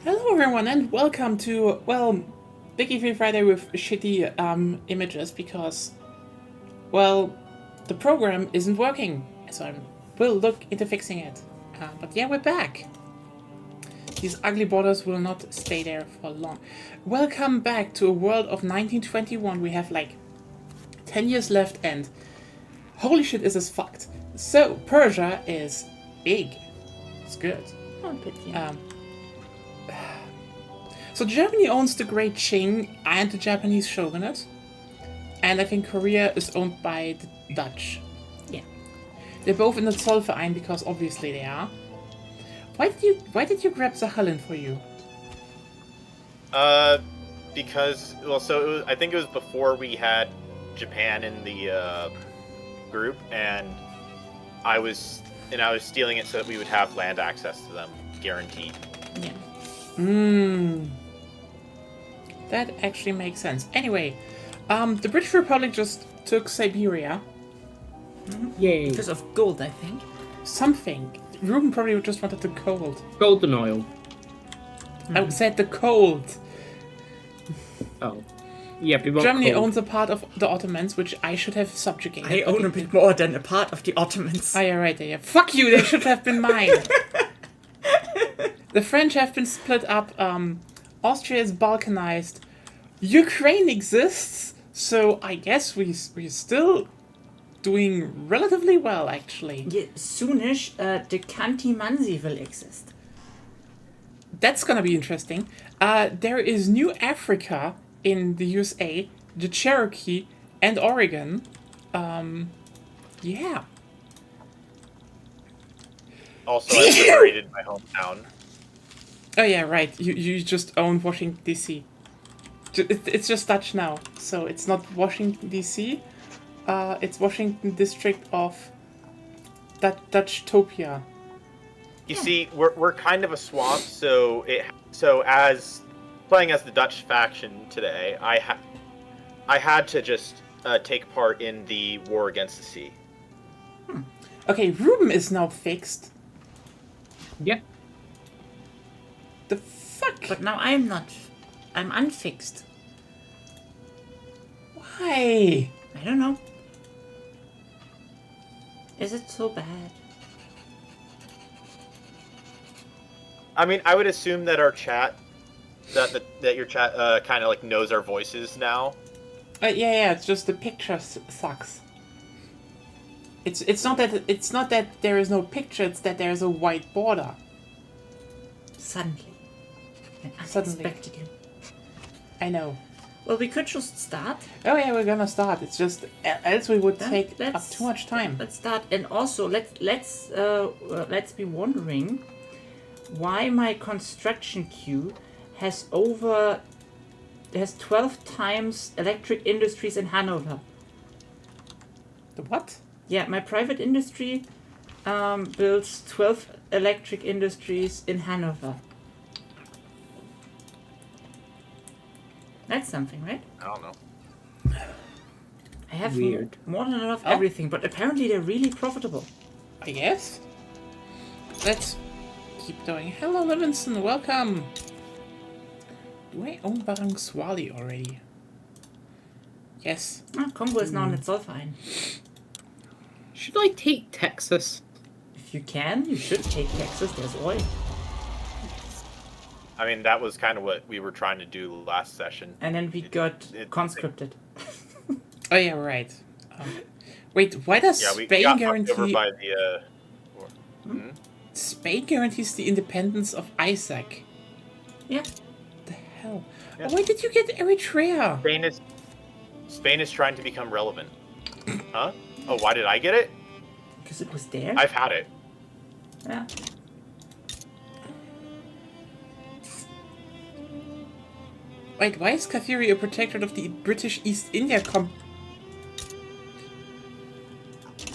Hello everyone and welcome to, well, Biggie Free Friday with shitty images because, well, the program isn't working, so I will look into fixing it. But yeah, we're back. These ugly borders will not stay there for long. Welcome back to a world of 1921. We have like 10 years left and holy shit is this fucked. So, Persia is big. It's good. Oh, pity. So Germany owns the Great Qing and the Japanese shogunate, and I think Korea is owned by the Dutch. Yeah. They're both in the Zollverein because obviously they are. Why did you grab Sakhalin for you? Because I think it was before we had Japan in the group, and I was stealing it so that we would have land access to them, guaranteed. Yeah. That actually makes sense. Anyway, the British Republic just took Siberia. Yay. Because of gold, I think. Something. Ruben probably just wanted the cold. Golden oil. I said the cold. Oh. Yeah, we want Germany cold. owns a part of the Ottomans, which I should have subjugated. I own a bit more than a part of the Ottomans. Oh, yeah, right there. Yeah. Fuck you, they should have been mine. The French have been split up. Austria is balkanized. Ukraine exists, so I guess we're still doing relatively well, actually. Yeah, soonish, the Kanti Mansi will exist. That's gonna be interesting. There is New Africa in the USA, the Cherokee, and Oregon. Yeah. Also, I separated my hometown. Oh yeah, right. You just own Washington D.C. It's just Dutch now, so it's not Washington D.C. It's Washington District of Dutchtopia. You see, we're kind of a swamp, so as playing as the Dutch faction today, I had to just take part in the war against the sea. Okay, Ruben is now fixed. Yeah. The fuck? But now I'm not. I'm unfixed. Why? I don't know. Is it so bad? I mean, I would assume that our chat, that your chat kind of like knows our voices now. Yeah. It's just the picture sucks. It's not that there is no picture. It's that there is a white border. Suddenly. And Suddenly. unexpectedly. I know. Well, we could just start. Oh yeah, we're gonna start. It's just else we would Then take up let's- too much time. Let's start, and also let's be wondering why my construction queue has 12 times Electric Industries in Hanover. The what? Yeah, my private industry builds 12 Electric Industries in Hanover. That's something, right? I don't know. I have Weird. more than enough Oh. everything, but apparently they're really profitable. I guess. Let's keep going. Hello, Livingston. Welcome. Do I own Barangswali already? Yes. Congo is now in its Zollverein. Should I take Texas? If you can, you should take Texas. There's oil. I mean, that was kind of what we were trying to do last session. And then we got it- conscripted. Oh yeah, right. Wait, why does Yeah, we Spain got fucked over guarantee? by the. Spain guarantees the independence of Isaac. Yeah. The hell? Yeah. Why did you get Eritrea? Spain is trying to become relevant. Huh? Oh, why did I get it? Because it was there. I've had it. Yeah. Wait, why is Kathiri a protectorate of the British East India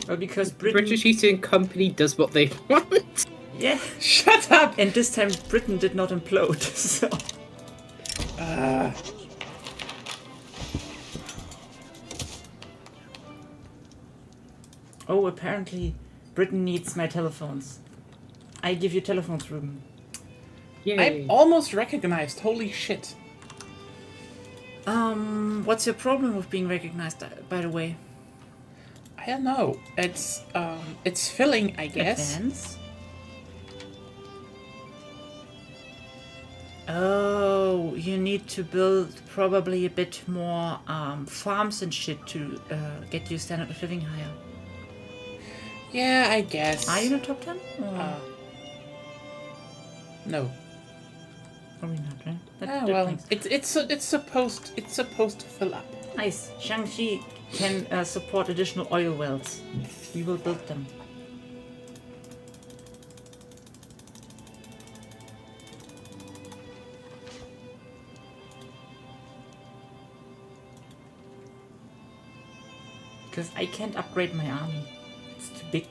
Well, because The Britain. British East India Company does what they want. Yeah. Shut up! And this time Britain did not implode. So. Oh, apparently Britain needs my telephones. I give you telephones, Ruben. Yay. I'm almost recognized. Holy shit. What's your problem with being recognized, by the way? I don't know. It's filling, I guess. Advance? Oh, you need to build probably a bit more farms and shit to get your standard of living higher. Yeah, I guess. Are you in the top 10? Or No. probably not, right? Ah, well, it's supposed to fill up. Nice. Shang-Chi can support additional oil wells. We will build them. Because I can't upgrade my army. It's too big.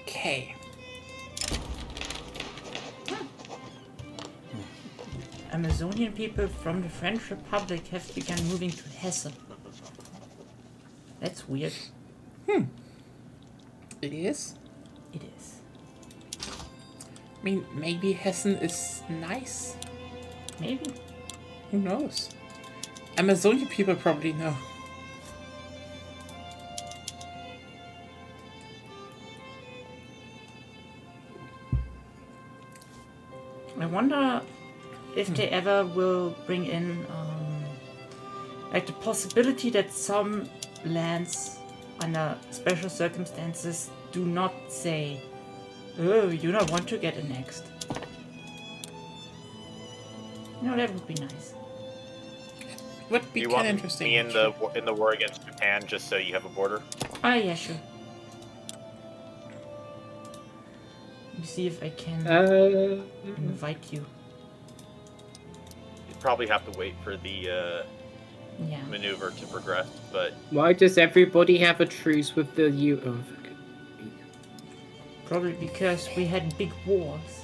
Okay. Amazonian people from the French Republic have begun moving to Hesse. That's weird. It is. It is. I mean, maybe Hessen is nice. Maybe. Who knows? Amazonian people probably know. I wonder if they ever will bring in like the possibility that some lands under special circumstances do not say, oh, you don't want to get annexed. You know, that would be nice. Would be You kind want of interesting. me in the war against Japan just so you have a border? Ah, yeah, sure. Let me see if I can invite you. You'd probably have to wait for the Yeah. maneuver to progress, but Why does everybody have a truce with the U? Oh, Probably because we had big wars.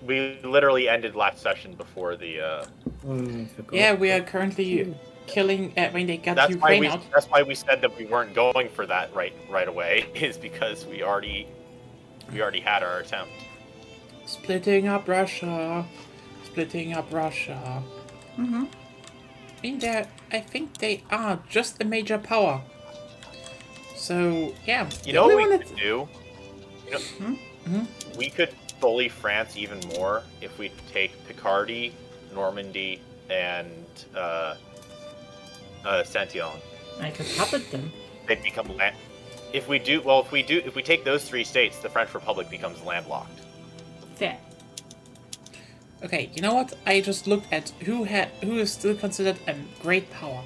we literally ended last session before the. I forgot. Yeah, we are currently killing when they got That's why Ukraine we. out. That's why we said that we weren't going for that right away. Is because we already had our attempt. Splitting up Russia. Splitting up Russia. Mm-hmm. I think they are just a major power. So yeah. You the know what only we one could do? You know, Mhm. we could bully France even more if we take Picardy, Normandy, and Saint-Yon. I could puppet them. They'd become land. If we take those three states, the French Republic becomes landlocked. Fair. Okay, you know what? I just looked at who is still considered a great power,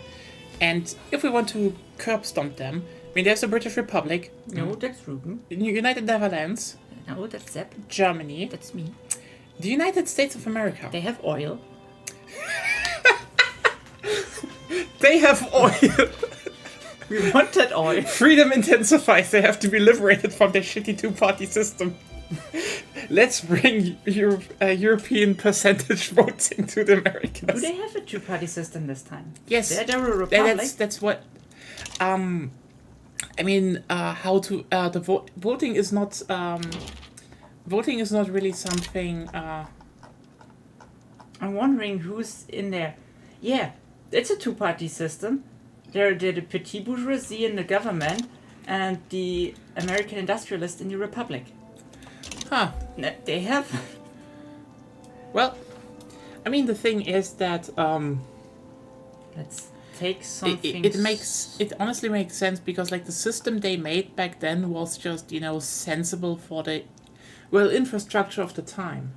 and if we want to curb stomp them, I mean, there's the British Republic, No, that's Ruben. the United Netherlands, No, that's Zep. Germany, That's me. the United States of America. They have oil. They have oil. We want that oil. Freedom intensifies. They have to be liberated from their shitty two-party system. Let's bring European percentage votes into the Americas. Do they have a two-party system this time? Yes, They're the Republic. that's what. I mean, how to the voting is not really something. I'm wondering who's in there. Yeah, it's a two-party system. They're the petit bourgeoisie in the government and the American industrialist in the Republic. Huh. They have. Well, I mean, the thing is that Let's take something. it honestly makes sense because like the system they made back then was just sensible for the infrastructure of the time.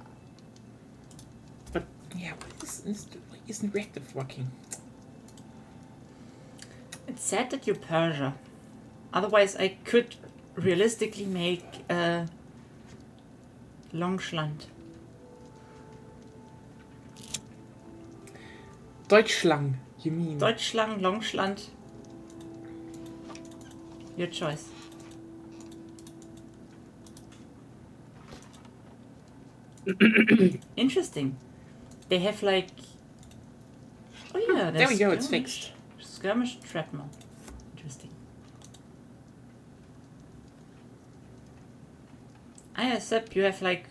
But yeah, why isn't reactive working? It's sad that you're Persia. Otherwise, I could realistically make Longschland. Deutschland, you mean? Deutschland, Longschland. Your choice. Interesting. They have like. Oh yeah, There we there's go, it's skirmish- fixed. Skirmish shrapnel. Interesting. I accept you have like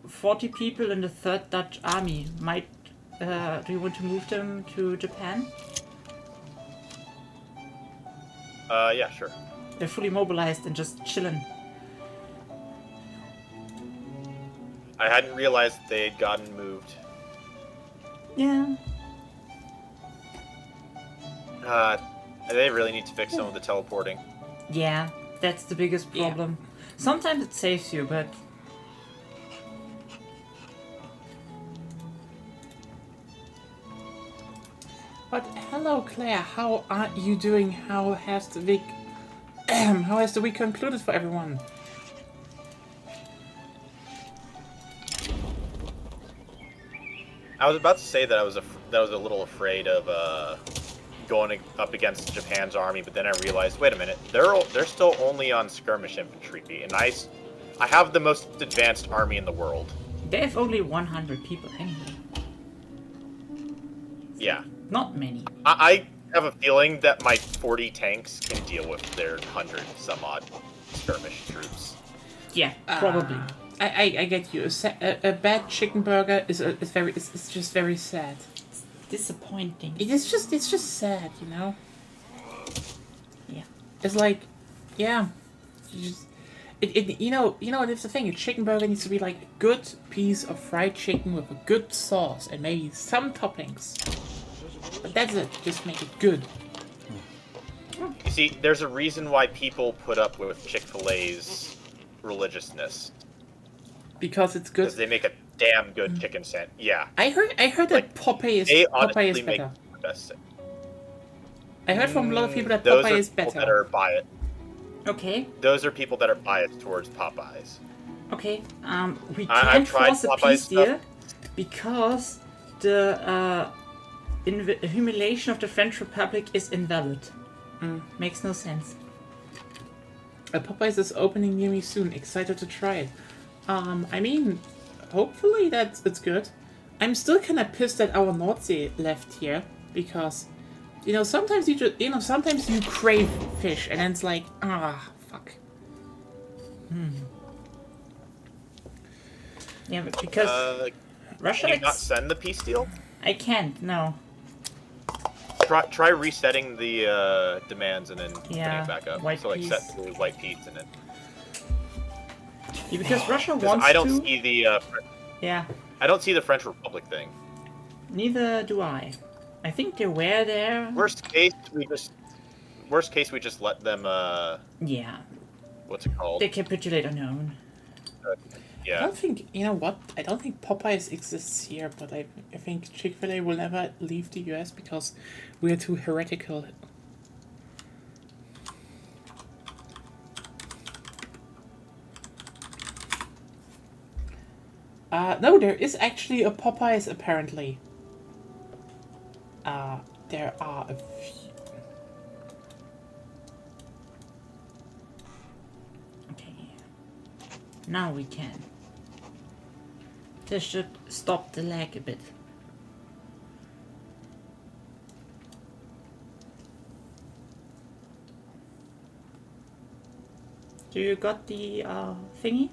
40 people in the Third Dutch Army. Do you want to move them to Japan? Yeah, sure. They're fully mobilized and just chilling. I hadn't realized they had gotten moved. Yeah. They really need to fix some of the teleporting. Yeah, that's the biggest Yeah. problem. Sometimes it saves you, but But hello, Claire. How are you doing? How has the week? How has the week concluded for everyone? I was about to say that I was a little afraid of going up against Japan's army, but then I realized, wait a minute, they're still only on skirmish infantry, and I have the most advanced army in the world. they have only 100 people anyway. Yeah, Not many. I have a feeling that my 40 tanks can deal with their 100 some odd skirmish troops. Yeah, probably. I get you. A bad chicken burger is just very sad. Disappointing. It's just sad, you know. Yeah. It's like, yeah, you just you know it's the thing. A chicken burger needs to be like a good piece of fried chicken with a good sauce and maybe some toppings. But that's it. Just make it good. You see, there's a reason why people put up with Chick-fil-A's religiousness, Because it's because good. they make a damn good chicken sandwich. Yeah, I heard that Like, Popeye they is honestly make better. the best. I heard from a lot of people that Those Popeye are is people that better. are biased. Okay, Those are people that are biased towards Popeyes. okay. We I've can't tried force a Popeye's peace stuff. deal because the humiliation of the French Republic is invalid. Makes no sense. Popeyes is opening near me soon. Excited to try it. I mean, hopefully it's good. I'm still kind of pissed that our Nordsee left here because, sometimes sometimes you crave fish and then it's like, fuck. Yeah, but because Russia. Can you not send the peace deal? I can't. No. Try resetting the demands and then putting Yeah, it back up. white So like peace. set to white peace and then. Yeah, because Russia Because wants I don't to. see the Yeah. I don't see the French Republic thing. Neither do I. I think they were there. Worst case we just let them Yeah. what's it called? They capitulate on their own. I Yeah. don't think, you know what? I don't think Popeyes exists here, but I think Chick-fil-A will never leave the US because we are too heretical. No, there is actually a Popeyes apparently. There are a few. Okay. Now we can. This should stop the lag a bit. Do you got the thingy?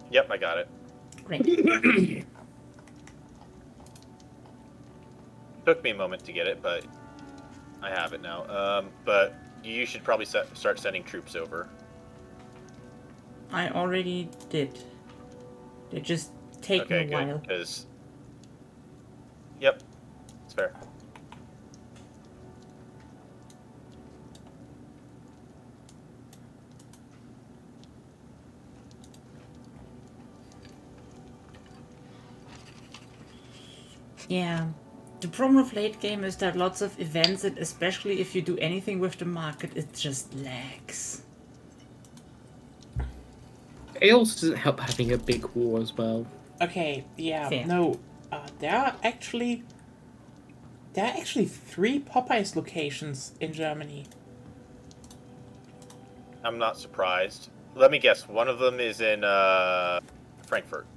Yep, I got it. Great. Took me a moment to get it, but I have it now. But you should probably start sending troops over. I already did. They just take Okay, a while. good. Because yep, it's fair. Yeah. The problem with late game is that lots of events, and especially if you do anything with the market, it just lags. It also doesn't help having a big war as well. Okay, yeah, Fair. no. There are actually 3 Popeyes locations in Germany. I'm not surprised. Let me guess. One of them is in Frankfurt.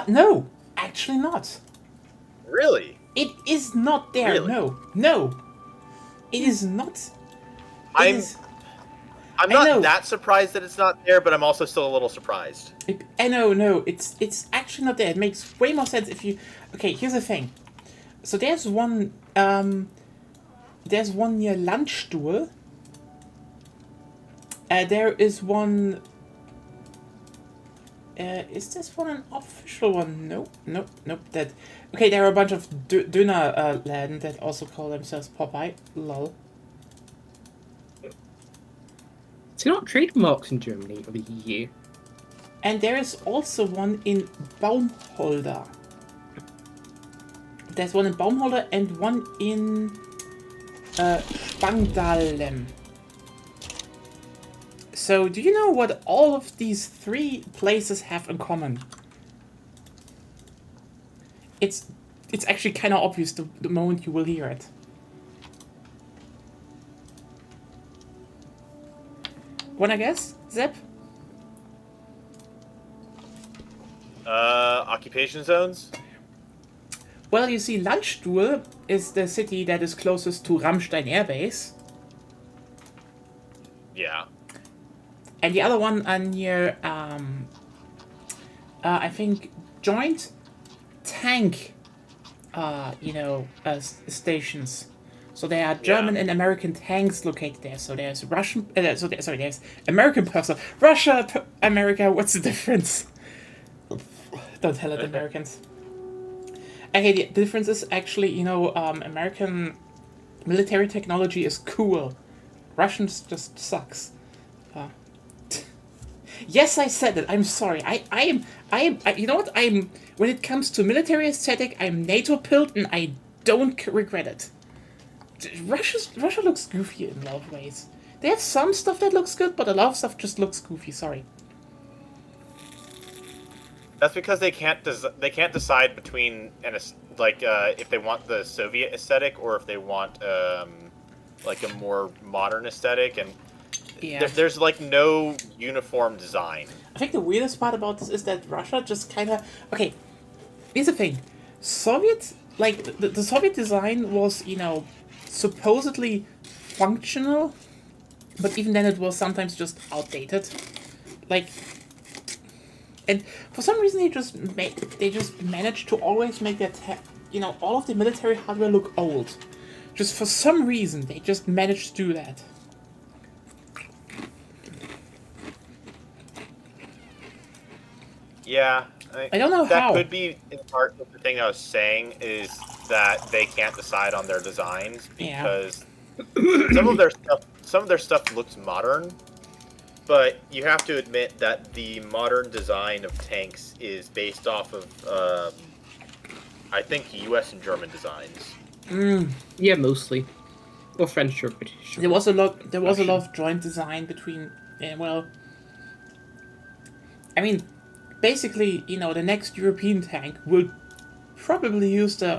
No, actually not. Really? It is not there. Really? No, it is not. I'm I not know. that surprised that it's not there, but I'm also still a little surprised. No, it's actually not there. It makes way more sense if you. Okay, here's the thing. So there's one near Landstuhl. There is one. Is this one an official one? Nope. That. Okay, there are a bunch of Döner Läden that also call themselves Popeye. Lol. It's not trademarks in Germany or the EU. And there is also one in Baumholder. There's one in Baumholder and one in Spangdahlem. So, do you know what all of these three places have in common? It's actually kind of obvious the moment you will hear it. Wanna guess, Zep? Occupation zones? Well, you see, Landstuhl is the city that is closest to Ramstein Air Base. Yeah. And the other one are near, I think, joint tank, stations. So there are German and American tanks located there. So there's Russian, there's American personnel. Russia, America, what's the difference? Don't tell it, Americans. Okay, the difference is actually, American military technology is cool. Russians just sucks. Yes, I said it. I'm sorry. I am. You know what? When it comes to military aesthetic, I'm NATO pilled, and I don't regret it. Russia looks goofy in a lot of ways. They have some stuff that looks good, but a lot of stuff just looks goofy. Sorry. That's because they can't decide between if they want the Soviet aesthetic or if they want like a more modern aesthetic, and there's like no uniform design. I think the weirdest part about this is that Russia just kind of here's the thing, Soviet the Soviet design was supposedly functional, but even then it was sometimes just outdated, and for some reason they just managed to always make their all of the military hardware look old. Just for some reason they just managed to do that. Yeah, I don't know that how. could be in part of the thing I was saying is that they can't decide on their designs because some of their stuff looks modern, but you have to admit that the modern design of tanks is based off of I think U.S. and German designs. Yeah, mostly, or French or British. There was a lot of joint design between. Basically, the next European tank will probably use the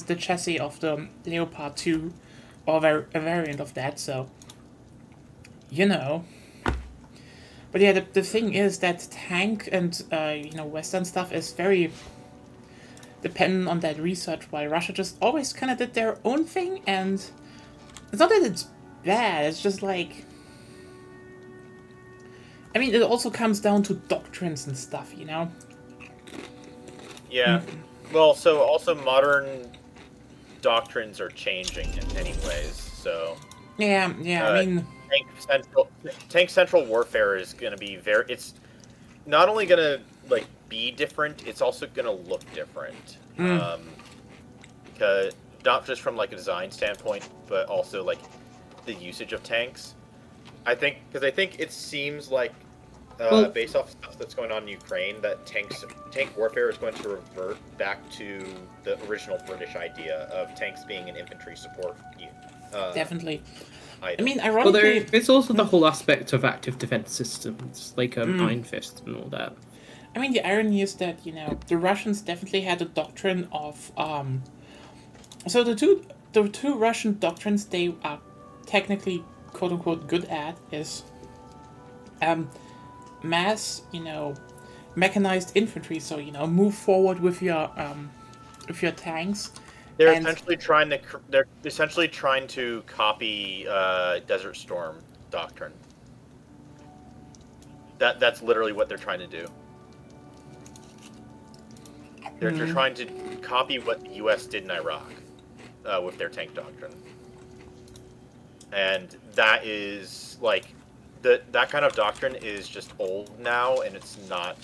the chassis of the Leopard 2, or a variant of that. So, But yeah, the thing is that tank and Western stuff is very dependent on that research, while Russia just always kind of did their own thing, and it's not that it's bad. It's just like. It also comes down to doctrines and stuff, Yeah. Well, so also modern doctrines are changing in many ways. So. Yeah. Tank central warfare is going to be it's not only going to be different, it's also going to look different. Because not just from a design standpoint, but also the usage of tanks. I think it seems like based off stuff that's going on in Ukraine, that tank warfare is going to revert back to the original British idea of tanks being an infantry support unit. Definitely. Item. Ironically, there's also the whole aspect of active defense systems, like Iron Fist and all that. The irony is that the Russians definitely had a doctrine of So the two Russian doctrines they are technically quote unquote good at is mass, mechanized infantry. So move forward with your tanks. They're And- essentially trying to copy Desert Storm doctrine. That's literally what they're trying to do. They're trying to copy what the U.S. did in Iraq with their tank doctrine, and that is like that kind of doctrine is just old now, and it's not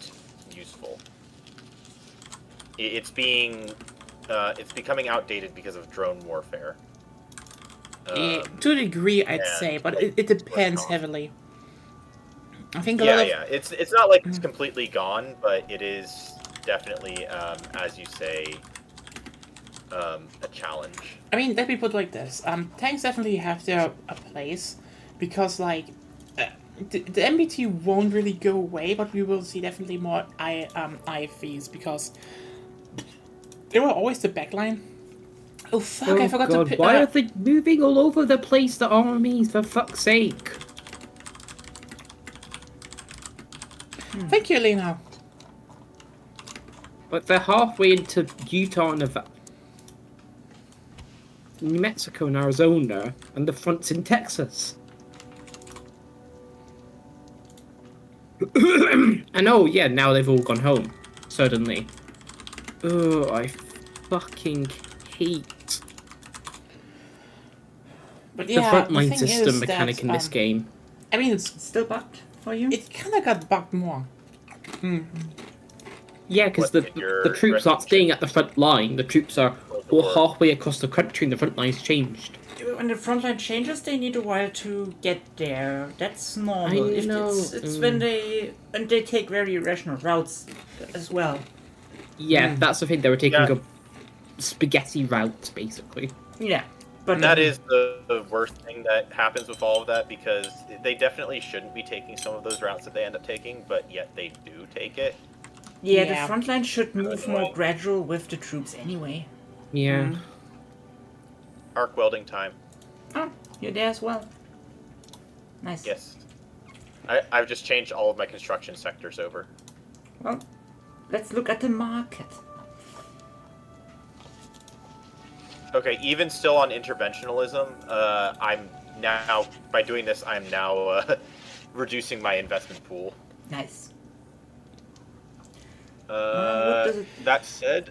useful. It's becoming outdated because of drone warfare. Yeah, to a degree, I'd and, say, but like, it depends whatnot. heavily. I think a lot of It's not like it's completely gone, but it is definitely, as you say, a challenge. I mean, let me put it like this: tanks definitely have their a place, because the MBT won't really go away, but we will see definitely more IFVs, because they were always the backline. Oh fuck! I forgot God, to. why are they moving all over the place, the armies, for fuck's sake? Thank you, Elena. But they're halfway into Utah and New Mexico and Arizona, and the front's in Texas. And oh yeah, now they've all gone home, suddenly. Oh, I fucking hate But the yeah, frontline thing system is mechanic that, in this game. I mean, it's Still bugged for you? it kind of got bugged more. Yeah, because What, in your the troops aren't direction? staying at the front line. The troops are all halfway across the country, and the front line's changed. When the front line changes, they need a while to get there. That's normal. I know, It's when they take very irrational routes as well. Yeah, that's the thing. They were taking Yeah. a spaghetti route, basically. Yeah, but And that is the worst thing that happens with all of that, because they definitely shouldn't be taking some of those routes that they end up taking, but yet they do take it. yeah, Yeah. the front line should move more gradual with the troops anyway. Yeah. Arc welding time. Oh, you're there as well. Nice. Yes. I've just changed all of my construction sectors over. Well, let's look at the market. Okay, even still on interventionalism, I'm now, by doing this, I'm now reducing my investment pool. Nice. what Uh, does it- that said,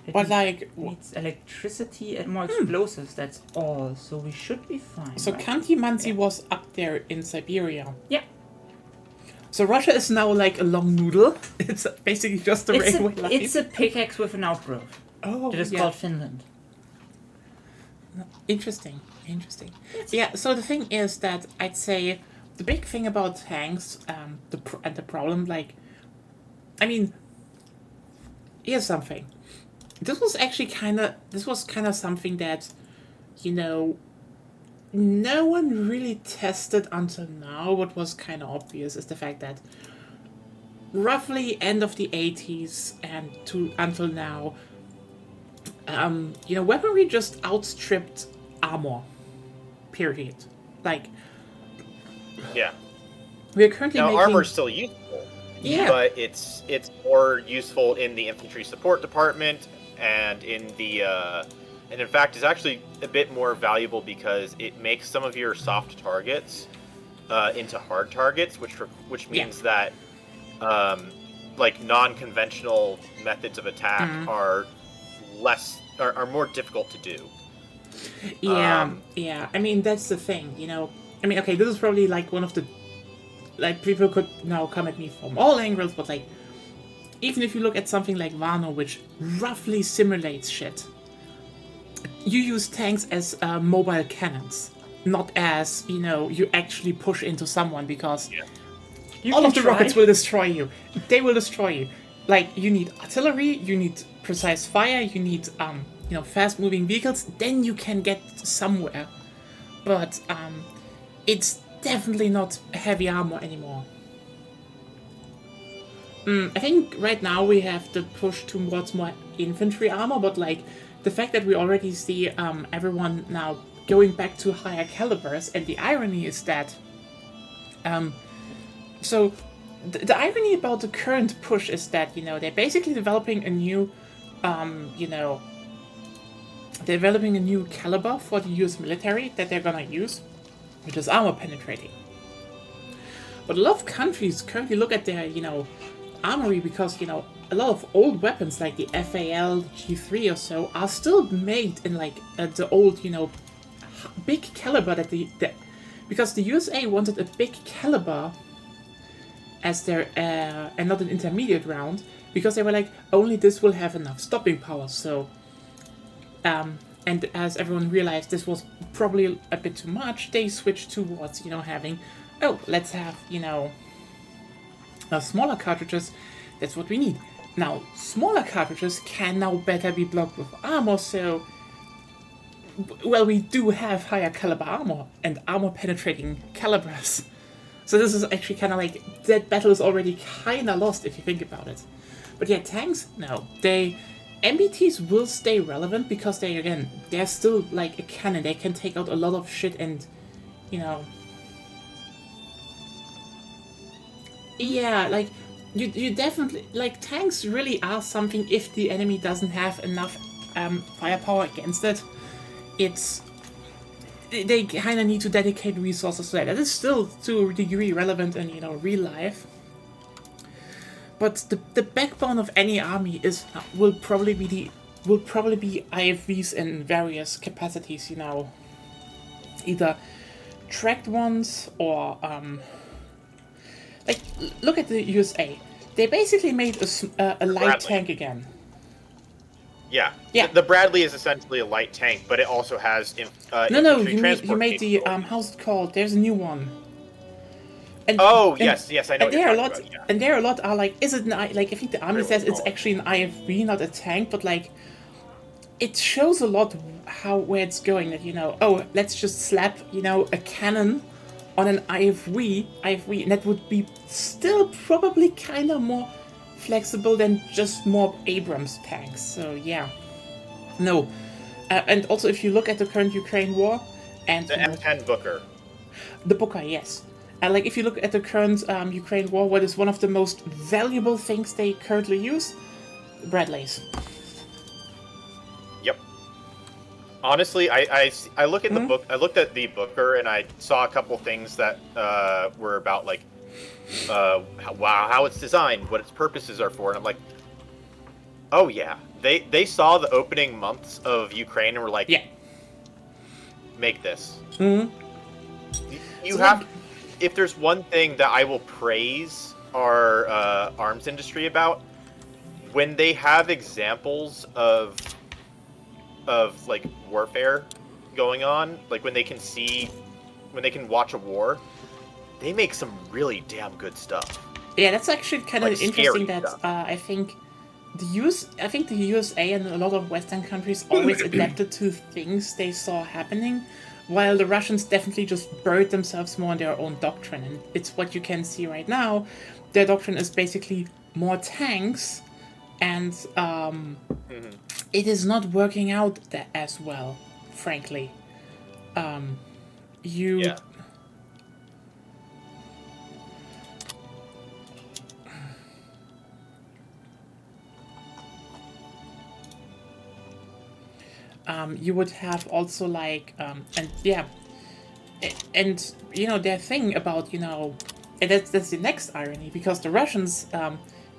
It But like, needs electricity and more explosives. That's all. So we should be fine. so right? Kanti-Mansi was up there in Siberia. Yeah. So Russia is now like a long noodle. It's basically just the railway line. It's a pickaxe with an outgrowth. Oh, It is yeah. called Finland. Interesting. Yeah. So the thing is that I'd say the big thing about tanks, the problem, like, I mean, here's something. This was kind of something that, no one really tested until now. What was kind of obvious is the fact that roughly end of the 80s and until now, weaponry just outstripped armor. Period. Like, yeah. we're currently Now making... armor's still useful, Yeah. but it's more useful in the infantry support department and in the and in fact is actually a bit more valuable because it makes some of your soft targets into hard targets, which means that like non-conventional methods of attack are more difficult to do. Yeah, I mean, that's the thing, I mean, okay, this is probably, like, one of the... Like, people could now come at me from all angles, but, like, even if you look at something like Wano, which roughly simulates shit, you use tanks as mobile cannons, not as, you actually push into someone, because all of the rockets will destroy you. They will destroy you. Like, you need artillery, you need precise fire, you need, fast-moving vehicles, then you can get somewhere. But, it's definitely not heavy armor anymore. I think right now we have to push towards more infantry armor, but, like, the fact that we already see everyone now going back to higher calibers, and the irony is that So the irony about the current push is that, they're basically developing a new, developing a new caliber for the US military that they're gonna use, which is armor penetrating. But a lot of countries currently look at their, armory because, a lot of old weapons like the FAL, G3 or so are still made in like the old, big caliber that because the USA wanted a big caliber as their and not an intermediate round, because they were like, only this will have enough stopping power. So and as everyone realized this was probably a bit too much, they switched towards having, let's have smaller cartridges. That's what we need. Now smaller cartridges can now better be blocked with armor, so we do have higher caliber armor and armor penetrating calibers. So this is actually kind of like, that battle is already kind of lost if you think about it. But yeah, tanks, no. MBTs will stay relevant because they're still like a cannon. They can take out a lot of shit and, yeah, like, you definitely, like, tanks really are something if the enemy doesn't have enough firepower against it. They kind of need to dedicate resources to that. That is still to a degree relevant in, real life. But the backbone of any army will probably be IFVs in various capacities, either tracked ones or like, look at the USA. They basically made a light Bradley. tank again. Yeah. Yeah. The Bradley is essentially a light tank, but it also has No, infantry you transport made the capabilities. how's it called? There's a new one. And, Yes, I know. And what you're there are a talking lot, about, yeah. and there are a lot are like, is it like, I think the army Very says well it's called. actually an IFV, not a tank, but like, it shows a lot where it's going. That let's just slap a cannon on an IFV, and that would be still probably kind of more flexible than just more Abrams tanks. So yeah, no, and also if you look at the current Ukraine war and The M10 Booker. the Booker, yes. And like, if you look at the current Ukraine war, what is one of the most valuable things they currently use? Bradleys. Yep. Honestly, I look at the book. I looked at the Booker and I saw a couple things that were about like, how it's designed, what its purposes are for, and I'm like, oh yeah, they saw the opening months of Ukraine and were like, Yeah. make this. Mm-hmm. You So have. like- If there's one thing that I will praise our arms industry about, when they have examples of like warfare going on, like when they can watch a war, they make some really damn good stuff. Yeah, that's actually kind of Like, interesting scary that stuff. I think the USA and a lot of Western countries always adapted to things they saw happening, while the Russians definitely just buried themselves more in their own doctrine. And it's what you can see right now. Their doctrine is basically more tanks, and it is not working out that as well, frankly. Yeah. You would have also like, and yeah, and their thing about and that's the next irony, because the Russians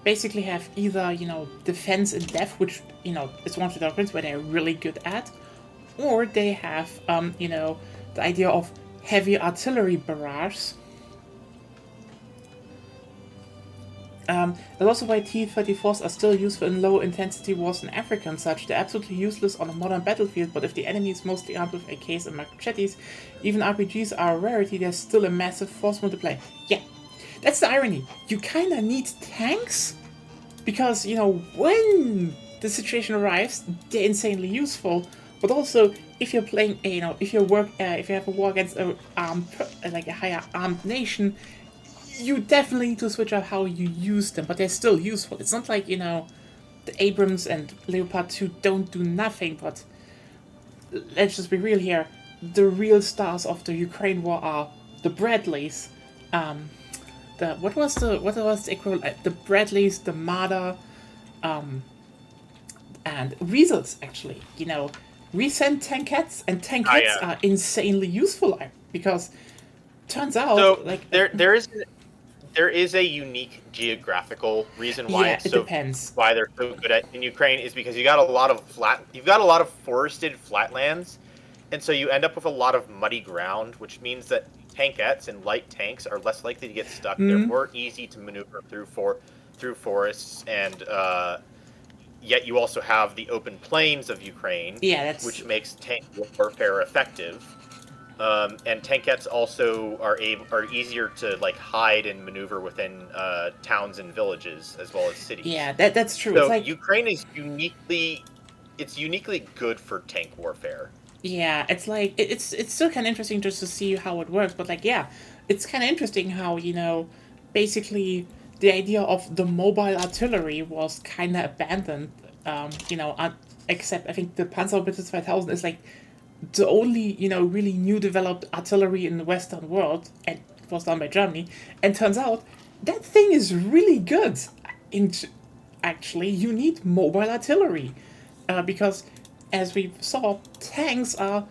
basically have either defense in depth, which is one of the doctrines where they're really good at, or they have the idea of heavy artillery barrages. That's also why T-34s are still useful in low-intensity wars in Africa and such. They're absolutely useless on a modern battlefield, but if the enemy is mostly armed with AKs and machetes, even RPGs are a rarity, there's still a massive force multiplier. Yeah, that's the irony. You kinda need tanks, because, when the situation arrives, they're insanely useful, but also, if you're playing, if you have a war against a higher armed nation, you definitely need to switch up how you use them, but they're still useful. It's not like, the Abrams and Leopard 2 don't do nothing, but let's just be real here. The real stars of the Ukraine war are the Bradleys, what was the equivalent? The Bradleys, the Marder, and Weasels actually. We send tankettes, and tankettes yeah. are insanely useful because turns out So like there is a unique geographical reason why yeah, it's it so depends. why they're so good at in Ukraine is because you've got a lot of forested flatlands, and so you end up with a lot of muddy ground, which means that tankettes and light tanks are less likely to get stuck. They're more easy to maneuver through forests, and yet you also have the open plains of Ukraine, Yeah, which makes tank warfare effective. And tankettes also are easier to like hide and maneuver within towns and villages as well as cities. yeah, that's true. So It's like Ukraine is uniquely good for tank warfare. yeah, it's like it's still kind of interesting just to see how it works, but like yeah, it's kind of interesting how basically the idea of the mobile artillery was kind of abandoned. Except I think the Panzerhaubitze 2000 is like the only really new developed artillery in the Western world, and it was done by Germany. And turns out that thing is really good. In actually, you need mobile artillery because, as we saw, tanks are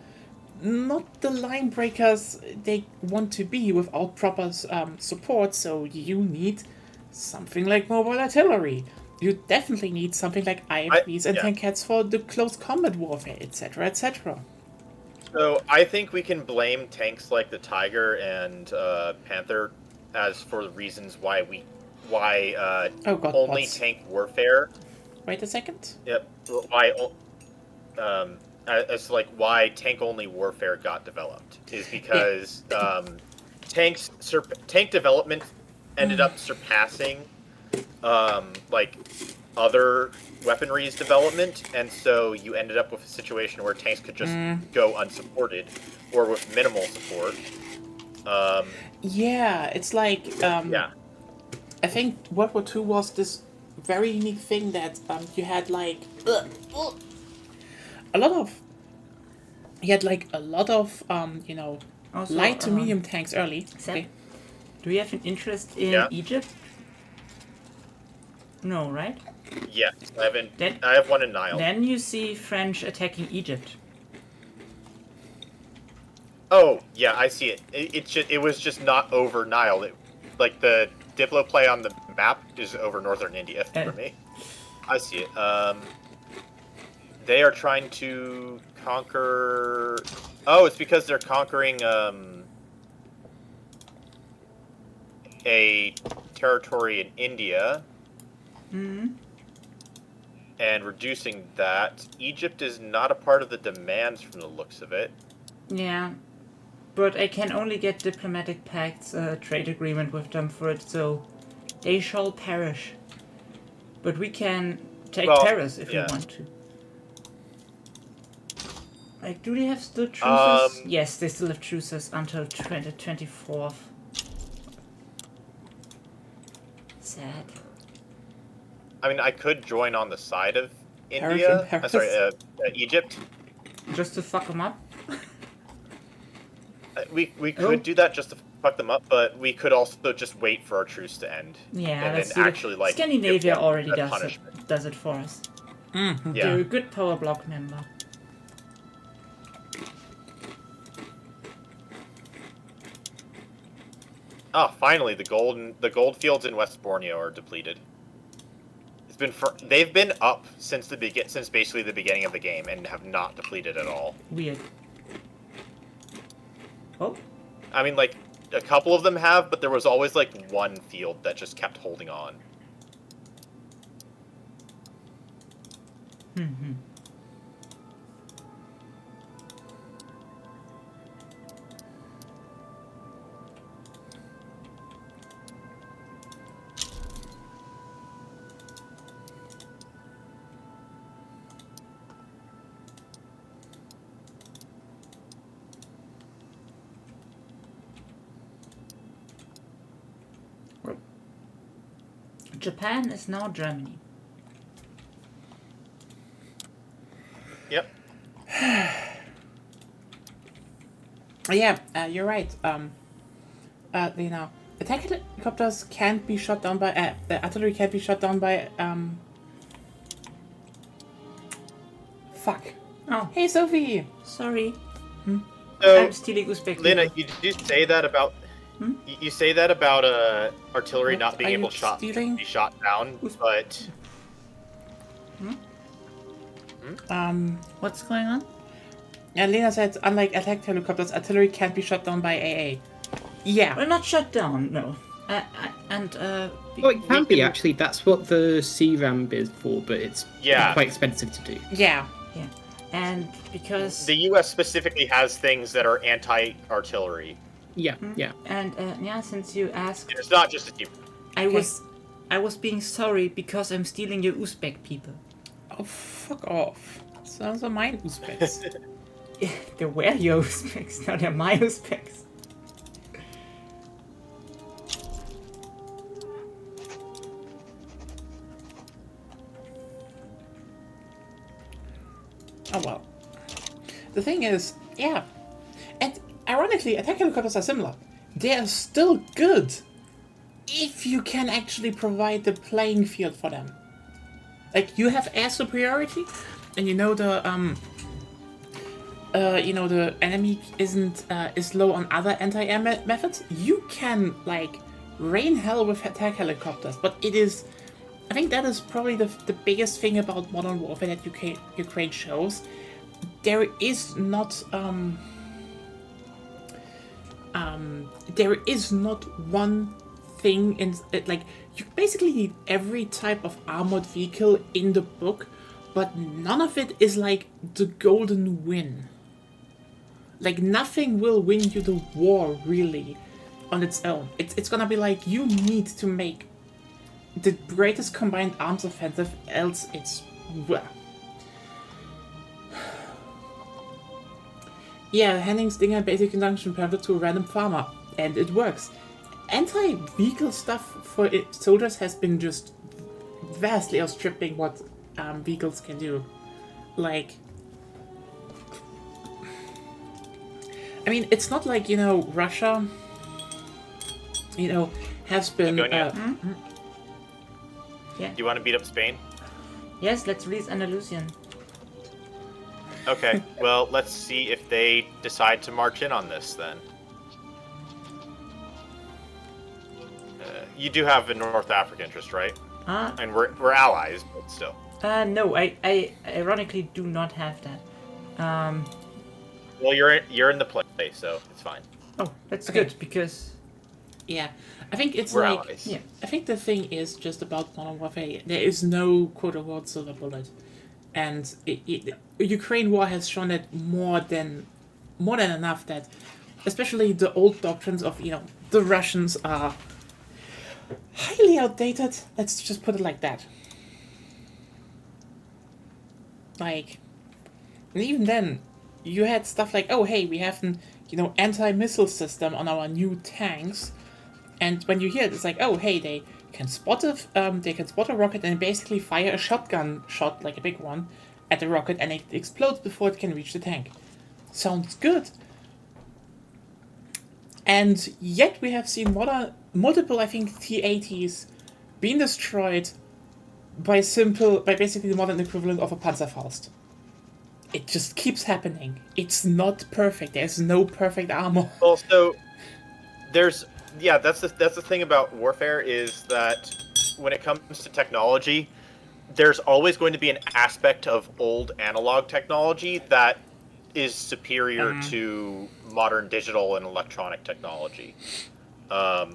not the line breakers they want to be without proper support. So you need something like mobile artillery. You definitely need something like IFVs and Yeah. tankettes for the close combat warfare, etc., etc. So I think we can blame tanks like the Tiger and Panther as for the reasons why Oh god, only bots. tank warfare. Wait a second. Yep. As like why tank only warfare got developed is because tank development ended up surpassing like other weaponry's development, and so you ended up with a situation where tanks could just go unsupported or with minimal support. Yeah, it's like Yeah. I think World War II was this very unique thing that you had like a lot of Also, light to medium tanks early. Seb, Okay. do you have an interest in Yeah. Egypt? No, right? Yes, Then- I have one in Nile. Then you see French attacking Egypt. Oh, yeah, I see it. It was just not over Nile. Like the Diplo play on the map is over northern India for me. I see it. They are trying to conquer. Oh, it's because they're conquering a territory in India. And reducing that. Egypt is not a part of the demands from the looks of it. Yeah. But I can only get diplomatic pacts, trade agreement with them for it, so they shall perish. But we can take Paris if we want to. Like, do they have still truces? Yes, they still have truces until 2024. Sad. I mean, I could join on the side of Paris India. and Paris. Sorry, Egypt. Just to fuck them up? We could do that just to fuck them up, but we could also just wait for our truce to end. Yeah, and that's then actually like Scandinavia give them already a does punishment. does it for us. Yeah. They're a good power block member. Oh, finally, the gold fields in West Borneo are depleted. They've been up since basically the beginning of the game and have not depleted at all. Weird. Oh, I mean, like a couple of them have, but there was always like one field that just kept holding on. Japan is now Germany. Yep. Yeah, you're right. attack helicopters can't be shot down by the artillery can't be shot down by fuck. Oh, Hey Sophie. sorry. So, I'm stealing Uzbek. Lena, people. you say that about you say that about artillery What not being are able you to stealing? be shot down, but What's going on? And Lena said, unlike attack helicopters, artillery can't be shot down by AA. Yeah. We're not shut down, no. Oh, it can be actually. That's what the CRAM is for, but it's Yeah. quite expensive to do. Yeah. Yeah, and because the U.S. specifically has things that are anti-artillery. Yeah, yeah. and yeah, since you asked, And it's not just a cheap. I was being sorry because I'm stealing your Uzbek people. Oh, fuck off. Those are mine Uzbeks. They were your Uzbeks, now they're my Uzbeks. Oh well. The thing is, yeah. And ironically, attack helicopters are similar. They are still good if you can actually provide the playing field for them. Like, you have air superiority, and you know the enemy is low on other anti-air methods. You can like rain hell with attack helicopters, but it is. I think that is probably the biggest thing about Modern Warfare that Ukraine shows. There is not one thing in it. Like, you basically need every type of armored vehicle in the book, but none of it is like the golden win. Like, nothing will win you the war really on its own. It's gonna be like, you need to make the greatest combined arms offensive, else it's... Yeah, handing Stinger basic conjunction pamphlet to a random farmer, and it works. Anti-vehicle stuff for soldiers has been just vastly outstripping what vehicles can do. Like... I mean, it's not like, Russia, has been... Going now? Yeah. Do you want to beat up Spain? Yes, let's release Andalusian. Okay, well, let's see if they decide to march in on this then. You do have a North Africa interest, right? And we're allies, but still. No, I ironically do not have that. Well, you're in the play, so it's fine. Oh, that's Okay. good, because... Yeah, I think it's We're like... allies. Yeah. I think the thing is just about Modern Warfare, there is no quote-unquote silver bullet. And Ukraine war has shown that more than enough, that especially the old doctrines of, the Russians are highly outdated. Let's just put it like that. Like, and even then, you had stuff like, oh hey, we have an, anti-missile system on our new tanks. And when you hear it, it's like, oh hey, they can spot a rocket and basically fire a shotgun shot, like a big one, at the rocket, and it explodes before it can reach the tank. Sounds good. And yet we have seen multiple, I think, T-80s being destroyed by basically the modern equivalent of a Panzerfaust. It just keeps happening. It's not perfect. There's no perfect armor. Also, that's the thing about warfare, is that when it comes to technology, there's always going to be an aspect of old analog technology that is superior to modern digital and electronic technology. A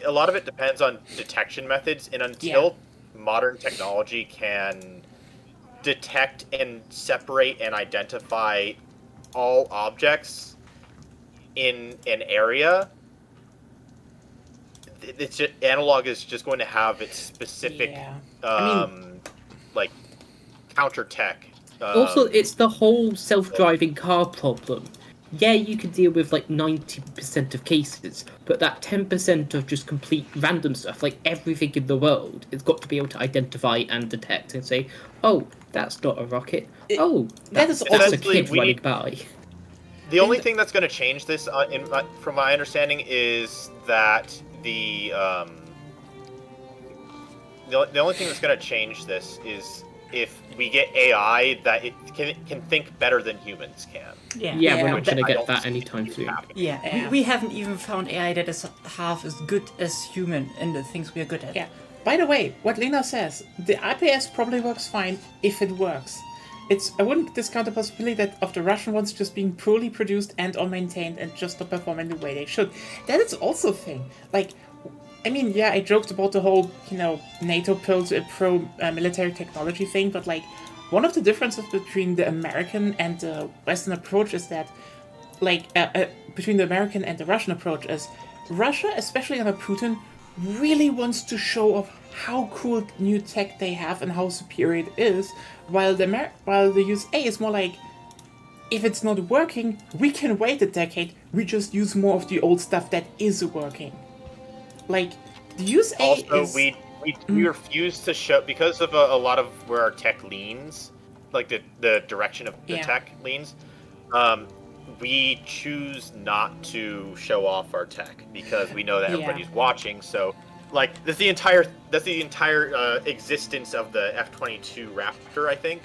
lot of it depends on detection methods, and until modern technology can detect and separate and identify all objects in an area, analog is just going to have its specific like counter tech. Also, it's the whole self-driving car problem. Yeah, you can deal with like 90% of cases, but that 10% of just complete random stuff, like everything in the world, it's got to be able to identify and detect and say, oh, that's not a rocket. That's a kid running by. The only thing that's going to change this, from my understanding, is that the only thing that's going to change this is if we get AI that it can think better than humans can. Yeah. Yeah, we're Yeah. not going to I get don't that see anytime it soon. happening. Yeah, Yeah. We haven't even found AI that is half as good as human in the things we are good at. Yeah. By the way, what Lena says, the IPS probably works fine if it works. I wouldn't discount the possibility that of the Russian ones just being poorly produced and or maintained and just not performing the way they should. That is also a thing. Like, I mean, yeah, I joked about the whole, NATO pro-military technology thing, but like, one of the differences between the American and the Western approach is that, like, between the American and the Russian approach is, Russia, especially under Putin, really wants to show off how cool new tech they have and how superior it is, while the USA is more like, if it's not working, we can wait a decade, we just use more of the old stuff that is working. Like, the USA Also, is... we refuse to show, because of a lot of where our tech leans, like the direction of the Yeah. tech leans, we choose not to show off our tech because we know that Yeah. everybody's watching. So, like, that's the entire existence of the F-22 Raptor. I think,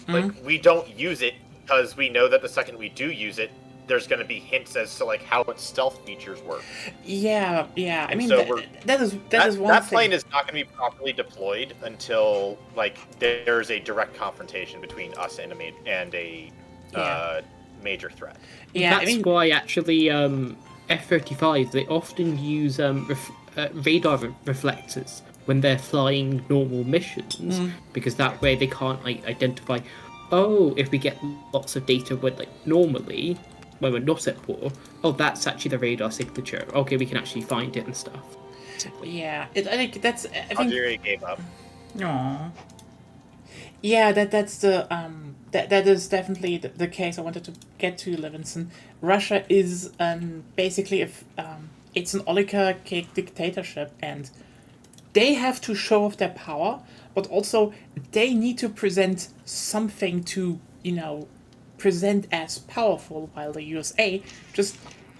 like, we don't use it because we know that the second we do use it, there's going to be hints as to like how its stealth features work. Yeah. I mean, so that is one that thing. plane is not going to be properly deployed until like there's a direct confrontation between us and a major threat. Yeah, That's why actually F-35, they often use radar reflectors when they're flying normal missions, because that way they can't like identify, if we get lots of data with like normally when we're not at war, that's actually the radar signature. Okay, we can actually find it and stuff. Yeah, I think that's. I think Algeria gave up. Aww. yeah, that's the that is definitely the case. I wanted to get to Levinson. Russia is basically it's an oligarchic dictatorship, and they have to show off their power, but also they need to present something to present as powerful, while the USA just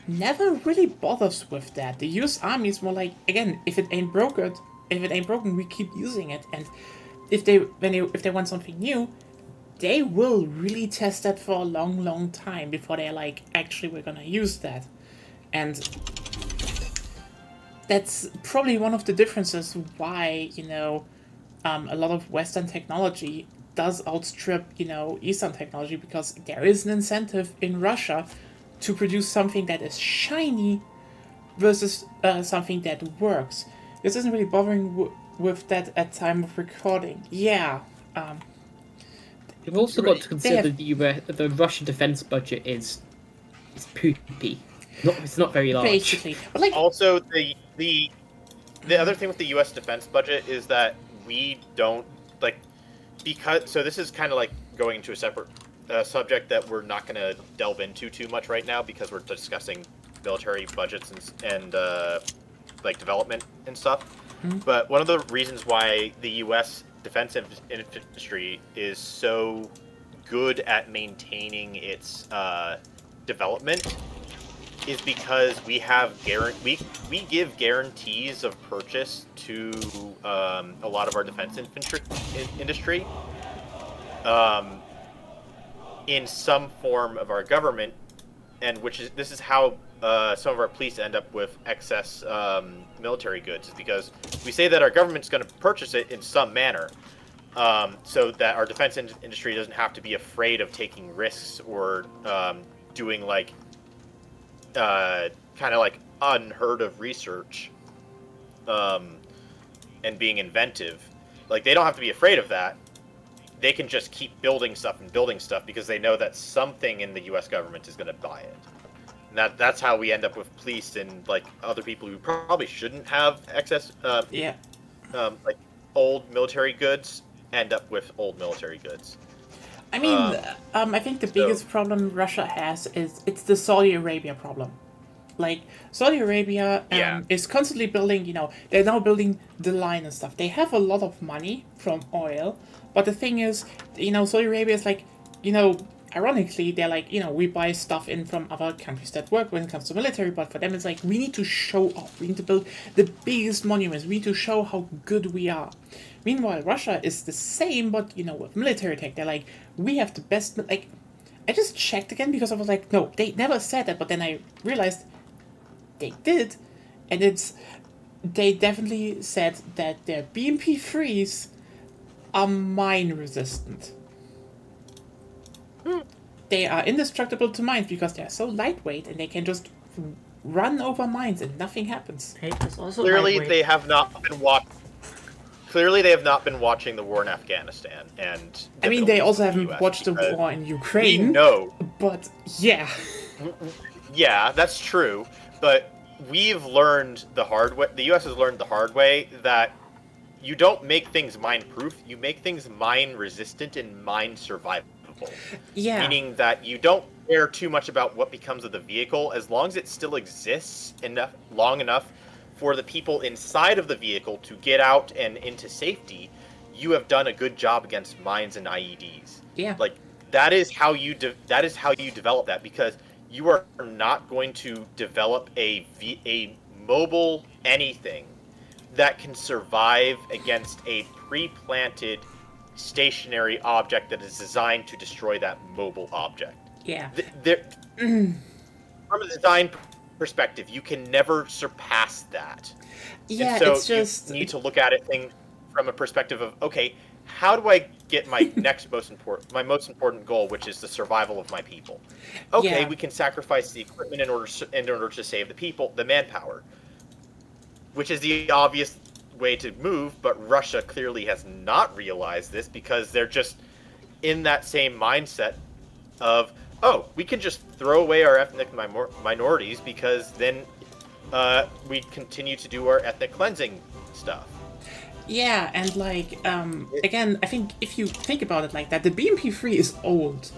never really bothers with that. The US Army is more like, again, if it ain't broken, we keep using it. And if they want something new, they will really test that for a long, long time before they're like, actually, we're gonna use that. And that's probably one of the differences why a lot of Western technology does outstrip, Eastern technology, because there is an incentive in Russia to produce something that is shiny versus something that works. This isn't really bothering with that at time of recording. Yeah. You've also got to They consider have- the Russian defense budget is poopy. It's not very large. Basically. But like, Also, the other thing with the U.S. defense budget is that we don't like so this is kind of like going into a separate subject that we're not going to delve into too much right now because we're discussing military budgets and like development and stuff. But one of the reasons why the U.S. defense industry is so good at maintaining its development is because we have we give guarantees of purchase to a lot of our defense industry in some form of our government, and this is how some of our police end up with excess military goods, is because we say that our government's going to purchase it in some manner, so that our defense industry doesn't have to be afraid of taking risks or doing like kind of like unheard of research and being inventive. Like, they don't have to be afraid of that. They can just keep building stuff because they know that something in the U.S. government is going to buy it. And that's how we end up with police and like other people who probably shouldn't have excess like old military goods end up with old military goods. I mean, I think the biggest problem Russia has is it's the Saudi Arabia problem. Like, Saudi Arabia is constantly building, they're now building the line and stuff. They have a lot of money from oil, but the thing is, Saudi Arabia is like, ironically, they're like, we buy stuff in from other countries that work when it comes to military, but for them it's like, we need to show off. We need to build the biggest monuments. We need to show how good we are. Meanwhile, Russia is the same, but, with military tech. They're like, we have the best, like, I just checked again because I was like, no, they never said that, but then I realized they did, and they definitely said that their BMP-3s are mine resistant. They are indestructible to mines because they are so lightweight and they can just run over mines and nothing happens. Hey, that's also Clearly, lightweight. they have not been Clearly, they have not been watching the war in Afghanistan, and I mean, they also haven't watched the war in We Ukraine. know, But yeah, yeah, that's true. But we've learned the hard way. The U.S. has learned the hard way that you don't make things mine-proof. You make things mine-resistant and mine-survivable. yeah, Meaning that you don't care too much about what becomes of the vehicle as long as it still exists long enough for the people inside of the vehicle to get out and into safety. You have done a good job against mines and IEDs. yeah. Like that is how you develop that, because you are not going to develop a mobile anything that can survive against a pre-planted stationary object that is designed to destroy that mobile object. Yeah. From a design perspective, you can never surpass that. Yeah, And so it's just you need to look at it from a perspective of, okay, how do I get my my most important goal, which is the survival of my people? Okay, Yeah. we can sacrifice the equipment in order to save the people, the manpower, which is the obvious way to move. But Russia clearly has not realized this because they're just in that same mindset of, oh, we can just throw away our ethnic minorities because then we continue to do our ethnic cleansing stuff. Yeah, and like, again, I think if you think about it like that, the BMP-3 is old.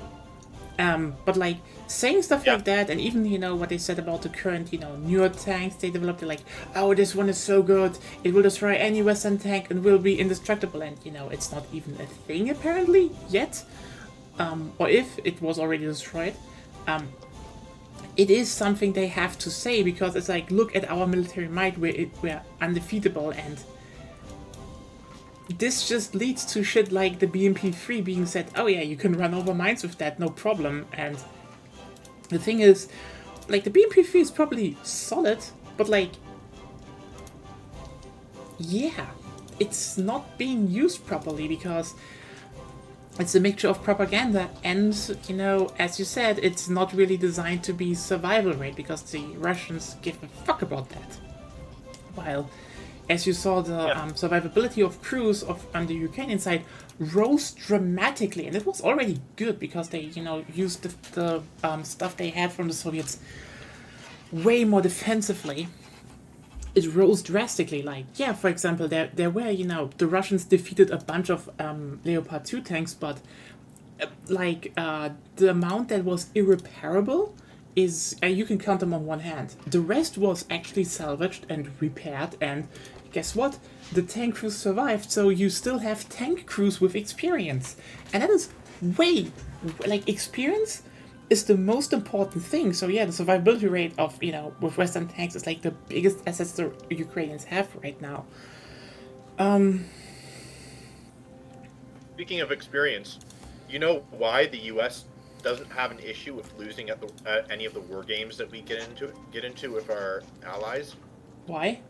But like, saying stuff Yeah. like that, and even, what they said about the current, newer tanks they developed, they're like, oh, this one is so good, it will destroy any Western tank and will be indestructible, and, it's not even a thing, apparently, yet. Or if it was already destroyed. It is something they have to say, because it's like, look at our military might, we're undefeatable, and this just leads to shit like the BMP-3 being said, oh yeah, you can run over mines with that, no problem. And the thing is, like, the BMP-3 is probably solid, but like, yeah, it's not being used properly because it's a mixture of propaganda and, as you said, it's not really designed to be survival rate because the Russians give a fuck about that. While, as you saw, the survivability of crews on the Ukrainian side rose dramatically, and it was already good because they, used the stuff they had from the Soviets way more defensively. It rose drastically. Like, yeah, for example, there were, the Russians defeated a bunch of Leopard 2 tanks, but the amount that was irreparable is, you can count them on one hand. The rest was actually salvaged and repaired, and guess what? The tank crews survived, so you still have tank crews with experience. And that is experience is the most important thing. So yeah, the survivability rate of, with Western tanks is like the biggest assets the Ukrainians have right now. Speaking of experience, you know why the U.S. doesn't have an issue with losing at any of the war games that we get into with our allies? Why?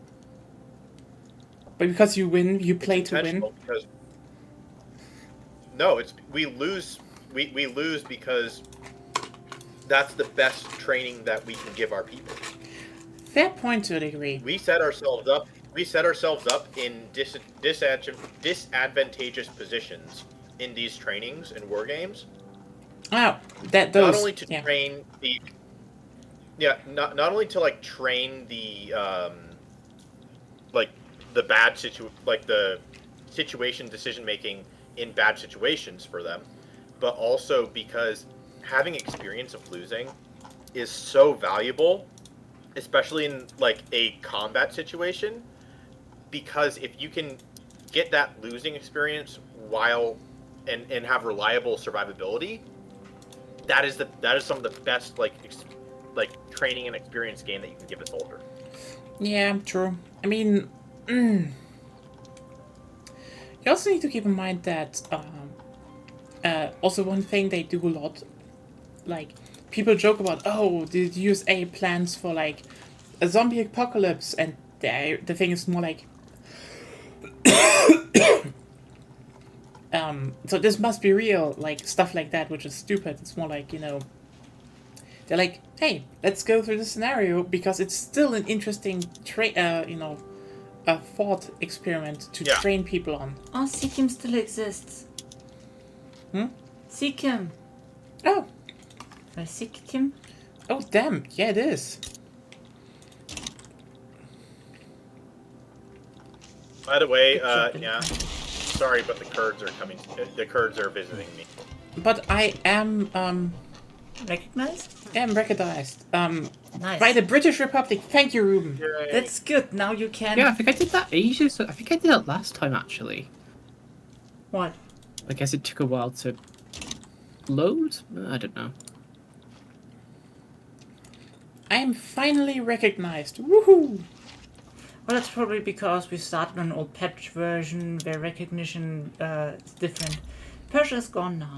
But because you win, you play to win. Because no, we lose. We lose because that's the best training that we can give our people. Fair point to a degree. We set ourselves up. We set ourselves up in disadvantageous positions in these trainings and war games. Oh, those. Not only to yeah. train the. Yeah, not only to like train the the bad the situation decision making in bad situations for them, but also because having experience of losing is so valuable, especially in like a combat situation, because if you can get that losing experience while and have reliable survivability, that is some of the best like training and experience game that you can give a soldier. Yeah, true. I mean, you also need to keep in mind that also one thing they do a lot, like people joke about, oh, the USA plans for like a zombie apocalypse, and the thing is more like, so this must be real, like stuff like that, which is stupid. It's more like, they're like, hey, let's go through the scenario because it's still an interesting a thought experiment to Yeah. train people on. Oh, Sikkim still exists. Sikkim. Oh, Sikkim? oh, damn, yeah, it is. By the way, Good job, yeah, sorry, but the Kurds are coming. The Kurds are visiting me. But I am Recognized? recognized Nice. by the British Republic. Thank you, Ruben. That's good. Now you can. Yeah, I think I did that ages. I think I did that last time actually. What? I guess it took a while to load. I don't know. I am finally recognized. Woohoo! Well, that's probably because we started on an old patch version where recognition is different. Persia is gone now.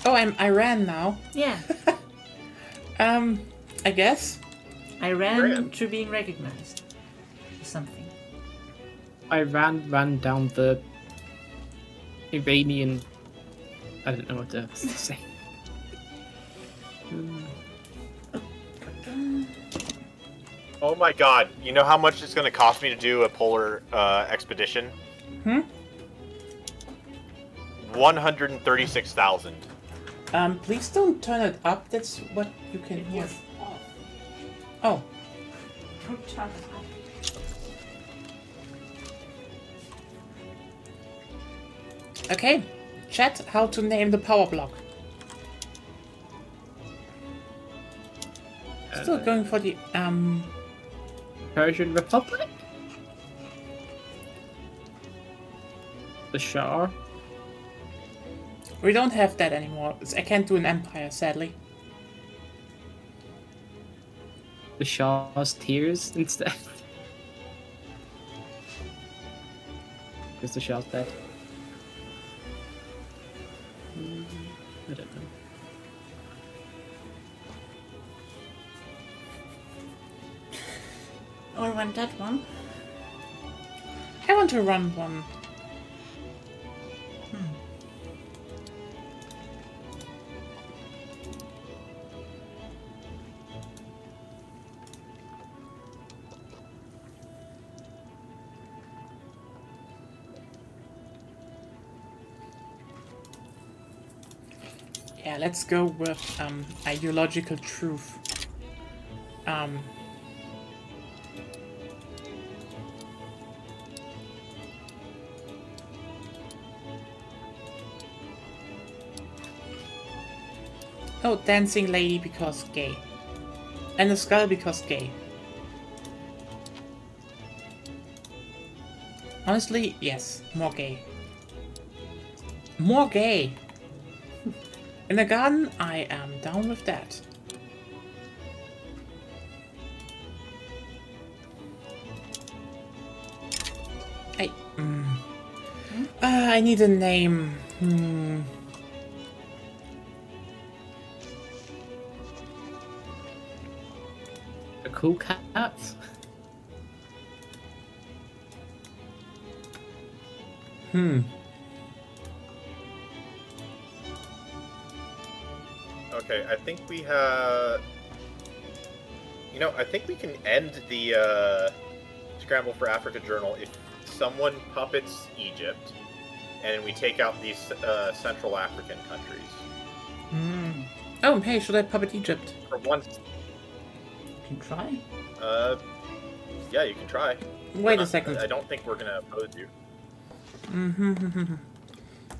Oh, I'm Iran now. Yeah. I guess. Iran Iran. to being recognized. Or something. I ran down the Iranian. I don't know what to say. Oh my god! You know how much it's going to cost me to do a polar expedition? 136,000. Please don't turn it up. That's what you can hear. off. Oh, Don't turn it off. okay. Chat, how to name the power block. Still going for the Persian Republic? The Shah? We don't have that anymore. I can't do an empire, sadly. The Shah's Tears instead? Because the Shah's dead. I don't know. I want that one. I want to run one. Yeah, let's go with ideological truth. Oh, dancing lady because gay. And a skull because gay. Honestly, yes, more gay. More gay! In the garden, I am down with that. I need a name. A cool cat? Okay, I think we have. I think we can end the Scramble for Africa journal if someone puppets Egypt, and we take out these Central African countries. Oh, hey, should I puppet Egypt? For once, You can try. yeah, you can try. Wait a second. I don't think we're gonna oppose you.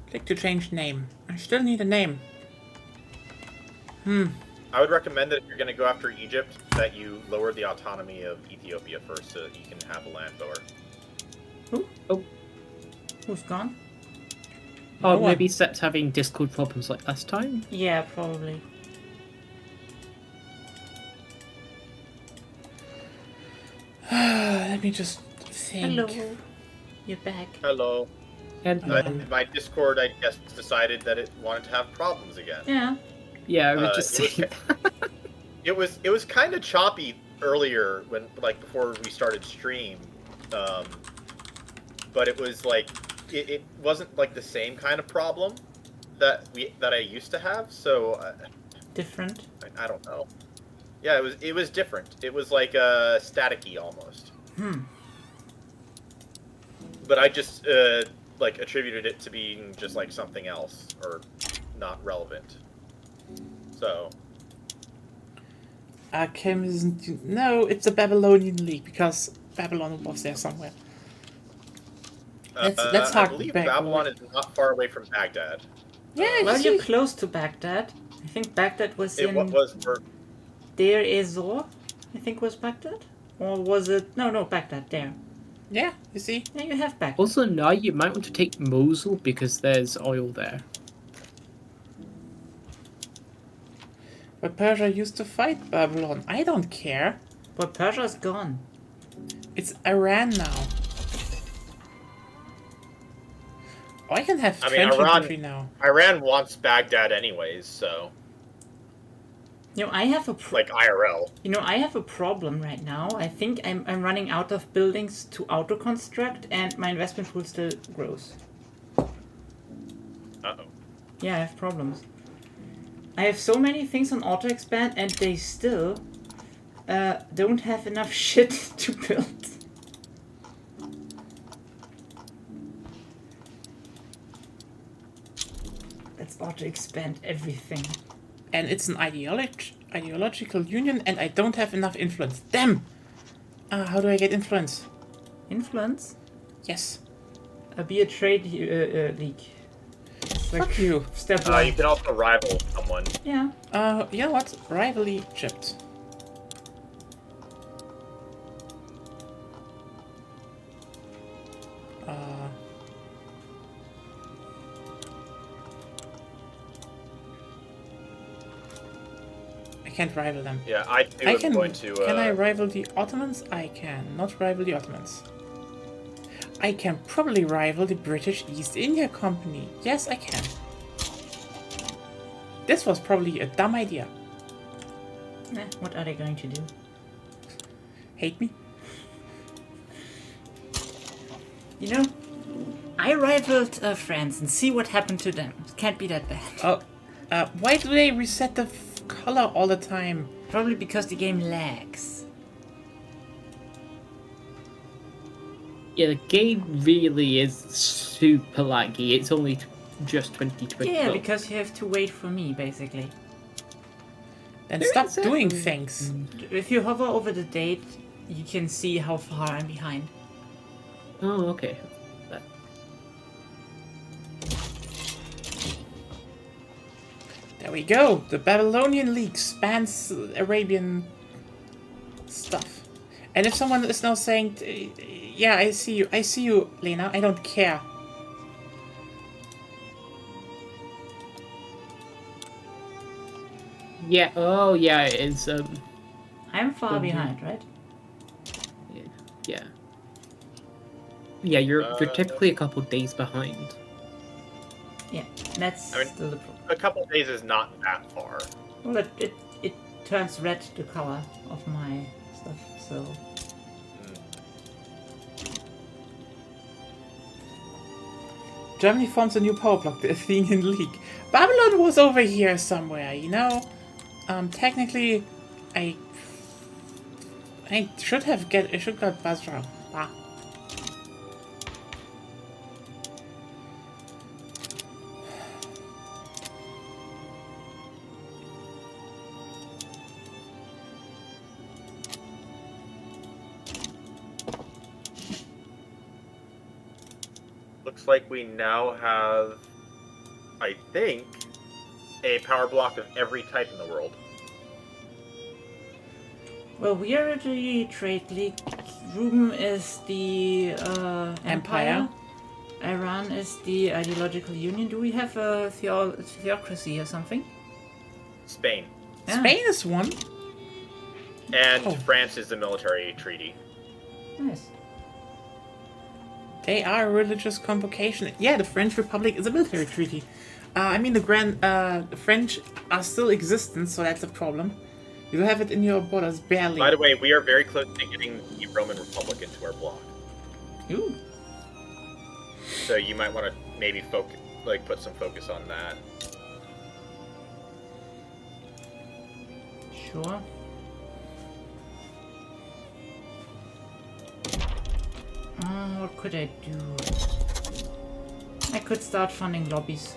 Click to change name. I still need a name. I would recommend that if you're gonna go after Egypt, that you lower the autonomy of Ethiopia first, so that you can have a land lower. Who? Oh. Who's gone? Oh, No one. maybe Sep's having Discord problems like last time? Yeah, probably. Let me just think. Hello. You're back. Hello. And My Discord, I guess, decided that it wanted to have problems again. Yeah. yeah, I was just it saying. was it was kind of choppy earlier when before we started stream, but it was like it wasn't like the same kind of problem that I used to have. So Different. I don't know. Yeah, it was different. It was like staticky almost. But I just like attributed it to being just like something else or not relevant. So. Kim isn't. No, it's the Babylonian League because Babylon was there somewhere. Let's I talk believe back. Babylon is not far away from Baghdad. Yeah, Well, you you're see. close to Baghdad. I think Baghdad was It in was for Deir ez-Zor. I think was Baghdad, or was it? No, Baghdad. There. Yeah, you see. Yeah, you have Baghdad. Also, now you might want to take Mosul because there's oil there. But Persia used to fight Babylon. I don't care. But Persia's gone. It's Iran now. Oh, I can have I mean, trench Iran- infantry now. Iran wants Baghdad anyways, so You know, I have a like IRL. I have a problem right now. I think I'm running out of buildings to auto construct, and my investment pool still grows. Uh-oh. Yeah, I have problems. I have so many things on auto expand, and they still don't have enough shit to build. Let's auto expand everything. And it's an ideological union, and I don't have enough influence. Damn! How do I get influence? Influence? Yes. Be a trade league. It's like Fuck you. step You one. can also rival someone. Yeah. You know what? Rival Egypt. I can't rival them. Yeah, I too I am can. going to. Can I rival the Ottomans? I can not rival the Ottomans. I can probably rival the British East India Company. Yes, I can. This was probably a dumb idea. What are they going to do? Hate me? You know, I rivaled France and see what happened to them. It can't be that bad. Oh, why do they reset the color all the time? Probably because the game lags. Yeah, the game really is super laggy. It's only just 2020. Yeah, because you have to wait for me, basically. Then stop Exactly. doing things. If you hover over the date, you can see how far I'm behind. Oh, okay. There we go. The Babylonian League spans Arabian stuff. And if someone is now saying, yeah, I see you, Lena, I don't care. Yeah. Oh, yeah. It's I'm far Mhm. behind, right? yeah. Yeah, you're typically a couple days behind. Yeah, that's I mean- still the problem. A couple days is not that far. Well, it turns red the color of my stuff, so... Germany forms a new power block, the Athenian League. Babylon was over here somewhere, you know? Technically, I should got Basra. Ah. Looks like we now have, I think, a power block of every type in the world. Well, we are the trade league. Ruben is the Empire. Iran is the ideological union. Do we have a theocracy or something? Spain. Yeah. Spain is one. And Oh. France is the military treaty. Nice. They are a religious convocation. Yeah, the French Republic is a military treaty. The French are still existent, so that's a problem. You have it in your borders barely. By the way, we are very close to getting the Roman Republic into our bloc. Ooh. So you might want to maybe put some focus on that. Sure. What could I do? I could start funding lobbies.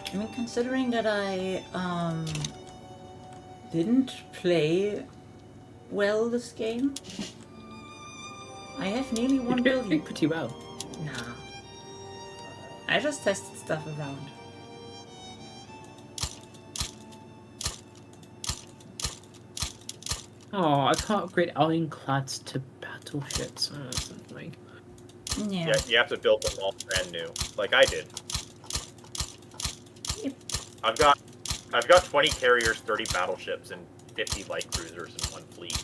I mean, considering that I didn't play well this game, I have nearly 1 You did billion. pretty well. Nah. I just tested stuff around. Oh, I can't upgrade ironclads to battleships. Oh, that's something. Yeah. Yeah, you have to build them all brand new, like I did. Yep. I've got 20 carriers, 30 battleships, and 50 light cruisers in one fleet.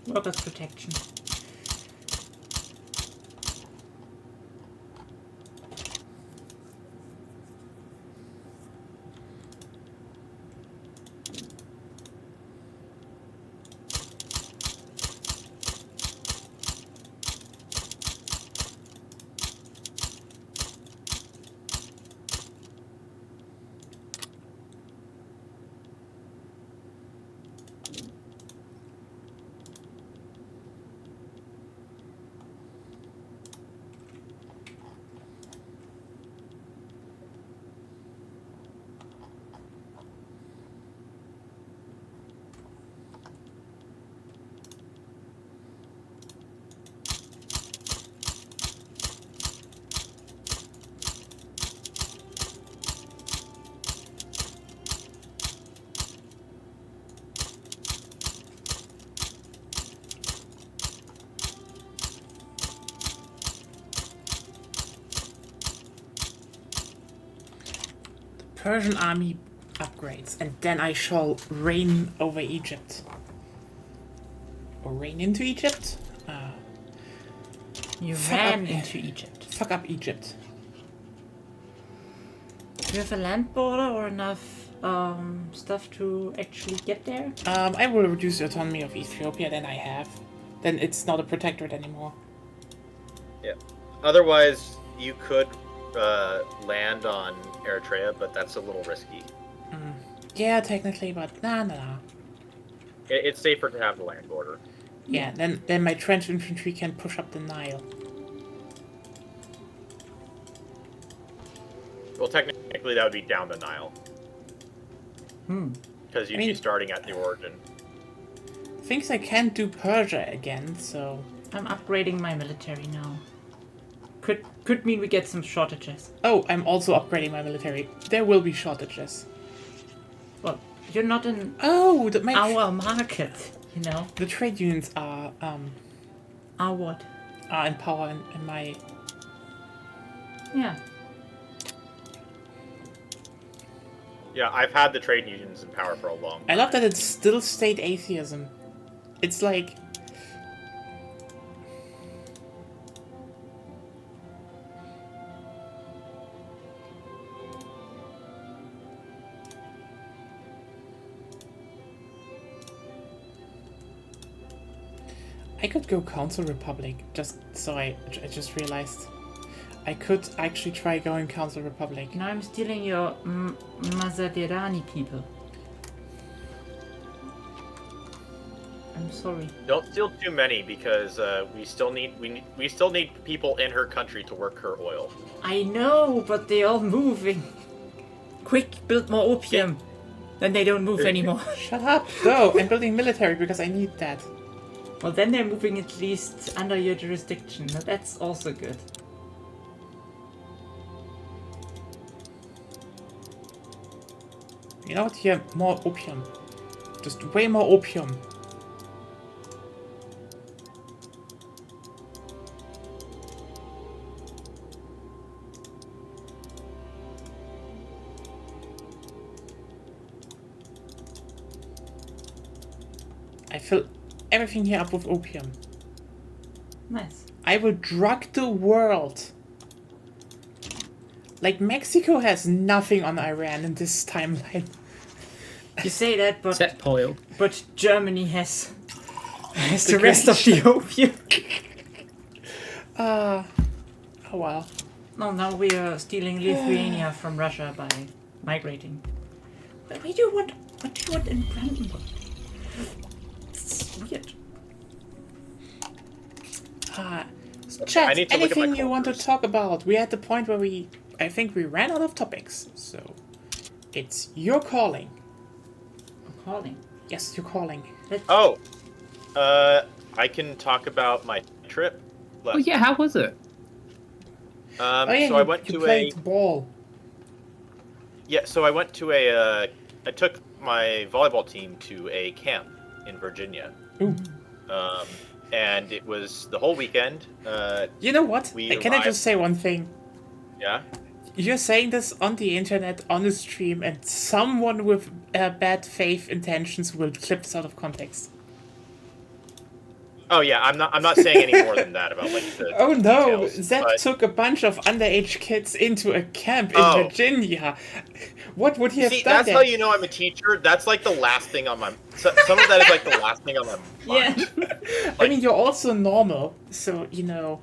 Workers' protection. Persian army upgrades, and then I shall reign over Egypt. Or reign into Egypt? You Fuck ran up. into Egypt. Fuck up Egypt. Do you have a land border or enough stuff to actually get there? I will reduce the autonomy of Ethiopia than I have. Then it's not a protectorate anymore. Yeah. Otherwise, you could land on Eritrea, but that's a little risky. Yeah, technically, but nah. It's safer to have the land border. Yeah, then my trench infantry can push up the Nile. Well, technically, that would be down the Nile. Because you'd I mean- be starting at the origin. Thinks I can't do Persia again, so... I'm upgrading my military now. Could mean we get some shortages. Oh, I'm also upgrading my military. There will be shortages. Well, you're not in Oh, our market, you know. the trade unions are Our what? in power in my. Yeah. Yeah, I've had the trade unions in power for a long time. I love that it's still state atheism. It's like. I could go Council Republic, just so I just realized. I could actually try going Council Republic. Now I'm stealing your Mazaderani people. I'm sorry. Don't steal too many because we still need people in her country to work her oil. I know, but they're all moving. Quick, build more opium. Then they don't move anymore. Shut up! No, I'm building military because I need that. Well, then they're moving at least under your jurisdiction. Now that's also good. You know what? Here, more opium. Just way more opium. I fill everything here up with opium. Nice. I will drug the world. Like, Mexico has nothing on Iran in this timeline. You say that, but Except oil. Germany has the The rest of the opium. Oh well. No, now we are stealing Lithuania from Russia by migrating. But what do you want in Brandenburg? It's weird. Chat, I need to look at my anything you want to cultures. talk about? We're at the point where I think we ran out of topics, so it's your calling. I'm calling. Yes, you're calling. Oh, I can talk about my trip. Oh yeah, how was it? Oh yeah, So I went you to played ball. So I went to I took my volleyball team to a camp in Virginia. Ooh. And it was the whole weekend. You know what? We Can I arrived- just say one thing? Yeah. You're saying this on the internet, on the stream, and someone with bad faith intentions will clip this out of context. Oh yeah, I'm not saying any more than that about like the Oh no, details, Zed but- took a bunch of underage kids into a camp in Oh. Virginia. What would he have See, done that's then? how you know I'm a teacher. That's like the last thing on my. Some of that is like the last thing on my mind. Yeah. I mean, you're also normal, so, you know,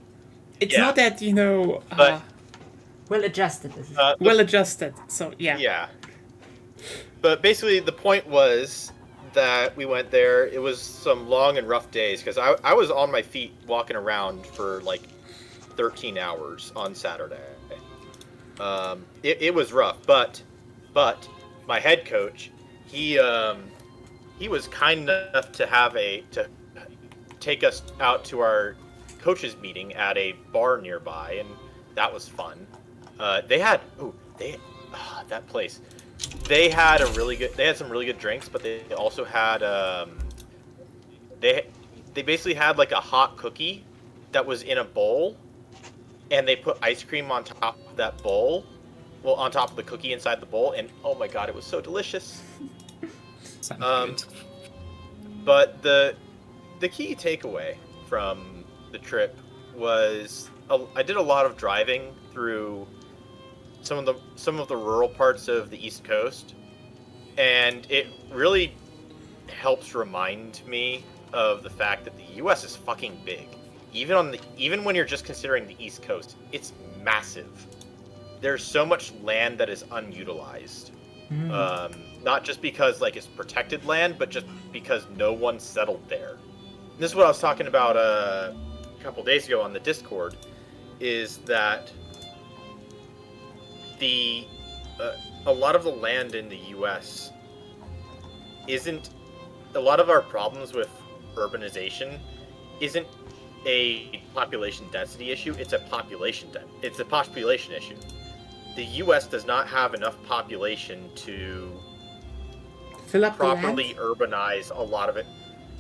it's Yeah. not that, you know, But- Well adjusted. This is. well adjusted, so yeah. Yeah. But basically, the point was that we went there. It was some long and rough days because I was on my feet walking around for like 13 hours on Saturday. It was rough, but my head coach, he was kind enough to take us out to our coaches meeting at a bar nearby, and that was fun. They had that place. They had some really good drinks, but they also had they basically had like a hot cookie that was in a bowl, and they put ice cream on top of that bowl, well, on top of the cookie inside the bowl, and oh my god, it was so delicious. Sounds good. But the key takeaway from the trip was I did a lot of driving through some of the rural parts of the East Coast, and it really helps remind me of the fact that the U.S. is fucking big. Even when you're just considering the East Coast, it's massive. There's so much land that is unutilized. Not just because like it's protected land, but just because no one settled there. And this is what I was talking about a couple days ago on the Discord, is that a lot of the land in the U.S. isn't. A lot of our problems with urbanization isn't a population density issue. It's a population issue. The U.S. does not have enough population to fill up the properly land. urbanize a lot of it.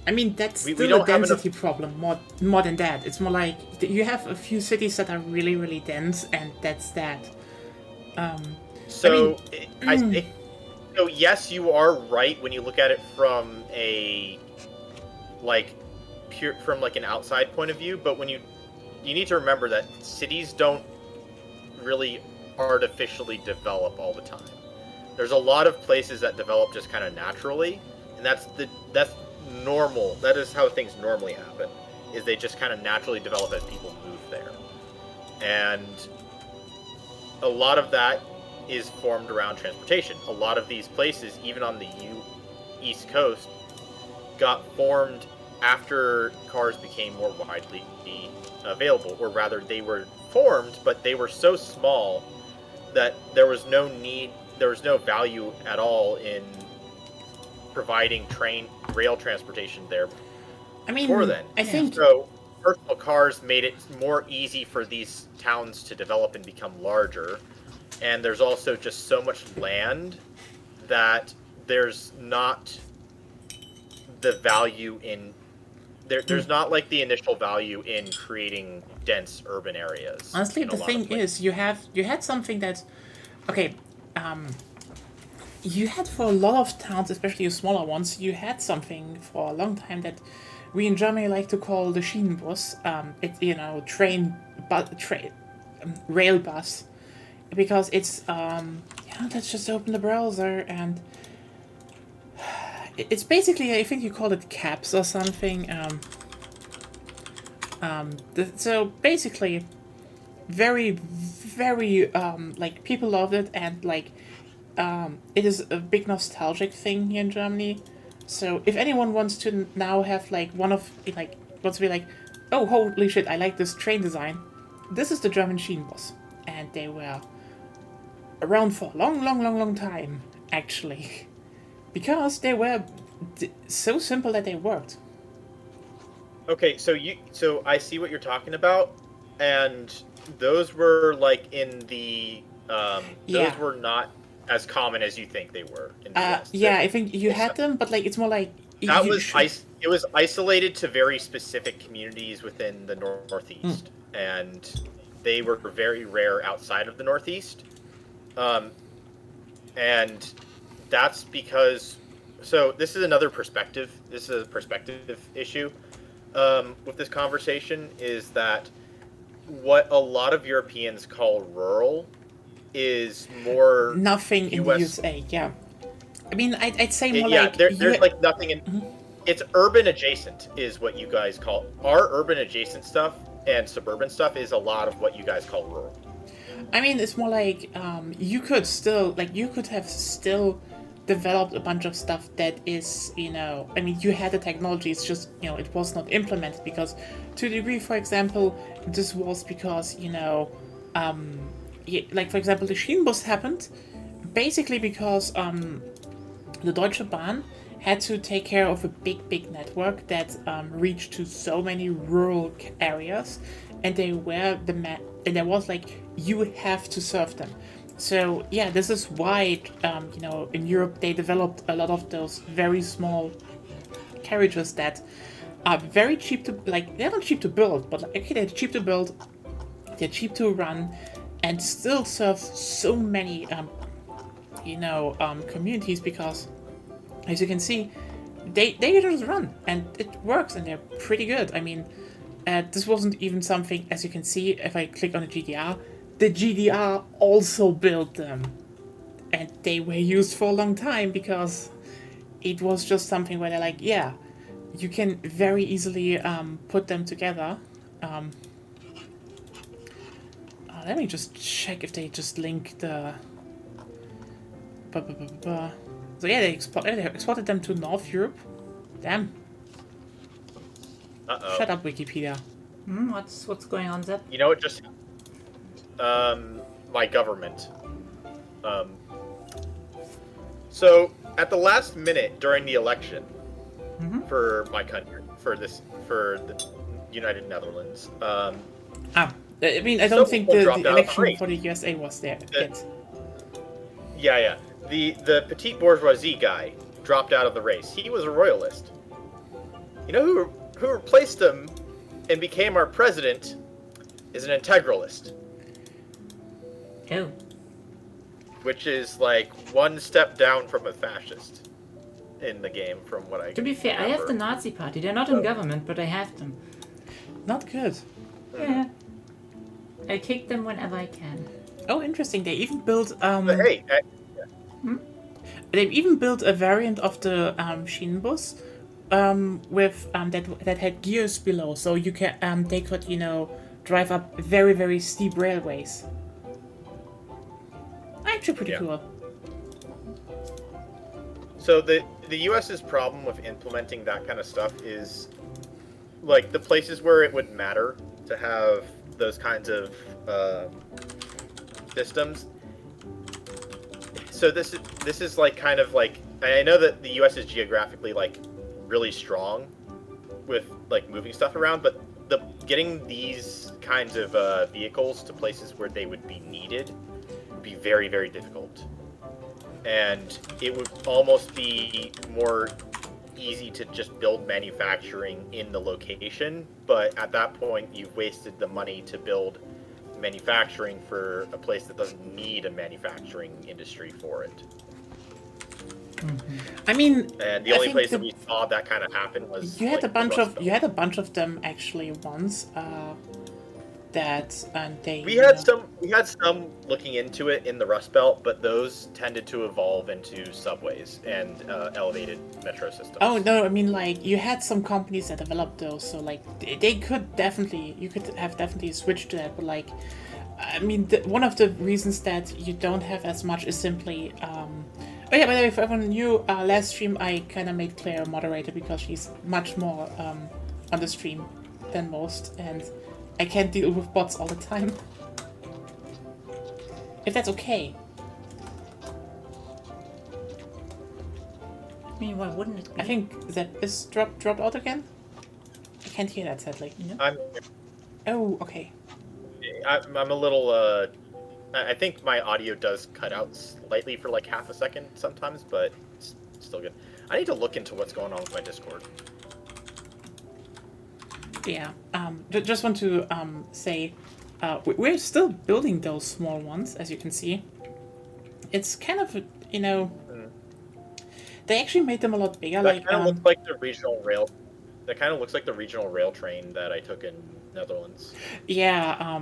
I mean, that's We still don't a have density problem, more than that. It's more like you have a few cities that are really, really dense, and that's that. So I think, so yes, you are right when you look at it from a from like an outside point of view, but when you need to remember that cities don't really artificially develop all the time. There's a lot of places that develop just kind of naturally, and that's normal. That is how things normally happen. Is they just kind of naturally develop as people move there, and a lot of that is formed around transportation. A lot of these places, even on the East Coast, got formed after cars became more widely available, or rather, they were formed, but they were so small that there was no value at all in providing rail transportation there. I mean, Before then, I think so. Personal cars made it more easy for these towns to develop and become larger, and there's also just so much land that there's not the value in there's not like the initial value in creating dense urban areas. honestly, the thing is, you had something that, okay, you had for a lot of towns, especially the smaller ones, you had something for a long time that we in Germany like to call the Schienenbus. Rail bus, because it's let's just open the browser, and it's basically, I think you call it caps or something. So basically, very, very like people loved it, and like it is a big nostalgic thing here in Germany. So if anyone wants to now have like wants to be like, oh holy shit, I like this train design, this is the German Schienenbus, and they were around for a long time actually, because they were so simple that they worked. Okay, so I see what you're talking about, and those were like in the those were not as common as you think they were in the West. Yeah, I think you had them, but like it's more like that it was isolated to very specific communities within the Northeast, and they were very rare outside of the Northeast. And that's because, so this is another perspective. This is a perspective issue with this conversation, is that what a lot of Europeans call rural is more nothing in the USA. Yeah, I mean, I'd say more like there's like nothing in. Mm-hmm. It's urban adjacent is what you guys call our urban adjacent stuff, and suburban stuff is a lot of what you guys call rural. I mean, it's more like you could have still developed a bunch of stuff that is, I mean, you had the technology, it's just, it was not implemented because, to a degree, for example, this was because, like, for example, the Schienenbus happened basically because the Deutsche Bahn had to take care of a big network that reached to so many rural areas, and there was like, you have to serve them. So yeah, this is why in Europe they developed a lot of those very small carriages that are very cheap to, like, they're not cheap to build, but like, okay, they're cheap to build, they're cheap to run, and still serve so many communities, because as you can see, they just run and it works and they're pretty good. I mean, this wasn't even something, as you can see, if I click on the GDR also built them, and they were used for a long time because it was just something where they're like, yeah, you can very easily put them together. Let me just check if they just link the. So yeah, they exported them to North Europe. Damn. Uh-oh. Shut up, Wikipedia. What's going on, Zeb? You know what just my government. So at the last minute during the election for my country, for the United Netherlands. I mean, I don't think the election for the USA was there yet. Yeah. The petite bourgeoisie guy dropped out of the race. He was a royalist. You know who replaced him and became our president is an integralist, Oh. which is like one step down from a fascist in the game, from what I To be fair, I have the remember. Nazi Party. They're not in government, but I have them. Not good. Yeah. I kick them whenever I can. Oh, interesting. They even built But hey, they've even built a variant of the Schienenbus with that had gears below, so you can they could drive up very very steep railways. Actually, pretty Yeah. cool. so the U.S.'s problem with implementing that kind of stuff is like the places where it would matter to have those kinds of systems. So this is like kind of like, I know that the U.S. is geographically like really strong with like moving stuff around, but getting these kinds of vehicles to places where they would be needed would be very very difficult, and it would almost be more easy to just build manufacturing in the location, but at that point you've wasted the money to build manufacturing for a place that doesn't need a manufacturing industry for it. I mean, And the I only think place that we saw that kind of happen was you had like, a bunch the of Rust Belt. you had a bunch of them actually once. They We had some looking into it in the Rust Belt, but those tended to evolve into subways and elevated metro systems. Oh no, I mean like you had some companies that developed those, so like they could definitely you could have definitely switched to that, but like I mean one of the reasons that you don't have as much is simply oh yeah, by the way, for everyone new, last stream I kind of made Claire a moderator because she's much more on the stream than most, and I can't deal with bots all the time. If that's okay. I mean, why wouldn't it be? I think that is dropped out again. I can't hear that sadly. I'm Oh, okay. I'm a little I think my audio does cut out slightly for like half a second sometimes, but it's still good. I need to look into what's going on with my Discord. Yeah. Just want to say, we're still building those small ones, as you can see. It's kind of they actually made them a lot bigger. That Like kind of looks like the regional rail. That kind of looks like the regional rail train that I took in Netherlands. yeah.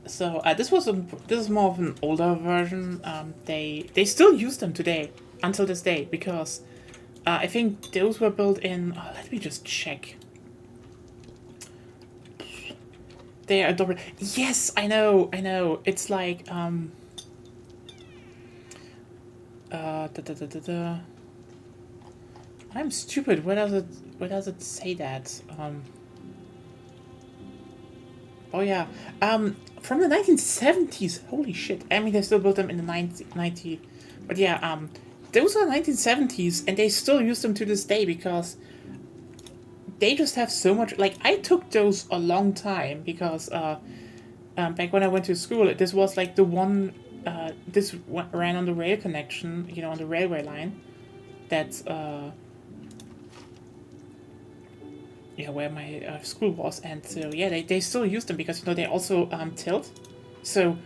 So this is more of an older version. They still use them today until this day because I think those were built in. Let me just check. They are double. Yes, I know. It's like I'm stupid. Where does it say that? Oh yeah. From the 1970s. Holy shit. I mean, they still built them in the 90. But yeah, those are 1970s, and they still use them to this day because they just have so much. Like, I took those a long time because back when I went to school, this was like the one. This ran on the rail connection, on the railway line. That's where my school was, and so yeah, they still use them because they also tilt, so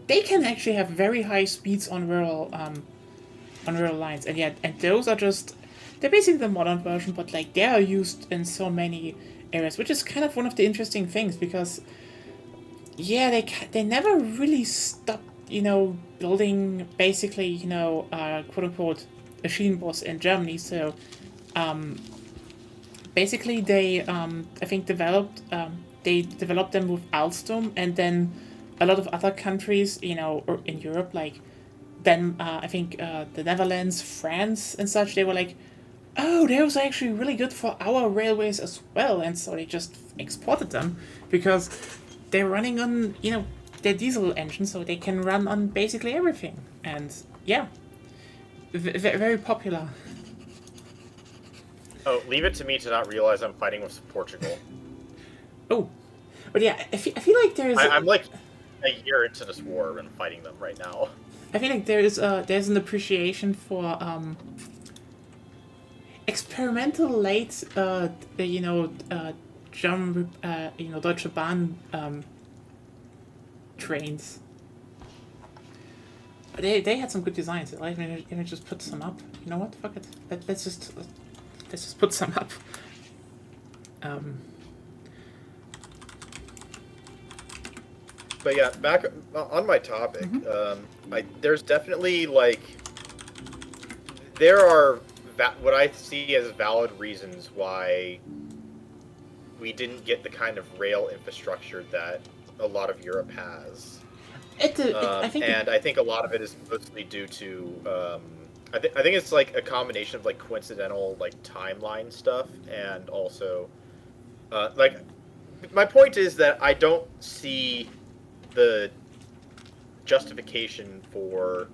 they can actually have very high speeds on rural lines, and yeah, and those are just they're basically the modern version, but like they are used in so many areas, which is kind of one of the interesting things because yeah, they never really stopped building basically quote unquote a Schienenbus in Germany, so basically, they I think developed them with Alstom, and then a lot of other countries, or in Europe, like then I think the Netherlands, France, and such. They were like, oh, those are actually really good for our railways as well, and so they just exported them because they're running on their diesel engine, so they can run on basically everything, and yeah, very popular. Oh, leave it to me to not realize I'm fighting with Portugal. Oh, but yeah, I feel like there's. I'm like a year into this war and fighting them right now. I feel like there's an appreciation for experimental late Deutsche Bahn trains. They had some good designs. Let me just put some up. You know what? Fuck it. Let's just put some up. But yeah, back on my topic, there's definitely like there are what I see as valid reasons why we didn't get the kind of rail infrastructure that a lot of Europe has. I think a lot of it is mostly due to I think it's like a combination of like coincidental like timeline stuff and also like my point is that I don't see the justification for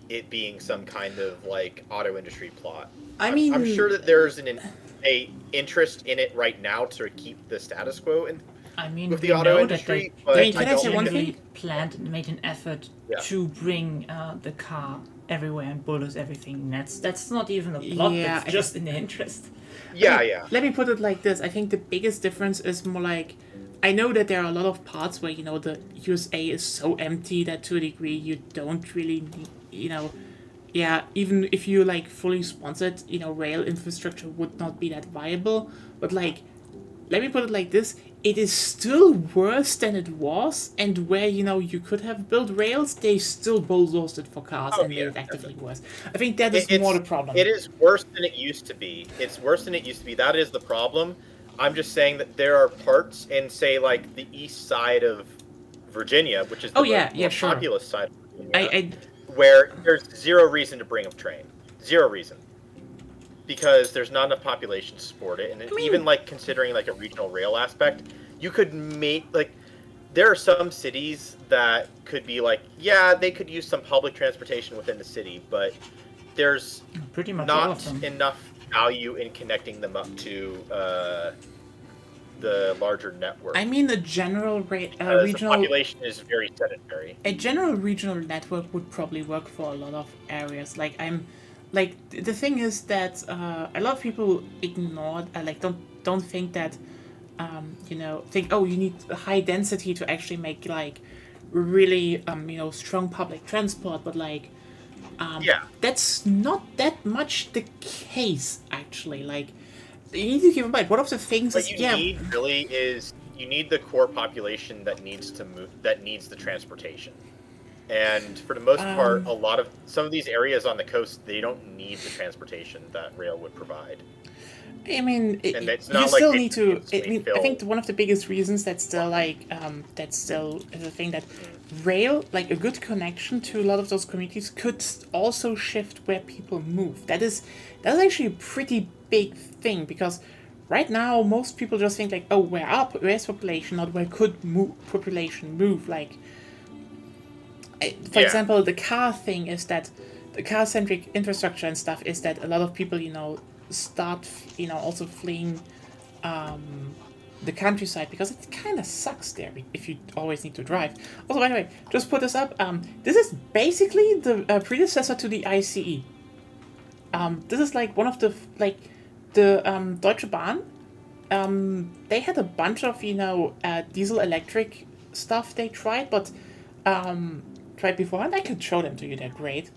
it being some kind of like auto industry plot. I'm sure that there's a interest in it right now to keep the status quo with the auto industry. But can I say one thing? Planned and made an effort to bring the car everywhere and bulldoze everything. That's not even a plot. That's just in the interest. Yeah. Let me put it like this. I think the biggest difference is more like, I know that there are a lot of parts where, the USA is so empty that to a degree you don't really need, even if you like fully sponsored, rail infrastructure would not be that viable. But like, let me put it like this. It is still worse than it was, and where, you could have built rails, they still bulldozed it for cars and made it actively worse. I think that is more the problem. It is worse than it used to be. It's worse than it used to be. That is the problem. I'm just saying that there are parts in, say, like, the east side of Virginia, which is the more populous side of Virginia, where there's zero reason to bring a train. Zero reason. Because there's not enough population to support it. And even, like, considering, like, a regional rail aspect, you could make, like, there are some cities that could be like, yeah, they could use some public transportation within the city, but there's pretty much not enough value in connecting them up to the larger network. I mean, a general regional the population is very sedentary. A general regional network would probably work for a lot of areas. The thing is that a lot of people ignore, don't think that, you need high density to actually make like really strong public transport, but that's not that much the case actually. Like, you need to keep in mind one of the things what you need the core population that needs to move, that needs the transportation. And for the most part, some of these areas on the coast, they don't need the transportation that rail would provide. I mean, you still need to. I think one of the biggest reasons that's still is a thing that rail, like a good connection to a lot of those communities, could also shift where people move. That's actually a pretty big thing, because right now most people just think like, oh, where's population, not where could population move. Like, for example, the car thing is that the car-centric infrastructure and stuff is that a lot of people, start, also fleeing the countryside, because it kind of sucks there if you always need to drive. Also, by the way, just put this up. This is basically the predecessor to the ICE. This is like one of the Deutsche Bahn. They had a bunch of diesel electric stuff they tried, but tried before, and I could show them to you. They're great.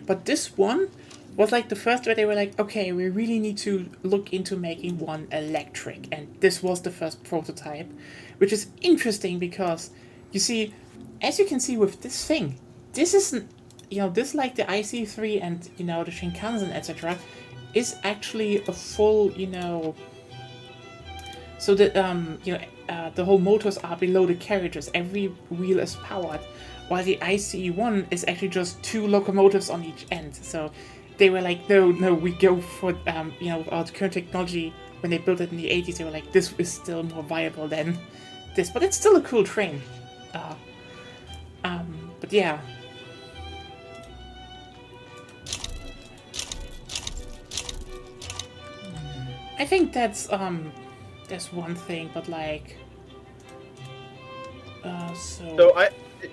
But this one was like the first where they were like, okay, we really need to look into making one electric, and this was the first prototype, which is interesting because, you see, as you can see with this thing, this isn't, this like the IC3 and, the Shinkansen, etc., is actually a full, so that, the whole motors are below the carriages, every wheel is powered, while the ICE1 is actually just two locomotives on each end. So they were like, no, we go for, our current technology. When they built it in the 80s, they were like, this is still more viable than this. But it's still a cool train. But yeah. I think that's one thing, but like...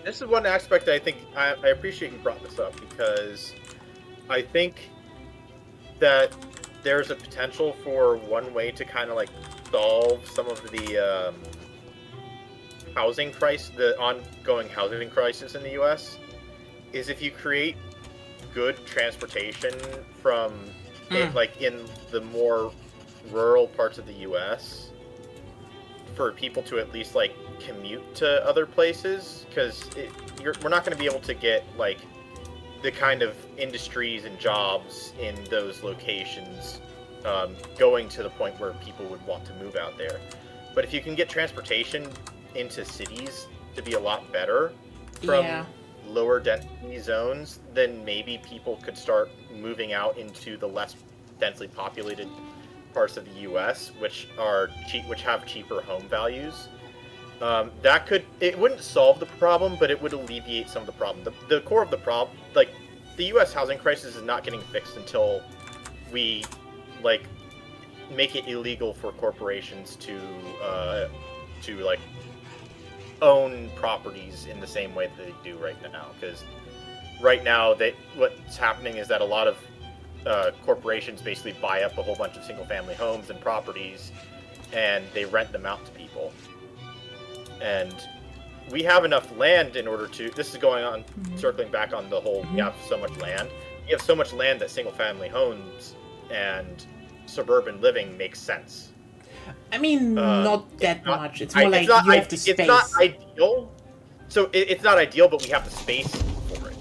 this is one aspect I think I appreciate you brought this up, because I think that there's a potential for one way to kind of like solve some of the the ongoing housing crisis in the U.S. is if you create good transportation from like in the more rural parts of the U.S. for people to at least like commute to other places, because we're not going to be able to get like the kind of industries and jobs in those locations going to the point where people would want to move out there. But if you can get transportation into cities to be a lot better from lower density zones, then maybe people could start moving out into the less densely populated parts of the U.S., which have cheaper home values. It wouldn't solve the problem, but it would alleviate some of the problem. The core of the problem, like the U.S. housing crisis, is not getting fixed until we like make it illegal for corporations to like own properties in the same way that they do right now. Because right now, what's happening is that a lot of corporations basically buy up a whole bunch of single-family homes and properties, and they rent them out to people. And we have enough land in order to... This is going on, circling back on the whole, we have so much land. You have so much land that single-family homes and suburban living makes sense. I mean, not that much. It's more like you have the space. It's not ideal. So it's not ideal, but we have the space for it.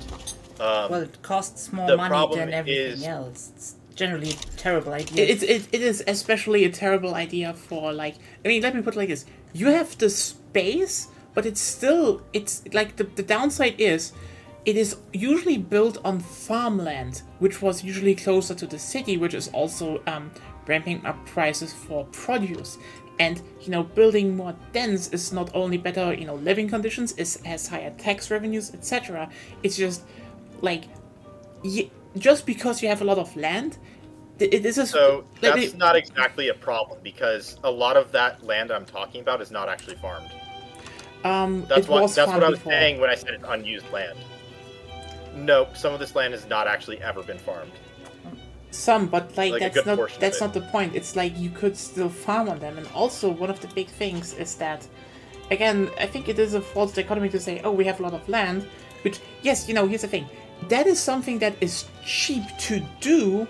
Well, it costs more money than everything else. It's generally a terrible idea. It is especially a terrible idea for, like... I mean, let me put it like this. You have the space, but it's like, the downside is... It is usually built on farmland, which was usually closer to the city, which is also ramping up prices for produce. And, building more dense is not only better, living conditions, it has higher tax revenues, etc. It's just, like, just because you have a lot of land, it is a... So, that's not exactly a problem, because a lot of that land I'm talking about is not actually farmed. That's what I was saying when I said it's unused land. Nope, some of this land has not actually ever been farmed. Some, but that's not the point. It's like you could still farm on them. And also, one of the big things is that, again, I think it is a false dichotomy to say, oh, we have a lot of land, which, yes, here's the thing. That is something that is cheap to do,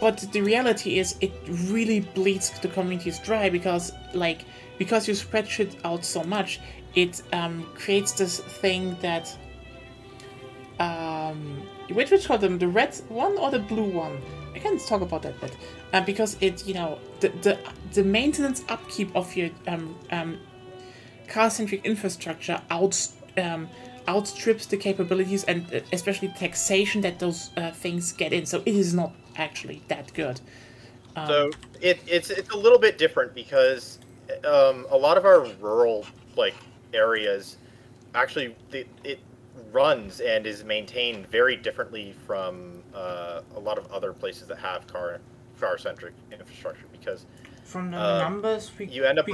but the reality is it really bleeds the communities dry, because you spread shit out so much, it creates this thing that... which call them, the red one or the blue one? I can talk about that bit. Because it, the maintenance upkeep of your car-centric infrastructure outstrips the capabilities and especially taxation that those things get in. So it is not actually that good. So it's a little bit different, because a lot of our rural areas actually it runs and is maintained very differently from a lot of other places that have car-centric infrastructure, because from the numbers we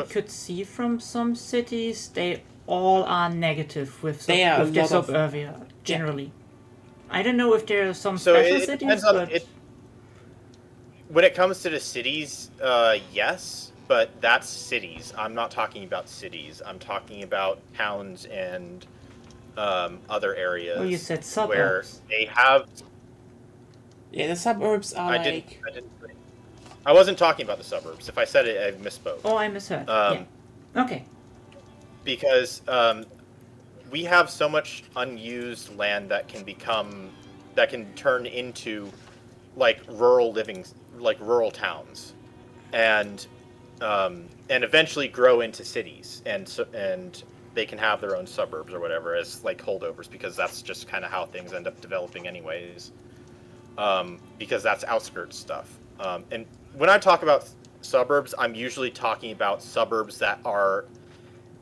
could see from some cities, they all are negative with their suburbia generally. I don't know if there are some special cities, but... When it comes to the cities, yes, but that's cities. I'm not talking about cities. I'm talking about towns and other areas. Oh, you said suburbs. Where they have... Yeah, the suburbs are I wasn't talking about the suburbs. If I said it, I misspoke. Oh, I misheard. Yeah. Okay. Because we have so much unused land that can turn into rural living, rural towns, and eventually grow into cities, and they can have their own suburbs or whatever as holdovers, because that's just kind of how things end up developing anyways. Because that's outskirts stuff. And when I talk about suburbs, I'm usually talking about suburbs that are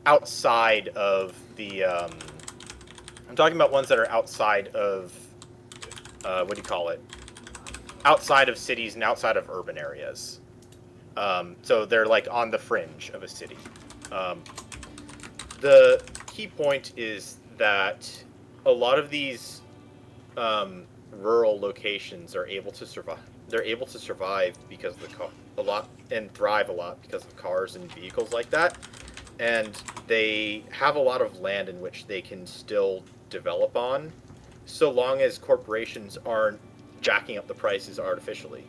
outside of the... I'm talking about ones that are outside of... what do you call it? Outside of cities and outside of urban areas. So they're on the fringe of a city. The key point is that a lot of these rural locations are able to survive. They're able to survive because of the and thrive a lot because of cars and vehicles like that, and they have a lot of land in which they can still develop on, so long as corporations aren't jacking up the prices artificially.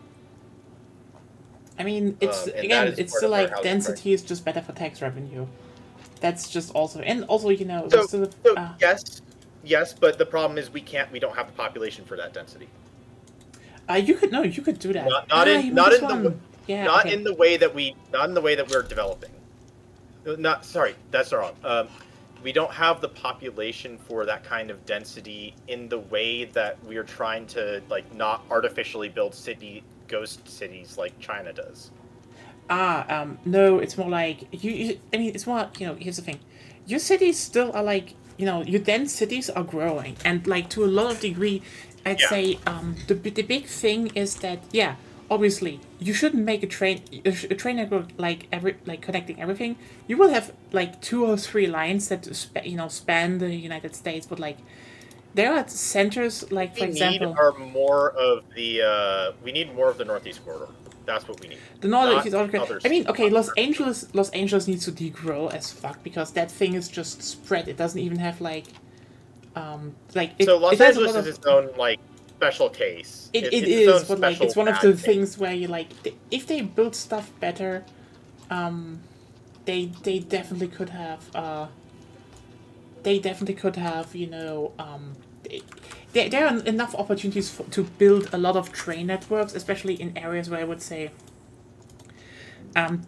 I mean, it's And again, that is it's part still of their like housing density is just better for tax revenue. That's just also, and also you know, So, there's still, so yes, but the problem is we don't have the population for that density. you could do that. Not you in mean not this in the one. Yeah, not okay. in the way that we're developing. Not sorry, that's wrong. We don't have the population for that kind of density in the way that we are trying to like not artificially build ghost cities like China does. No, it's more like I mean, it's more. You know, here's the thing: your cities still are like, you know, your dense cities are growing, and like to a lot of degree, I'd Yeah. say the big thing is that yeah, obviously you shouldn't make a train network like connecting everything. You will have like 2 or 3 lines that span the United States, but like there are centers like for example. We need more of the Northeast corridor. That's what we need. The northern Not is all great. others. I mean, okay, Los Angeles needs to degrow as fuck because that thing is just spread. It doesn't even have like So Los it has a Angeles lot is of, its own like special case. it It's its is, own but like special it's one of bad the thing. things where you like if they build stuff better, they definitely could have you know there are enough opportunities to build a lot of train networks, especially in areas where I would say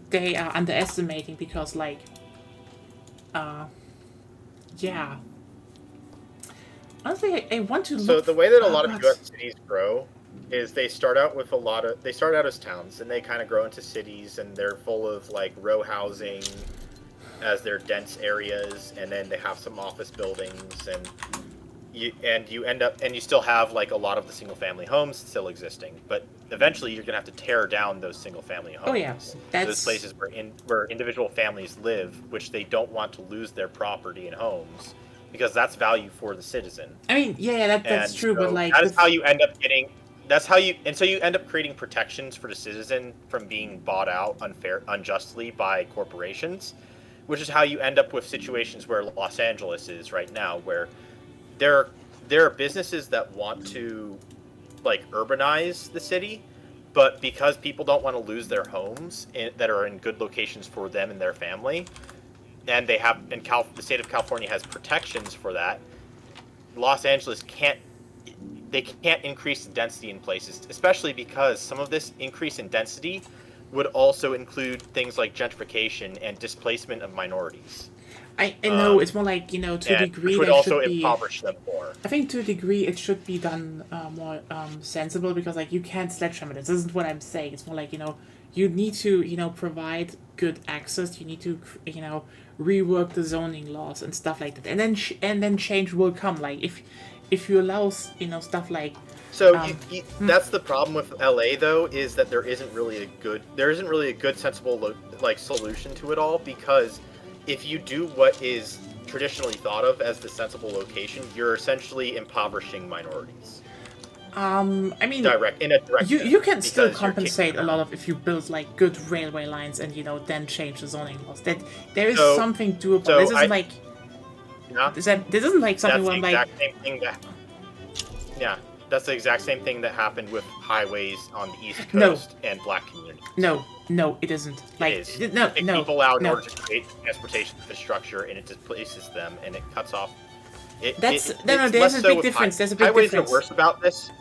they are underestimating because like yeah, honestly I want to So look the way that a lot of but- U.S. cities grow is they start out as towns and they kind of grow into cities and they're full of like row housing as their dense areas, and then they have some office buildings and you still have like a lot of the single family homes still existing, but eventually you're gonna have to tear down those single family homes. Oh, yeah. That's- those places where individual families live, which they don't want to lose their property and homes because that's value for the citizen. I mean yeah that's And true, so but like that is how you end up getting. So you end up creating protections for the citizen from being bought out unjustly by corporations, which is how you end up with situations where Los Angeles is right now, where there are businesses that want to like urbanize the city, but because people don't want to lose their homes that are in good locations for them and their family, and the state of California has protections for that, Los Angeles can't increase the density in places, especially because some of this increase in density would also include things like gentrification and displacement of minorities. I know it's more like, you know, to a degree which would there also should be. impoverish them more. I think to a degree it should be done more sensible because like you can't sledgehammer this. This isn't what I'm saying. It's more like, you know, you need to, you know, provide good access. You need to, you know, rework the zoning laws and stuff like that. And then change will come. Like if you allow, you know, stuff like. So that's the problem with LA though, is that there isn't really a good sensible solution to it all, because if you do what is traditionally thought of as the sensible location, you're essentially impoverishing minorities. I mean, in a direct you can sense, still because you're compensate kicking a them lot out. of if you build like good railway lines and, you know, then change the zoning laws. That there is So- something doable. so This isn't like Yeah? this isn't like something That's where the I'm like exact same thing that's the exact same thing that happened with highways on the East No. Coast and black communities. no, it isn't. Like It is. no, Kick no, people out in no. order to create transportation infrastructure, and it displaces them, and it cuts off. No, it's there's less a so big with difference. There's a big highways difference. are worse about this.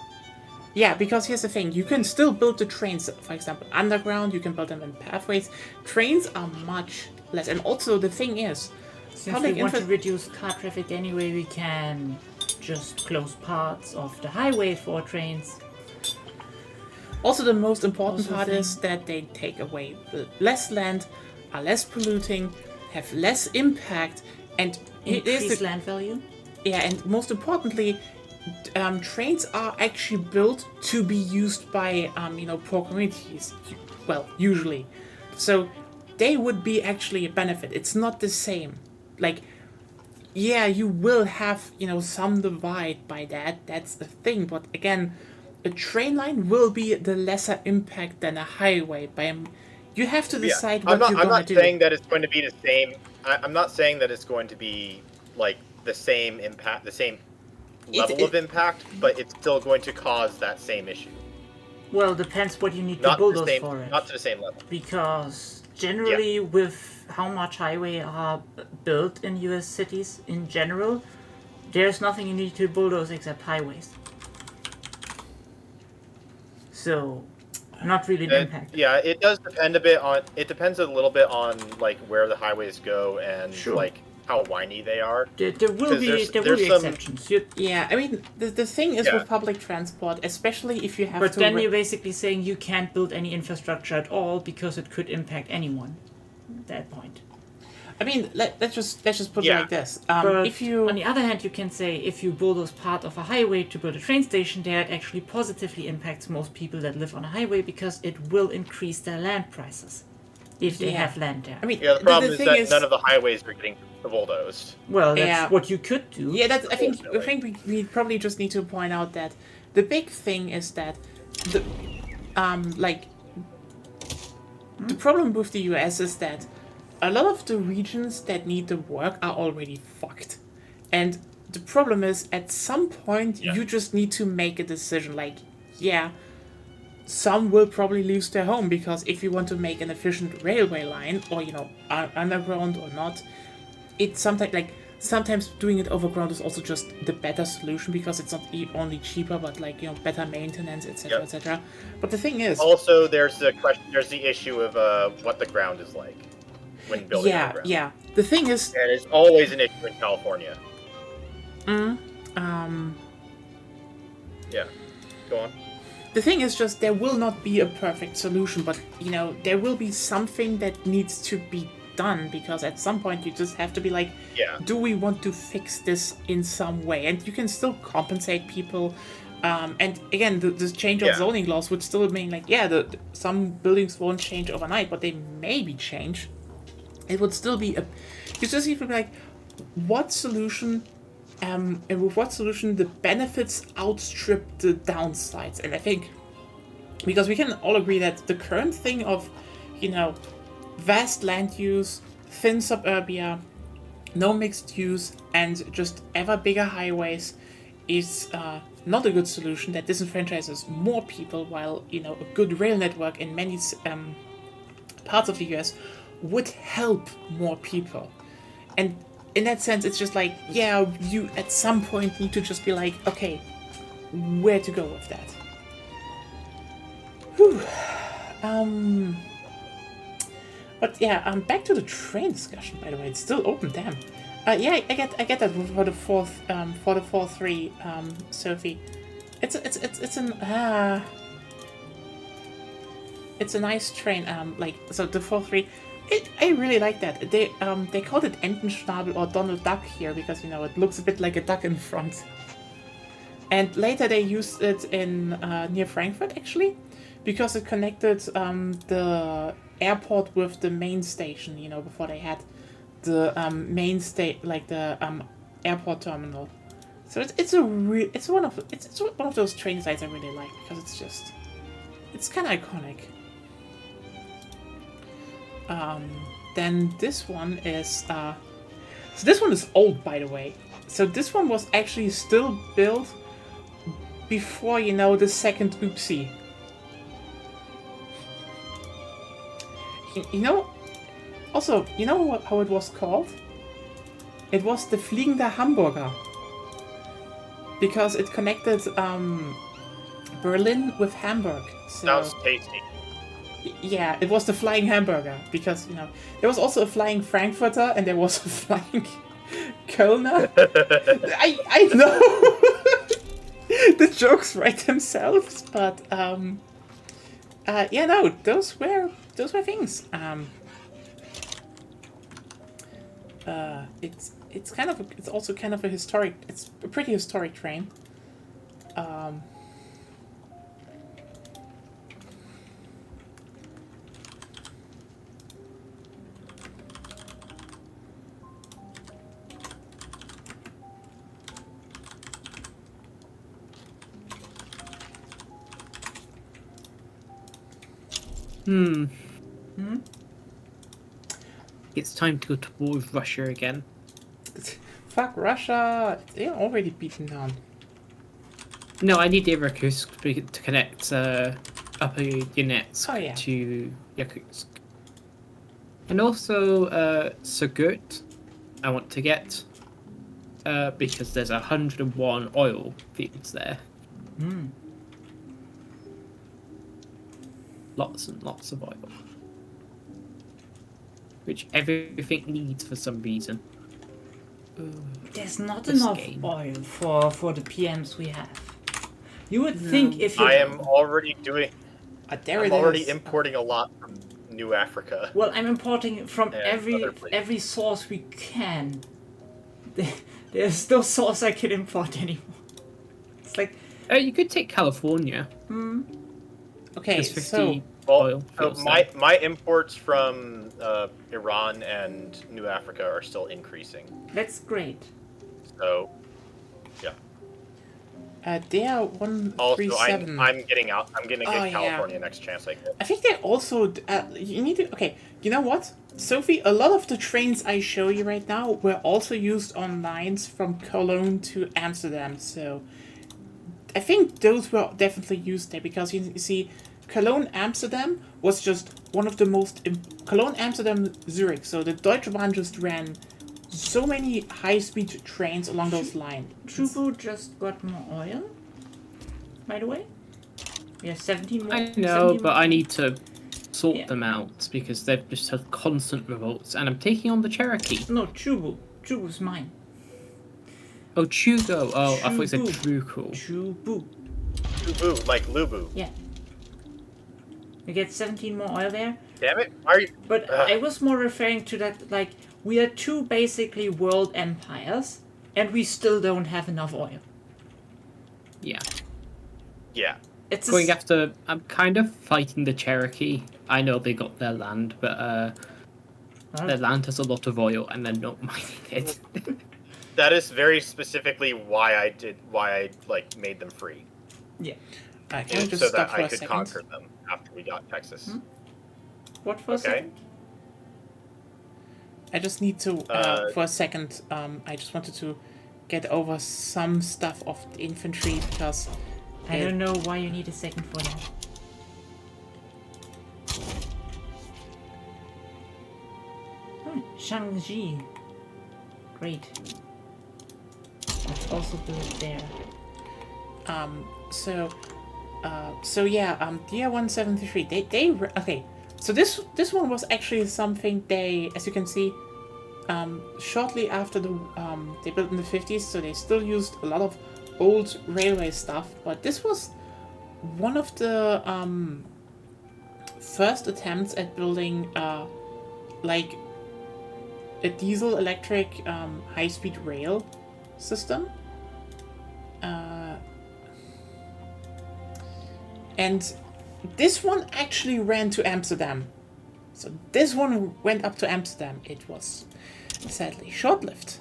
Yeah, because here's the thing: you can still build the trains, for example, underground. You can build them in pathways. Trains are much less, and also the thing is, Since public we want to infra- reduce car traffic anyway, we can just close parts of the highway for trains. also the most important Also part thing. is that they take away less land, are less polluting, have less impact, and it is Increase the, land value. yeah, and most importantly, trains are actually built to be used by you know, poor communities. Well, usually, so they would be actually a benefit. It's not the same. Like yeah, you will have, some divide by that. That's the thing. But again, a train line will be the lesser impact than a highway. You have to Yeah, decide I'm what not. you're I'm gonna not do. saying that it's going to be the same. I'm not saying that it's going to be like the same impact, the same level of impact, but it's still going to cause that same issue. Well, depends what you need to Not the bulldoze same. for it. Not to the same level. Because generally, with how much highway are built in U.S. cities in general, there's nothing you need to bulldoze except highways. So, not really an impact. Yeah, it does depend a bit on. It depends a little bit on like where the highways go and Sure. like how whiny they are. There will 'Cause be there's some- exceptions. Yeah, I mean, the thing is Yeah. with public transport, especially if you have But to. then you're basically saying you can't build any infrastructure at all because it could impact anyone. At that point. I mean, let's just put it Yeah. like this. But If you on the other hand, you can say if you bulldoze part of a highway to build a train station there, it actually positively impacts most people that live on a highway because it will increase their land prices if they Yeah. have land there. I mean, Yeah, the problem is thing that none of the highways are getting bulldozed. Well, that's Yeah. what you could do. Yeah, that's. I think Unfortunately. we probably just need to point out that the big thing is that the the problem with the US is that a lot of the regions that need the work are already fucked, and the problem is at some point Yeah. you just need to make a decision. Like, yeah, some will probably lose their home because if you want to make an efficient railway line or underground or not, it's sometimes doing it overground is also just the better solution because it's not only cheaper but better maintenance, etc. Yep. etc. But the thing is, Also, there's the question. There's the issue of what the ground is like when building underground. yeah, the thing is, And it's always an issue in California. Yeah. Go on. the thing is just there will not be a perfect solution, but there will be something that needs to be done because at some point you just have to be like, Yeah. do we want to fix this in some way? And you can still compensate people. And again, the change of Yeah. zoning laws would still mean some buildings won't change overnight, but they maybe change. It would still be you just need to be like, what solution, and with what solution the benefits outstrip the downsides. And I think because we can all agree that the current thing of, vast land use, thin suburbia, no mixed use, and just ever bigger highways is not a good solution that disenfranchises more people, while a good rail network in many parts of the US would help more people. And in that sense, it's just like, yeah, you at some point need to just be like, okay, where to go with that. Whew. But yeah, back to the train discussion. By the way, it's still open. Damn. Yeah, I get that for the fourth 4-3, Sophie. It's a nice train. So the 4-3. I really like that. They called it Entenschnabel or Donald Duck here because it looks a bit like a duck in front. And later they used it in near Frankfurt actually, because it connected the airport with the main station. Before they had the main state, like the airport terminal. So it's one of those train sites I really like because it's kind of iconic. Then this one is so this one is old, by the way. So this one was actually still built before the second oopsie. Also, how it was called? It was the Fliegender Hamburger. Because it connected Berlin with Hamburg. So, Sounds tasty. yeah, it was the Flying Hamburger. Because, there was also a Flying Frankfurter and there was a Flying Kölner. I know! The jokes write themselves, but, yeah, no, those were things. It's also kind of it's a pretty historic train. It's time to go to war with Russia again. Fuck Russia! They're already beaten down. No, I need Irkutsk to connect Upper Donetsk Oh, yeah. to Yakutsk. And also Surgut, I want to get because there's 101 oil fields there. Lots and lots of oil. Which everything needs for some reason. There's not This enough game. oil for the PMs we have. You would think if you... I am already doing. There I'm it already is. importing a lot from New Africa. Well, I'm importing from Yeah, every other places. every source we can. There's no source I can import anymore. It's like, You could take California. Okay, There's 50 so oil So fields my imports from Iran and New Africa are still increasing. that's great. So they are also 137. I'm getting out. I'm gonna get Oh, yeah. California next chance I get. I think they also you need to. Okay, you know what, Sophie? A lot of the trains I show you right now were also used on lines from Cologne to Amsterdam. So I think those were definitely used there because you see, Cologne Amsterdam was just one of the most Cologne Amsterdam Zurich. So the Deutsche Bahn just ran so many high-speed trains along those lines. Chubu just got more oil, by the way. We have 17 more. I know, 17 but I need to sort Yeah. them out because they've just had constant revolts, and I'm taking on the Cherokee. No, Chubu. Chubu's mine. Oh, Chugo. Oh, I thought you said Chubu. Truco. Chubu. Lubu, like Lubu. Yeah. We get 17 more oil there. Damn it! Why are you? But Ugh. I was more referring to that, like, we are two basically world empires, and we still don't have enough oil. Yeah. Yeah. It's a Going after. I'm kind of fighting the Cherokee. I know they got their land, but their land has a lot of oil, and they're not mining it. That is very specifically why I made them free, Can I just so stop that for I a could second? conquer them after we got Texas. What for a Okay. second? I just need to, for a second, I just wanted to get over some stuff of the infantry because I don't know why you need a second for that. Shangji. Great. Let's also do it there. so yeah, DR-173, okay, so this one was actually something they, as you can see, shortly after they built in the 50s, so they still used a lot of old railway stuff, but this was one of the first attempts at building like a diesel electric high-speed rail system. And this one actually ran to Amsterdam. So this one went up to Amsterdam. It was sadly short-lived.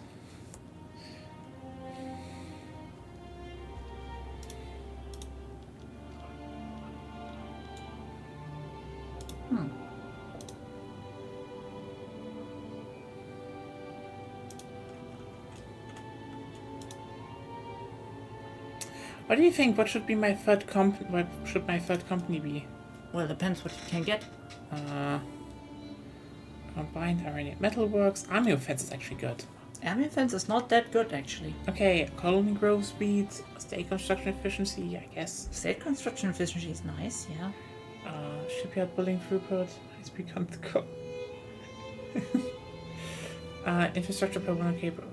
What do you think? What should be my third What should my third company be? Well, depends what you can get. Combined Iranian Metalworks. Army Offense is actually good. Army Offense is not that good, actually. Okay, colony growth speed, state construction efficiency, I guess. State construction efficiency is nice, yeah. Shipyard building throughput, high speed control. Infrastructure per 1 cable.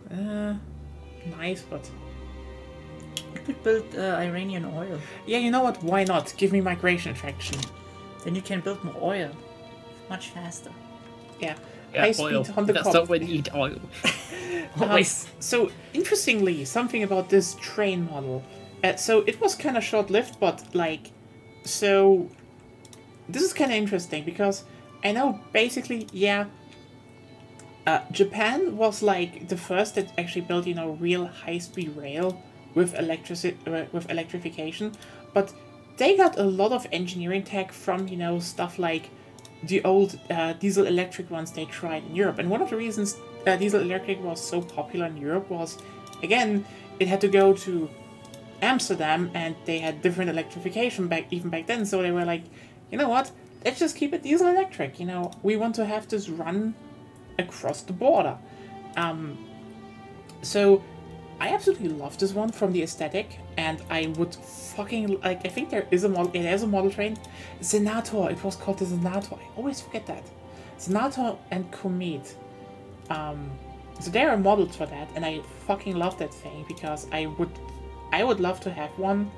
Nice, but You could build Iranian oil. yeah, you know what? Why not? Give me migration attraction. Then you can build more oil. Much faster. Yeah, Yeah, high oil. speed on the That's cop. not when you need oil. Always. So interestingly, something about this train model. So it was kind of short-lived, but like, so this is kind of interesting because I know basically, yeah. Japan was like the first that actually built, real high-speed rail with electrification, but they got a lot of engineering tech from, stuff like the old diesel electric ones they tried in Europe. And one of the reasons diesel electric was so popular in Europe was, again, it had to go to Amsterdam, and they had different electrification even back then. So they were like, you know what? Let's just keep it diesel electric. You know, we want to have this run across the border. So I absolutely love this one from the aesthetic, and I would fucking like. I think there is a model. It has a model train, Senator. It was called the Senator. I always forget that. Senator and Comet. So there are models for that, and I fucking love that thing because I would love to have one,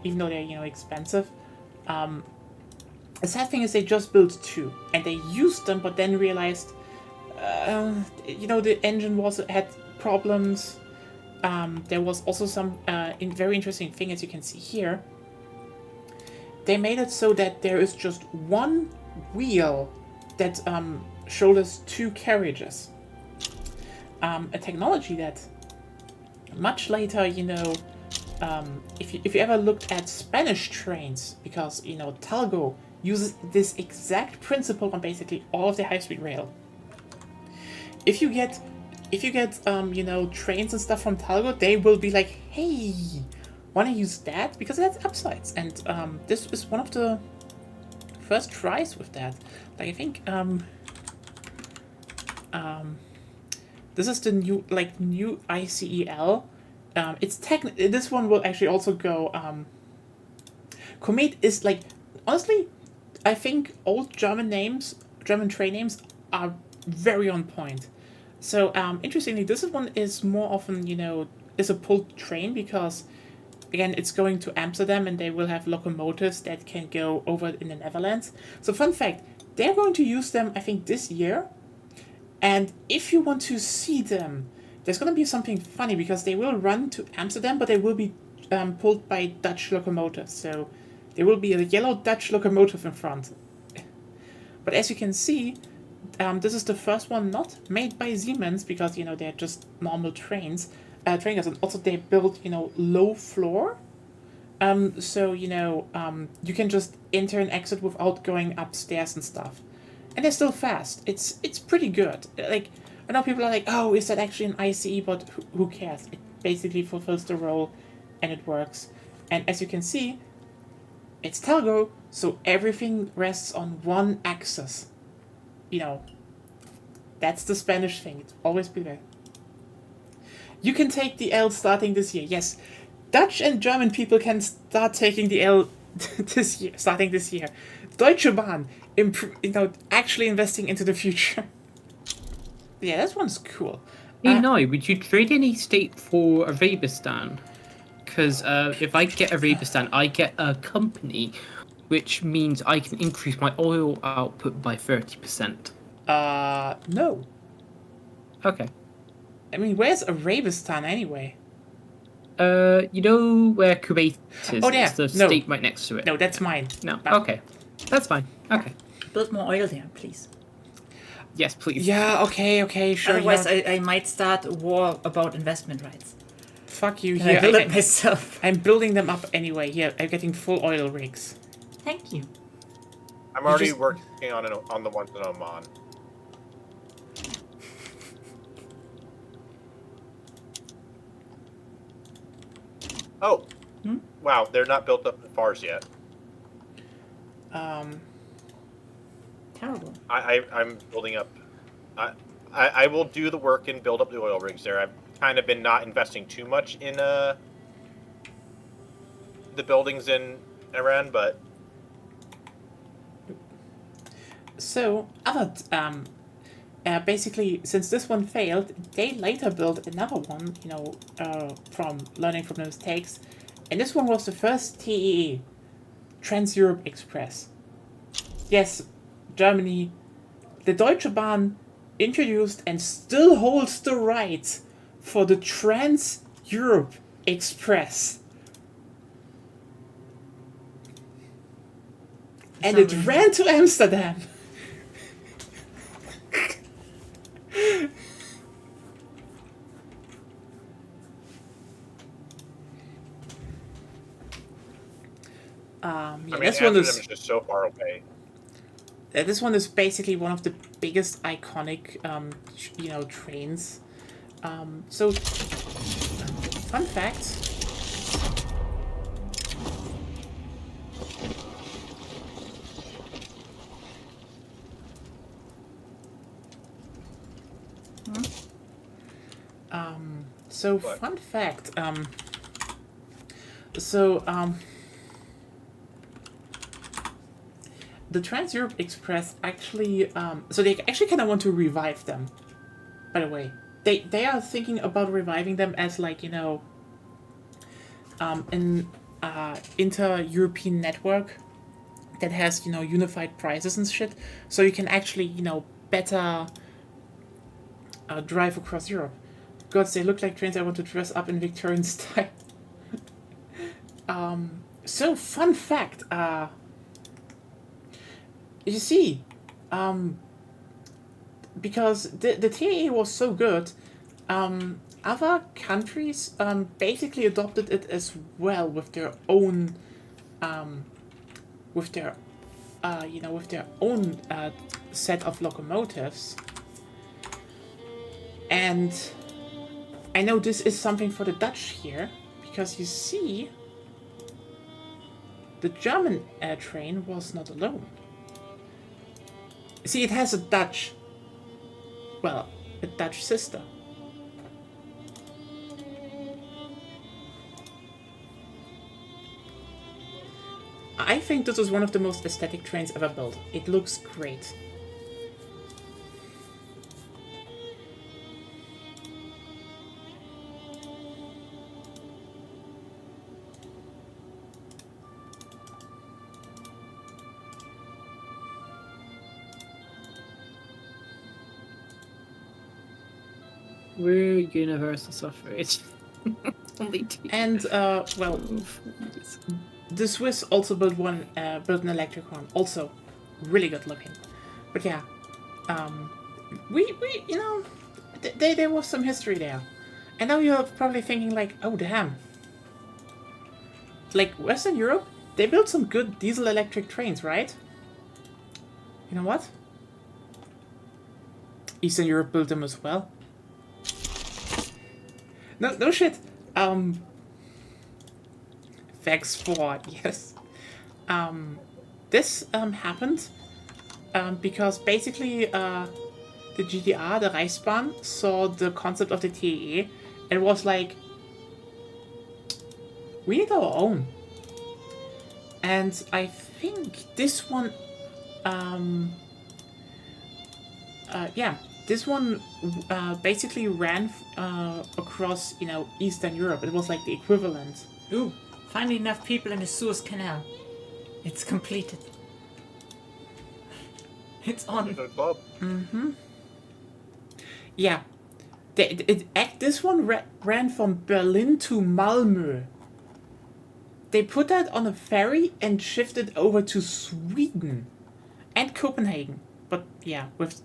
even though they're expensive. The sad thing is they just built 2, and they used them, but then realized, the engine had problems. There was also some very interesting thing, as you can see here. They made it so that there is just one wheel that shoulders 2 carriages. A technology that much later, if you ever looked at Spanish trains, because Talgo uses this exact principle on basically all of the high-speed rail. If you get trains and stuff from Talgo, they will be like, hey, wanna use that? Because it has upsides. And this is one of the first tries with that. Like, I think this is the new ICEL. It's this one will actually also go. Comet is like, honestly, I think old German train names are very on point. So interestingly, this one is more often is a pulled train because, again, it's going to Amsterdam and they will have locomotives that can go over in the Netherlands. So fun fact, they're going to use them, I think, this year. And if you want to see them, there's going to be something funny because they will run to Amsterdam, but they will be pulled by Dutch locomotives. So there will be a yellow Dutch locomotive in front. But as you can see, this is the first one not made by Siemens because, they're just normal trains. Trainers, and also they built, low floor. So, you can just enter and exit without going upstairs and stuff. And they're still fast. It's pretty good. Like, I know people are like, oh, is that actually an ICE? But who cares? It basically fulfills the role, and it works. And as you can see, it's Talgo, so everything rests on one axis. That's the Spanish thing. It's always been there. You can take the L starting this year. Yes, Dutch and German people can start taking the L starting this year. Deutsche Bahn, actually investing into the future. Yeah, that one's cool. Hey, would you trade any state for Arabistan? Because if I get Arabistan, I get a company, which means I can increase my oil output by 30%. No. Okay. I mean, where's Arabistan anyway? You know where Kuwait is? Oh, yeah. It's the state right next to it. No, that's mine. No. Okay. That's fine. Okay. Build more oil there, please. Yes, please. Yeah, okay, sure. Otherwise, I might start a war about investment rights. Fuck you. Can I build it myself? I'm building them up anyway. Here, I'm getting full oil rigs. Thank you. I'm already working on the ones in Oman. Oh, wow! They're not built up in Fars yet. Terrible. I'm building up. I will do the work and build up the oil rigs there. I've kind of been not investing too much in the buildings in Iran, but so basically, since this one failed, they later built another one. From learning from the mistakes, and this one was the first TEE, Trans-Europe Express. Yes, Germany, the Deutsche Bahn introduced and still holds the rights for the Trans-Europe Express. And it ran to Amsterdam. I mean, Amsterdam is just so far away. This one is basically one of the biggest iconic, trains. So, fun fact. So What? fun fact. The Trans Europe Express actually, so they actually kind of want to revive them. By the way, they are thinking about reviving them as like an inter-European network that has unified prices and shit, so you can actually better drive across Europe. God, they look like trains I want to dress up in Victorian style. So fun fact, you see, because the TAA was so good, other countries basically adopted it as well with their own, with their own set of locomotives. And I know this is something for the Dutch here, because you see, the German air train was not alone. See, it has a Dutch sister. I think this is one of the most aesthetic trains ever built. It looks great. We're universal suffrage. Only two. And the Swiss also built an electric one, also really good looking. But yeah, there was some history there. And now you're probably thinking like, oh damn. Like Western Europe, they built some good diesel electric trains, right? You know what? Eastern Europe built them as well. No shit. Vex 4, yes. This happened because basically the GDR, the Reichsbahn, saw the concept of the TAA and was like, we need our own. And I think this one, this one basically ran across, Eastern Europe. It was like the equivalent. Ooh, finally enough people in the Suez Canal. It's completed. It's on. The club. Yeah. This one ran from Berlin to Malmö. They put that on a ferry and shifted over to Sweden and Copenhagen. But yeah, with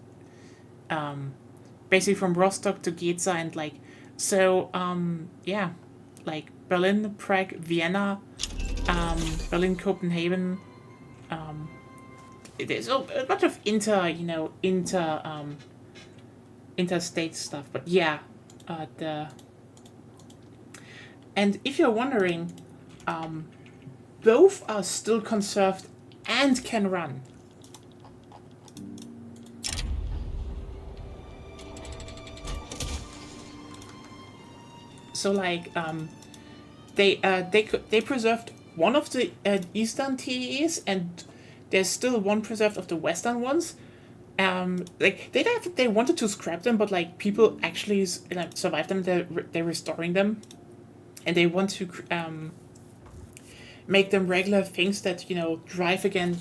basically from Rostock to Geza and like, so like Berlin, Prague, Vienna, Berlin, Copenhagen. There's a bunch of interstate stuff, but yeah, and if you're wondering, both are still conserved and can run. So like they preserved one of the eastern TAAs, and there's still one preserved of the western ones. Like they wanted to scrap them, but like people actually survived them. They're restoring them, and they want to make them regular things that drive again.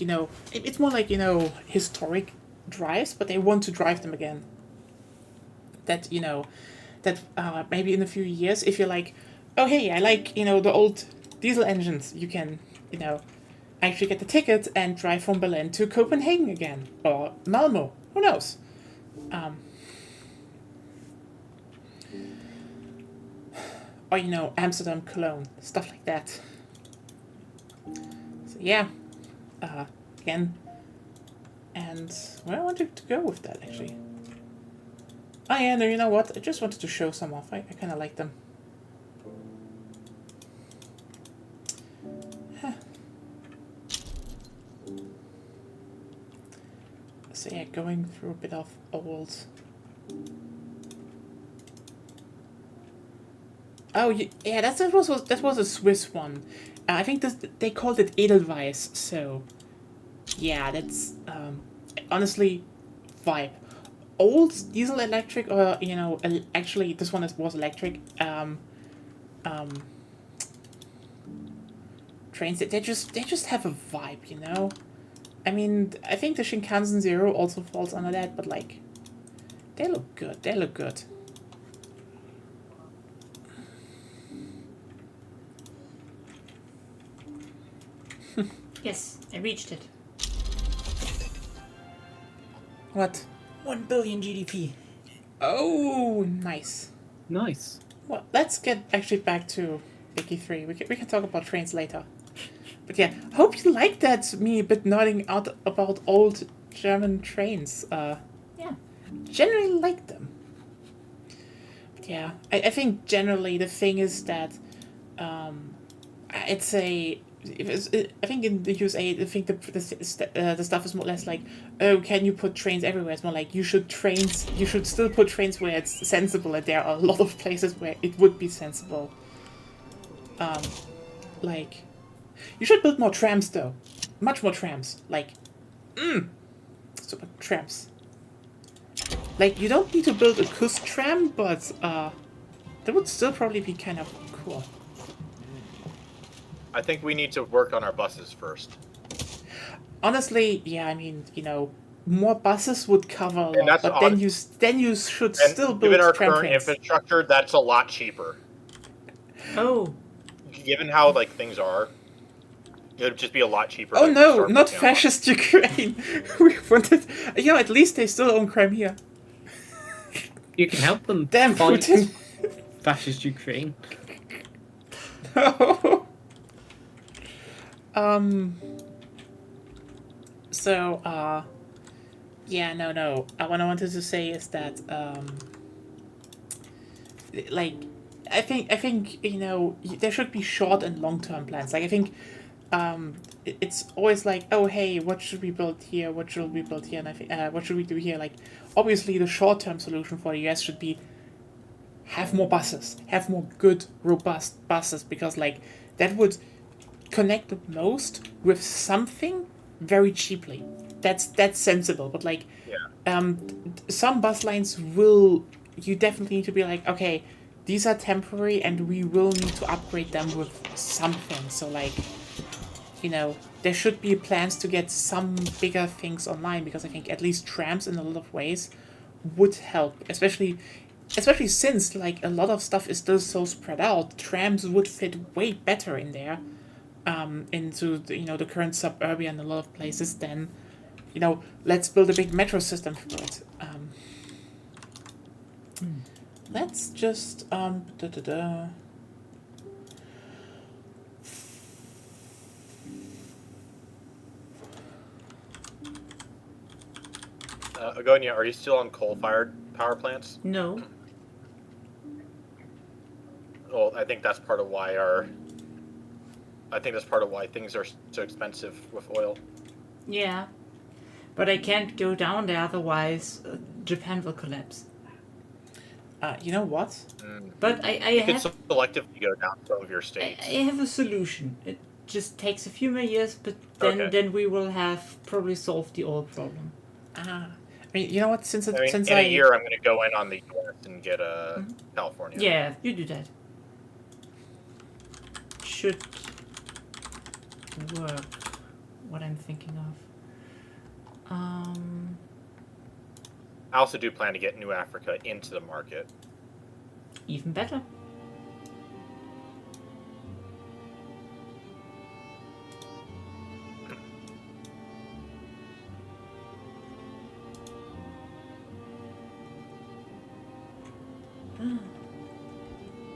It's more like historic drives, but they want to drive them again. That maybe in a few years, if you're like, oh hey, I like the old diesel engines, you can actually get the ticket and drive from Berlin to Copenhagen again, or Malmo, who knows. Or Amsterdam, Cologne, stuff like that. So yeah, again, And where I wanted to go with that, actually. Oh yeah, no, you know what? I just wanted to show some off. I kind of like them. Huh. So yeah, going through a bit of old... Oh yeah, that was a Swiss one. I think they called it Edelweiss. So yeah, that's honestly vibe. Old diesel electric, or actually this one was electric. Trains they just have a vibe, you know. I mean, I think the Shinkansen Zero also falls under that, but like, they look good. They look good. Yes, I reached it. What? 1 billion GDP. Oh, nice. Nice. Well, let's get actually back to Vicky 3. We can talk about trains later. But yeah, hope you like that, me a bit nodding out about old German trains. Yeah. Generally like them. But yeah, I think generally the thing is that it's a... I think in the USA, I think the stuff is more or less like, oh, can you put trains everywhere? It's more like you should still put trains where it's sensible, and there are a lot of places where it would be sensible. Like, you should build more trams though, much more trams. Like, super trams. Like, you don't need to build a Kusk tram, but that would still probably be kind of cool. I think we need to work on our buses first. Honestly, yeah, I mean, more buses would cover a lot, that's but then you should And still build given our tram current trains. infrastructure, that's a lot cheaper. Oh. Given how things are, it would just be a lot cheaper. Oh to no, start not working on fascist Ukraine. We wanted, at least they still own Crimea. You can help them Damn, fight Putin. fascist Ukraine. No. So, yeah, no. What I wanted to say is that, like, I think there should be short and long-term plans. Like, I think, it's always like, oh, hey, what should we build here? What should we build here? And I think, what should we do here? Like, obviously, the short-term solution for the US should be have more buses, have more good, robust buses, because, like, that would connect the most with something very cheaply. That's sensible, but like, some bus lines you definitely need to be like, okay, these are temporary and we will need to upgrade them with something. So like, there should be plans to get some bigger things online, because I think at least trams in a lot of ways would help, especially since like a lot of stuff is still so spread out. Trams would fit way better in there. Into the current suburbia in a lot of places, then let's build a big metro system for it. Let's just Agonia, are you still on coal-fired power plants? No. Well, I think that's part of why things are so expensive with oil. Yeah. But I can't go down there, otherwise Japan will collapse. You know what? But I You could have selectively go down some of your states. I have a solution. It just takes a few more years, but Okay. then we will have probably solved the oil problem. I mean, you know what? Since in a year, I'm going to go in on the US and get California. Yeah, you do that. Should work. What I'm thinking of. I also do plan to get New Africa into the market. Even better.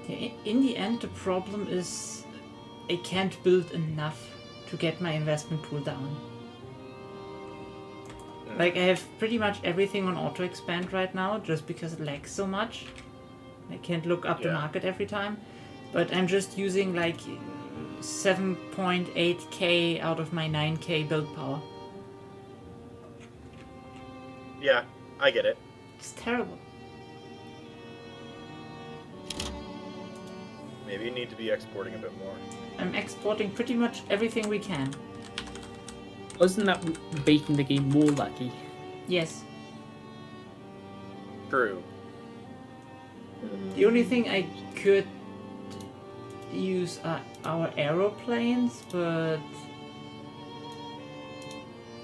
Yeah, in the end, the problem is I can't build enough to get my investment pool down. Like, I have pretty much everything on auto expand right now, just because it lags so much. I can't look up the Yeah. market every time. But I'm just using like 7.8k out of my 9k build power. Yeah, I get it. It's terrible. Maybe you need to be exporting a bit more. I'm exporting pretty much everything we can. Wasn't that making the game more laggy? Yes. True. The only thing I could use are our aeroplanes, but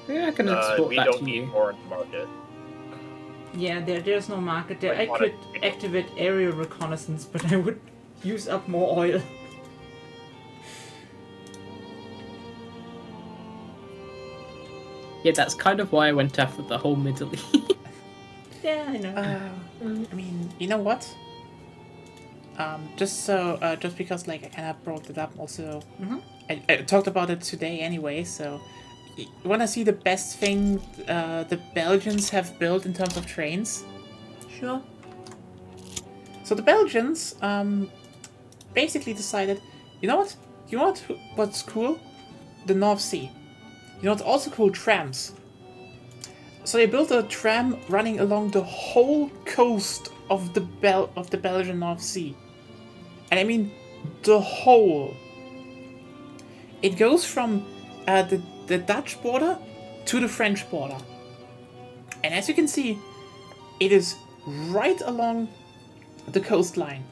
Yeah, I can export We that don't to need you. more in the market. yeah, there's no market there. I Like, could on a- activate aerial reconnaissance, but I would use up more oil. Yeah, that's kind of why I went after the whole Middle East. Yeah, I know. I mean, you know what? Just because like I kind of brought it up also, I talked about it today anyway. So, you want to see the best thing the Belgians have built in terms of trains? Sure. So the Belgians basically decided, you know what? What's cool? The North Sea. You know what's also cool? Trams. So they built a tram running along the whole coast of the Belgian North Sea. And I mean the whole. It goes from the Dutch border to the French border. And as you can see, it is right along the coastline.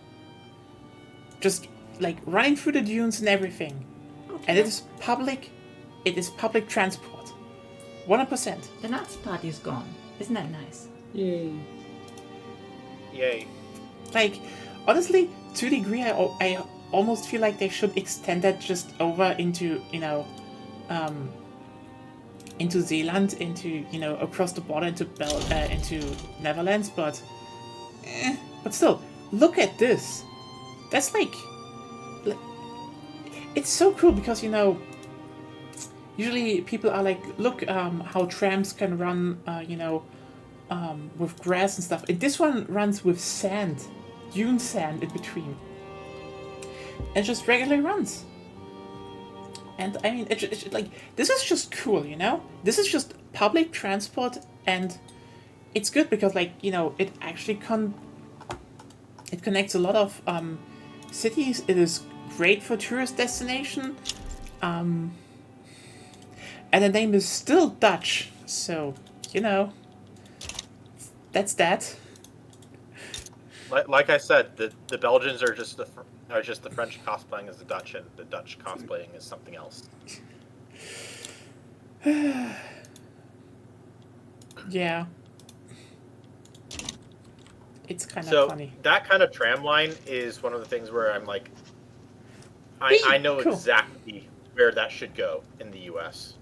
Just like running through the dunes and everything. And it is public transport. 100%. The Nazi party is gone. Isn't that nice? Yay. Yay. Like, honestly, to a degree, I almost feel like they should extend that just over into, into Zealand, into, across the border into Netherlands, but still, look at this. That's like it's so cool because, usually people are like, look, how trams can run, with grass and stuff. And this one runs with sand, dune sand in between. And just regularly runs. And I mean, it's like, this is just cool, This is just public transport, and it's good because, like, it actually it connects a lot of cities. It is great for tourist destination. And the name is still Dutch, so, that's that. Like I said, the Belgians are just the French cosplaying as the Dutch, and the Dutch cosplaying is something else. Yeah. It's kind of So funny. that kind of tram line is one of the things where I'm like, I know Cool. exactly where that should go in the U.S.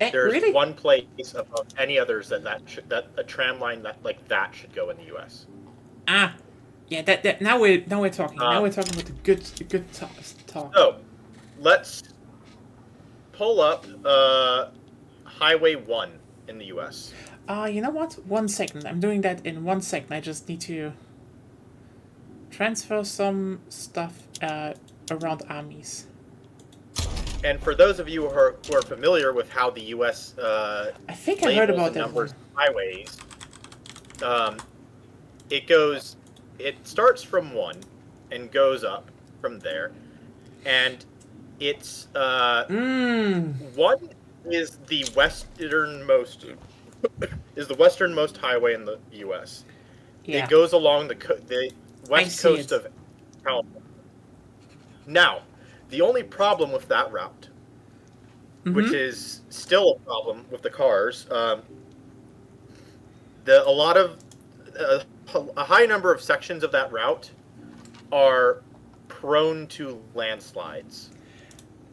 There's Really? one place above any others that a tram line that should go in the U.S. Ah, yeah. That now we're talking. Now we're talking about the good talk. So, let's pull up Highway 1 in the U.S. You know what? 1 second. I'm doing that in 1 second. I just need to transfer some stuff around armies. And for those of you who are familiar with how the U.S. I think I heard about the that numbers one. of highways, it starts from 1 and goes up from there, and it's 1 is the westernmost highway in the U.S. Yeah. It goes along the west see coast it. of California. Now, the only problem with that route, which is still a problem with the cars, a high number of sections of that route are prone to landslides.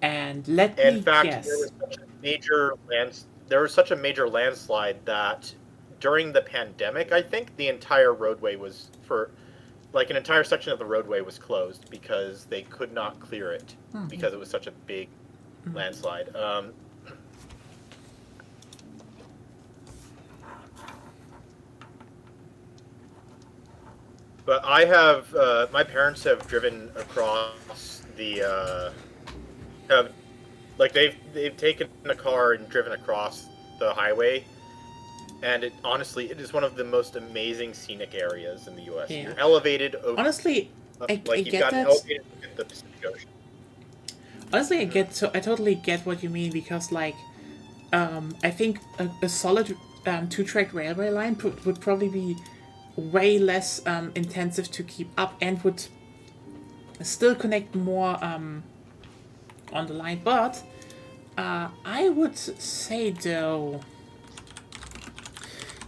And let me In fact, guess. there was such a major landslide that during the pandemic, I think the entire roadway was an entire section of the roadway was closed because they could not clear it because it was such a big But I have my parents have driven across the have like they've taken a car and driven across the highway, and it is one of the most amazing scenic areas in the U.S. Yeah. You're elevated over, Honestly, I you've get got that. elevated at the Pacific Ocean. Honestly, I totally get what you mean because, like, I think a solid two-track railway line would probably be way less intensive to keep up and would still connect more on the line. But I would say, though,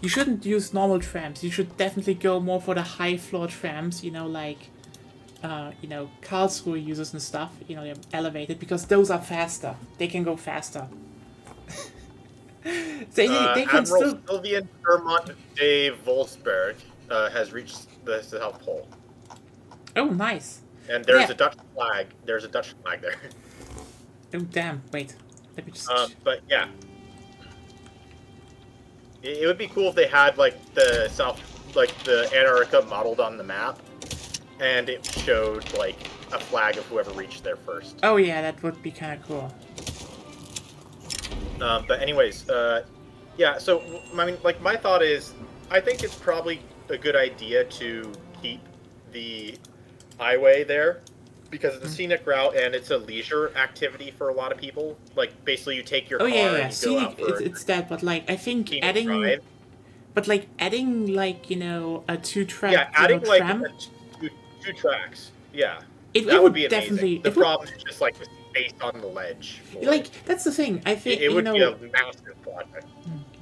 you shouldn't use normal trams. You should definitely go more for the high-floor trams, like Karlsruhe uses and stuff, they're elevated because those are faster. They can go faster. They can Admiral still. Sylvian Vermont de Wolfsberg has reached the South Pole, Oh, nice. and there's Yeah. a Dutch flag. There's a Dutch flag there. Oh, damn. Wait. Let me just. But yeah, it would be cool if they had like the Antarctica modeled on the map, and it showed like a flag of whoever reached there first. Oh, yeah, that would be kind of cool. But anyways, yeah. So I mean, like my thought is, I think it's probably a good idea to keep the highway there because it's a scenic route and it's a leisure activity for a lot of people. Like basically, you take your Oh, car yeah, yeah. and you go Scenic, out for it's that, but, like, I think scenic adding. drive. But, like, adding, like, a two-track Yeah, adding like tram. two tracks. Yeah, It that would would be amazing. definitely. The it would, problem is just like the space on the ledge. for like, it. that's the thing. I think, it would be a massive project.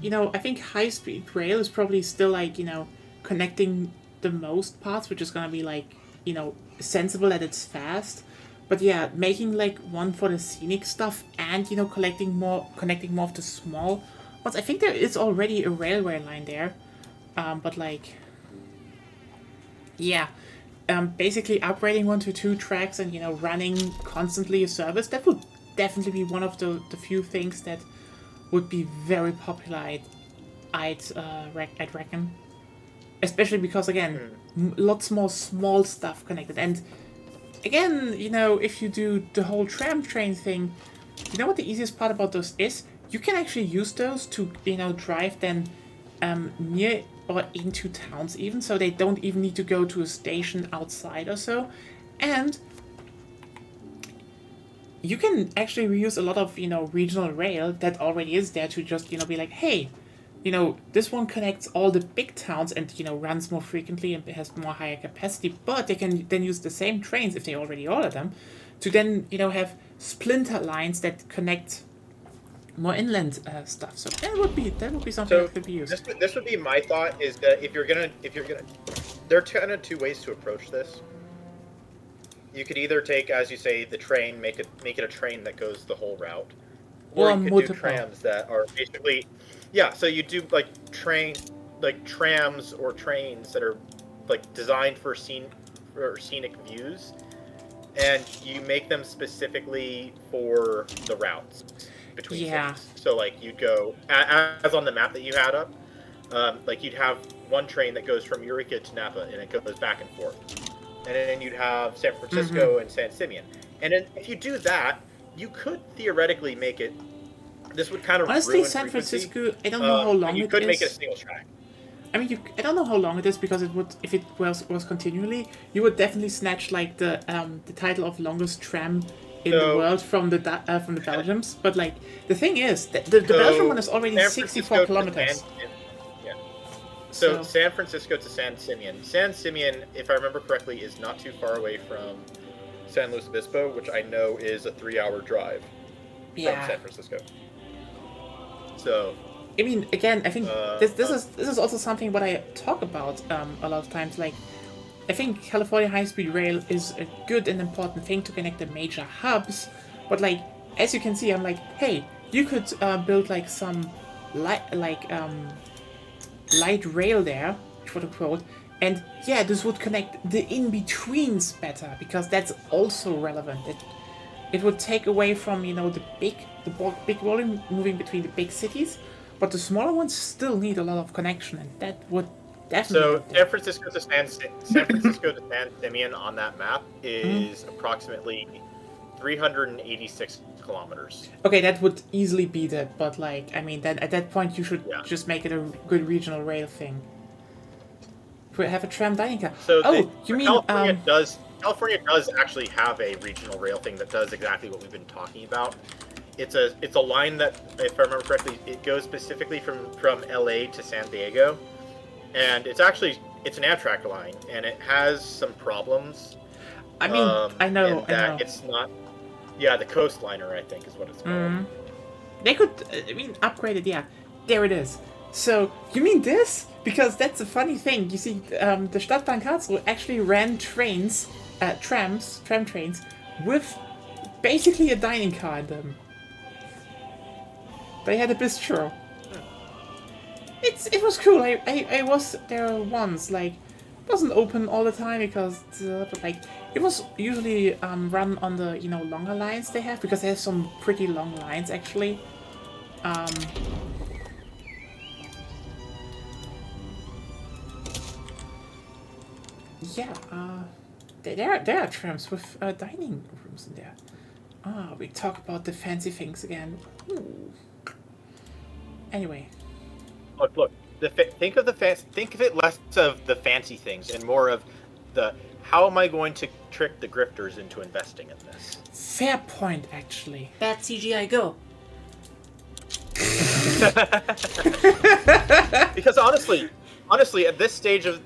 I think high-speed rail is probably still, like, connecting the most parts, which is gonna be, like, sensible that it's fast. But yeah, making, like, one for the scenic stuff and, connecting more of the small ones. I think there is already a railway line there. But, like, yeah. Basically upgrading one to two tracks and, running constantly a service, that would definitely be one of the few things that would be very popular, I'd reckon. Especially because, again, lots more small stuff connected. And, again, if you do the whole tram train thing, you know what the easiest part about those is? You can actually use those to, drive then near or into towns even, so they don't even need to go to a station outside or so. And you can actually reuse a lot of, regional rail that already is there to just, be like, hey, this one connects all the big towns and, runs more frequently and has more higher capacity, but they can then use the same trains, if they already order them, to then, have splinter lines that connect more inland stuff. So that would be something that could be used. This would be my thought is that if you're gonna, there are kind of two ways to approach this. You could either take, as you say, the train, make it a train that goes the whole route, or Or you could multiple. do trams that are basically, yeah. So you do like trams or trains that are like designed for scenic views, and you make them specifically for the routes between Yeah. cities. So like you'd go as on the map that you had up, like you'd have one train that goes from Eureka to Napa and it goes back and forth, and then you'd have San Francisco and San Simeon. And then if you do that, you could theoretically make it. This would kind of Honestly, ruin San frequency. Francisco, I don't know how long you it could is. make it a single track. I mean, I don't know how long it is because it would, if it was continually, you would definitely snatch like the title of longest tram in the So- world from the Belgians. But like the thing is, the Belgian one is already San 64 Francisco to kilometers. yeah. So So- San Francisco to San Simeon. San Simeon, if I remember correctly, is not too far away from San Luis Obispo, which I know is a 3-hour drive from Yeah. San Francisco. So I mean, again, I think Uh, this is also something what I talk about a lot of times. Like, I think California high-speed rail is a good and important thing to connect the major hubs. But like, as you can see, I'm like, hey, you could build like some light rail there, quote unquote, and yeah, this would connect the in-betweens better because that's also relevant. It would take away from the big volume moving between the big cities, but the smaller ones still need a lot of connection, and that would definitely. So up there. San Francisco to San Simeon on that map is approximately 386 kilometers. Okay, that would easily beat it, but like, I mean, then at that point you should Yeah. just make it a good regional rail thing. We have a tram dining car. So You mean California does actually have a regional rail thing that does exactly what we've been talking about. It's a line that, if I remember correctly, it goes specifically from LA to San Diego, and it's an Amtrak line, and it has some problems. I mean, I know. It's not. Yeah, the Coastliner, I think, is what it's called. They could, upgrade it. Yeah, there it is. So you mean this? Because that's a funny thing. You see, the Stadtbahn Karlsruhe actually ran tram trains, with basically a dining car in them. They had a bistro. It was cool. I was there once. Like, it wasn't open all the time because, but like, it was usually run on the longer lines they have, because they have some pretty long lines actually. Yeah. There are trams with dining rooms in there. We talk about the fancy things again. Ooh. Anyway. Look. Think of it less of the fancy things and more of the how am I going to trick the grifters into investing in this? Fair point, actually. Bad CGI go. Because honestly, at this stage of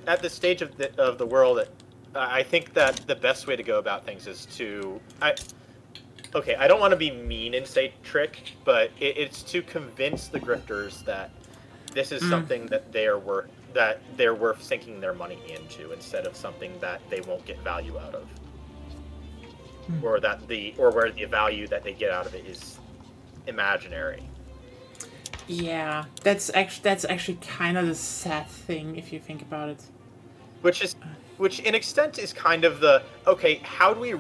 the world, I think that the best way to go about things is to I don't want to be mean and say trick, but it's to convince the grifters that this is something that they're worth sinking their money into, instead of something that they won't get value out of, or where the value that they get out of it is imaginary. Yeah, that's actually kind of the sad thing if you think about it. Which in extent is kind of the how do we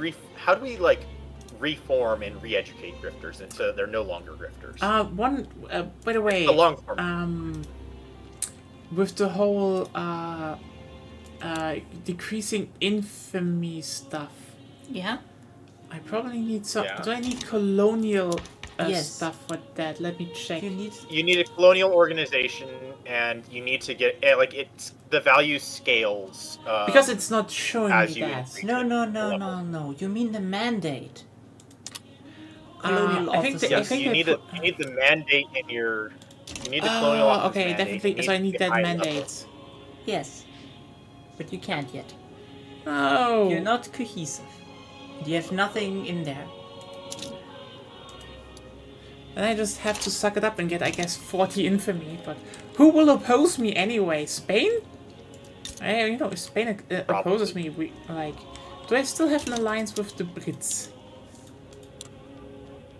reform and re-educate grifters and so they're no longer grifters. By the way, the long form. With the whole decreasing infamy stuff, Yeah. I probably need some. Yeah. Do I need colonial Yes. stuff for that? Let me check. You need. You need a colonial organization, and you need to get it's the value scales Because it's not showing as me you that. increase No. You mean the mandate. Colonial I think officers. I Yes, think you they need put- you need the mandate in your. You need the colonial office okay, mandate. definitely. It So I needs need to be that high level. mandate. Yes. But you can't yet. Oh. You're not cohesive. You have nothing in there. And I just have to suck it up and get, I guess, 40 infamy. But who will oppose me anyway? Spain? If Spain opposes me, do I still have an alliance with the Brits?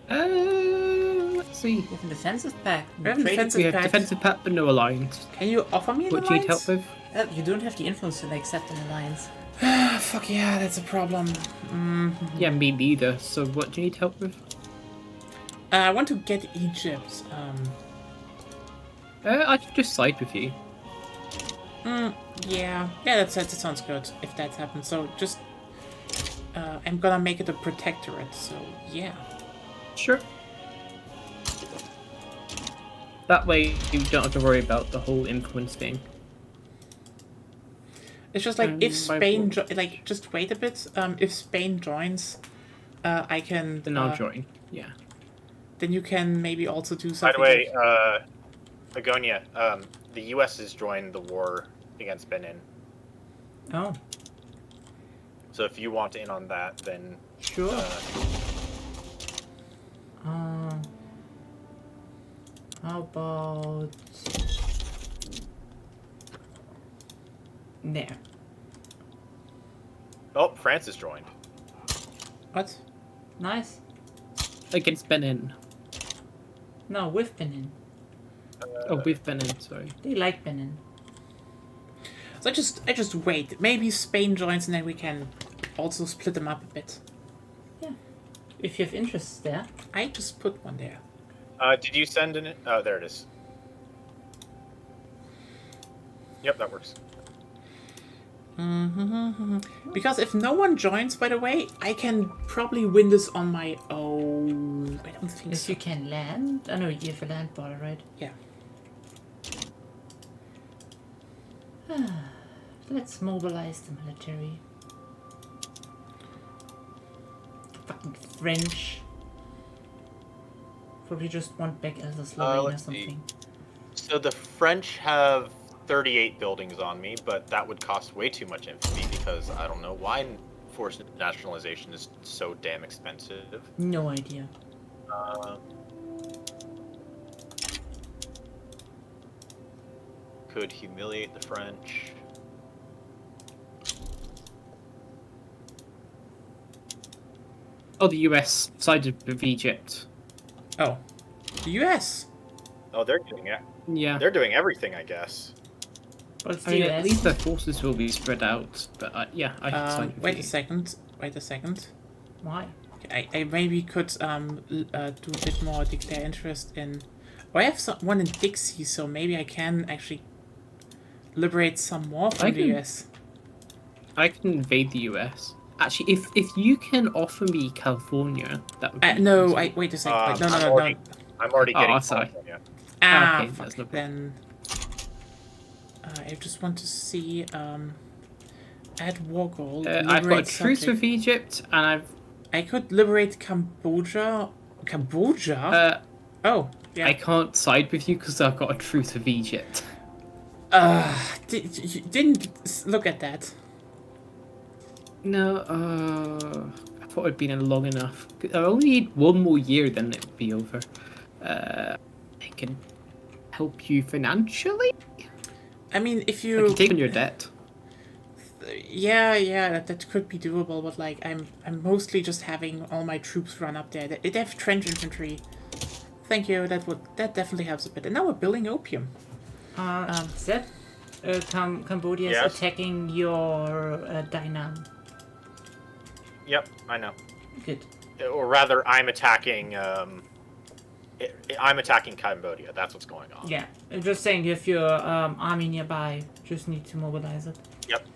Let's see. You have a defensive pact. We have a defensive We have pact. defensive pact but no alliance. Can you offer me an What do you need alliance? help with? You don't have the influence to accept an alliance. Fuck yeah, that's a problem. Yeah, me neither. So what do you need help with? I want to get Egypt. I can just side with you. Yeah, that sounds good if that happens. So just, I'm gonna make it a protectorate. So yeah. Sure. That way you don't have to worry about the whole influence thing. It's just like if my Spain, board. just wait a bit. If Spain joins, I can. Then I'll join. Yeah. Then you can maybe also do By something. the way, Agonia, the U.S. has joined the war against Benin. Oh. So if you want in on that, then Sure. How about there? France has joined. What? Nice. Against Benin. No, with Benin. Oh, with Benin, sorry. They like Benin. So I just wait. Maybe Spain joins, and then we can also split them up a bit. Yeah. If you have interests there. I just put one there. Did you send in it? Oh, there it is. Yep, that works. Because if no one joins, by the way, I can probably win this on my own. I don't think If so. you can land. I know you have a land border, right? Yeah. Let's mobilize the military. Fucking French. Probably just want back Elder Slovene or let's see. something. So the French have 38 buildings on me, but that would cost way too much infamy because I don't know why forced nationalization is so damn expensive. No idea. Could humiliate the French. Oh, the US sided with Egypt. Oh, the U.S. Oh, they're doing it. Yeah. They're doing everything, I guess. Well, it's I the mean, at US. least their forces will be spread out. But yeah, I can side with Wait you. a second. Wait a second. Why? I maybe could do a bit more declare interest in. Oh, I have one in Dixie, so maybe I can actually liberate some more from I the can- US. I can invade the US. Actually, if you can offer me California, that would be No, awesome. wait a second. Wait, no. I'm already Oh, getting sorry. California. Ah, Okay, fuck. that's no problem. Then I just want to see add war goal. I've got a liberate truce subject. with Egypt, and I could liberate Cambodia. Cambodia? I've Oh, yeah. I can't side with you because I've got a truce with Egypt. You didn't look at that. No, I thought it'd been in long enough. I only need one more year, then it would be over. I can help you financially. I mean, if I you can take on your debt. yeah, that could be doable, but like I'm mostly just having all my troops run up there. They have trench infantry. Thank you. That definitely helps a bit. And now we're building opium. Zed, Cambodia is Yes? attacking your Dynam. Yep, I know. Good. Or rather, I'm attacking. I'm attacking Cambodia. That's what's going on. Yeah, I'm just saying if your army nearby, just need to mobilize it. Yep.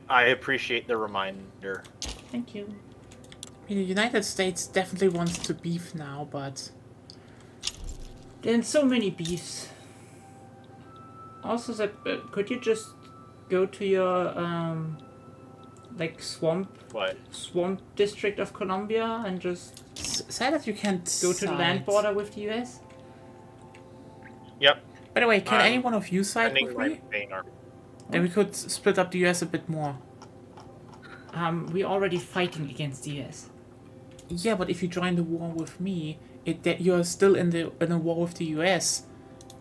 I appreciate the reminder. Thank you. I mean, the United States definitely wants to beef now, but There's so many beefs. Also, Zed, could you just go to your like swamp What? district of Colombia and just sad that you can't go to the land side. border with the US? Yep. By the way, can I'm any one of you side Sending with my me? main army. Then we could split up the US a bit more. We're already fighting against the US. Yeah, but if you join the war with me, that you're still in a war with the US,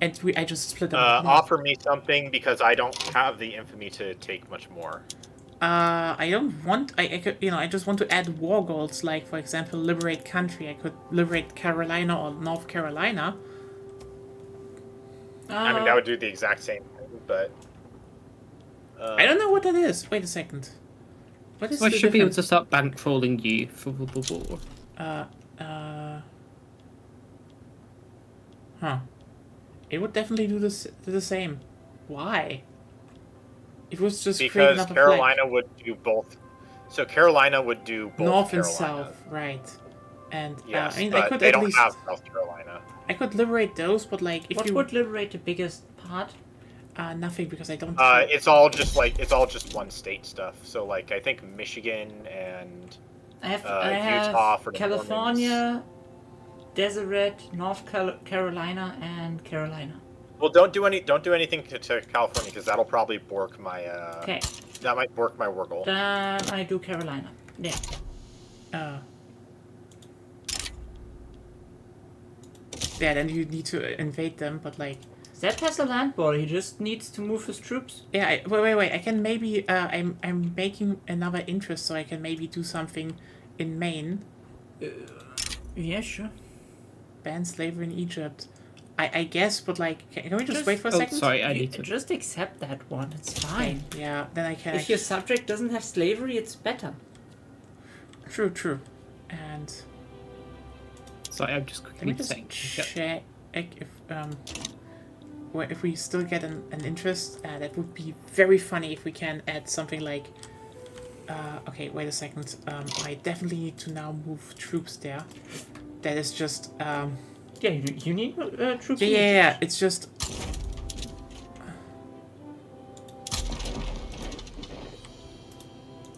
and I just split up. more. Offer me something because I don't have the infamy to take much more. I don't want. I could, I just want to add war goals. Like, for example, liberate country. I could liberate Carolina or North Carolina. I mean, that would do the exact same thing, but. I don't know what that is. Wait a second. What is So I the should be able difference? to start bankrolling you for the war. Huh. It would definitely do the same. Why? It was just create Because another Carolina would do both. So Carolina would do both. flag. North and Carolina. South, right? And Yes, I mean, but I could they at don't least have South Carolina. I could liberate those, but like if What you would liberate the biggest part? nothing because I don't. It's all just one state stuff. So like I think Michigan and I have Utah for the California, Deseret, North Carolina, and Carolina. well, don't do anything to California because that'll probably bork my Okay, that might bork my war goal. then I do Carolina. Yeah. Yeah, then you need to invade them, but like Zed has a land border. He just needs to move his troops. yeah. Wait. I can maybe I'm making another interest, so I can maybe do something in Maine. Yeah, sure. Ban slavery in Egypt. I guess, but like, can we just wait for a Oh, second? sorry, I You need to. just accept that one. It's Okay, fine. yeah, then I can. If your subject doesn't have slavery, it's better. True. And Sorry, I'm just let me quickly just saying. check if if we still get an interest, that would be very funny if we can add something like. Okay, wait a second. I definitely need to now move troops there. That is just. Yeah, you need troops. Yeah. It's just.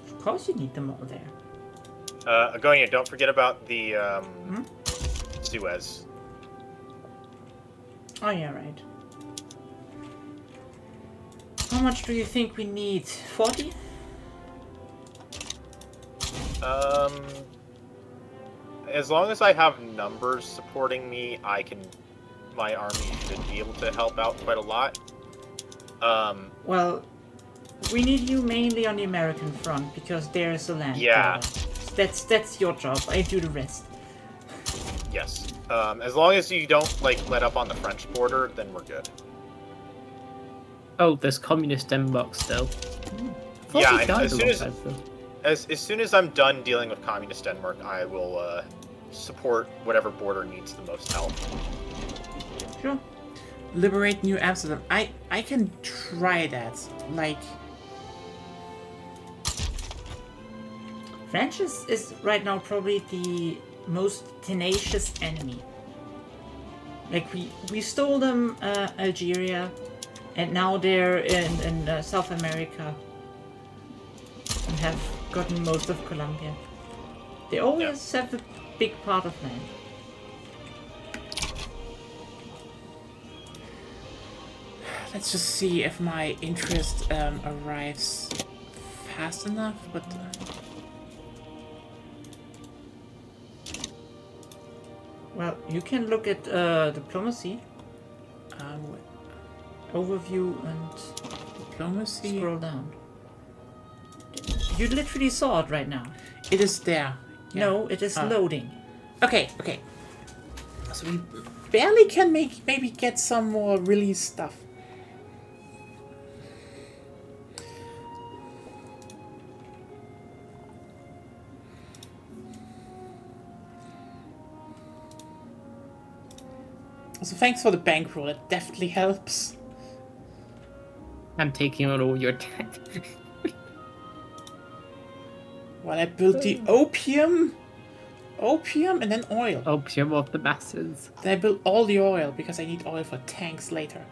Of course, you need them all there. Agonia, don't forget about the Suez. Oh yeah, right. How much do you think we need? 40? As long as I have numbers supporting me, my army should be able to help out quite a lot. Well, we need you mainly on the American front because there is a land Yeah. border. That's your job. I do the rest. Yes. As long as you don't let up on the French border, then we're good. Oh, there's communist Denmark still. Yeah, As as soon as I'm done dealing with communist Denmark, I will support whatever border needs the most help. Sure. Liberate New Amsterdam. I can try that. Like. France is right now probably the most tenacious enemy. Like we stole them Algeria, and now they're in South America and have gotten most of Colombia. They always have a big part of land. Let's just see if my interest arrives fast enough, but. Well, you can look at diplomacy, overview, and Diplomacy. scroll down. You literally saw it right now. It is there. Yeah. No, it is loading. Okay. So we barely can maybe get some more release stuff. So thanks for the bankroll. It definitely helps. I'm taking on all your debt. Well, I built the opium, and then oil. Opium of the masses. Then I built all the oil because I need oil for tanks later.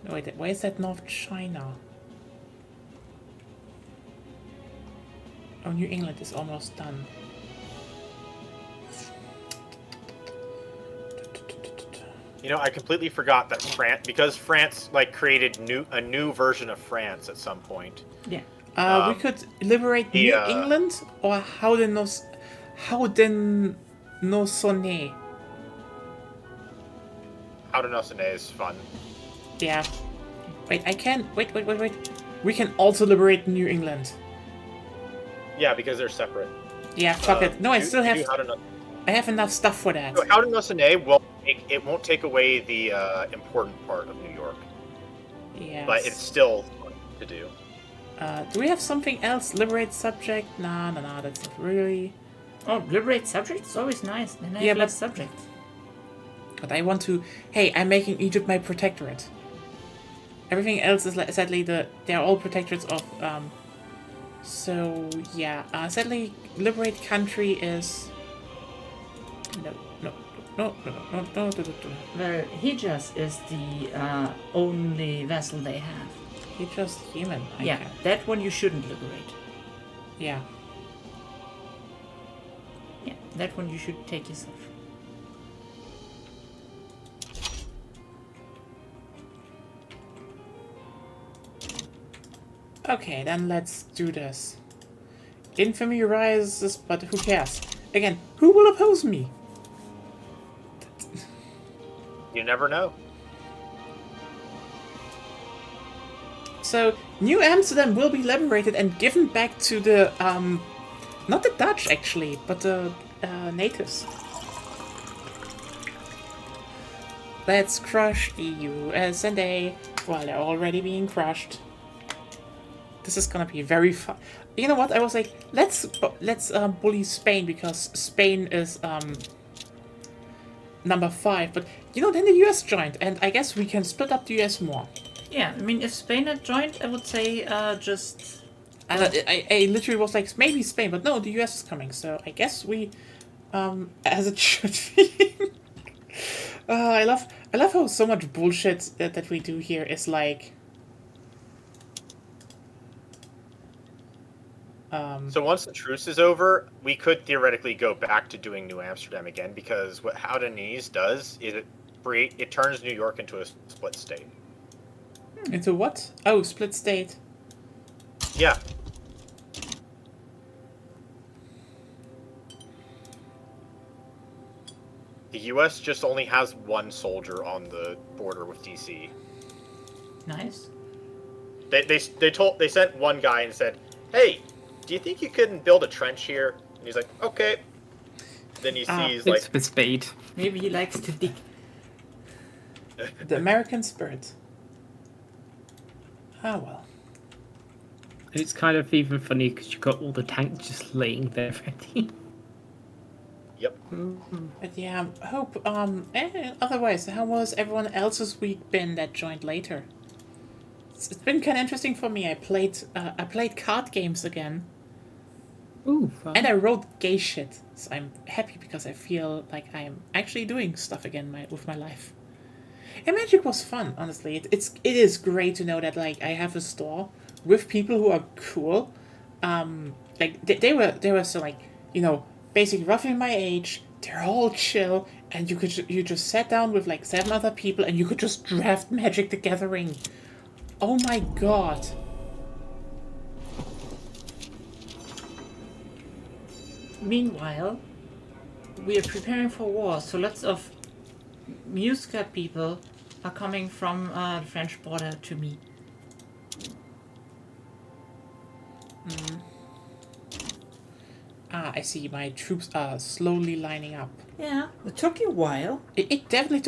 No, wait, why is that North China? Oh, New England is almost done. You know, I completely forgot that because France created a new version of France at some point. Yeah. We could liberate New England or Haudenosaunee. Haudenosaunee is fun. Yeah. Wait, I can. Wait. We can also liberate New England. Yeah, because they're separate. Yeah, fuck it. No, I still have. I have enough stuff for that. So Haudenosaunee won't take away the important part of New York. Yeah. But it's still fun to do. Do we have something else? Liberate subject? Nah, that's not really. Oh, liberate subjects? It's always nice. Then I Yeah, have but- less subjects. But I want to. Hey, I'm making Egypt my protectorate. Everything else is sadly they're all protectorates of. So yeah. Sadly, liberate country is. No. Well, Hijaz is the only vessel they have. He's just human. Yeah, that one you shouldn't liberate. Yeah. Yeah, that one you should take yourself. Okay, then let's do this. Infamy rises, but who cares? Again, who will oppose me? You never know. So, New Amsterdam will be liberated and given back to the, not the Dutch actually, but the natives. Let's crush the USA while they're already being crushed. This is gonna be very fun. You know what? I was like, let's bully Spain because Spain is number 5. But then the US joined, and I guess we can split up the US more. Yeah, I mean, if Spain had joined, I would say just. And I literally was like, maybe Spain, but no, the US is coming. So I guess we, as it should be. I love how so much bullshit that we do here is like. So once the truce is over, we could theoretically go back to doing New Amsterdam again, because what Howdenese does is it turns New York into a split state. Into what? Oh, split state. Yeah. The U.S. just only has one soldier on the border with D.C. Nice. They sent one guy and said, "Hey, do you think you couldn't build a trench here?" And he's like, "Okay." Then he sees like It's with speed. Maybe he likes to dig. The American spirit. Ah, well. It's kind of even funny because you've got all the tanks just laying there ready. Yep. But yeah, hope. Otherwise, how was everyone else's week been that joined later? It's been kind of interesting for me. I played card games again, Ooh, fun. and I wrote gay shit. So I'm happy because I feel like I am actually doing stuff again with my life. And Magic was fun, honestly. It is great to know that like I have a store with people who are cool. Like they were so like basically roughly my age. They're all chill, and you just sat down with like 7 other people, and you could just draft Magic the Gathering. Oh my god. Meanwhile, we are preparing for war, so lots of Muska people are coming from the French border to me. I see. My troops are slowly lining up. Yeah, it took you a while. It definitely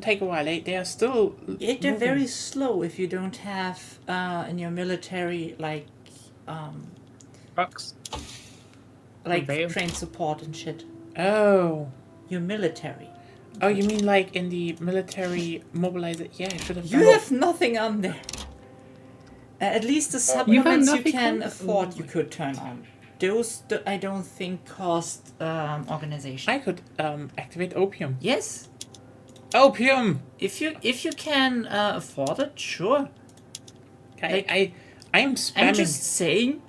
take a while. They are still. They're moving. very slow if you don't have in your military Bucks. Veil. train support and shit. Oh. Your military. Oh, you mean like in the military mobilization? Yeah, I should have done You have nothing on there. At least the supplements you nothing can on- afford you could turn on. Those I don't think cost organization. I could activate opium. Yes, Opium. if you can afford it, sure. I am spamming. I'm just saying,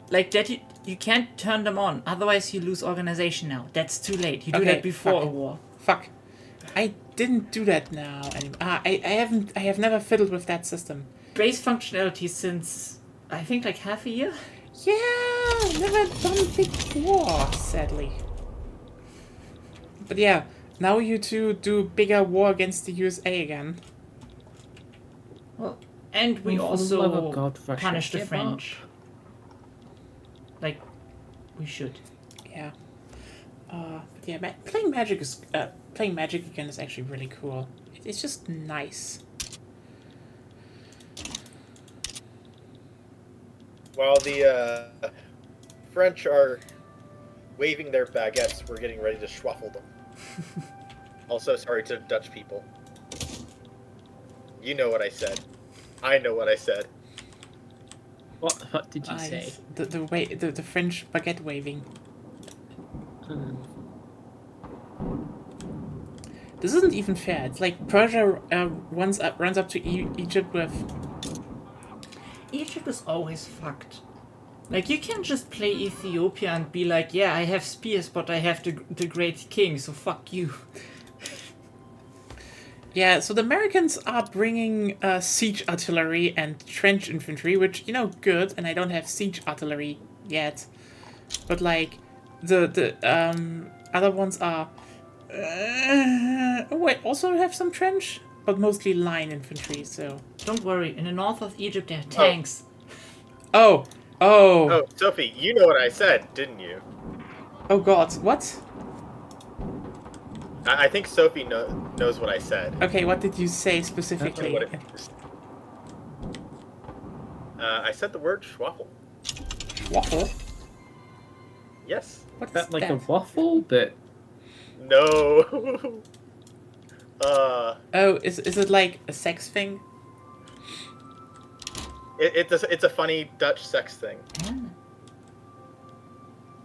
like that you can't turn them on. Otherwise, you lose organization now. That's too late. You do Okay, that before fuck. a war. Fuck. I didn't do that now. I have never fiddled with that system. Base functionality since I think like half a year. Yeah, never done before, sadly. But yeah, now you two do bigger war against the USA again. Well, and we Oh, for the love also of God, Russia, punish the give French. Like, we should. Yeah. Yeah. Playing Magic again is actually really cool. It's just nice. While the French are waving their baguettes, we're getting ready to schwaffle them. Also, sorry to Dutch people. You know what I said. I know what I said. What the fuck did you say? The French baguette waving. This isn't even fair. It's like Persia runs up to Egypt with. Egypt is always fucked. Like, you can just play Ethiopia and be like, yeah, I have spears, but I have the great king, so fuck you. Yeah, so the Americans are bringing siege artillery and trench infantry, which, good, and I don't have siege artillery yet. But, like, the other ones are... oh, wait, also have some trench? But mostly line infantry, so... Don't worry, in the north of Egypt there are tanks. Oh! Oh, Sophie, you know what I said, didn't you? Oh god, what? I think Sophie knows what I said. Okay, what did you say specifically? What it- I said the word schwaffle. Waffle? Yes. What's That like a waffle, but No. Oh, is it like a sex thing? It's a funny Dutch sex thing. Ah.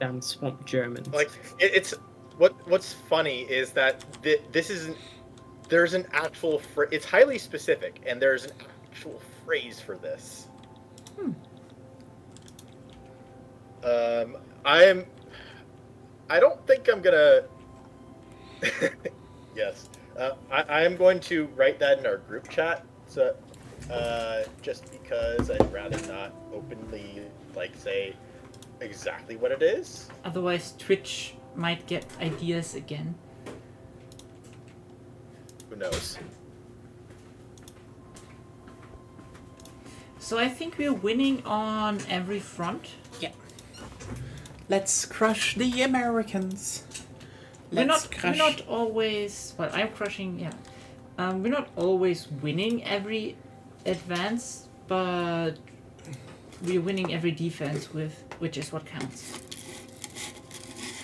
Damn swamp Germans. Like it's what's funny is that this isn't. There's an actual it's highly specific, and there's an actual phrase for this. I don't think I'm gonna. Yes, I am going to write that in our group chat. So, just because I'd rather not openly say exactly what it is. Otherwise, Twitch might get ideas again. Who knows? So I think we're winning on every front. Yeah. Let's crush the Americans. We're Let's not always. Well, I'm crushing. Yeah. We're not always winning every advance, but we're winning every defense which is what counts.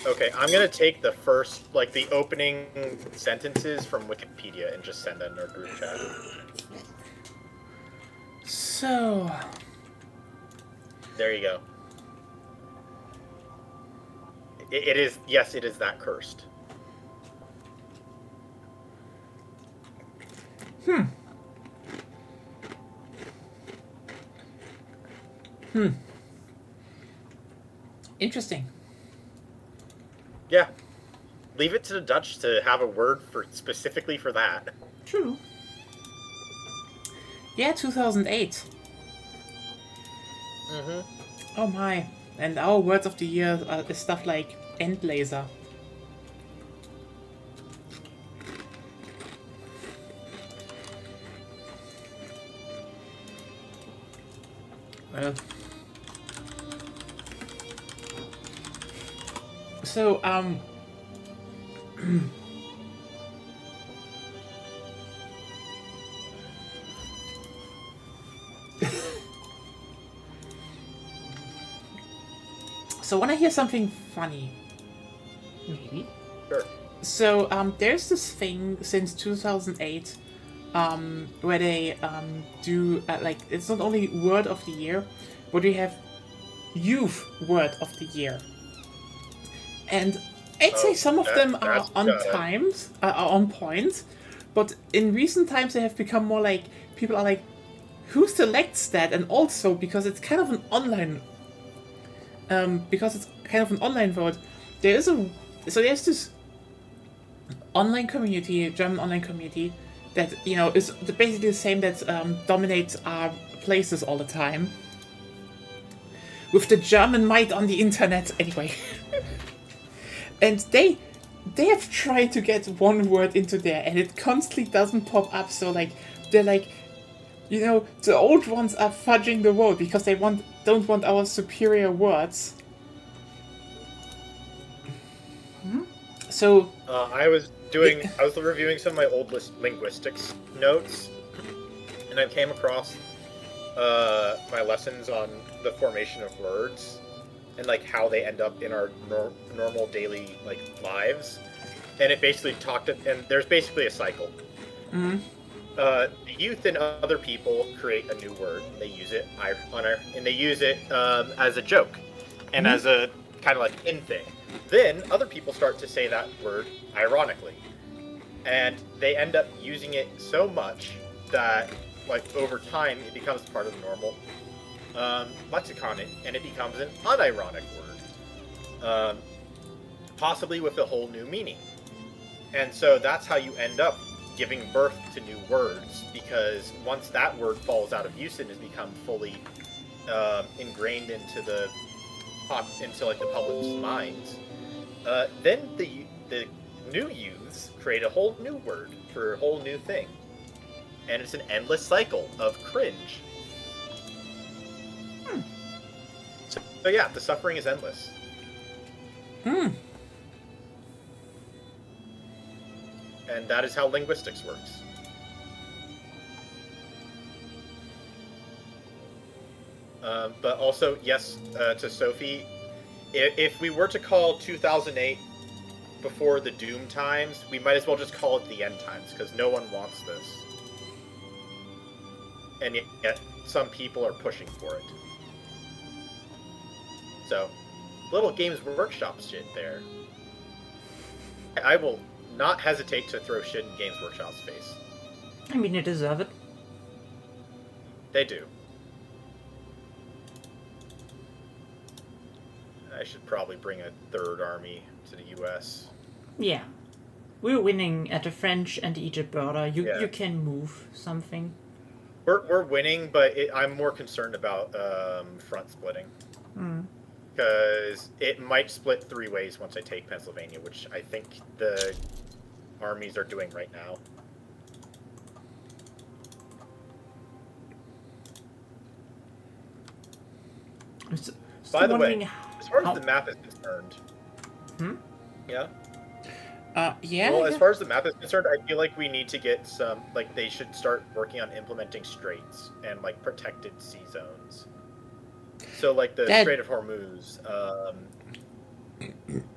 Okay, I'm gonna take the first, the opening sentences from Wikipedia and just send that in our group chat. So, There you go. It is, yes, it is that cursed. interesting. Yeah. Leave it to the Dutch to have a word specifically for that. True. Yeah, 2008. Mm-hmm. Oh my. And our words of the year is stuff like end laser. Well. So, so when I hear something funny, Maybe. Sure. so there's this thing since 2008, where they do it's not only word of the year, but we have youth word of the year, and I'd say some of them are that's on got it. are on point, but in recent times they have become more like people are like, who selects that? And also because it's kind of an online vote, there's this online community, German online community, that is basically the same that dominates our places all the time. With the German might on the internet, anyway. And they have tried to get one word into there, and it constantly doesn't pop up. So they're like, the old ones are fudging the vote because they don't want our superior words. So I was reviewing some of my old linguistics notes, and I came across my lessons on the formation of words and how they end up in our normal daily lives, and it basically and there's basically a cycle. Mhm. The youth and other people create a new word. They use it and they use it as a joke and as a kind of in thing. Then other people start to say that word ironically, and they end up using it so much that over time it becomes part of the normal lexicon, and it becomes an unironic word, possibly with a whole new meaning. And so that's how you end up giving birth to new words, because once that word falls out of use and has become fully ingrained into the public's minds, then the new youths create a whole new word for a whole new thing, and it's an endless cycle of cringe. So yeah, the suffering is endless. And that is how linguistics works. But also, yes, to Sophie, if we were to call 2008 before the Doom times, we might as well just call it the end times, because no one wants this. And yet, some people are pushing for it. So, little Games Workshop shit there. I will not hesitate to throw shit in Games Workshop's face. I mean, they deserve it. They do. I should probably bring a third army to the US. Yeah. We're winning at the French and the Egypt border. Yeah. You can move something. We're winning, but I'm more concerned about front splitting. Because it might split 3 ways once I take Pennsylvania, which I think the armies are doing right now. By the way, as far as the map is concerned... Yeah? Yeah. Well, as far as the map is concerned, I feel like we need to get some... Like, they should start working on implementing straits and, like, protected sea zones. So, like, the Strait of Hormuz,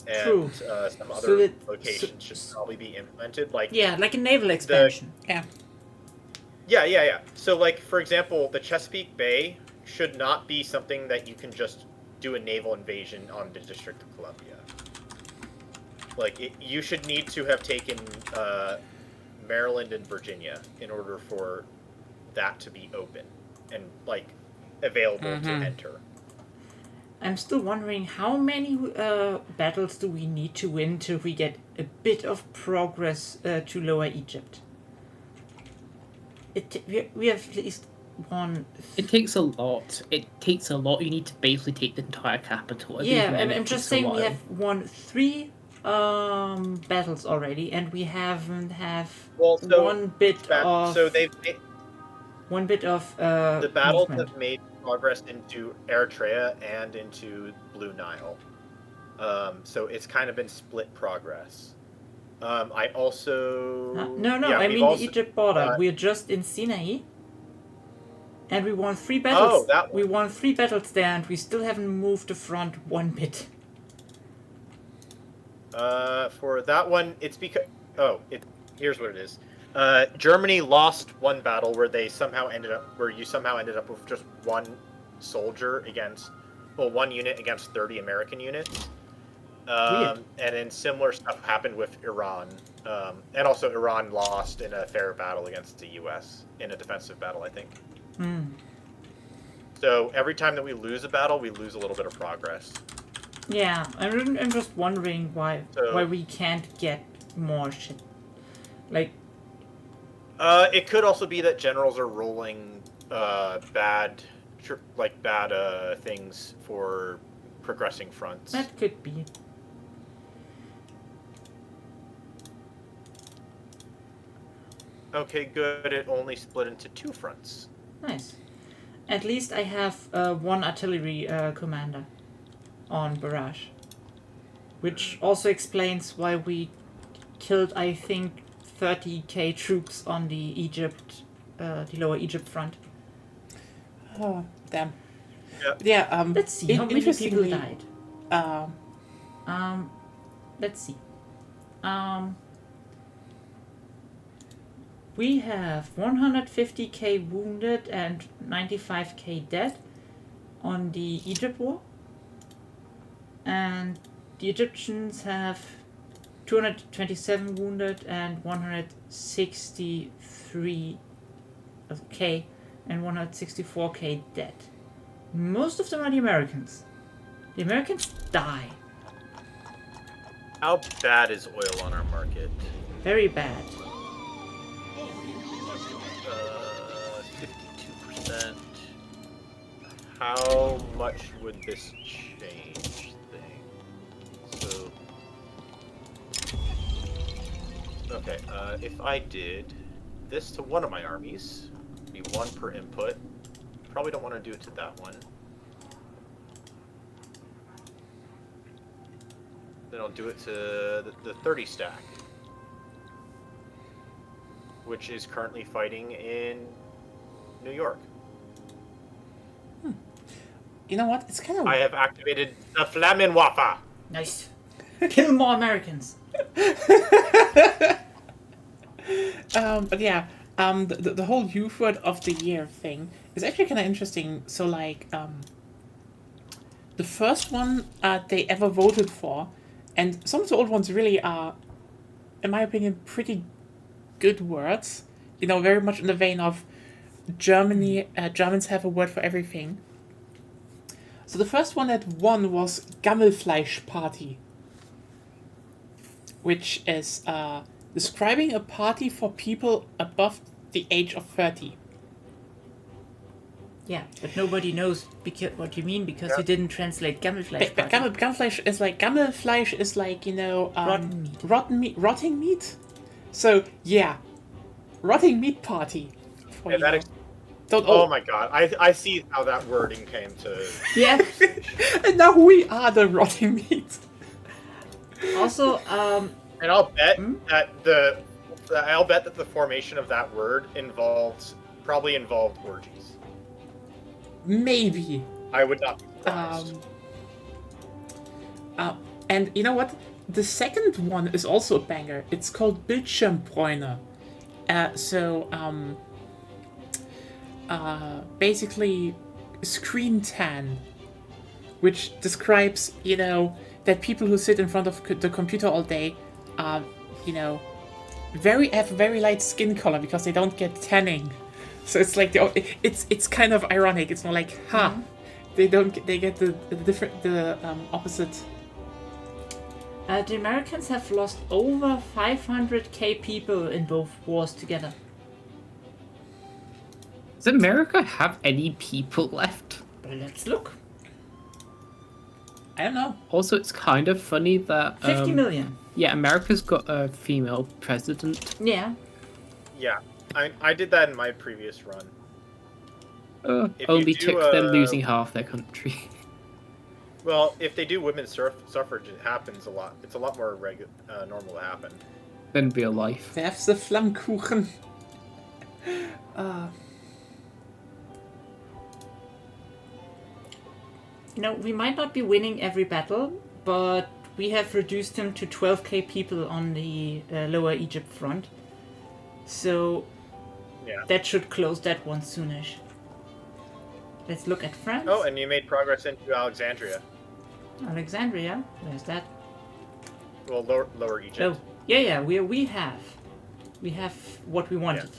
and some other locations should probably be implemented. Like, yeah, like a naval expansion. Yeah. So, like, for example, the Chesapeake Bay should not be something that you can just do a naval invasion on the District of Columbia. Like, you should need to have taken Maryland and Virginia in order for that to be open and, like, available to enter. I'm still wondering how many battles do we need to win till we get a bit of progress to Lower Egypt? We have at least won. It takes a lot. It takes a lot. You need to basically take the entire capital. I'm just saying we have won 3 battles already, and we haven't one bit of. So they've one bit of the battles movement. have made progress into Eritrea and into Blue Nile. So it's kind of been split progress. I also no. I mean the Egypt border. We're just in Sinai, and we won 3 battles. Oh, that one. We won 3 battles there, and we still haven't moved the front one bit. For that one, it's because here's what it is. Germany lost one battle where you somehow ended up with just one soldier one unit against 30 American units. And then similar stuff happened with Iran. And also Iran lost in a fair battle against the US in a defensive battle, I think. So every time that we lose a battle, we lose a little bit of progress. Yeah, I'm just wondering why we can't get more shit. Like, it could also be that generals are rolling bad things for progressing fronts. That could be. Okay, good. It only split into 2 fronts. Nice. At least I have 1 artillery commander on Barrage. Which also explains why we killed, I think, 30k troops on the Lower Egypt front. Oh, damn. Yep. Yeah, Let's see how many people interestingly, died. Let's see. We have 150k wounded and 95k dead on the Egypt war. And the Egyptians have 227 wounded and 163k and 164k dead. Most of them are the Americans. The Americans die. How bad is oil on our market? Very bad. 52%. How much would this change things? So, okay, if I did this to one of my armies, be 1 per input. Probably don't want to do it to that one. Then I'll do it to the 30 stack, which is currently fighting in New York. You know what? It's kind of... I have activated the Flammenwaffe. Nice. Kill more Americans. But yeah, the whole youth word of the year thing is actually kind of interesting. So like, the first one they ever voted for, and some of the old ones really are, in my opinion, pretty good words. You know, very much in the vein of Germany. Germans have a word for everything. So the first one that won was Gammelfleischparty, which is describing a party for people above the age of 30. Yeah, but nobody knows what you mean because you didn't translate Gammelfleisch. But Gammelfleisch is like, you know, rotting meat. So yeah, rotting meat party. For Yeah, you that know. ex- Don't, Oh my god, I see how that wording came to. Yeah. And now we are the rotting meat. Also, And I'll bet that the formation of that word probably involved orgies. Maybe. I would not be surprised. And you know what? The second one is also a banger. It's called Bildschirmbräune. Basically, screen tan, which describes, you know, that people who sit in front of the computer all day, you know, have very light skin color because they don't get tanning. So it's like it's kind of ironic. It's more like, they get the opposite. the Americans have lost over 500k people in both wars together. Does America have any people left? But let's look. I don't know. Also, it's kind of funny that 50 million. Yeah, America's got a female president. Yeah. Yeah, I did that in my previous run. If you Only do, took them losing half their country. Well, if they do women's suffrage, it happens a lot. It's a lot more normal to happen. Than real life. There's the Flammkuchen. You know, we might not be winning every battle, but we have reduced them to 12k people on the Lower Egypt front. So Yeah. that should close that one soonish. Let's look at France. Oh, and you made progress into Alexandria. Alexandria. Where's that? Well, lower Egypt. Oh, yeah. We have what we wanted.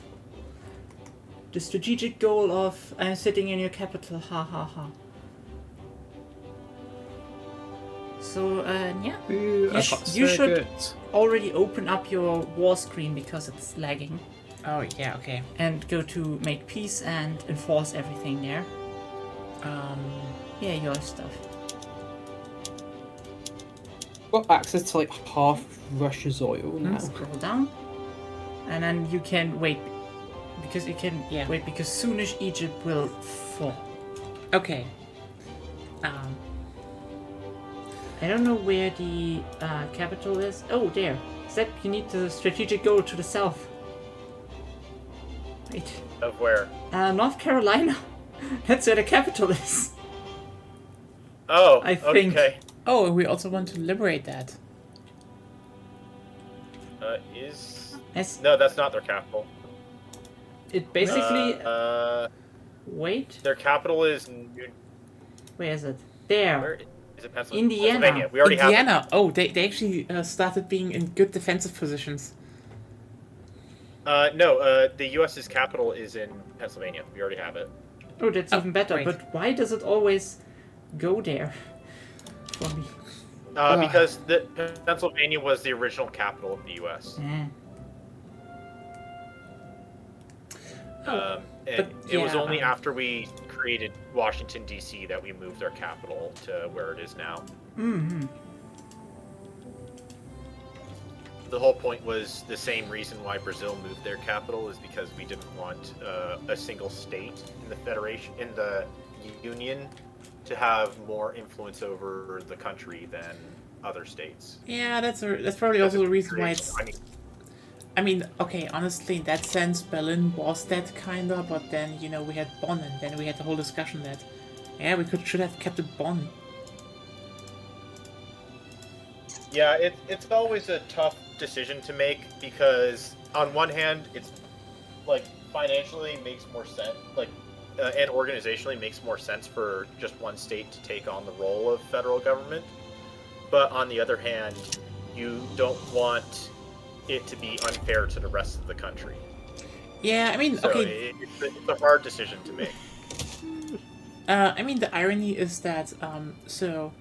The strategic goal of sitting in your capital. Ha ha ha. So yeah, Ooh, you should already open up your war screen because it's lagging, Oh yeah, okay. and go to make peace and enforce everything there. Yeah, your stuff. Got access to like half Russia's oil now. Scroll down, and then you can wait because it can Yeah. wait because soonish Egypt will fall. Okay. I don't know where the capital is. Oh, there. Except you need the strategic goal to the south. Wait. Of where? North Carolina. That's where the capital is. Oh, I think. okay. Oh, and we also want to liberate that. No, that's not their capital. It basically. Wait. Their capital is Where is it? There. where is it? Indiana. Pennsylvania. We already have Indiana. Oh, they actually started being in good defensive positions. it. No, the U.S.'s capital is in Pennsylvania. We already have it. Oh, that's Oh, even better. great. But why does it always go there? For me. Because Pennsylvania was the original capital of the U.S. Eh. And but it was yeah, only after we created Washington, D.C. that we moved our capital to where it is now. Mm-hmm. The whole point was the same reason why Brazil moved their capital is because we didn't want a single state in the federation, in the union, to have more influence over the country than other states. Yeah, that's probably also the reason why it's. I mean, I mean, okay, honestly, in that sense, Berlin was that kinda, but then, you know, we had Bonn, and then we had the whole discussion that, yeah, we should have kept it Bonn. Yeah, it's always a tough decision to make because on one hand, it's like financially makes more sense, like and organizationally makes more sense for just one state to take on the role of federal government. But on the other hand, you don't want it to be unfair to the rest of the country. Yeah, I mean, So okay. it's a hard decision to make. I mean, the irony is that so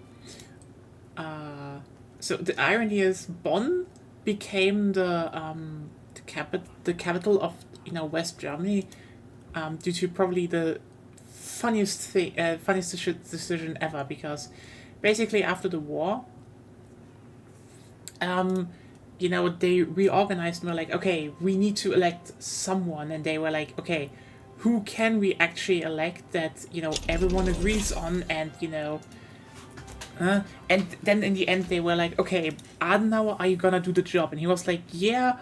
the irony is Bonn became the capital of West Germany, due to probably the funniest decision ever, because basically after the war, they reorganized and were like, okay, we need to elect someone, and they were like, okay, who can we actually elect that everyone agrees on, and and then in the end they were like, okay, Adenauer, are you gonna do the job? And he was like, yeah,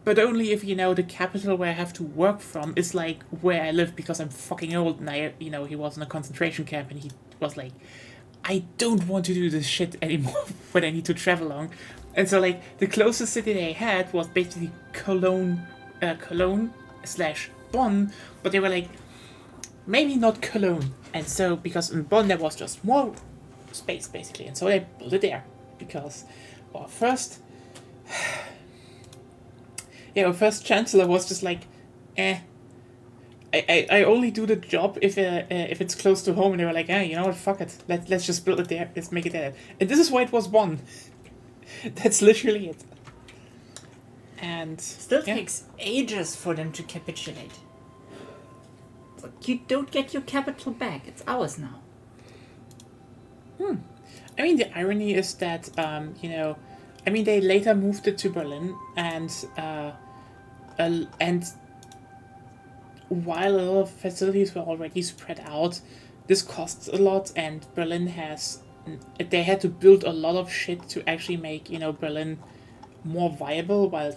but only if the capital where I have to work from is like where I live, because I'm fucking old, and he was in a concentration camp, and he was like, I don't want to do this shit anymore when I need to travel long. And so like the closest city they had was basically Cologne / Bonn, but they were like, maybe not Cologne. And so because in Bonn there was just more space basically, and so they built it there because our first chancellor was just like, I only do the job if it's close to home, and they were like, you know what, fuck it, let's just build it there, let's make it there, and this is why it was Bonn. That's literally it. And Still takes ages for them to capitulate. It's like, you don't get your capital back. It's ours now. I mean, the irony is that they later moved it to Berlin, and while a lot of facilities were already spread out, this costs a lot, and they had to build a lot of shit to actually make Berlin more viable, while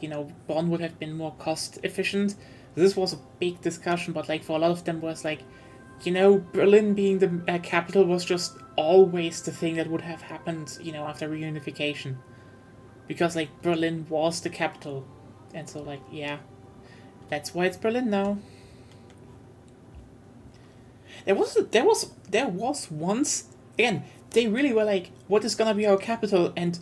Bonn would have been more cost efficient. This was a big discussion, but like for a lot of them was like, Berlin being the capital was just always the thing that would have happened after reunification, because like Berlin was the capital, and so like that's why it's Berlin now. There was once, again, they really were like, what is gonna be our capital? And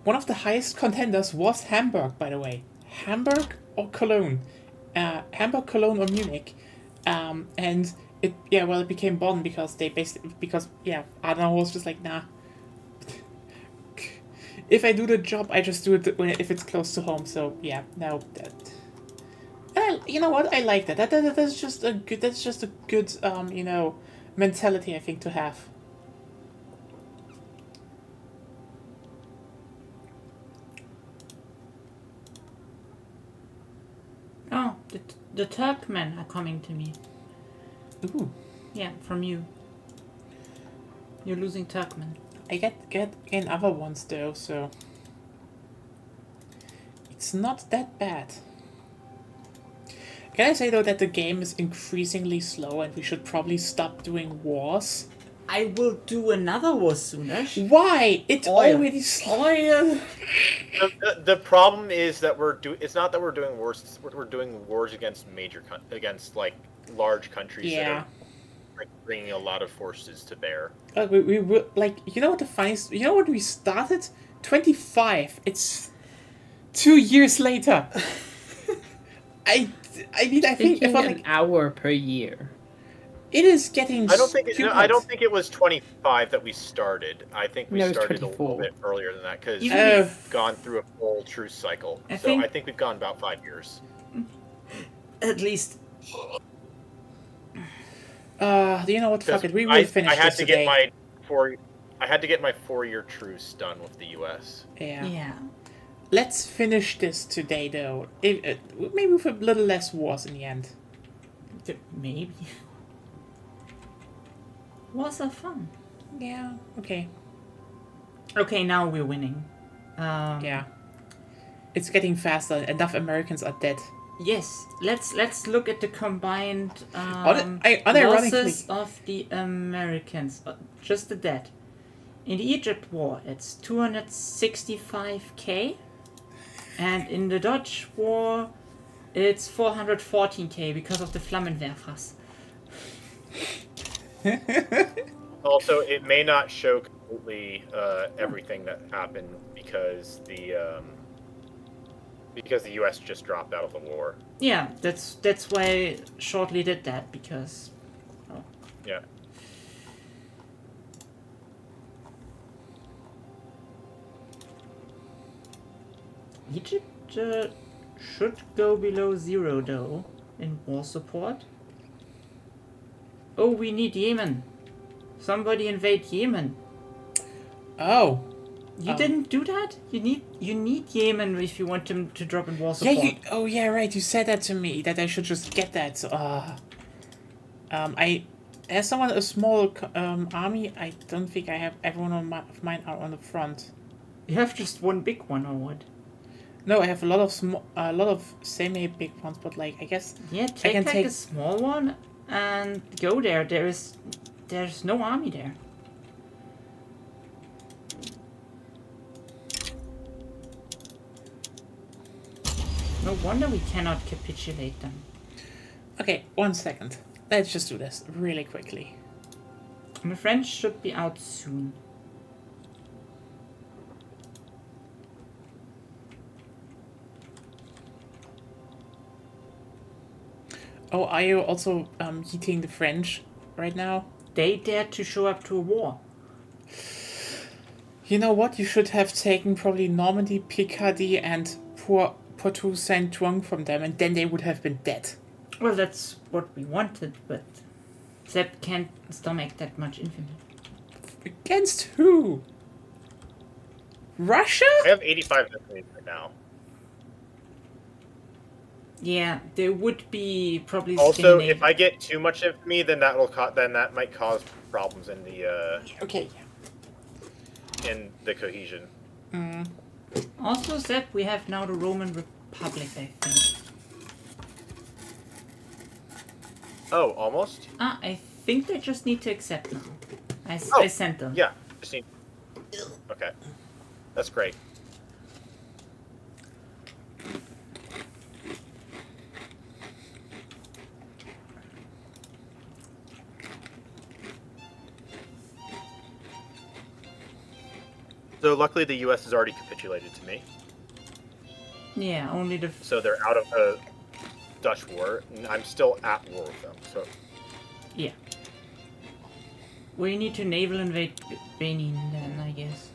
one of the highest contenders was Hamburg, by the way. Hamburg or Cologne. Hamburg, Cologne, or Munich. And it became Bonn because Adenauer was just like, nah. If I do the job, I just do it if it's close to home. So yeah, no, that. And you know what? I like that. That's just a good mentality, I think, to have. Oh, the Turkmen are coming to me. Ooh. Yeah, from you. You're losing Turkmen. I get in other ones though, so it's not that bad. Can I say though that the game is increasingly slow, and we should probably stop doing wars? I will do another war sooner. Why? It's already slow. The problem is that it's not that we're doing wars. We're doing wars against against like large countries that are like bringing a lot of forces to bear. We were like, what the funniest? When we started? 25. It's 2 years later. I think it's an hour per year. It is getting. I don't think it was 25 that we started. I think we started a little bit earlier than that because we've gone through a full truce cycle. I think we've gone about 5 years. At least. You know what? Fuck it. We will finish this today. I had to get my 4-year truce done with the U.S. Yeah. Let's finish this today, though. Maybe with a little less wars in the end. Maybe. Wars are fun. Yeah. Okay. Okay, now we're winning. Yeah. It's getting faster. Enough Americans are dead. Yes. Let's look at the combined unironically losses of the Americans. Just the dead. In the Egypt war, it's 265k, and in the Dutch war, it's 414k because of the Flammenwerfers. Also, it may not show completely everything that happened because the U.S. just dropped out of the war. Yeah, that's why Shortly did that, because... Oh. Yeah. Egypt should go below 0 though in war support. Oh, we need Yemen. Somebody invade Yemen. Oh. You didn't do that? You need Yemen if you want them to drop in war Yeah, support. oh yeah, right. You said that to me, that I should just get that. Has someone a small army? I don't think I have everyone of mine out on the front. You have just one big one or what? No, I have a lot of semi big ones, but like I guess Yeah, I can take a small one and go there. There's no army there. No wonder we cannot capitulate them. Okay, 1 second. Let's just do this really quickly. And the French should be out soon. Oh, are you also hitting the French right now? They dared to show up to a war. You know what? You should have taken probably Normandy, Picardy, and Poitou Saint-Ouen from them, and then they would have been dead. Well, that's what we wanted, but Sepp can't stomach that much infantry. Against who? Russia? I have 85 infantry right now. Yeah, there would be probably. Also, if I get too much of me, then that might cause problems in the Okay. in the cohesion. Also, Sepp, we have now the Roman Republic, I think. Oh, almost? I think they just need to accept now. I sent them. Yeah. Just need... Okay. That's great. So luckily the U.S. has already capitulated to me. Yeah, only the. So they're out of the Dutch war. And I'm still at war with them. So Yeah. We need to naval invade Benin then, I guess.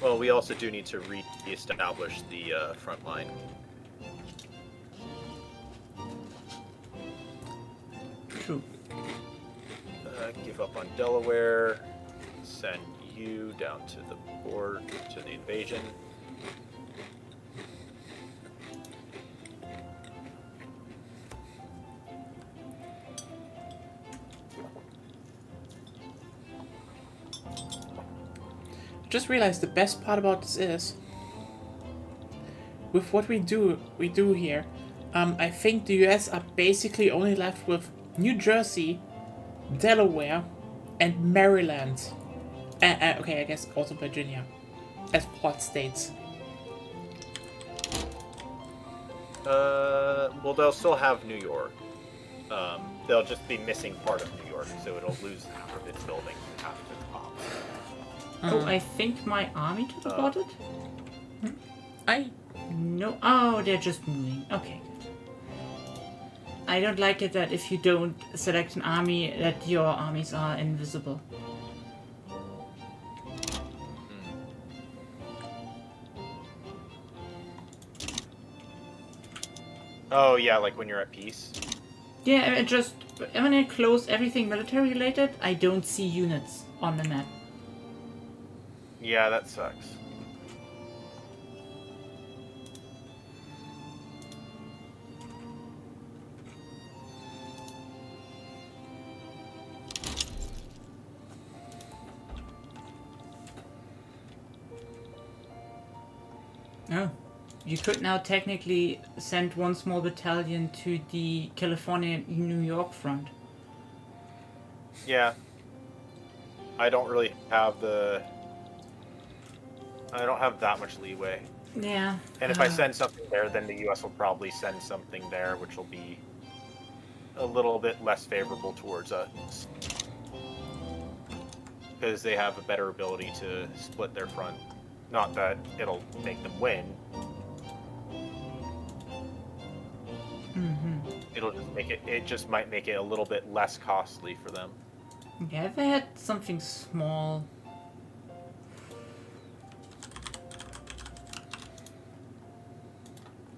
well, we also do need to re-establish the front line. True. Give up on Delaware. Send you down to the board to the invasion. Just realized the best part about this is, with what we do here, I think the US are basically only left with New Jersey, Delaware, and Maryland. Okay, I guess also Virginia as port states. Well, they'll still have New York. They'll just be missing part of New York, so it'll lose half of its buildings and half of its bombs. Oh, I think my army teleported? No. Oh, they're just moving. Okay, good. I don't like it that if you don't select an army, that your armies are invisible. Oh yeah, like when you're at peace. Yeah, when I close everything military related, I don't see units on the map. Yeah, that sucks. Oh. You could now technically send one small battalion to the California-New York front. Yeah. I don't really have I don't have that much leeway. Yeah. And if I send something there, then the US will probably send something there, which will be a little bit less favorable towards us. Because they have a better ability to split their front. Not that it'll make them win. It'll just make it just might make it a little bit less costly for them. Yeah, if they had something small.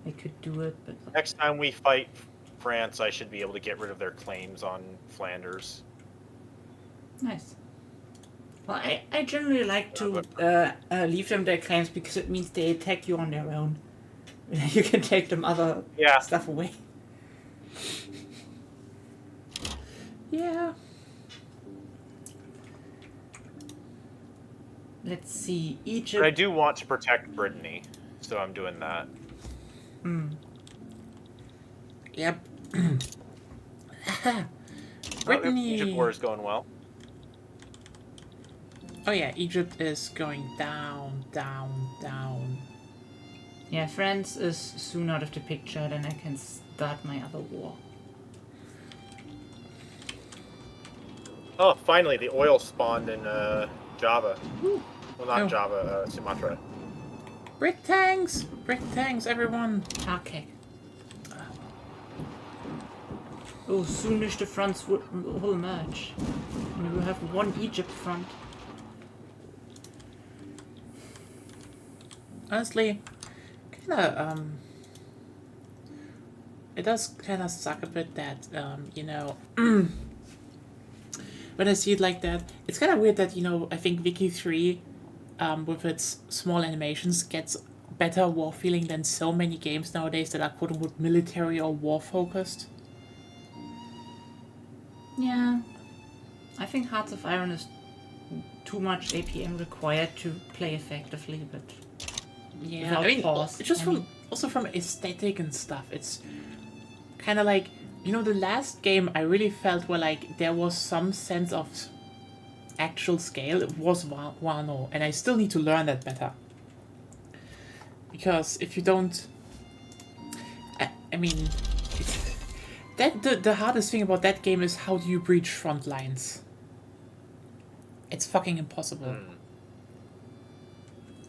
They could do it, but Next time we fight France, I should be able to get rid of their claims on Flanders. nice. Well, I generally like to leave them their claims because it means they attack you on their own. You can take them other Yeah. stuff away. Yeah. Let's see, But I Egypt. do want to protect Brittany, so I'm doing that. Yep. Oh, Brittany. Egypt war is going well. Oh yeah, Egypt is going down, down, down. Yeah, France is soon out of the picture, then I can start my other war. Oh, finally, the oil spawned in Java. Well, not Oh. Java, Sumatra. Brick tanks! Brick tanks, everyone! Okay. Oh, soonish the fronts will merge. And we will have one Egypt front. Honestly, kinda, it does kinda suck a bit that, you know, when I see it like that, it's kinda weird that, you know, I think Wiki 3, with its small animations, gets better war feeling than so many games nowadays that are quote unquote military or war focused. Yeah. I think Hearts of Iron is too much APM required to play effectively, but Yeah, without I mean, pause, it's just I from mean- also from aesthetic and stuff. It's kind of like, you know, the last game I really felt where like there was some sense of actual scale. It was Wano, and I still need to learn that better. Because if you don't, I mean, it's, the hardest thing about that game is how do you breach front lines. It's fucking impossible.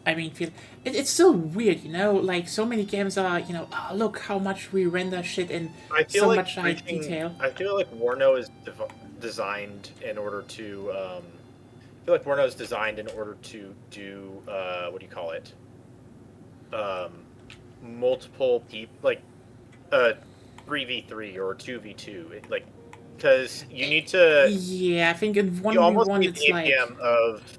I mean, it's still weird, you know? Like, so many games are, you know, oh, look how much we render shit in I feel so like much high detail. I feel like Warno is designed in order to. I feel like Warno is designed in order to do what do you call it? Multiple people, like 3v3 or 2v2, like because you need to. Yeah, I think in You almost 1v1 need it's the like... APM of.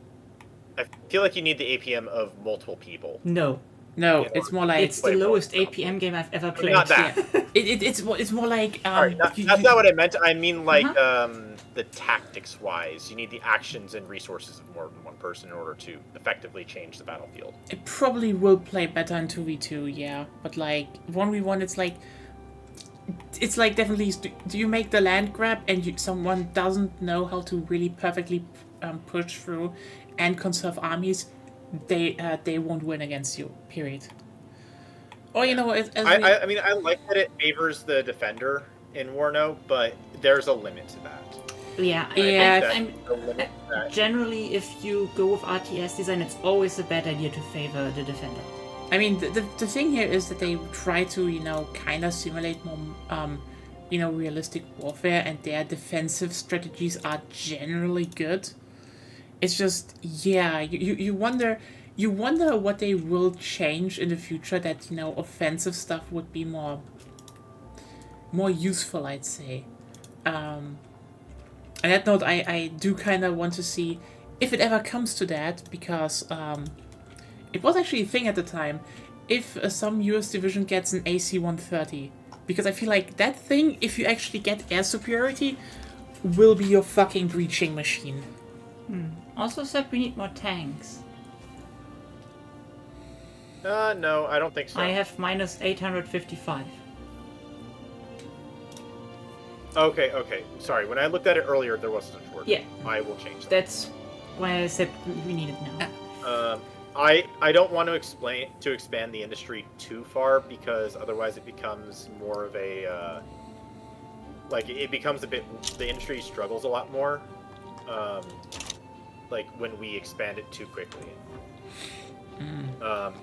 I feel like you need the APM of multiple people. no. No, Yeah. it's more like... It's the play lowest both. APM game I've ever played. Not that. Yeah. It's more like... Sorry, you- that's you- not what I meant. I mean, like, Uh-huh. the tactics-wise, you need the actions and resources of more than one person in order to effectively change the battlefield. It probably will play better in 2v2, yeah. But like, 1v1, it's like... It's like definitely, do you make the land grab and someone doesn't know how to really perfectly push through and conserve armies, they won't win against you, period. Or, you know, I mean, I like that it favors the defender in Warno, but there's a limit to that. Yeah, Yeah, I'm The limit to that. generally, if you go with RTS design, it's always a bad idea to favor the defender. I mean, the thing here is that they try to, you know, kind of simulate more, you know, realistic warfare, and their defensive strategies are generally good. It's just, yeah, you wonder what they will change in the future that, you know, offensive stuff would be more useful, I'd say. On that note, I do kind of want to see if it ever comes to that, because it was actually a thing at the time, if some US division gets an AC-130. Because I feel like that thing, if you actually get air superiority, will be your fucking breaching machine. Also said we need more tanks. No, I don't think so. I have minus 855. Okay. Sorry, when I looked at it earlier, there wasn't a word. Yeah. I will change that. That's why I said we need it now. I don't want to expand the industry too far because otherwise it becomes more of a it becomes a bit, the industry struggles a lot more like when we expand it too quickly.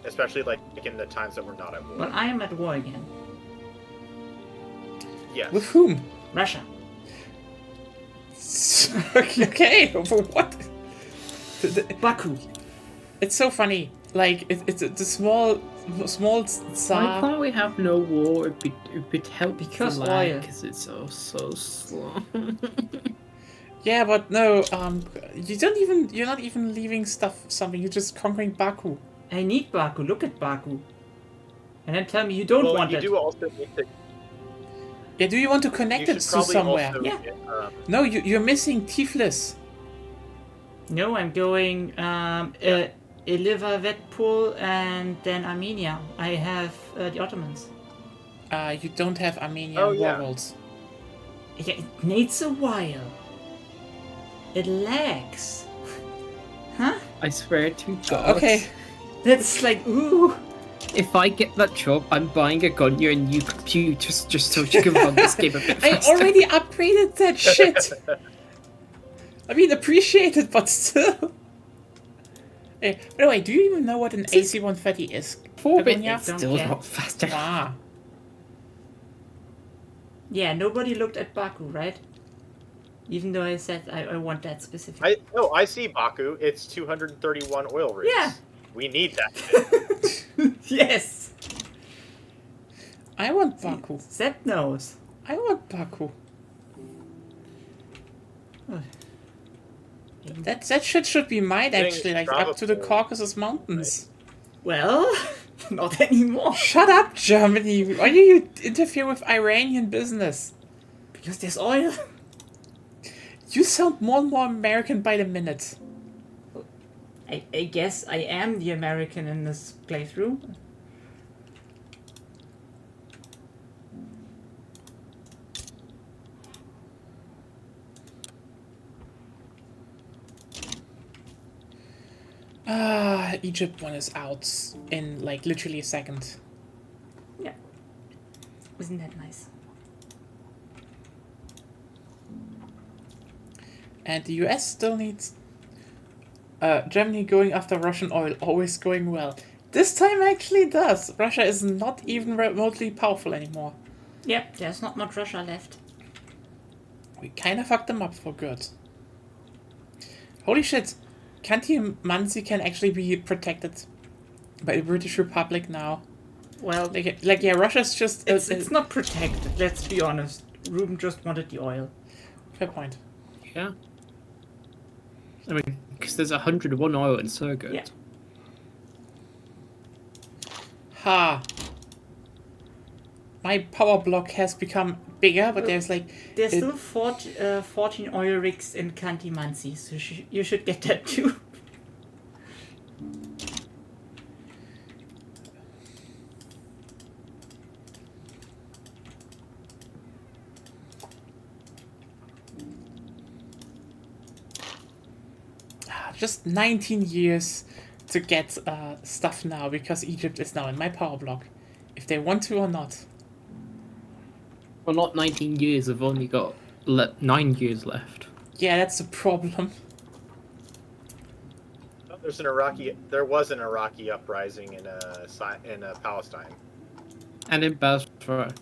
Especially like in the times that we're not at war. Well, I am at war again. Yes. With whom? Russia. Okay, for what? Baku. It's so funny. Like it's the small Why Tsar. can't we have no war? It would help Because the land, oil. because it's so slow. Yeah, but no. You're not even leaving something. You're just conquering Baku. I need Baku. Look at Baku. And then tell me you don't want you it. do also need to. Yeah. Do you want to connect You it should to probably somewhere? also Yeah. get, No, you're missing Tiflis. No, I'm going Elivavetpol and then Armenia. I have the Ottomans. You don't have Armenian Oh, yeah. warlords. Yeah, it needs a while. It lags. Huh? I swear to God. Okay. That's like, ooh. If I get that job, I'm buying a gun here and new computers just so you can run this game a bit I faster. already upgraded that shit. I mean, appreciate it, but still. Hey, by the way, do you even know what an AC-130 is? 4-bit Begonia? is still care. not faster. Ah. Yeah, nobody looked at Baku, right? Even though I said I want that specific. I see Baku. It's 231 oil rigs. Yeah. We need that. Yes. I want Baku. Sepp knows. I want Baku. That shit should be mine, Getting actually, like up to the Stravopol. Caucasus Mountains. Well, not anymore. Shut up, Germany! Why do you interfere with Iranian business? Because there's oil. You sound more and more American by the minute. I guess I am the American in this playthrough. Egypt one is out in like literally a second. Yeah. Isn't that nice? And the US still needs Germany going after Russian oil, always going well. This time actually does. Russia is not even remotely powerful anymore. Yep, there's not much Russia left. We kinda fucked them up for good. Holy shit. Khanty Mansi can actually be protected by the British Republic now. Well, Like yeah, Russia's just... it's not protected, let's be honest. Ruben just wanted the oil. Fair point. Yeah. I mean, because there's 101 oil in Surgut. Yeah. Ha! My power block has become bigger, but there's like... There's it- still 14 oil rigs in Khanty Mansi, so you should get that too. Just 19 years to get stuff now, because Egypt is now in my power block. If they want to or not. Well, not 19 years, I've only got 9 years left. Yeah, that's the problem. There was an Iraqi uprising in Palestine. And in Basra.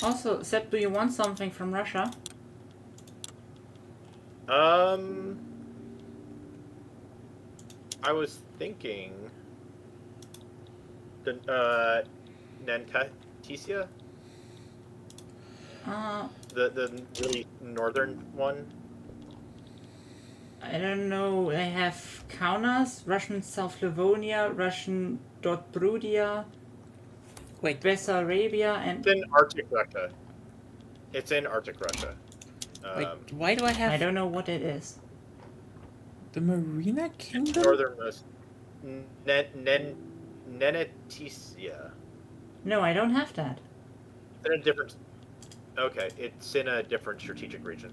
Also, Sepp, do you want something from Russia? I was thinking the Nantasia, the really northern one. I don't know. I have Kaunas, Russian South Livonia, Russian Dobrudia, Wait, Bessarabia, and It's in Arctic Russia. wait, why do I have I don't know what it is. the Marina Kingdom? Northernmost. Nenetisia. No, I don't have that. It's in a different. Okay, it's in a different strategic region.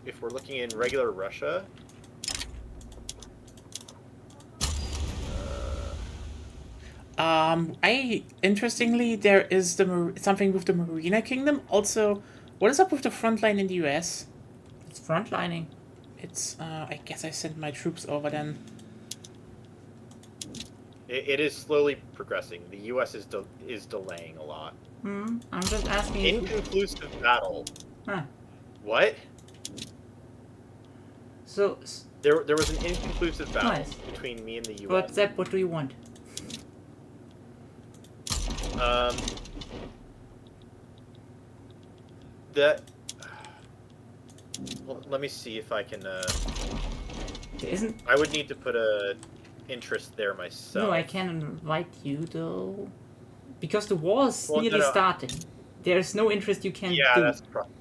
If we're looking in regular Russia, Interestingly, there is something with the Marina Kingdom. Also, what is up with the front line in the U.S.? It's frontlining. It's, I guess I sent my troops over then. it is slowly progressing. The U.S. is delaying a lot. I'm just asking you. Inconclusive battle. Huh. What? So, There was an inconclusive battle Nice. between me and the U.S. what's that? What do you want? That. Well, let me see if I can. There isn't. I would need to put a interest there myself. No, I can invite you though, because the war is Well, nearly no. starting. There's no interest you can Yeah, do. that's the problem.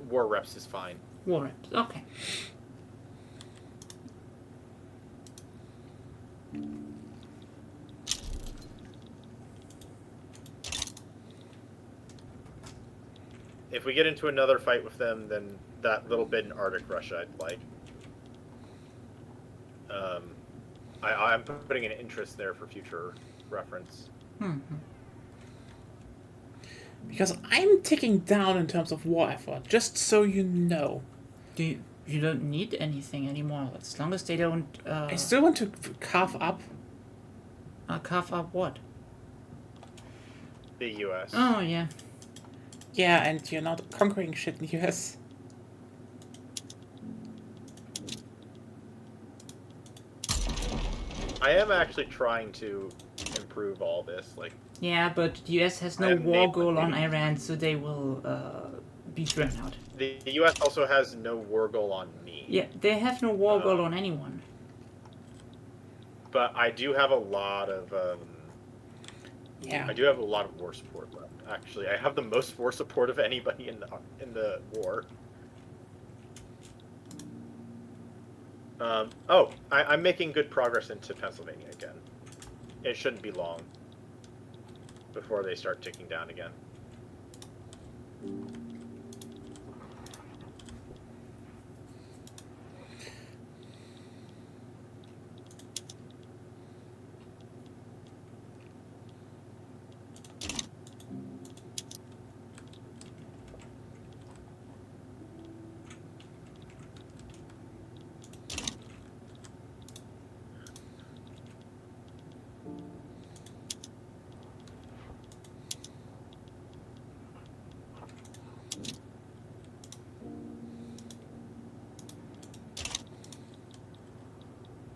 War reps is fine. War reps. Okay. If we get into another fight with them, then that little bit in Arctic Russia I'd like. I'm putting an interest there for future reference. Because I'm ticking down in terms of war effort, just so you know. You don't need anything anymore as long as they don't. I still want to carve up. Carve up what? The U.S. Oh yeah. Yeah, and you're not conquering shit in the US. I am actually trying to improve all this. Like, Yeah, but the US has no I have war named goal my on meeting. Iran, so they will be thrown out. the U.S. also has no war goal on me. Yeah, they have no war goal on anyone. But I do have a lot of. Yeah. I do have a lot of war support left. Actually, I have the most war support of anybody in the war. I'm making good progress into Pennsylvania again. It shouldn't be long before they start ticking down again.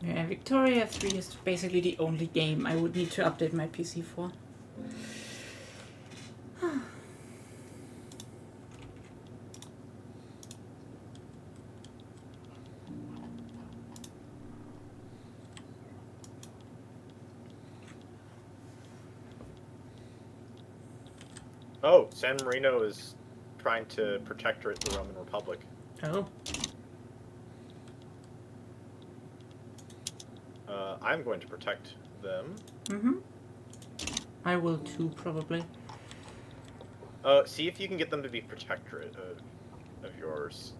Yeah, Victoria 3 is basically the only game I would need to update my PC for. Oh, San Marino is trying to protectorate the Roman Republic. Oh. I'm going to protect them. I will too, probably. See if you can get them to be protectorate of yours.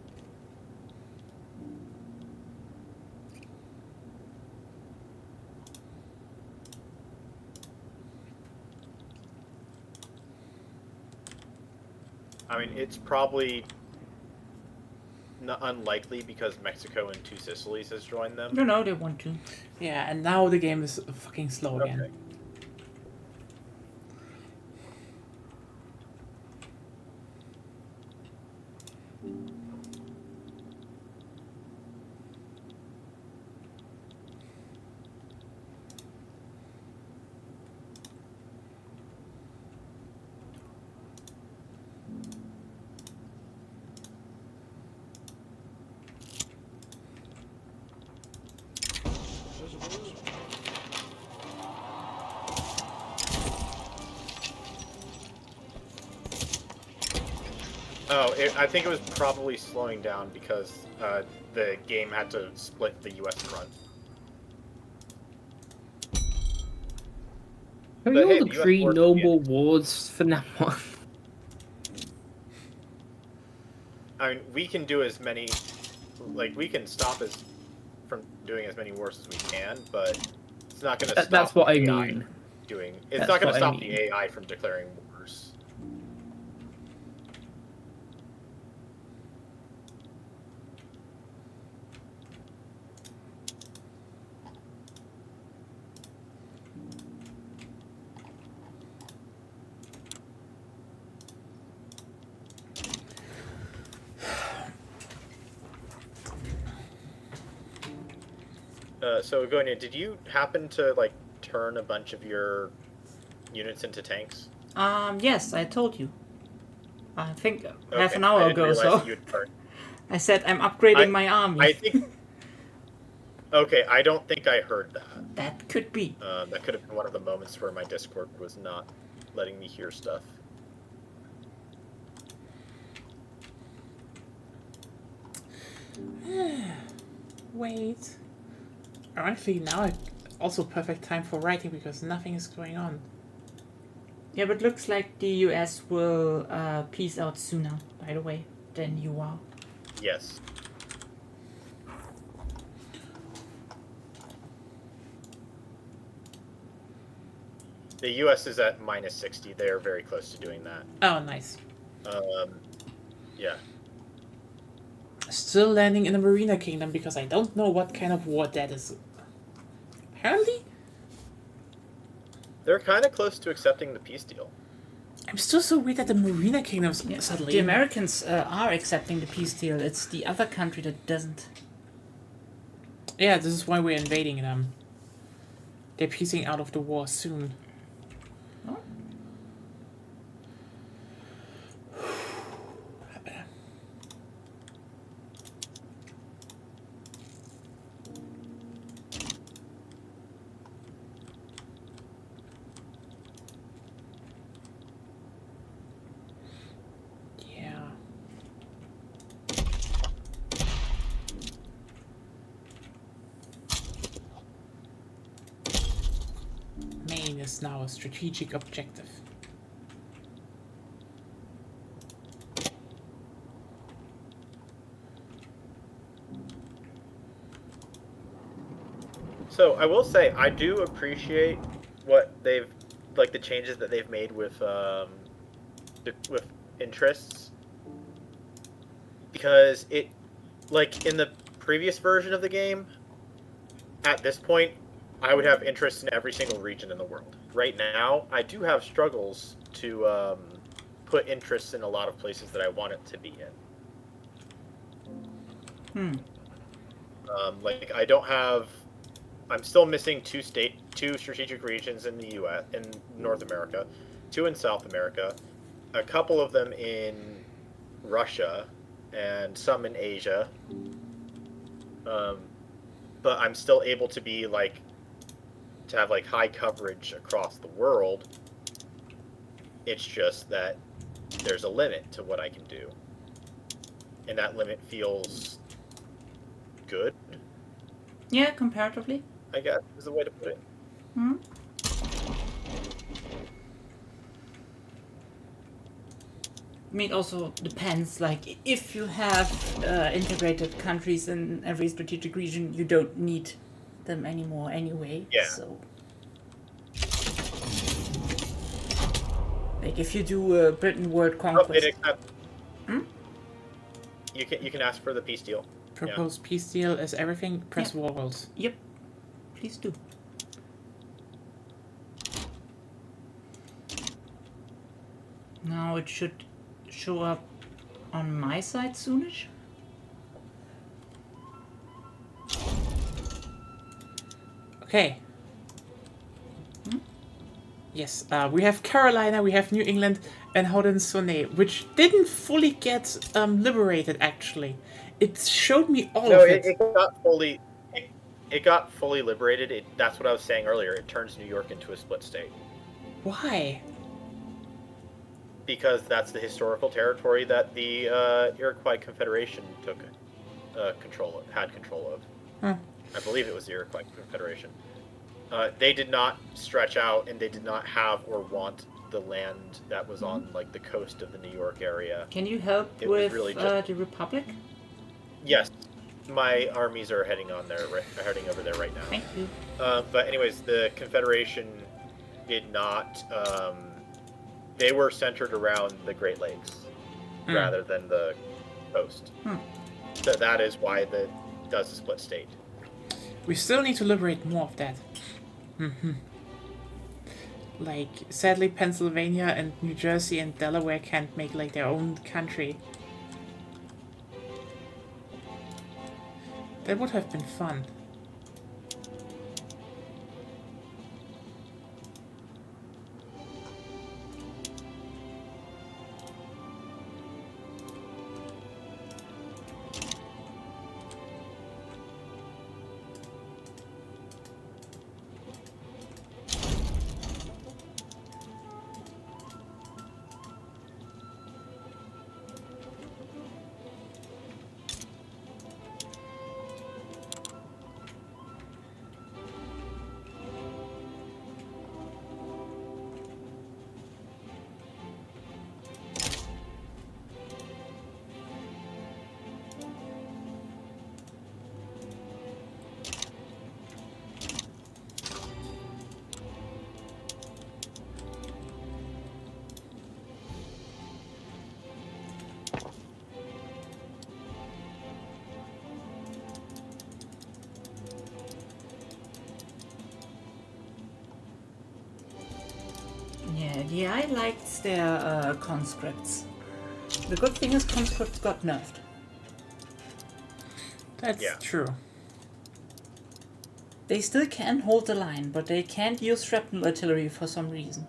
I mean, it's probably not unlikely because Mexico and Two Sicilies has joined them. No, they want to. Yeah, and now the game is fucking slow again. Okay. No, I think it was probably slowing down because the game had to split the U.S. front. Can But we all hey, the US agree board- no yeah. more wars from now on? I mean, we can do as many, like we can stop us from doing as many wars as we can, but it's not going to stop. That's what the I AI mean. doing. It's That's not going to what I stop mean. the AI from declaring wars. So Agonia, did you happen to like turn a bunch of your units into tanks? Yes, I told you. I think half Okay, an hour I didn't ago. realize So that you had turned. I said I'm upgrading my army. I think. Okay, I don't think I heard that. That could be. That could have been one of the moments where my Discord was not letting me hear stuff. Wait. Ironically, now it's also perfect time for writing because nothing is going on. Yeah, but looks like the US will peace out sooner, by the way, than you are. Yes. The U.S. is at minus 60. They are very close to doing that. Oh, nice. Yeah. Still landing in the Marina Kingdom because I don't know what kind of war that is. Apparently, They're kind of close to accepting the peace deal. I'm still so weird that the Marina Kingdoms Yeah, suddenly. the Americans are accepting the peace deal. It's the other country that doesn't. Yeah, this is why we're invading them. They're piecing out of the war soon. Oh. Yeah. Maine is now a strategic objective. So I will say I do appreciate what they've like the changes that they've made with interests, because it like in the previous version of the game, at this point I would have interests in every single region in the world. Right now I do have struggles to put interests in a lot of places that I want it to be in. Like I don't have. I'm still missing two strategic regions in the U.S. in North America, 2 in South America, a couple of them in Russia, and some in Asia. But I'm still able to be like to have like high coverage across the world. It's just that there's a limit to what I can do, and that limit feels good, Yeah, comparatively. I guess, is the way to put it. Hmm? I mean, also depends. Like, if you have integrated countries in every strategic region, you don't need them anymore anyway. Yeah. So, like, if you do Britain World Oh, Conquest, it accept. You can ask for the peace deal. Proposed peace deal is everything. Press walls. yep, please do. Now it should show up on my side soonish. Okay. Yes, we have Carolina, we have New England, and Haudenosaunee, which didn't fully get liberated. Actually, it showed me all No, of it. it got fully. It got fully liberated. That's what I was saying earlier. It turns New York into a split state. Why? because that's the historical territory that the Iroquois Confederation took had control of. Hmm. I believe it was the Iroquois Confederation. They did not stretch out, and they did not have or want the land that was on like the coast of the New York area. Can you help It was with really just- the Republic? Yes, my armies are heading over there right now. Thank you. But anyways, the Confederation did not. They were centered around the Great Lakes rather than the coast. So that is why does the split state. We still need to liberate more of that. Like, sadly, Pennsylvania and New Jersey and Delaware can't make like their own country. That would have been fun. Yeah, the AI liked their conscripts. The good thing is conscripts got nerfed. That's Yeah. true. They still can hold the line, but they can't use shrapnel artillery for some reason.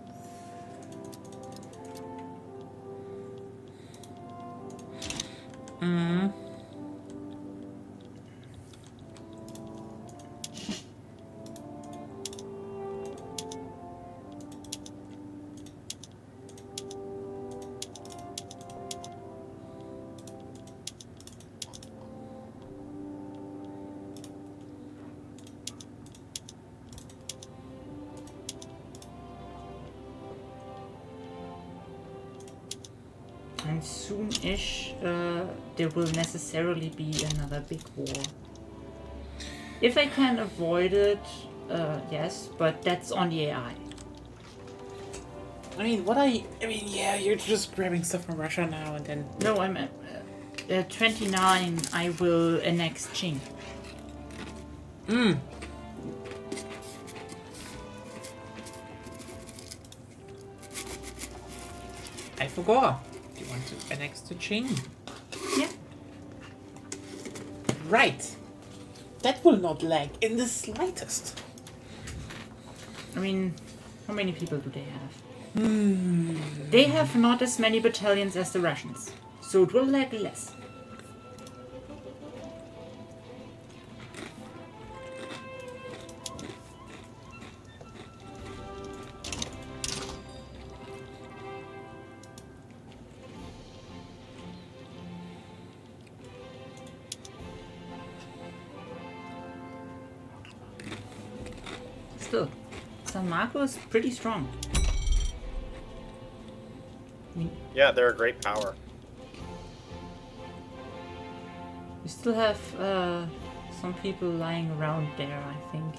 And soon-ish, there will necessarily be another big war. If I can avoid it, yes, but that's on the AI. I mean, yeah, you're just grabbing stuff from Russia now and then. No, I'm at 29. I will annex Qing. I forgot. Do you want to annex to Qing? Yeah. Right. That will not lag in the slightest. I mean, how many people do they have? They have not as many battalions as the Russians, so it will lag less. Still, San Marco is pretty strong. Yeah, they're a great power. We still have some people lying around there, I think.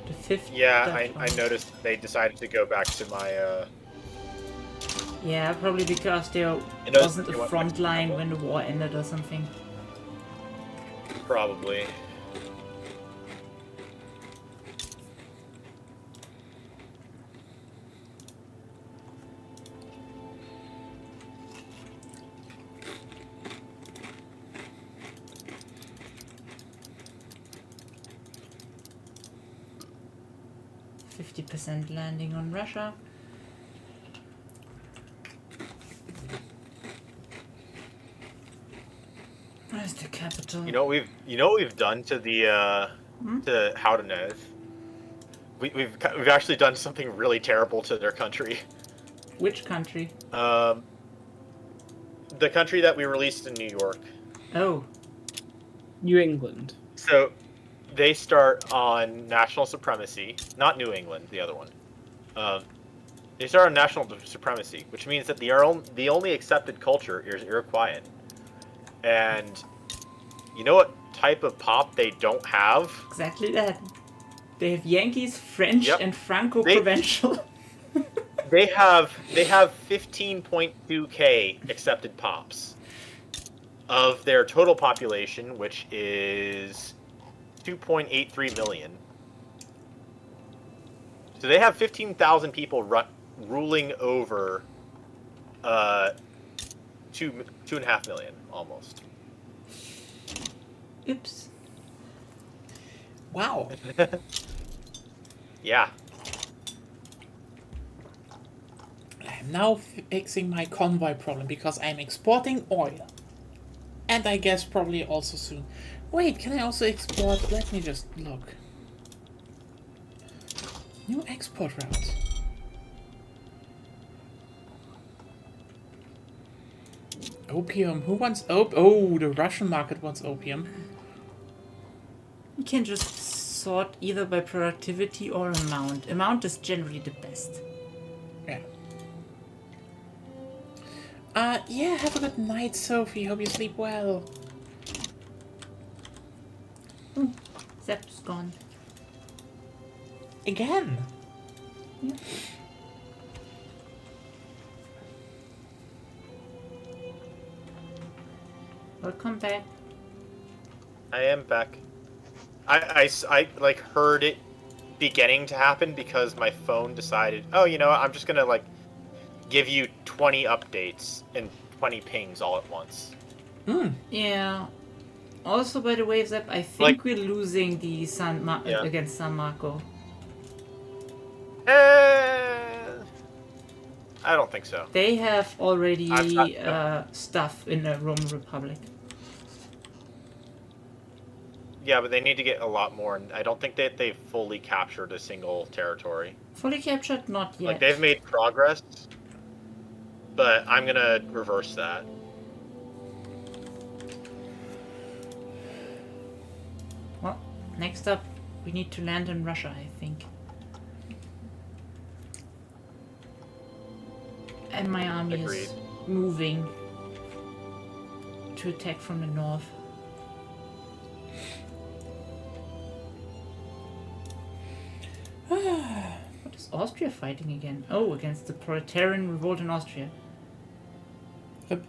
The fifth. Yeah, Dutch I one. noticed they decided to go back to my. Yeah, probably because there know, wasn't you a want front Mexico? line when the war ended or something. Probably. %50 landing on Russia. Where's the capital? You know what we've done to the to Howdenez? We've actually done something really terrible to their country. Which country? The country that we released in New York. Oh, New England. So they start on national supremacy, not New England, the other one. They start on national supremacy, which means that the only accepted culture is Iroquoian. And you know what type of pop they don't have? exactly that. They have Yankees, French, Yep. and Franco-Provençal. They have 15.2k accepted pops of their total population, which is 2.83 million. So they have 15,000 people ruling over 2.5 million almost. Oops. Wow. Yeah. I'm now fixing my convoy problem because I'm exporting oil. And I guess probably also soon. Wait, can I also export? Let me just look. New export routes. Opium. Who wants Oh, the Russian market wants opium. You can just sort either by productivity or amount. Amount is generally the best. Yeah. Yeah, have a good night, Sophie. Hope you sleep well. Zep's gone. Again? Yeah. Welcome back. I am back. I like heard it beginning to happen because my phone decided, oh, you know what, I'm just gonna like give you 20 updates and 20 pings all at once. Yeah. Also, by the way, Zep, I think Like- we're losing the Yeah. against San Marco. I don't think so. They have already I've- stuff in the Roman Republic. Yeah, but they need to get a lot more, and I don't think that they've fully captured a single territory. Fully captured? Not yet. Like, they've made progress, but I'm gonna reverse that. Well, next up, we need to land in Russia, I think. And my army Agreed. is moving to attack from the north. What is Austria fighting again? Oh, against the proletarian revolt in Austria. Yep.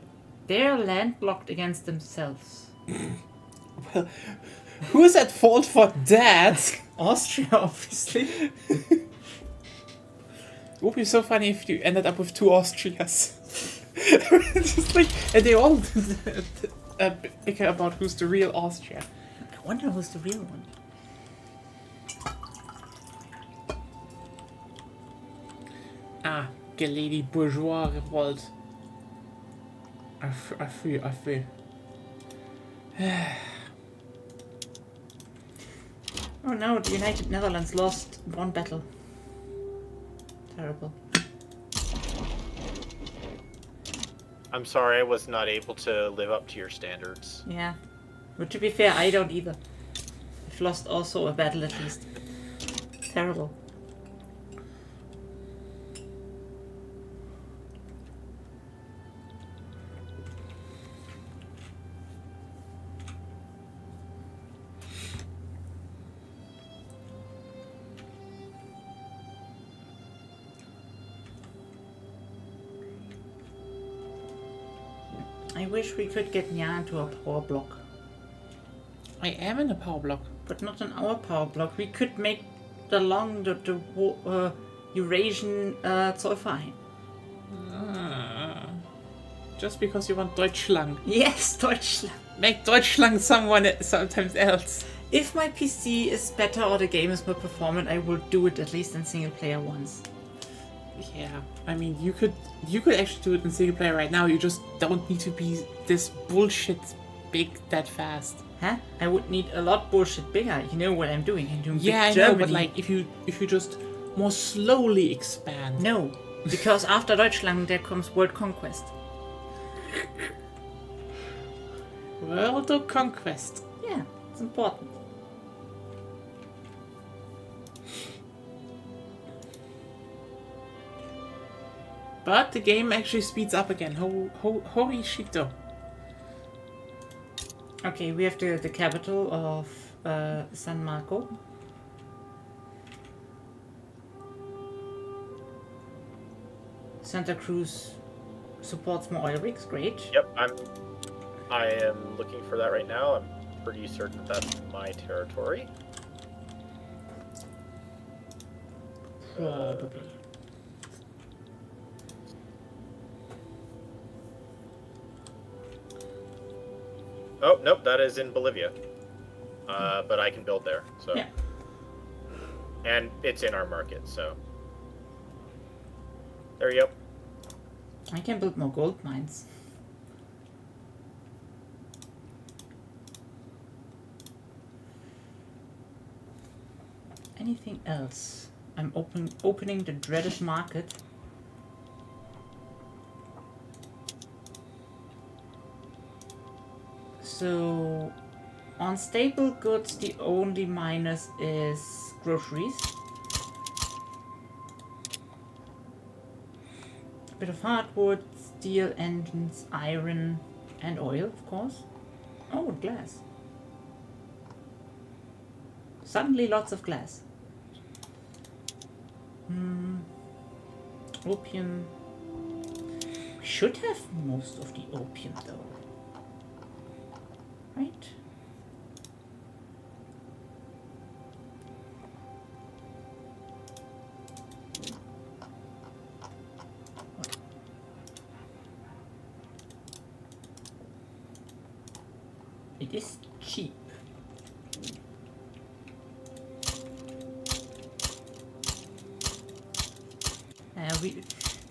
They're landlocked against themselves. Well, who's at fault for that? Austria, obviously. It would be so funny if you ended up with two Austrias. Just like, and they all bicker about who's the real Austria. I wonder who's the real one. Ah, Gelady Bourgeois Revolt. I feel. Oh no, the United Netherlands lost one battle. Terrible. I'm sorry I was not able to live up to your standards. Yeah. But to be fair, I don't either. I've lost also a battle at least. Terrible. I wish we could get Nya into a power block. I am in a power block. But not in our power block. We could make along the Eurasian Zollverein. Just because you want Deutschland. Yes, Deutschland. Make Deutschland someone sometimes else. If my PC is better or the game is more performant, I will do it at least in single player once. Yeah, I mean, you could actually do it in single player right now. You just don't need to be this bullshit big that fast. Huh? I would need a lot bullshit bigger. You know what I'm doing? I'm doing Yeah, I big know, Germany. but like if you just more slowly expand. No, Because after Deutschland there comes world conquest. World of Conquest. Yeah, it's important. But the game actually speeds up again. Holy shit though. Okay, we have the capital of San Marco. Santa Cruz supports more oil rigs, great. Yep, I am looking for that right now. I'm pretty certain that's my territory. Probably. Oh, nope, that is in Bolivia. But I can build there, so. Yeah. And it's in our market, so. There you go. I can build more gold mines. Anything else? I'm opening the dreaded market. So, on staple goods, the only minus is groceries. A bit of hardwood, steel engines, iron, and oil, of course. Oh, glass. Suddenly lots of glass. Opium. We should have most of the opium though. Right? It is cheap.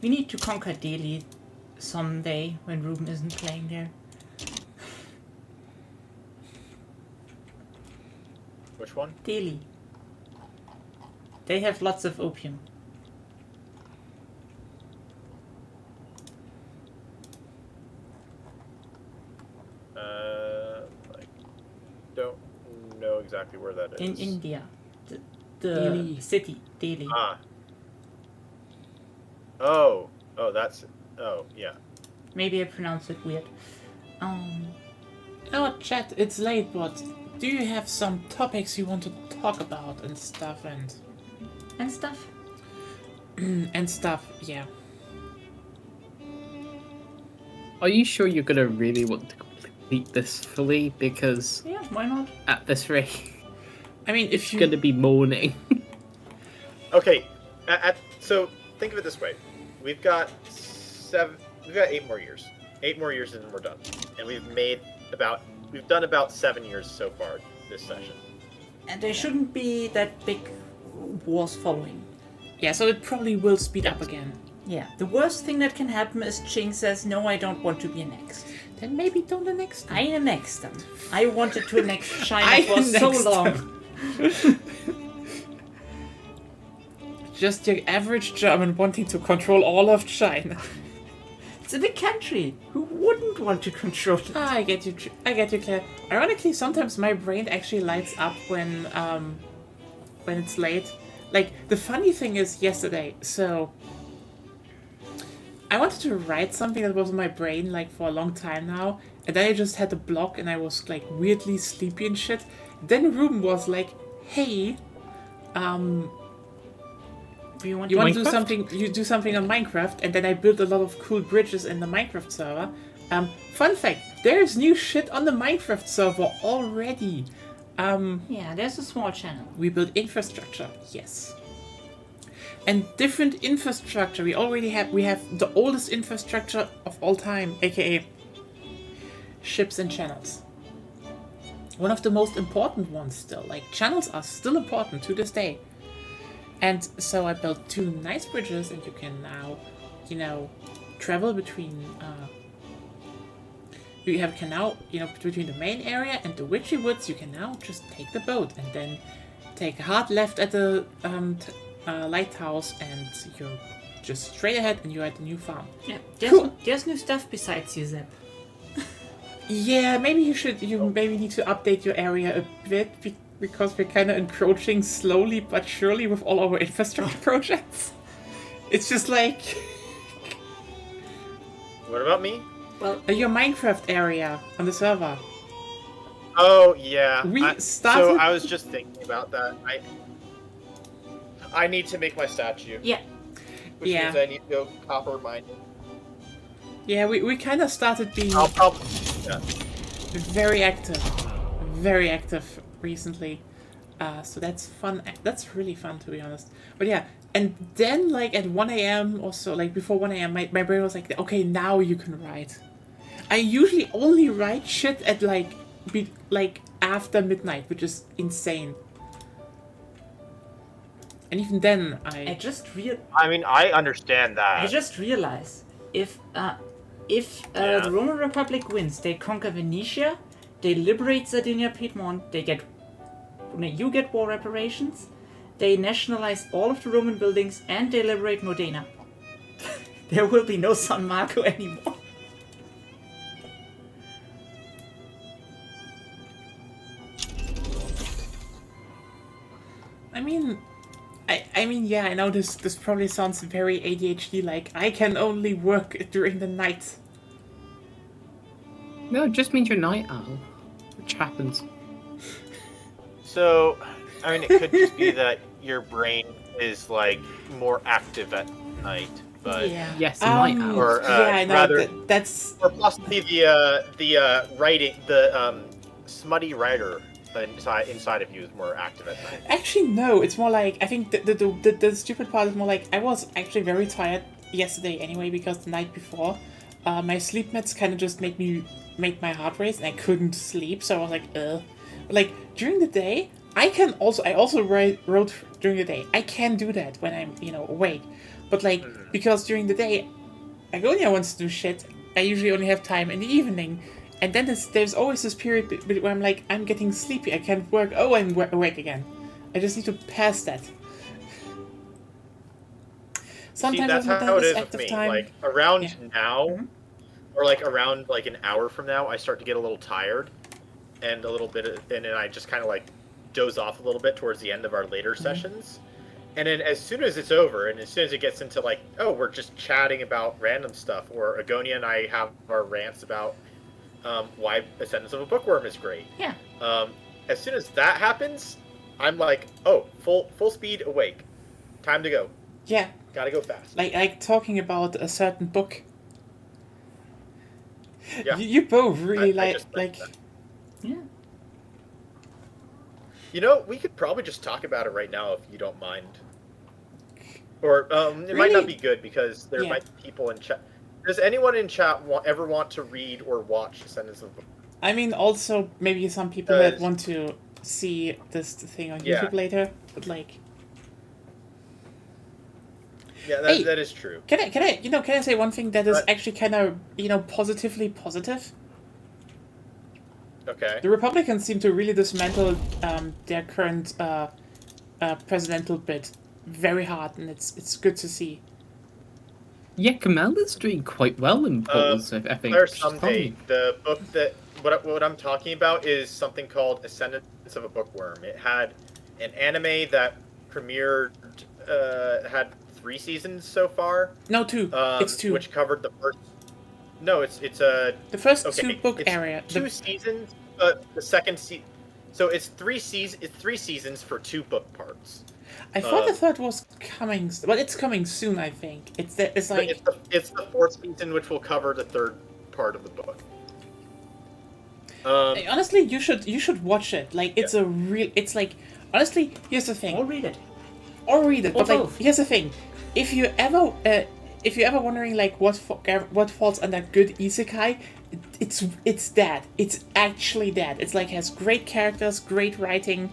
We need to conquer Delhi someday when Ruben isn't playing there. Which one? Delhi. They have lots of opium. I don't know exactly where that is. In India. The Delhi. city, Delhi. Ah. Oh, that's. Oh, yeah. Maybe I pronounced it weird. Oh, chat, it's late, but do you have some topics you want to talk about and stuff And stuff. and stuff? Yeah. Are you sure you're gonna really want to complete this fully? Because Yeah, why not? at this rate, I mean, if it's you gonna be morning. Okay, so think of it this way: we've got 8 more years. 8 more years, and then we're done. And we've done about 7 years so far this session. And there shouldn't be that big wars following. yeah, so it probably will speed up again. Yeah, the worst thing that can happen is Ching says, no, I don't want to be annexed. Then maybe don't the next time. I annexed them. I wanted to annex China I for so annexed long. Just your average German wanting to control all of China. It's a big country. Who wouldn't want to control it? I get you. I get you, Claire. Ironically, sometimes my brain actually lights up when it's late. Like the funny thing is, yesterday, so I wanted to write something that was in my brain like for a long time now, and then I just had a block, and I was like weirdly sleepy and shit. Then Ruben was like, "Hey, You want you want to do Minecraft? something? You do something on Minecraft?" And then I built a lot of cool bridges in the Minecraft server. Fun fact: there's new shit on the Minecraft server already. Yeah, there's a small channel. We build infrastructure, yes. And different infrastructure. We have the oldest infrastructure of all time, aka ships and channels. One of the most important ones still. Like channels are still important to this day. And so I built 2 nice bridges, and you can now, travel between between the main area and the Witchy Woods. You can now just take the boat and then take a hard left at the lighthouse, and you're just straight ahead and you're at the new farm. Yeah, Cool. there's new stuff besides you, Zeb. Yeah, maybe you maybe need to update your area a bit because we're kind of encroaching slowly but surely with all our infrastructure projects. It's just like What about me? Well, your Minecraft area on the server. Oh yeah. We So started- I was just thinking about that. I need to make my statue. yeah. Which Yeah. means I need to go copper mining. Yeah, we kind of started being I'll probably. Yeah. very active recently. So that's fun. That's really fun, to be honest. But yeah, and then like at 1 a.m. or so, like before 1 a.m., my brain was like, okay, now you can write. I usually only write shit at like after midnight, which is insane. And even then, I I mean, I understand that. I just realized if Yeah. the Roman Republic wins, they conquer Venetia, they liberate Sardinia, Piedmont, you get war reparations, they nationalize all of the Roman buildings, and they liberate Modena. There will be no San Marco anymore. I mean, yeah, I know this probably sounds very ADHD. Like I can only work during the night. No, it just means you're night owl, which happens. So, I mean, it could just be that your brain is like more active at night, but Yeah. Yes, a night owl. Or, yeah, I know rather- that's or possibly the writing, the smutty writer inside of you is more active at night. actually no. It's more like I think the stupid part is more like I was actually very tired yesterday anyway because the night before, my sleep meds kind of just make my heart race and I couldn't sleep. So I was like, ugh. But like during the day, I also wrote during the day. I can do that when I'm awake. But like because during the day, Agonia wants to do shit. I usually only have time in the evening. And then there's always this period where I'm like, I'm getting sleepy, I can't work, oh, I'm awake again. I just need to pass that. Sometimes See, that's I'm not how it this is with active me. time. Like around Yeah. now, or like around like an hour from now, I start to get a little tired, and and then I just kind of like doze off a little bit towards the end of our later sessions. And then as soon as it's over, and as soon as it gets into like, oh, we're just chatting about random stuff, or Agonia and I have our rants about why Ascendance of a Bookworm is great. Yeah. As soon as that happens, I'm like, oh, full speed awake, time to go, Yeah, gotta go fast. like talking about a certain book. Yeah. You both really I like just like that. Yeah. You know, we could probably just talk about it right now if you don't mind. Or it might Really? not be good because there Yeah. might be people in chat. Does anyone in chat ever want to read or watch Descendants of the I mean, also maybe some people that Does- want to see this thing on Yeah. YouTube later, but like, Yeah, that, Hey. that is true. can I say one thing that is But- actually kind of positively positive? Okay. The Republicans seem to really dismantle their current presidential bid very hard, and it's good to see. Yeah, Kamala's doing quite well in polls, I think. Claire She's Someday, fine. the book that what I'm talking about is something called Ascendance of a Bookworm. It had an anime that premiered, had 3 seasons so far. No, 2. It's 2. Which covered the first. No, it's a The first okay, 2 book it's area. 2 seasons, but the second season. So it's 3 seasons. It's 3 seasons for 2 book parts. I thought the third was coming, but it's coming soon. I think it's like It's the 4th season, which will cover the 3rd part of the book. honestly, you should watch it. Like it's a real. It's like honestly, here's the thing. Or read it. Or read it. Or But like, both. here's the thing: if you're ever wondering like what falls under good isekai, it's that. It's actually that. It's like has great characters, great writing,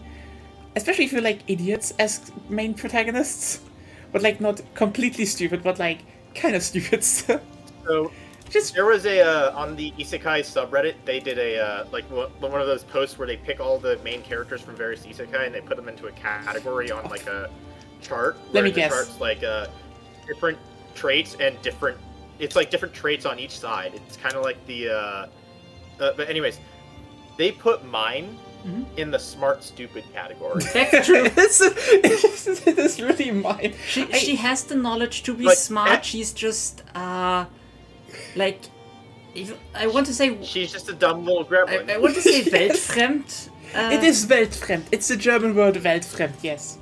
especially if you like idiots as main protagonists, but like not completely stupid, but like kind of stupid. So So just there was a on the Isekai subreddit. They did a like one of those posts where they pick all the main characters from various Isekai and they put them into a category on like a chart. Let me where the guess. Chart's like different traits and different. It's like different traits on each side. It's kind of like the. But anyways, they put mine in the smart stupid category. That's true. it is really mine. She has the knowledge to be Like, smart. She's just like, I want to say. She's just a dumb little gremlin. I want to say Yes. weltfremd. It is weltfremd. It's the German word weltfremd, yes.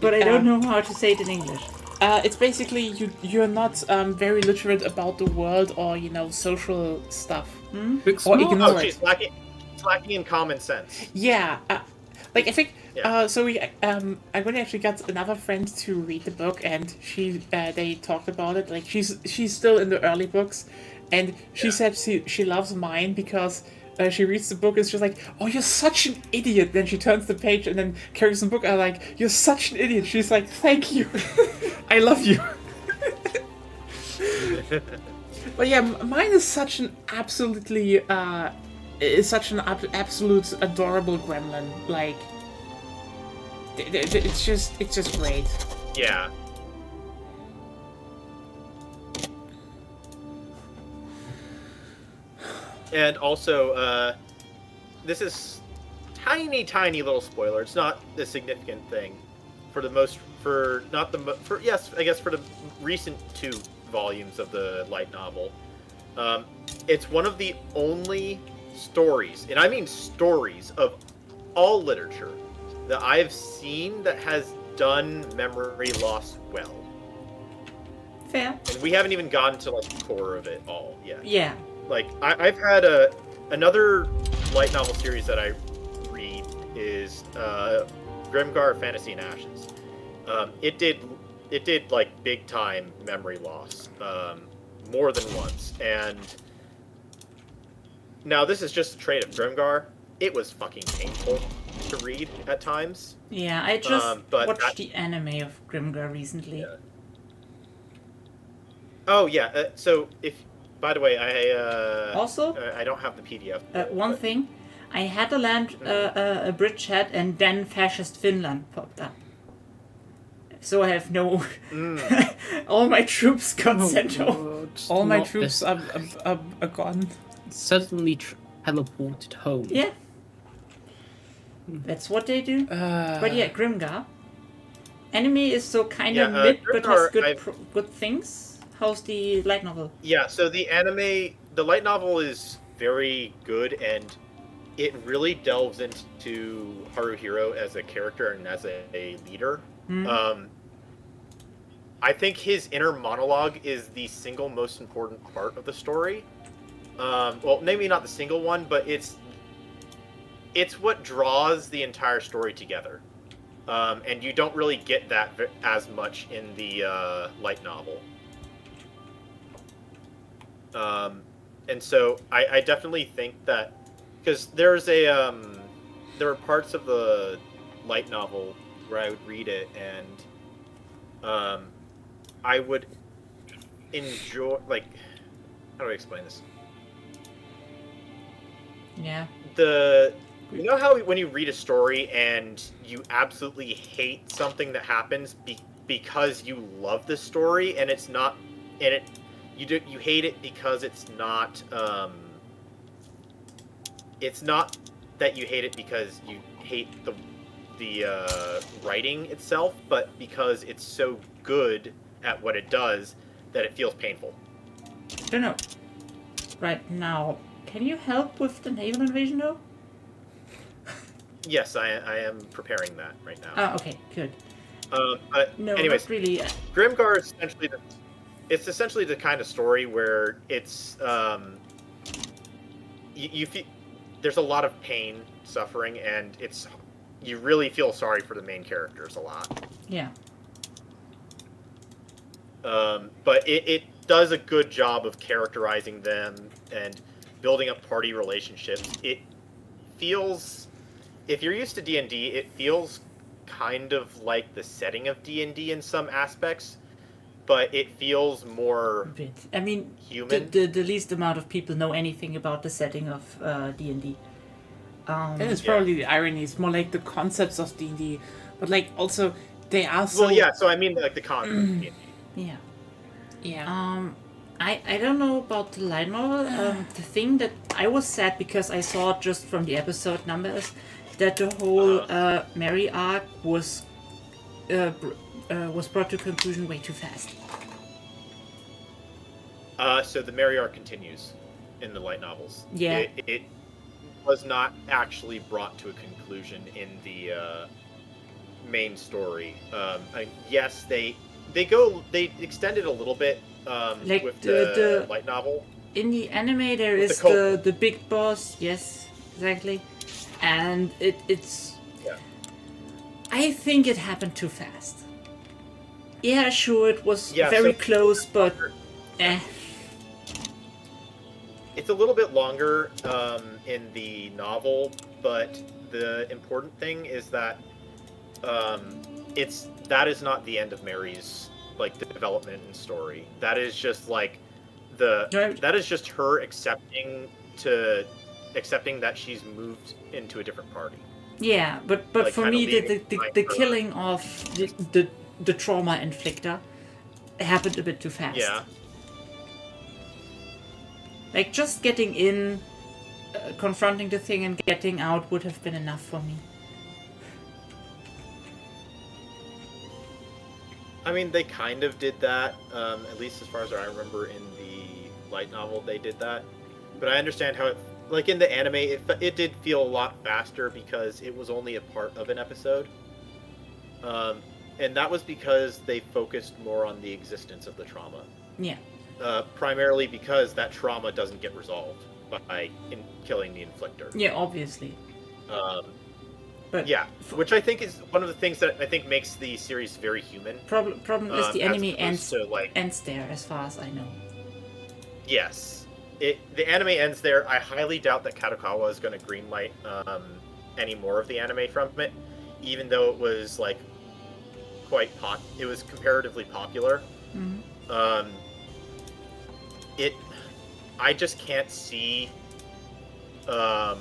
But I don't know how to say it in English. It's basically you're not very literate about the world or social stuff. Look Or smart. ignore Oh, it. she's lacking in common sense. Yeah, like I think. Yeah. So we, I really actually got another friend to read the book, and they talked about it. Like she's still in the early books, and she said she loves mine because. She reads the book and she's like, "Oh, you're such an idiot." Then she turns the page and then carries the book. I'm like, "You're such an idiot." She's like, "Thank you, I love you." But yeah, mine is such an absolutely, absolute adorable gremlin. Like, it's just great. Yeah. And also, this is tiny little spoiler. It's not a significant thing for the recent 2 volumes of the light novel. It's one of the only stories, and I mean stories of all literature, that I've seen that has done memory loss well. Fair. And we haven't even gotten to like the core of it all yet. Yeah. Like I've had another light novel series that I read is Grimgar Fantasy and Ashes. It did like big time memory loss more than once, and now this is just a trait of Grimgar. It was fucking painful to read at times. Yeah, I just but watched that- the anime of Grimgar recently. Yeah. Oh yeah. So if, by the way, I Also, I don't have the PDF. one thing, I had to land a bridgehead and then fascist Finland popped up. So I have no... all my troops got sent home. All my Not troops are gone. suddenly teleported home. Yeah. That's what they do. But yeah, Grimgar. Anime is so kind of Yeah, mid, but has Grimgar, good things. How's the light novel? Yeah, so the light novel is very good, and it really delves into Haruhiro as a character and as a leader. I think his inner monologue is the single most important part of the story. Well, maybe not the single one, but it's what draws the entire story together. And you don't really get that as much in the light novel. And so I definitely think that, because there were parts of the light novel where I would read it and I would enjoy, like, how do I explain this? Yeah. You know how when you read a story and you absolutely hate something that happens because you love the story, and it's not, and you hate it because it's not that you hate it because you hate the writing itself, but because it's so good at what it does that it feels painful. Don't know. Right now, can you help with the naval invasion though? Yes, I am preparing that right now. Ah, okay, good. But No, anyways, not really. Grimgar is essentially the kind of story where it's you feel there's a lot of pain, suffering, and you really feel sorry for the main characters a lot. Yeah. But it does a good job of characterizing them and building up party relationships. It feels, if you're used to D&D, it feels kind of like the setting of D&D in some aspects, but it feels more Bit. I mean, human. the least amount of people know anything about the setting of D&D. That is probably the irony. It's more like the concepts of D&D, but like also they are so. Well, yeah. So I mean, like the concept of D&D. Yeah. Yeah. I don't know about the light novel. The thing that I was sad because I saw just from the episode numbers that the whole Mary arc was brought to conclusion way too fast. So the Mary arc continues in the light novels. Yeah. It was not actually brought to a conclusion in the main story. Yes, they extended a little bit Like with the the light novel. In the anime, there With is the the big boss. Yes, exactly, and it's. Yeah. I think it happened too fast. Yeah, sure, it was Yeah, very so- close, but It's a little bit longer in the novel, but the important thing is that that is not the end of Mary's like development and story. That is just like Right. that is just her accepting that she's moved into a different party. yeah, but Like, for kinda me, leaving behind the her. killing of the trauma inflictor happened a bit too fast. Yeah. Like just getting in, confronting the thing, and getting out would have been enough for me. I mean, they kind of did that, at least as far as I remember in the light novel, they did that. But I understand how like in the anime, it did feel a lot faster because it was only a part of an episode. And that was because they focused more on the existence of the trauma. Yeah. Primarily because that trauma doesn't get resolved by killing the inflictor. Yeah, obviously. But Yeah, which I think is one of the things that I think makes the series very human. problem is the as anime opposed ends to, like, ends there, as far as I know. yes, the anime ends there. I highly doubt that Kadokawa is going to greenlight any more of the anime from it, even though it was like it was comparatively popular. Mm-hmm. I just can't see them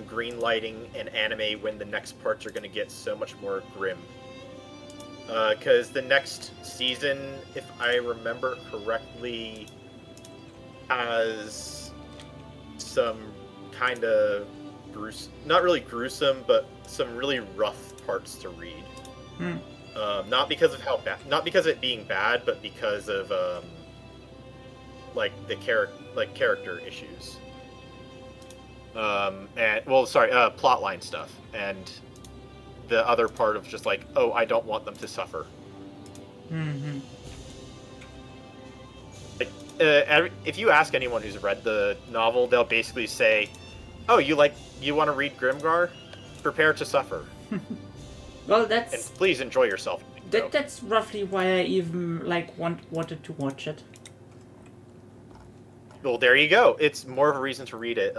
greenlighting an anime when the next parts are going to get so much more grim. Because the next season, if I remember correctly, has some kind of not really gruesome, but some really rough parts to read. Not because of not because of it being bad, but because of like the character issues. Plotline stuff, and the other part of just like, oh, I don't want them to suffer. Mm-hmm. If you ask anyone who's read the novel, they'll basically say, "Oh, you want to read Grimgar? Prepare to suffer, Well, and please enjoy yourself." that's roughly why I even wanted to watch it. Well, there you go. It's more of a reason to read it.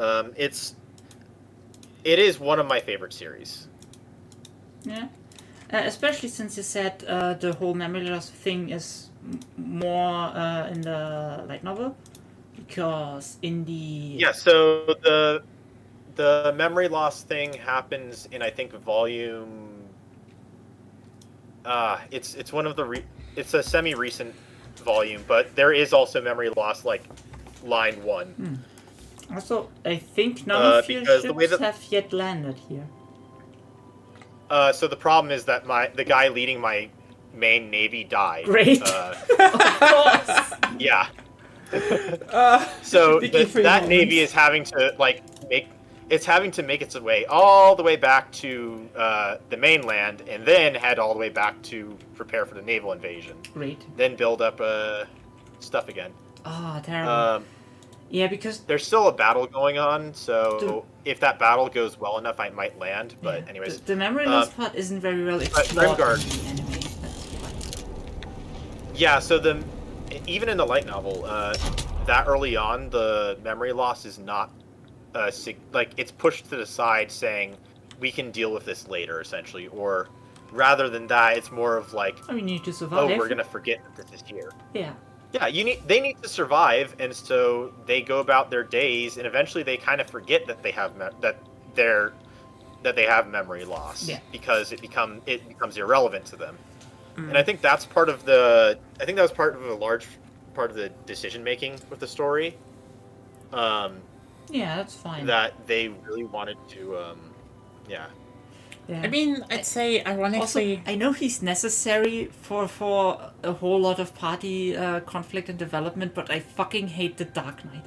It is one of my favorite series. Yeah, especially since you said the whole memory loss thing is more in the light novel, because in the Yeah. So the memory loss thing happens in, I think, volume. It's one of the it's a semi-recent volume, but there is also memory loss like line 1. Also, I think none of your because the way ships that- have yet landed here. So the problem is that the guy leading my main navy died. Great. Of course. Yeah. So Vicky for that moments. navy is having to make its way all the way back to the mainland, and then head all the way back to prepare for the naval invasion. Great. Then build up stuff again. Oh, terrible. Yeah, because There's still a battle going on, so if that battle goes well enough, I might land. But yeah, anyways, the memory loss part isn't very well explored Grimgar- in the anime. That's why. yeah. So even in the light novel, that early on, the memory loss is not it's pushed to the side, saying we can deal with this later, essentially. Or rather than that, it's more of like, Oh, we need to survive. oh, we're gonna forget that this is here. Yeah. Yeah, they need to survive, and so they go about their days, and eventually they kind of forget that they have memory loss. Yeah. Because it becomes irrelevant to them. And I think that's part of the. I think that was part of a large part of the decision making with the story. Yeah, that's fine. That they really wanted to. Yeah. Yeah. I mean, I'd say Also, ironically, I know he's necessary for a whole lot of party conflict and development, but I fucking hate the Dark Knight.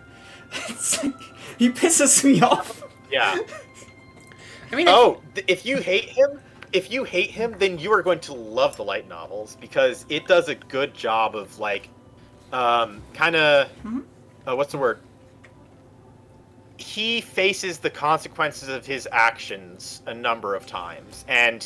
It's like, he pisses me off. Yeah. I mean, If you hate him, then you are going to love the light novels because it does a good job of like, kind of, what's the word? He faces the consequences of his actions a number of times, and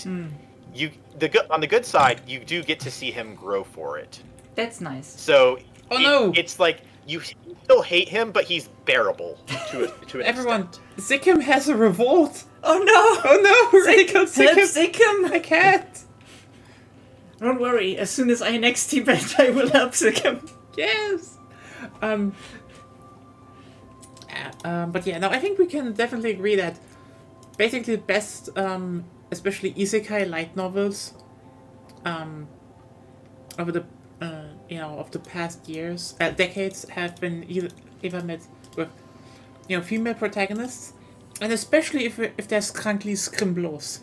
on the good side, you do get to see him grow for it. That's nice. So, no. it's like you still hate him, but he's bearable to an everyone, extent. Zickham has a revolt. Oh no! Oh no, Radical Help Zickham! Zickham! I can't. Don't worry, as soon as I next event, I will help Zickham. Yes. But yeah, no, I think we can definitely agree that basically the best, especially isekai light novels, over the, of the past years, decades, have been either met with, female protagonists, and especially if there's crankly scrimblos.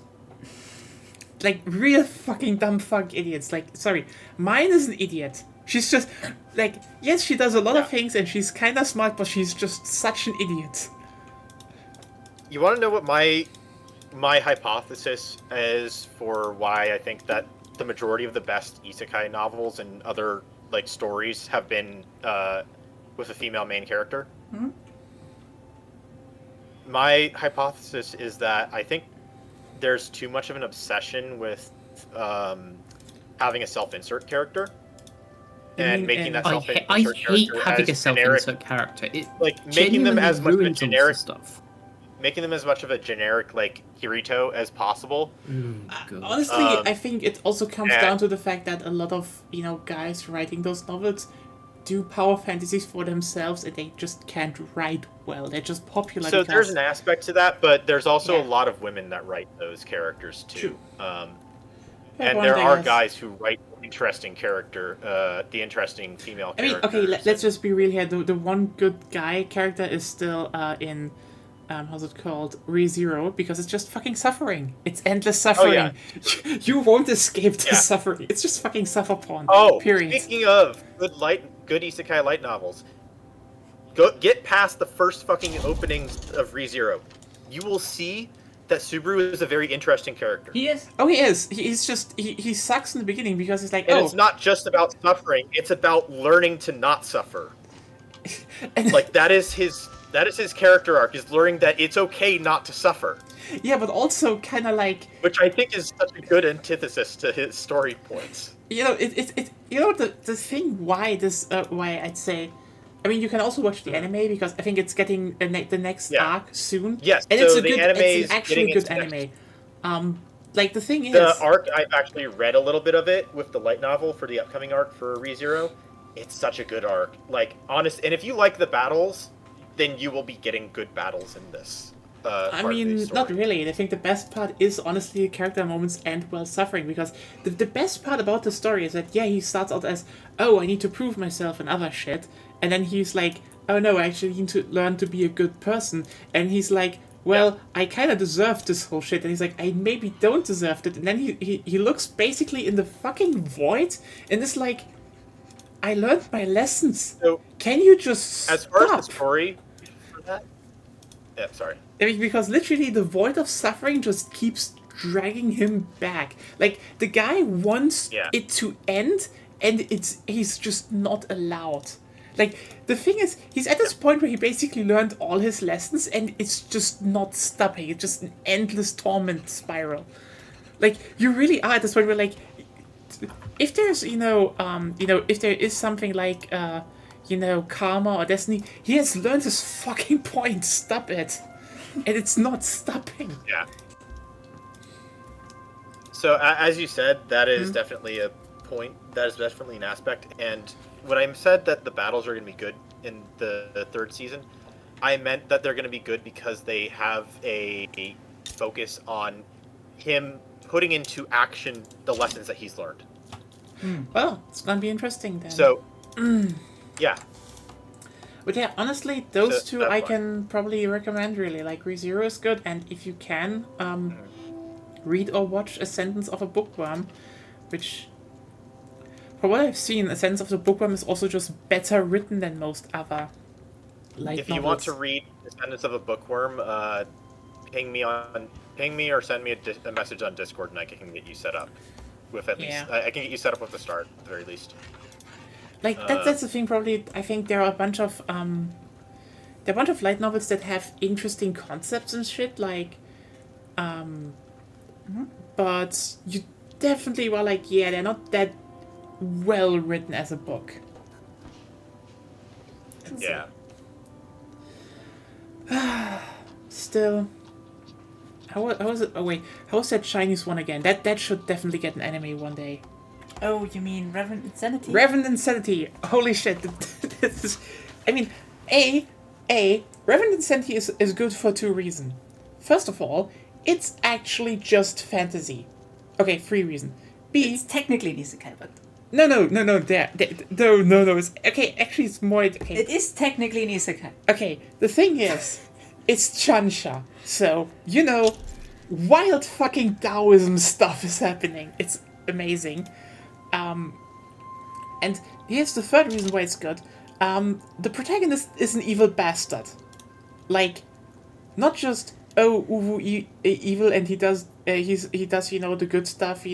Like, real fucking dumb fuck idiots. Like, sorry, mine is an idiot. She's just, like, yes, she does a lot of things, and she's kind of smart, but she's just such an idiot. You want to know what my hypothesis is for why I think that the majority of the best isekai novels and other like stories have been with a female main character? Hmm? My hypothesis is that I think there's too much of an obsession with having a self-insert character and making that I self-insert hate character having a as generic, self-insert character. It like making them as much of a ruins all generic the stuff. making them as much of a generic like Kirito as possible. God. Honestly, I think it also comes down to the fact that a lot of, guys writing those novels do power fantasies for themselves and they just can't write well. They're just popular So because... there's an aspect to that, but there's also Yeah. a lot of women that write those characters too. True. And Everyone, there I are guess. guys who write the interesting female I mean, characters. okay, let's just be real here. The one good guy character is still in, how's it called? ReZero, because it's just fucking suffering. It's endless suffering. yeah. You won't escape the Yeah. suffering. It's just fucking suffer porn. Oh, period. speaking of good isekai light novels, get past the first fucking openings of ReZero. You will see that Subaru is a very interesting character. He is. Oh, he is. He's just he sucks in the beginning because he's like, And oh, it's not just about suffering; it's about learning to not suffer. and, Like that is his character arc, is learning that it's okay not to suffer. yeah, but also kind of like, Which I think is such a good antithesis to his story points. the thing why I'd say, I mean, you can also watch the anime because I think it's getting the next Yeah. arc soon. Yes, and so it's a the good, anime it's is an actually getting good its anime. next- Like the thing is, The arc, I've actually read a little bit of it with the light novel for the upcoming arc for ReZero. It's such a good arc. Like, honest, and if you like the battles, then you will be getting good battles in this. I mean, not really. I think the best part is honestly the character moments and well suffering, because the best part about the story is that, yeah, he starts out as, oh, I need to prove myself and other shit, and then he's like, oh no, I actually need to learn to be a good person, and he's like, well, I kind of deserve this whole shit, and he's like, I maybe don't deserve it, and then he looks basically in the fucking void, and it's like, I learned my lessons. So, Can you just as stop? far as the story for that, yeah, sorry. I mean, because literally the void of suffering just keeps dragging him back. Like, the guy wants Yeah. it to end, and he's just not allowed. Like, the thing is, he's at this point where he basically learned all his lessons, and it's just not stopping. It's just an endless torment spiral. Like, you really are at this point where, like, if there's, if there is something like, karma or destiny, he has learned his fucking point. Stop it. And it's not stopping. Yeah. So, as you said, that is definitely a point. That is definitely an aspect. And when I said that the battles are going to be good in the third season, I meant that they're going to be good because they have a focus on him putting into action the lessons that he's learned. Well, it's gonna be interesting then. So, yeah. But yeah, honestly, those So, two that's I fine. can probably recommend really. Like ReZero is good, and if you can, read or watch A Sentence of a Bookworm, which, from what I've seen, A Sentence of the Bookworm is also just better written than most other light If you want to read Descendants of a Bookworm, ping me or send me a message on Discord, and I can get you set up with at least. Yeah. I can get you set up with the start at the very least. Like that's the thing. Probably, I think there are a bunch of light novels that have interesting concepts and shit. Like, but you definitely were like, yeah, they're not that well written as a book. Yeah. Still, how was it? Oh wait, how was that Chinese one again? That should definitely get an anime one day. Oh, you mean Reverend Insanity? Reverend Insanity. Holy shit! This is, I mean, Reverend Insanity is good for two reasons. First of all, it's actually just fantasy. Okay, 3 reasons. B, It's technically an isekai, but no, no. It's okay. Actually, it's more. Okay, it is technically an isekai. okay. The thing is, it's Chansha, so you know, wild fucking Taoism stuff is happening. It's amazing. And here's the third reason why it's good. The protagonist is an evil bastard. Like, not just evil, and he does the good stuff,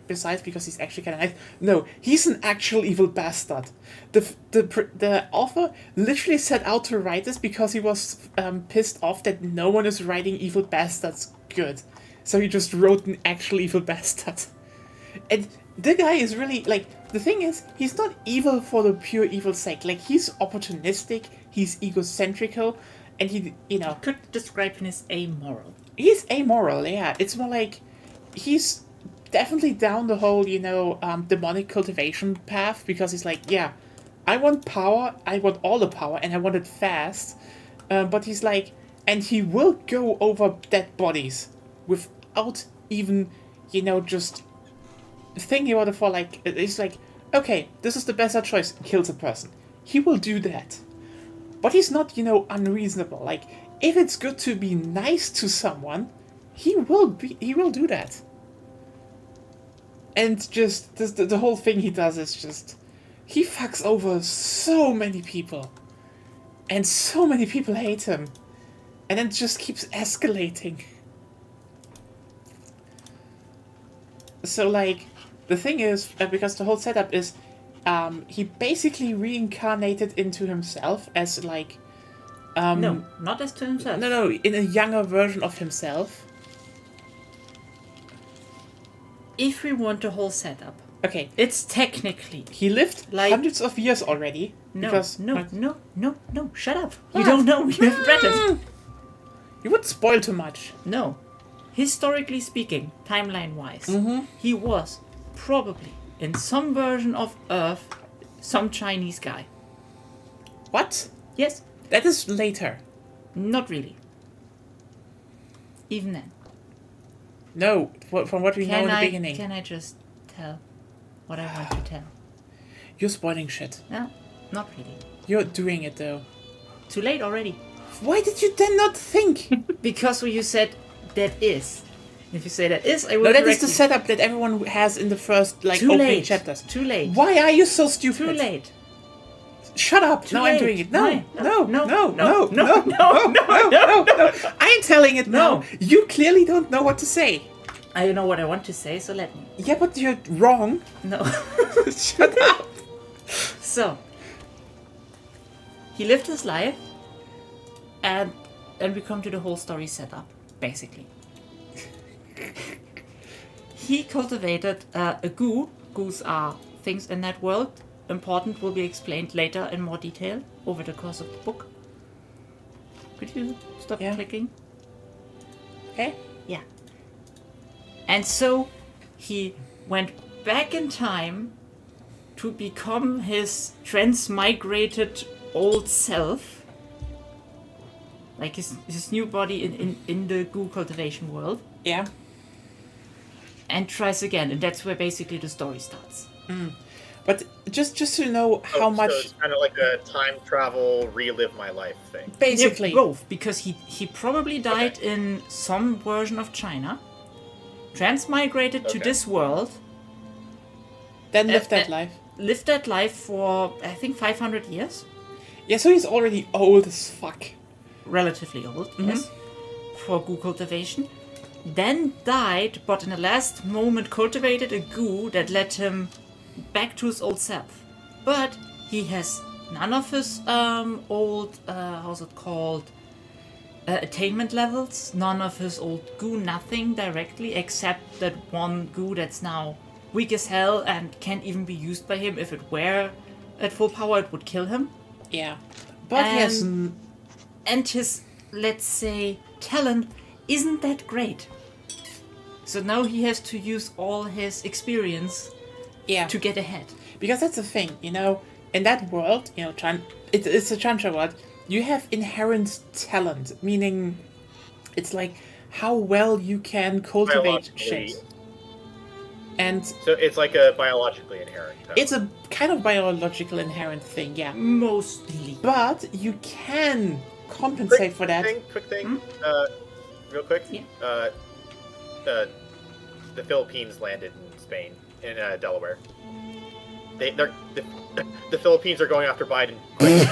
besides because he's actually kind of nice. No, he's an actual evil bastard. The author literally set out to write this because he was pissed off that no one is writing evil bastards good, so he just wrote an actual evil bastard. And the guy is really, like, the thing is, he's not evil for the pure evil sake. Like, he's opportunistic, he's egocentrical, and he, Could describe him as amoral. he's amoral, yeah. It's more like, he's definitely down the whole, demonic cultivation path, because he's like, yeah, I want power, I want all the power, and I want it fast. But he's like, and he will go over dead bodies without even, just thinking about it for, like, it's like, okay, this is the better choice, kills a person. He will do that. But he's not, unreasonable. Like, if it's good to be nice to someone, he will do that. And just, the whole thing he does is just, he fucks over so many people. And so many people hate him. And then it just keeps escalating. So, like, the thing is, because the whole setup is, he basically reincarnated into himself as, like... No, not as to himself. No, in a younger version of himself. If we want the whole setup, Okay, it's technically... he lived Like- hundreds of years already. No, because no, shut up. You don't know, you haven't read it. You would spoil too much. No. Historically speaking, timeline-wise, he was probably, in some version of Earth, some Chinese guy. What? Yes, That is later. not really. Even then. No, from what we know in the beginning. Can I just tell what I want to tell? You're spoiling shit. No, not really. You're doing it though. Too late already. Why did you then not think? Because when you said that is. If you say that is, I will No, that is correct the you. setup that everyone has in the first, like, Too opening late. chapters. Too late. Why are you so stupid? Too late. Shut up! Too Now I'm late. doing it. No, Why? no, No, no, no, no, no, no. I'm telling it now. No. You clearly don't know what to say. I know what I want to say, so let me. Yeah, but you're wrong. No. Shut up. So, he lived his life, and then we come to the whole story setup, basically. He cultivated a goo. Goos are things in that world. Important will be explained later in more detail over the course of the book. Could you stop Yeah. clicking? Okay. Yeah. And so he went back in time to become his transmigrated old self. Like his new body in the goo cultivation world. Yeah. And tries again. And that's where basically the story starts. But just to know how So much, it's kind of like a time travel, relive my life thing. basically. Yeah, both, because he probably died in some version of China, transmigrated to Okay. this world, Then live that life. lived that life for I think 500 years, Yeah, so he's already old as fuck. relatively old, yes, for goo cultivation. Then died, but in the last moment cultivated a goo that led him back to his old self. But he has none of his old, how's it called, attainment levels, none of his old goo, nothing directly, except that one goo that's now weak as hell and can't even be used by him. If it were at full power, it would kill him. Yeah. But he has... And his, let's say, talent isn't that great. So now he has to use all his experience Yeah. to get ahead. Because that's the thing, you know, in that world, you know, it's a Chantra world, you have inherent talent, meaning it's like how well you can cultivate Biologically. shit. And So it's like a biologically inherent. Talent. it's a kind of biological inherent thing, yeah. Mostly. But you can compensate for that. Quick thing. Real quick. Yeah. The Philippines landed in Spain, in Delaware. The Philippines are going after Biden. Quick,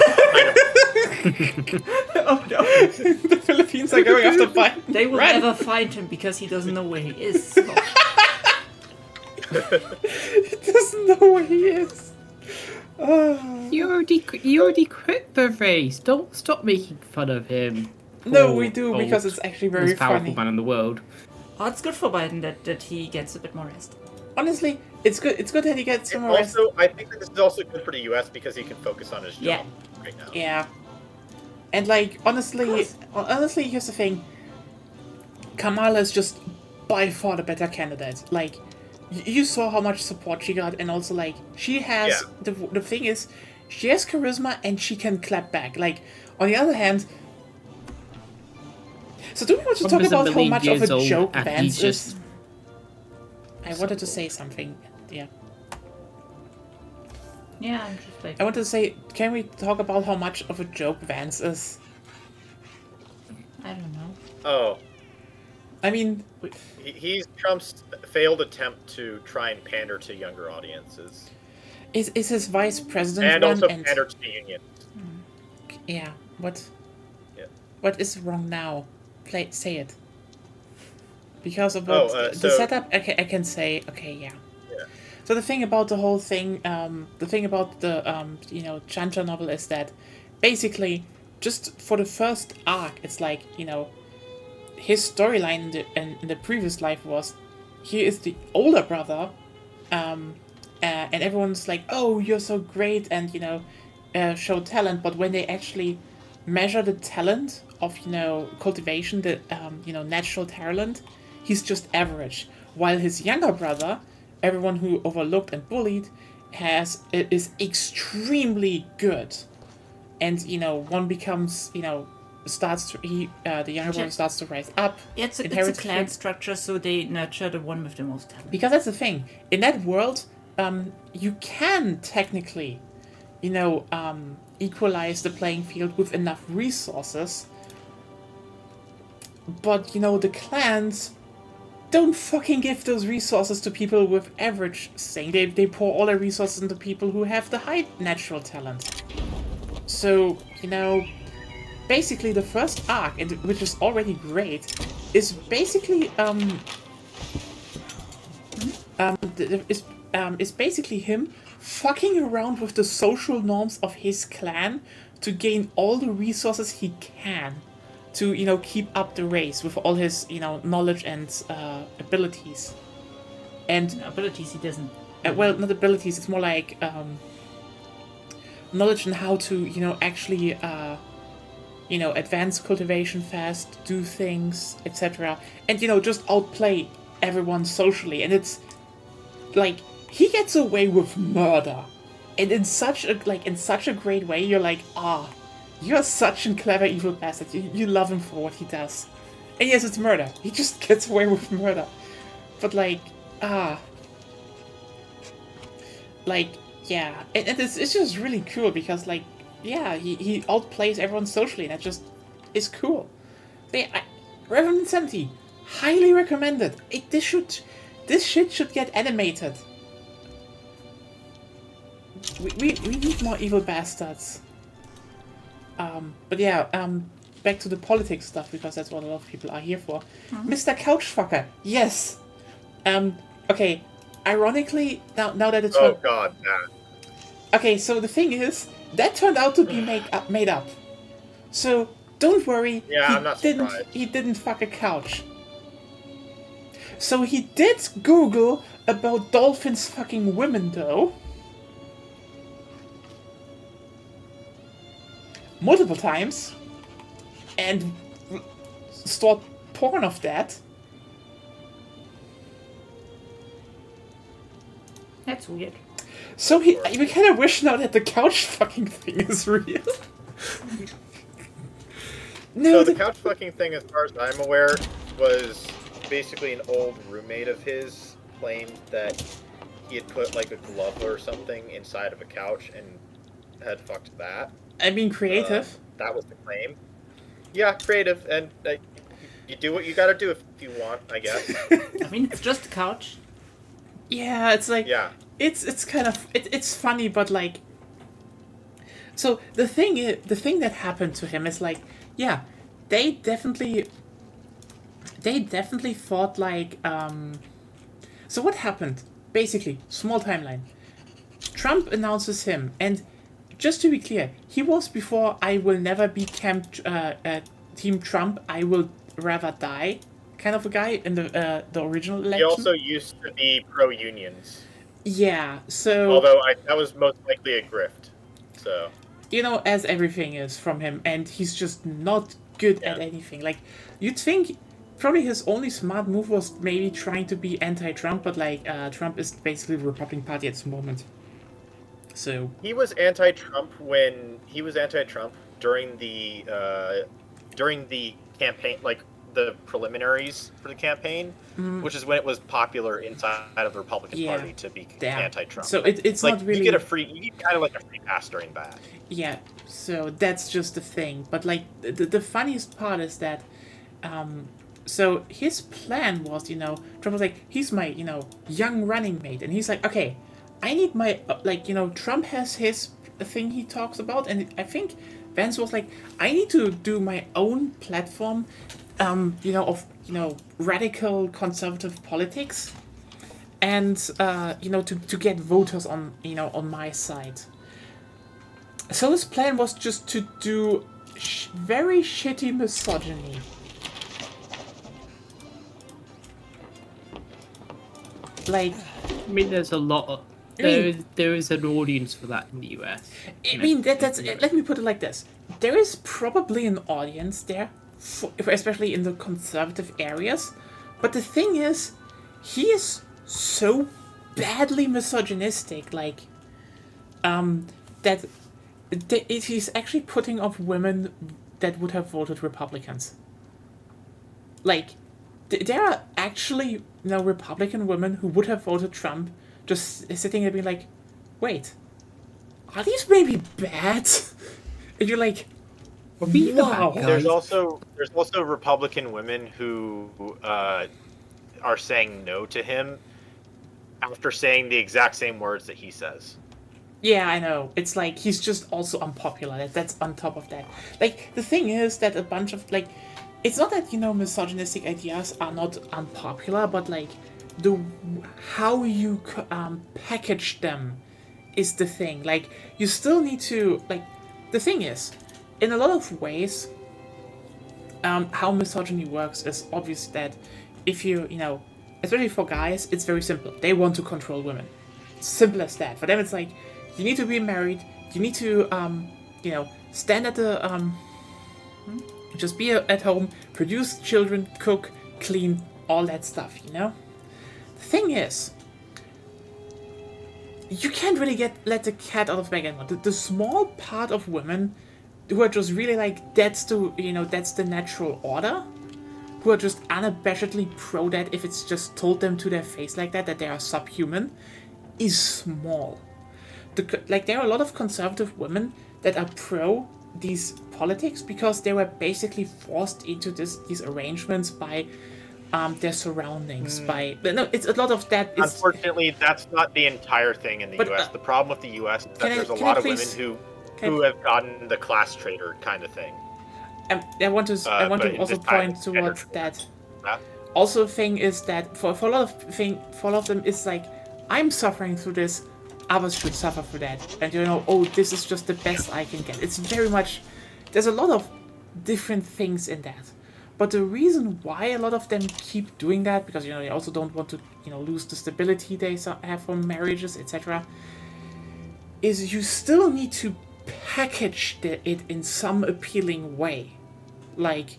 Oh no. The Philippines are going after Biden. They will Run. never find him because he doesn't know where he is. So. He doesn't know where he is. Oh. You already quit the race. Don't stop making fun of him. No, Poor we do old, because it's actually very most powerful funny. man in the world. Oh, it's good for Biden that he gets a bit more rest. Honestly, it's good. It's good that he gets some And more rest. also, I think that this is also good for the U.S. because he can focus on his job Yeah. right now. Yeah. And like honestly, course. here's the thing. Kamala is just by far the better candidate. Like, you saw how much support she got, and also like she has the thing is, she has charisma and she can clap back. Like on the other hand. So do we want to talk Trump is a about how million much of years a old joke and Vance he's just- is? I wanted to say something. Yeah. Yeah, I'm just like. I wanted to say, can we talk about how much of a joke Vance is? I don't know. Oh, I mean, he's Trump's failed attempt to try and pander to younger audiences, is his vice president and one also and pander to the union. yeah, what? Yeah. What is wrong now? Say it. Because of Oh, what, the so- setup, I can say, okay, yeah. Yeah. So the thing about the whole thing, the thing about the, Chancha novel is that basically, just for the first arc, it's like, his storyline in the previous life was, he is the older brother, and everyone's like, oh, you're so great, and, show talent, but when they actually measure the talent of, cultivation, the, natural talent, he's just average. While his younger brother, everyone who overlooked and bullied, is extremely good. And, one becomes, the younger brother starts to rise up. Yeah, it's a inherits clan shit. structure, so they nurture the one with the most talent. Because that's the thing. In that world, you can technically, equalize the playing field with enough resources. But, the clans don't fucking give those resources to people with average thing. They pour all their resources into people who have the high natural talent. So, basically the first arc, which is already great, is basically, is basically him fucking around with the social norms of his clan to gain all the resources he can to, keep up the race with all his, knowledge and abilities. And, Abilities he doesn't. well, not abilities, it's more like, knowledge on how to, actually, advance cultivation fast, do things, etc. And, just outplay everyone socially. And it's, like, he gets away with murder. And in such a great way, you're like, you're such a clever evil bastard. You love him for what he does. And yes, it's murder. He just gets away with murder. But like, like, yeah, and it's just really cool because, like, yeah, he outplays everyone socially, and that just is cool. Reverend Insanity, highly recommended. This shit should get animated. We need more evil bastards. But yeah, back to the politics stuff, because that's what a lot of people are here for. Mr. Couchfucker, yes. Okay, ironically, now that it's... Oh god, nah. Okay, so the thing is, that turned out to be made up. So, don't worry, Yeah, I'm not surprised. he didn't fuck a couch. So he did Google about dolphins fucking women, though. Multiple times. And stored porn of that. That's weird. So we kind of wish now that the couch fucking thing is real. No, So the couch fucking thing, as far as I'm aware, was basically an old roommate of his claimed that he had put like a glove or something inside of a couch and had fucked that. I mean, creative. That was the claim. Yeah, creative, and you do what you gotta do if you want, I guess. I mean, it's just a couch. Yeah, it's like... Yeah. It's kind of... It's funny, but like... So, the thing that happened to him is like... Yeah, they definitely thought like... So what happened? Basically, small timeline. Trump announces him, and just to be clear, he was before I will never be Team Trump, I will rather die kind of a guy in the original election. He also used to be pro-unions. Yeah, so... Although that was most likely a grift. So... You know, as everything is from him, and he's just not good at anything. Like, you'd think probably his only smart move was maybe trying to be anti-Trump, but like, Trump is basically the Republican Party at this moment. So... He was anti-Trump during the campaign, like the preliminaries for the campaign, which is when it was popular inside of the Republican Party to be anti-Trump. So it's like, not really... you get kind of like a free pass during that. Yeah, so that's just the thing. But like, the funniest part is that, so his plan was, Trump was like, he's my, young running mate, and he's like, okay, I need my, Trump has his thing he talks about, and I think Vance was like, I need to do my own platform, of radical conservative politics, and to get voters on on my side. So his plan was just to do very shitty misogyny. Like, I mean, there's a lot of... There is an audience for that in the US. I mean, that's... Let me put it like this. There is probably an audience there, especially in the conservative areas. But the thing is, he is so badly misogynistic, like, that he's actually putting off women that would have voted Republicans. Like, there are actually Republican women who would have voted Trump, just sitting there being like, wait, are these maybe bad? And you're like, wow. There's also Republican women who are saying no to him after saying the exact same words that he says. Yeah, I know. It's like, he's just also unpopular. That's on top of that. Like, the thing is that a bunch of, like, it's not that, misogynistic ideas are not unpopular, but, like, how you package them is the thing. Like, you still need to, like, the thing is, in a lot of ways, how misogyny works is obvious that if you, especially for guys, it's very simple. They want to control women. Simple as that. For them, it's like, you need to be married, you need to, stand at the, just be at home, produce children, cook, clean, all that stuff, The thing is, you can't really let the cat out of the bag anymore. The small part of women who are just really like, that's the natural order, who are just unabashedly pro that if it's just told them to their face like that they are subhuman, is small. like there are a lot of conservative women that are pro these politics because they were basically forced into these arrangements by their surroundings. By no, it's a lot of that. Is, Unfortunately, that's not the entire thing in the But, U.S. The problem with the U.S. is that there's a can lot I of women please- who have gotten the class traitor kind of thing. I want to but also this time point it's towards better. that. Huh? Also, thing is that for a lot of them, it's like I'm suffering through this. Others should suffer for that, and oh, this is just the best I can get. It's very much. There's a lot of different things in that, but the reason why a lot of them keep doing that, because they also don't want to lose the stability they have from marriages, etc. Is you still need to package it in some appealing way, like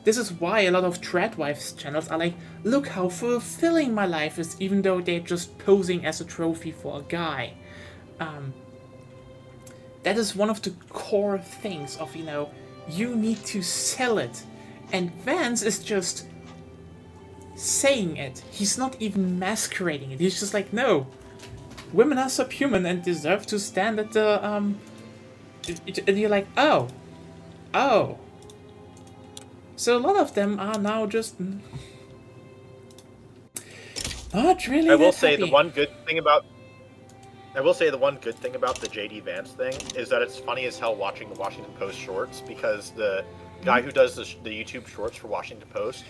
this is why a lot of Tradwives channels are like, look how fulfilling my life is, even though they're just posing as a trophy for a guy. That is one of the core things of, you need to sell it. And Vance is just saying it. He's not even masquerading it. He's just like, no, women are subhuman and deserve to stand at the, and you're like, oh. So a lot of them are now just not really. I will that say happy. the one good thing about the JD Vance thing is that it's funny as hell watching the Washington Post shorts, because the guy who does the YouTube shorts for Washington Post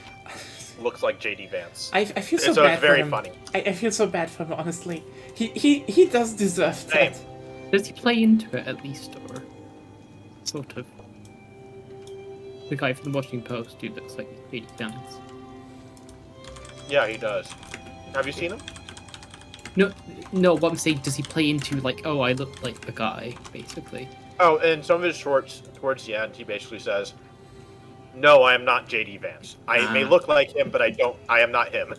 looks like JD Vance. I feel so So bad it's very for him. funny. I feel so bad for him, honestly. He does deserve Same. that. Does he play into it at least, or sort of? The guy from the Washington Post who looks like JD Vance. Yeah, he does. Have you seen him? No. What I'm saying, does he play into like, oh, I look like the guy, basically? Oh, in some of his shorts towards the end, he basically says, "No, I am not JD Vance. I may look like him, but I am not him."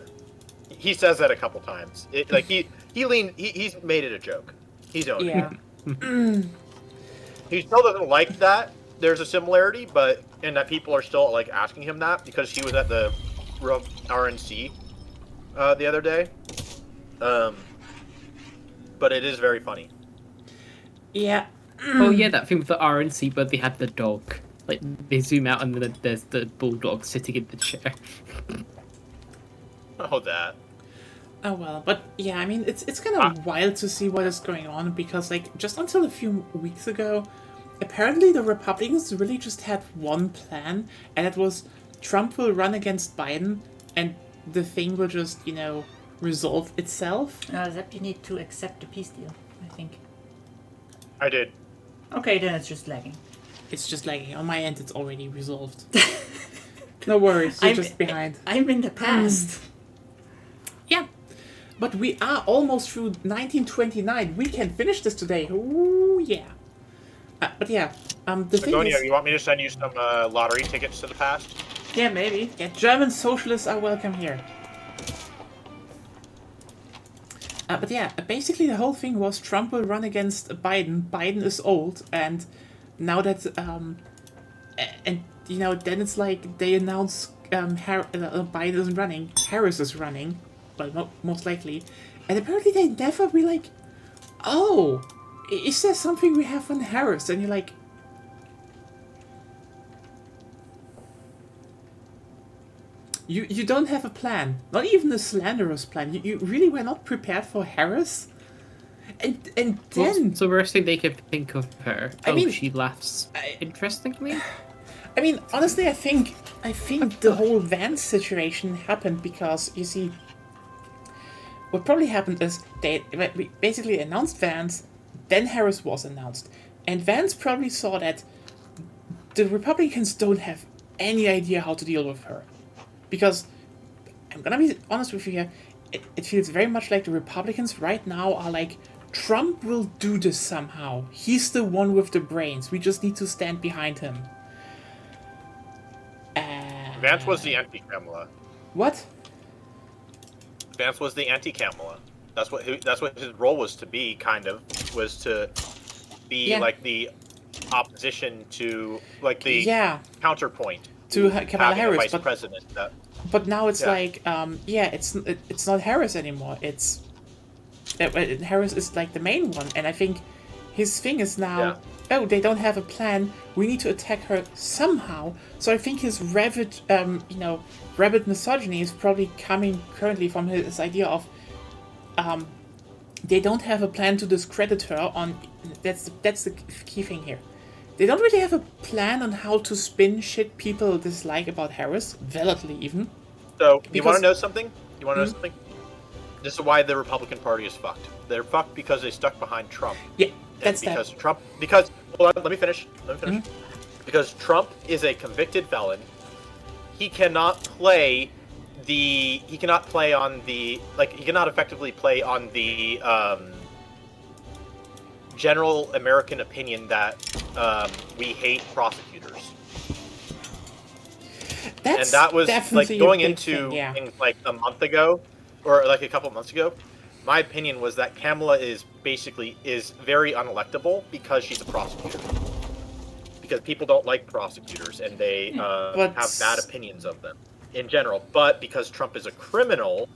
He says that a couple times. He's made it a joke. He's owned Yeah. it. He still doesn't like that there's a similarity, but and that people are still like asking him that because he was at the RNC the other day. But it is very funny. Yeah. Oh yeah, that thing with the RNC where they had the dog. Like they zoom out and then there's the bulldog sitting in the chair. Oh, that. Oh well, but yeah, I mean, it's kind of wild to see what is going on because, like, just until a few weeks ago, apparently the Republicans really just had one plan, and it was Trump will run against Biden, and the thing will just, resolve itself. Zep, you need to accept the peace deal, I think. I did. Okay, then it's just lagging. It's just lagging. On my end, it's already resolved. No worries, you're just behind. I'm in the past. Yeah. But we are almost through 1929. We can finish this today. Ooh, yeah. But yeah, the thing Begonia, is... you want me to send you some lottery tickets to the past? Yeah, maybe. Yeah, German socialists are welcome here. But yeah, basically the whole thing was Trump will run against Biden. Biden is old, and now that then it's like they announce Biden isn't running, Harris is running, well, most likely, and apparently they never be like, oh, is there something we have on Harris? And you're like, You don't have a plan, not even a slanderous plan. You really were not prepared for Harris, and then What's the worst thing they could think of her? I mean, she laughs interestingly. I mean, honestly, I think the whole Vance situation happened because, you see, what probably happened is they basically announced Vance, then Harris was announced, and Vance probably saw that the Republicans don't have any idea how to deal with her. Because, I'm gonna be honest with you here, it feels very much like the Republicans right now are like, Trump will do this somehow. He's the one with the brains. We just need to stand behind him. Vance was the anti-Kamala. What? Vance was the anti-Kamala. That's what his role was to be, kind of, was to be like the opposition to, like the counterpoint to Kamala having Harris, a vice president. But now it's like, it's not Harris anymore. It's Harris is like the main one, and I think his thing is now, Yeah. oh, they don't have a plan. We need to attack her somehow. So I think his rabid, rabid misogyny is probably coming currently from his idea of, they don't have a plan to discredit her. That's the key thing here. They don't really have a plan on how to spin shit people dislike about Harris, validly even. So, you Because- want to know something? You want to know something? This is why the Republican Party is fucked. They're fucked because they stuck behind Trump. Yeah, And that's because that. Trump, because hold on, let me finish. Because Trump is a convicted felon, he cannot play he cannot effectively play on the general American opinion that we hate prosecutors. That's And that was definitely like going a big into thing, yeah. things like a month ago, or like a couple months ago. My opinion was that Kamala is very unelectable because she's a prosecutor. Because people don't like prosecutors and they But- have bad opinions of them in general. But because Trump is a criminal,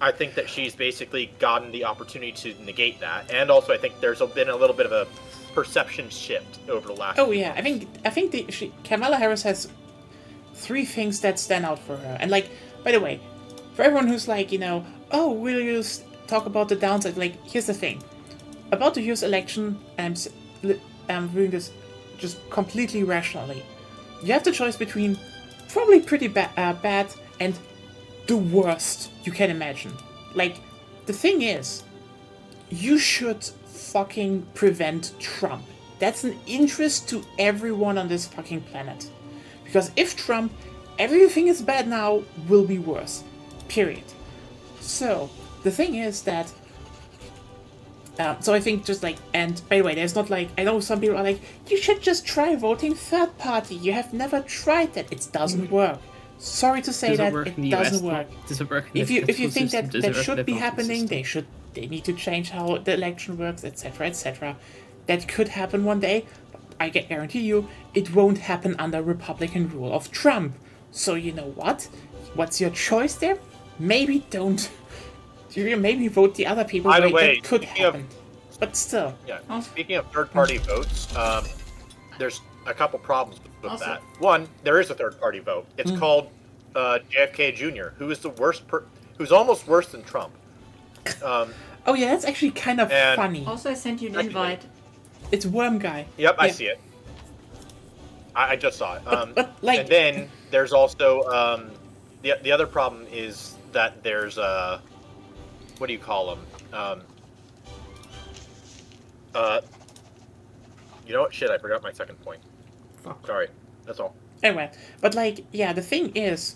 I think that she's basically gotten the opportunity to negate that. And also, I think there's been a little bit of a perception shift over the last. Oh yeah, I think Kamala Harris has 3 things that stand out for her. And like, by the way, for everyone who's like, oh, will you talk about the downside? Like, here's the thing about the U.S. election, and I'm doing this just completely rationally. You have the choice between probably pretty bad and the worst you can imagine. Like, the thing is, you should fucking prevent Trump. That's an interest to everyone on this fucking planet. Because if Trump, everything is bad now, will be worse. Period. So, the thing is that... so I think just like... And by the way, there's not like... I know some people are like, you should just try voting third party. You have never tried that. It doesn't work. Sorry to say Doesn't that, work in it the US, doesn't work. Doesn't work in If the you political think system, that doesn't that work in should the be voting happening, system. they need to change how the election works, etc., etc. That could happen one day, but I can guarantee you it won't happen under Republican rule of Trump. So you know what? What's your choice there? Maybe don't. Maybe vote the other people. By the where way, that could speaking of- happen. But still, Yeah. Speaking of third-party votes, there's a couple problems with Also- that. One, there is a third-party vote. It's called JFK Jr., who is the worst, who's almost worse than Trump. oh yeah, that's actually kind of And- funny. Also, I sent you an Actually- invite. It's Worm Guy. Yep, I Yeah. see it. I just saw it. But, like- and then there's also the other problem is that there's what do you call them? You know what? Shit, I forgot my second point. Fuck. Sorry. That's all. Anyway, but like, yeah, the thing is,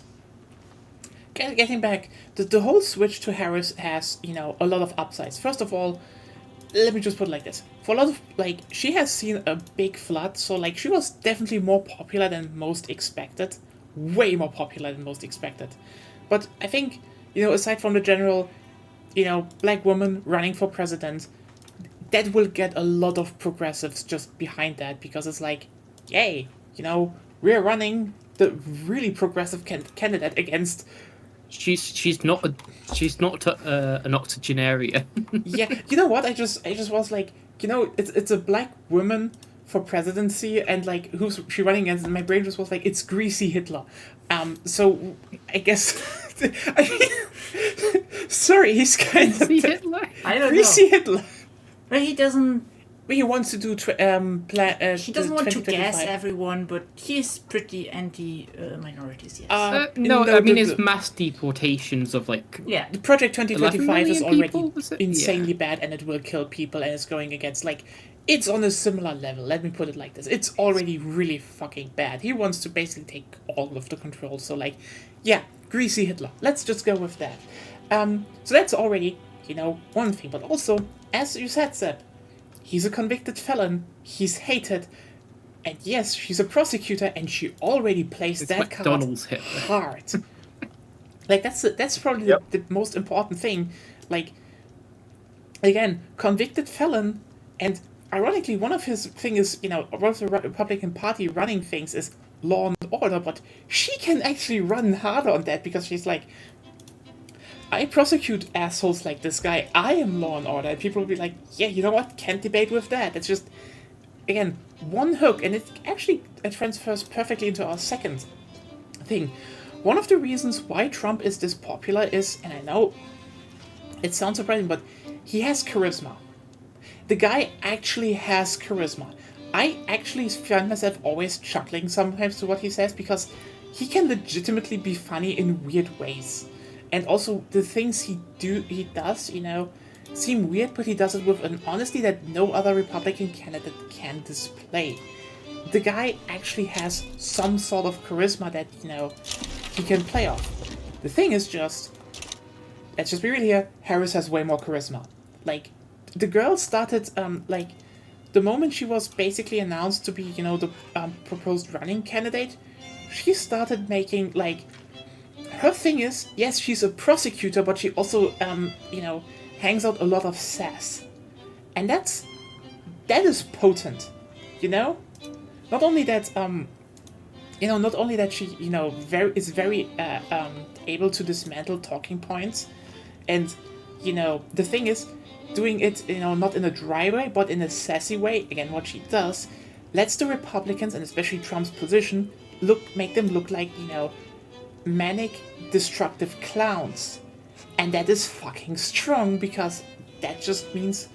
getting back, the whole switch to Harris has, a lot of upsides. First of all, let me just put it like this. For a lot of, like, she has seen a big flood, so, like, she was definitely more popular than most expected. Way more popular than most expected. But I think, aside from the general, black woman running for president, that will get a lot of progressives just behind that, because it's like, yay, we're running the really progressive candidate against... She's not an octogenarian. Yeah, you know what? I just was like, it's a black woman for presidency, and like, who's she running against? And my brain just was like, it's Greasy Hitler. So I guess, sorry, he's kind of See Hitler? I don't Greasy know. Hitler. But he doesn't. He wants to do He doesn't want to gas 2025. everyone, but he's pretty anti-minorities. Yes. No, no, I mean the- it's mass deportations of like. yeah. The Project 2025 is 11 million already people, was it? insanely bad, and it will kill people, and it's going against, like, it's on a similar level, let me put it like this. It's already really fucking bad. He wants to basically take all of the control, so, like, yeah, Greasy Hitler. Let's just go with that. So that's already, one thing, but also, as you said, Seb, he's a convicted felon, he's hated, and yes, she's a prosecutor, and she already plays It's that card McDonald's Hitler. hard. Like, that's probably Yep. the most important thing. Like, again, convicted felon, and ironically, one of his thing is, one of the Republican Party running things is law and order, but she can actually run harder on that, because she's like, I prosecute assholes like this guy. I am law and order. And people will be like, yeah, you know what? Can't debate with that. It's just, again, one hook, and it transfers perfectly into our second thing. One of the reasons why Trump is this popular is, and I know it sounds surprising, but he has charisma. The guy actually has charisma. I actually find myself always chuckling sometimes to what he says because he can legitimately be funny in weird ways. And also the things he does, seem weird, but he does it with an honesty that no other Republican candidate can display. The guy actually has some sort of charisma that, he can play off. The thing is just, let's just be real here, Harris has way more charisma. Like, the girl started, the moment she was basically announced to be, the proposed running candidate, she started making, her thing is, yes, she's a prosecutor, but she also, hangs out a lot of sass. And that is potent, Not only that, not only that she, is very able to dismantle talking points, and, the thing is, doing it, not in a dry way, but in a sassy way, again, what she does, lets the Republicans, and especially Trump's position, make them look like, manic, destructive clowns. And that is fucking strong, because that just means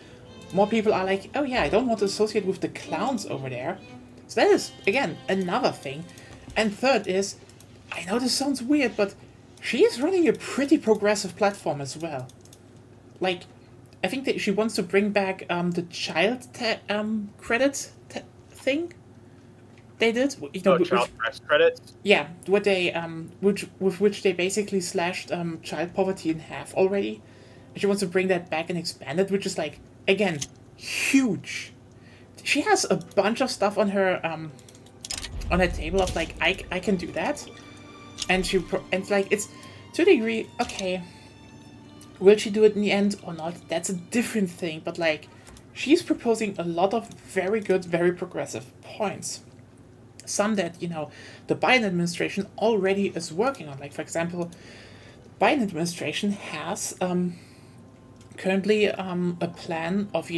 more people are like, oh yeah, I don't want to associate with the clowns over there. So that is, again, another thing. And third is, I know this sounds weird, but she is running a pretty progressive platform as well. I think that she wants to bring back the child credit thing they did. Child tax credits? Yeah, what they with which they basically slashed child poverty in half already. And she wants to bring that back and expand it, which is again, huge. She has a bunch of stuff on her table of I can do that, and it's to a degree okay. Will she do it in the end or not? That's a different thing, but she's proposing a lot of very good, very progressive points. Some that, the Biden administration already is working on. For example, Biden administration has currently a plan of,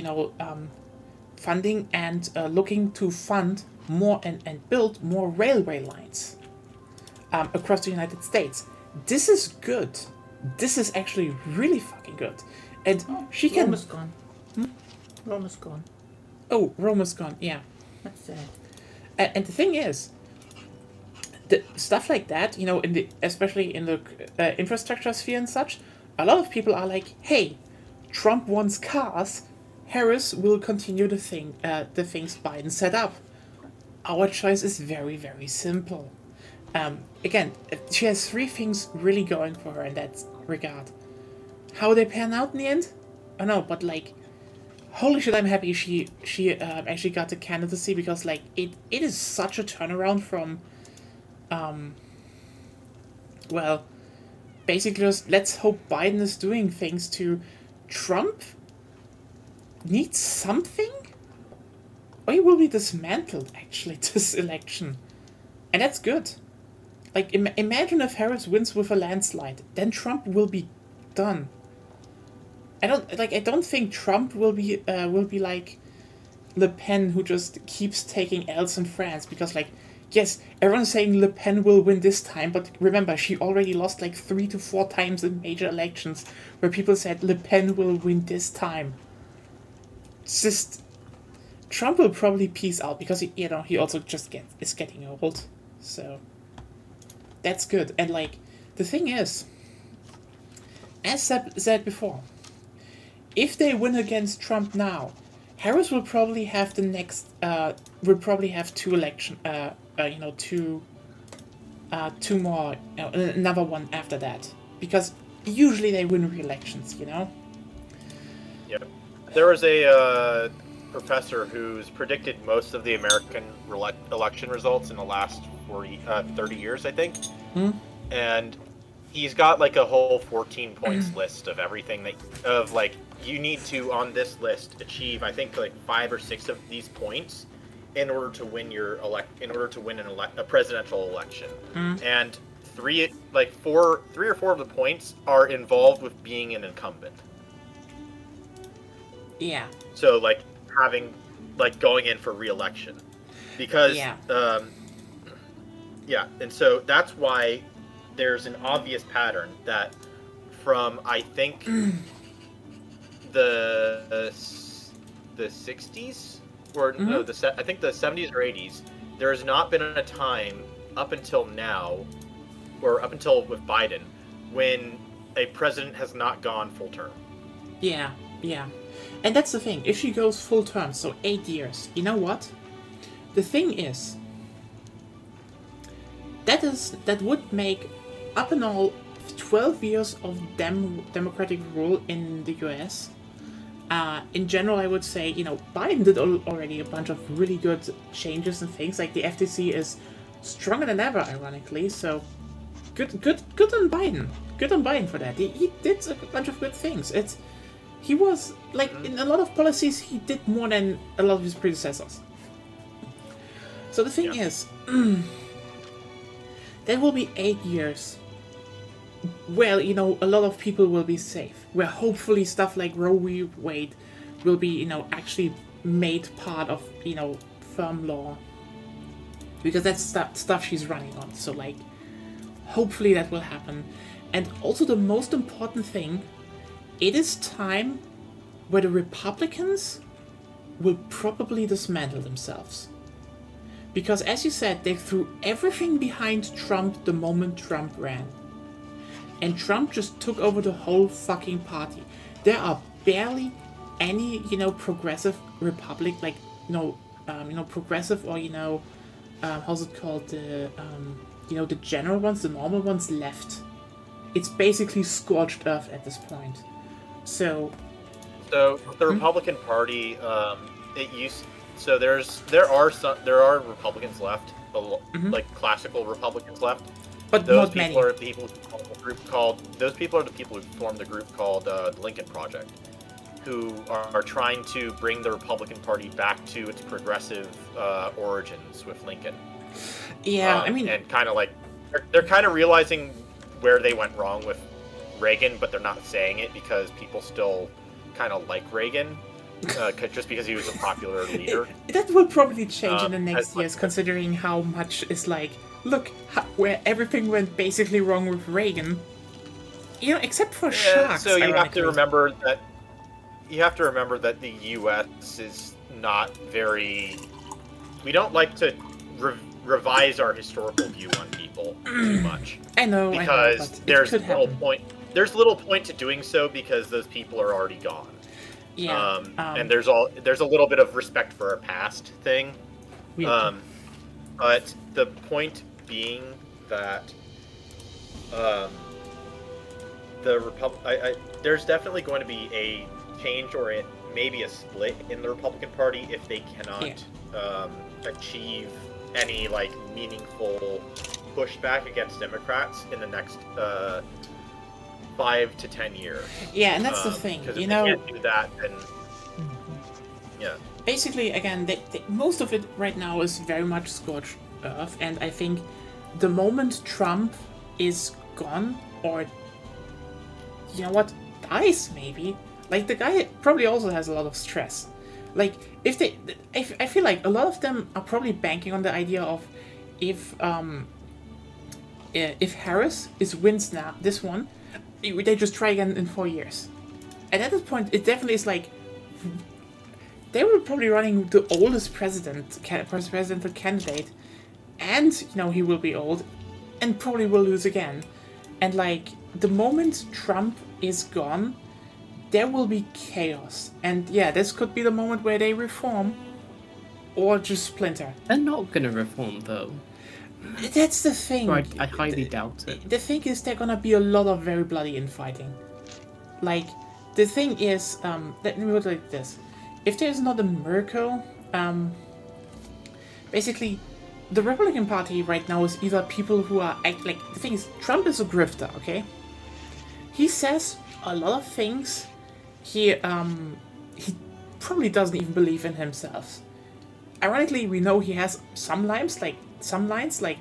funding and looking to fund more and build more railway lines across the United States. This is good. This is actually really fucking good. And she can... Rome is gone. Rome is gone. Oh, Rome is gone, yeah. That's sad. And the thing is, the stuff like that, especially in the infrastructure sphere and such, a lot of people are like, hey, Trump wants cars, Harris will continue the things Biden set up. Our choice is very, very simple. Again, she has three things really going for her in that regard. How they pan out in the end? I don't know, but holy shit, I'm happy she actually got the candidacy, because it is such a turnaround from basically just let's hope Biden is doing things to Trump needs something, or he will be dismantled actually this election, and that's good. Imagine if Harris wins with a landslide, then Trump will be done. I don't think Trump will be like Le Pen, who just keeps taking L's in France, because yes, everyone's saying Le Pen will win this time, but remember, she already lost 3 to 4 times in major elections where people said Le Pen will win this time. It's just Trump will probably peace out, because he also just is getting old, so that's good. And the thing is, as said before, if they win against Trump now, Harris will probably have the next two election two more, another one after that, because usually they win re-elections, Yep. There was a professor who's predicted most of the American election results in the last 30 years, I think. And he's got a whole 14 points list of everything you need to, on this list, achieve, I think 5 or 6 of these points in order to win a presidential election. And three or four of the points are involved with being an incumbent. Yeah. So like having like going in for re-election, because Yeah. And so that's why there's an obvious pattern that from I think the 60s or no I think the 70s or 80s, there has not been a time up until now, or up until with Biden, when a president has not gone full term. Yeah. And that's the thing. If she goes full term, so 8 years, you know what? The thing is, that would make up and all 12 years of democratic rule in the US. In general, I would say, Biden did already a bunch of really good changes and things. Like the FTC is stronger than ever, ironically. So, good on Biden. Good on Biden for that. He did a bunch of good things. He was like in a lot of policies, he did more than a lot of his predecessors. So the thing is, there will be 8 years. Well, a lot of people will be safe. Where hopefully stuff like Roe v. Wade will be, actually made part of, firm law. Because that's stuff she's running on. So, like, hopefully that will happen. And also the most important thing, it is time where the Republicans will probably dismantle themselves. Because as you said, they threw everything behind Trump the moment Trump ran. And Trump just took over the whole fucking party. There are barely any, progressive Republic, like, progressive or, how's it called, the general ones, the normal ones left. It's basically scorched earth at this point. So the Republican Party, there are Republicans left, like classical Republicans left. But those not people many. are the people who formed the group called. Those people are the people who formed the group called the Lincoln Project, who are trying to bring the Republican Party back to its progressive origins with Lincoln. Yeah, and kind of like they're kind of realizing where they went wrong with Reagan, but they're not saying it because people still kind of like Reagan, just because he was a popular leader. That will probably change in the next as- years, considering how much is like, look, where everything went basically wrong with Reagan. Except for sharks. So you have to ironically. remember that the U.S. is not very. We don't like to revise our historical view on people too much. I know, because but there's it could little happen. point. There's little point to doing so because those people are already gone. Yeah. And there's a little bit of respect for our past thing. Weird. But the point being that there's definitely going to be a change or maybe a split in the Republican Party if they cannot achieve any like meaningful pushback against Democrats in the next 5 to 10 years. Yeah, and that's the thing. Because if they can't do that, then basically, again, most of it right now is very much scorched earth, and I think the moment Trump is gone, or dies maybe, like the guy probably also has a lot of stress. Like I feel like a lot of them are probably banking on the idea of if Harris wins now this one, they just try again in 4 years, and at this point it definitely is like. They were probably running the oldest presidential candidate, and he will be old, and probably will lose again. And like the moment Trump is gone, there will be chaos. And yeah, this could be the moment where they reform, or just splinter. They're not gonna reform though. That's the thing. Or I highly doubt it. The thing is, there's gonna be a lot of very bloody infighting. Like the thing is, let me put it like this. If there's not a miracle, basically, the Republican Party right now is either people who are the thing is, Trump is a grifter, okay? He says a lot of things. He probably doesn't even believe in himself. Ironically, we know he has some lines. Like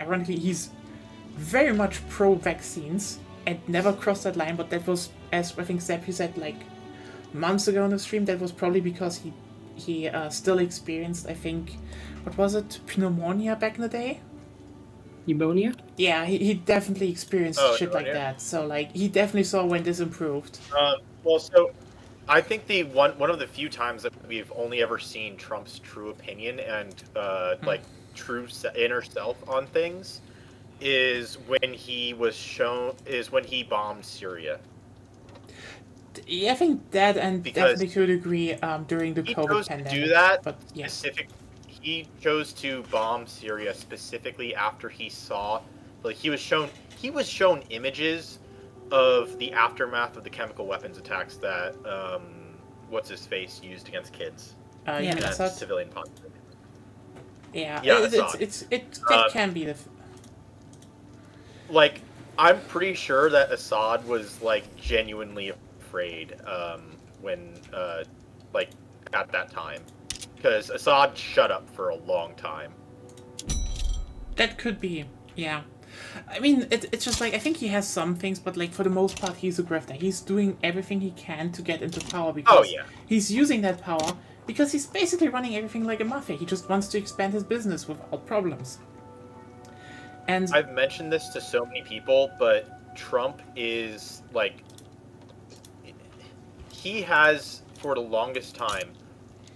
ironically, very much pro-vaccines and never crossed that line, but that was, as I think Zep, you said, like, months ago on the stream, that was probably because he still experienced, I think, what was it, pneumonia back in the day? Pneumonia? Yeah, he definitely experienced shit like that. So, like, he definitely saw when this improved. Well, so I think the one of the few times that we've only ever seen Trump's true opinion and like true inner self on things is when he bombed Syria. Yeah, I think that, and Because definitely to a degree during the He COVID chose pandemic. to do that But yeah, He chose to bomb Syria specifically after he saw, like, he was shown images of the aftermath of the chemical weapons attacks that what's his face used against kids you Yeah. mean and Assad? civilian population. Yeah, Yeah, it Assad. can be the. Like, I'm pretty sure that Assad was like genuinely afraid when like at that time, because Assad shut up for a long time. That could be, yeah. I mean, it's just like, I think he has some things, but like for the most part, he's a grifter. He's doing everything he can to get into power because he's using that power because he's basically running everything like a mafia. He just wants to expand his business without problems. And I've mentioned this to so many people, but Trump is like, he has for the longest time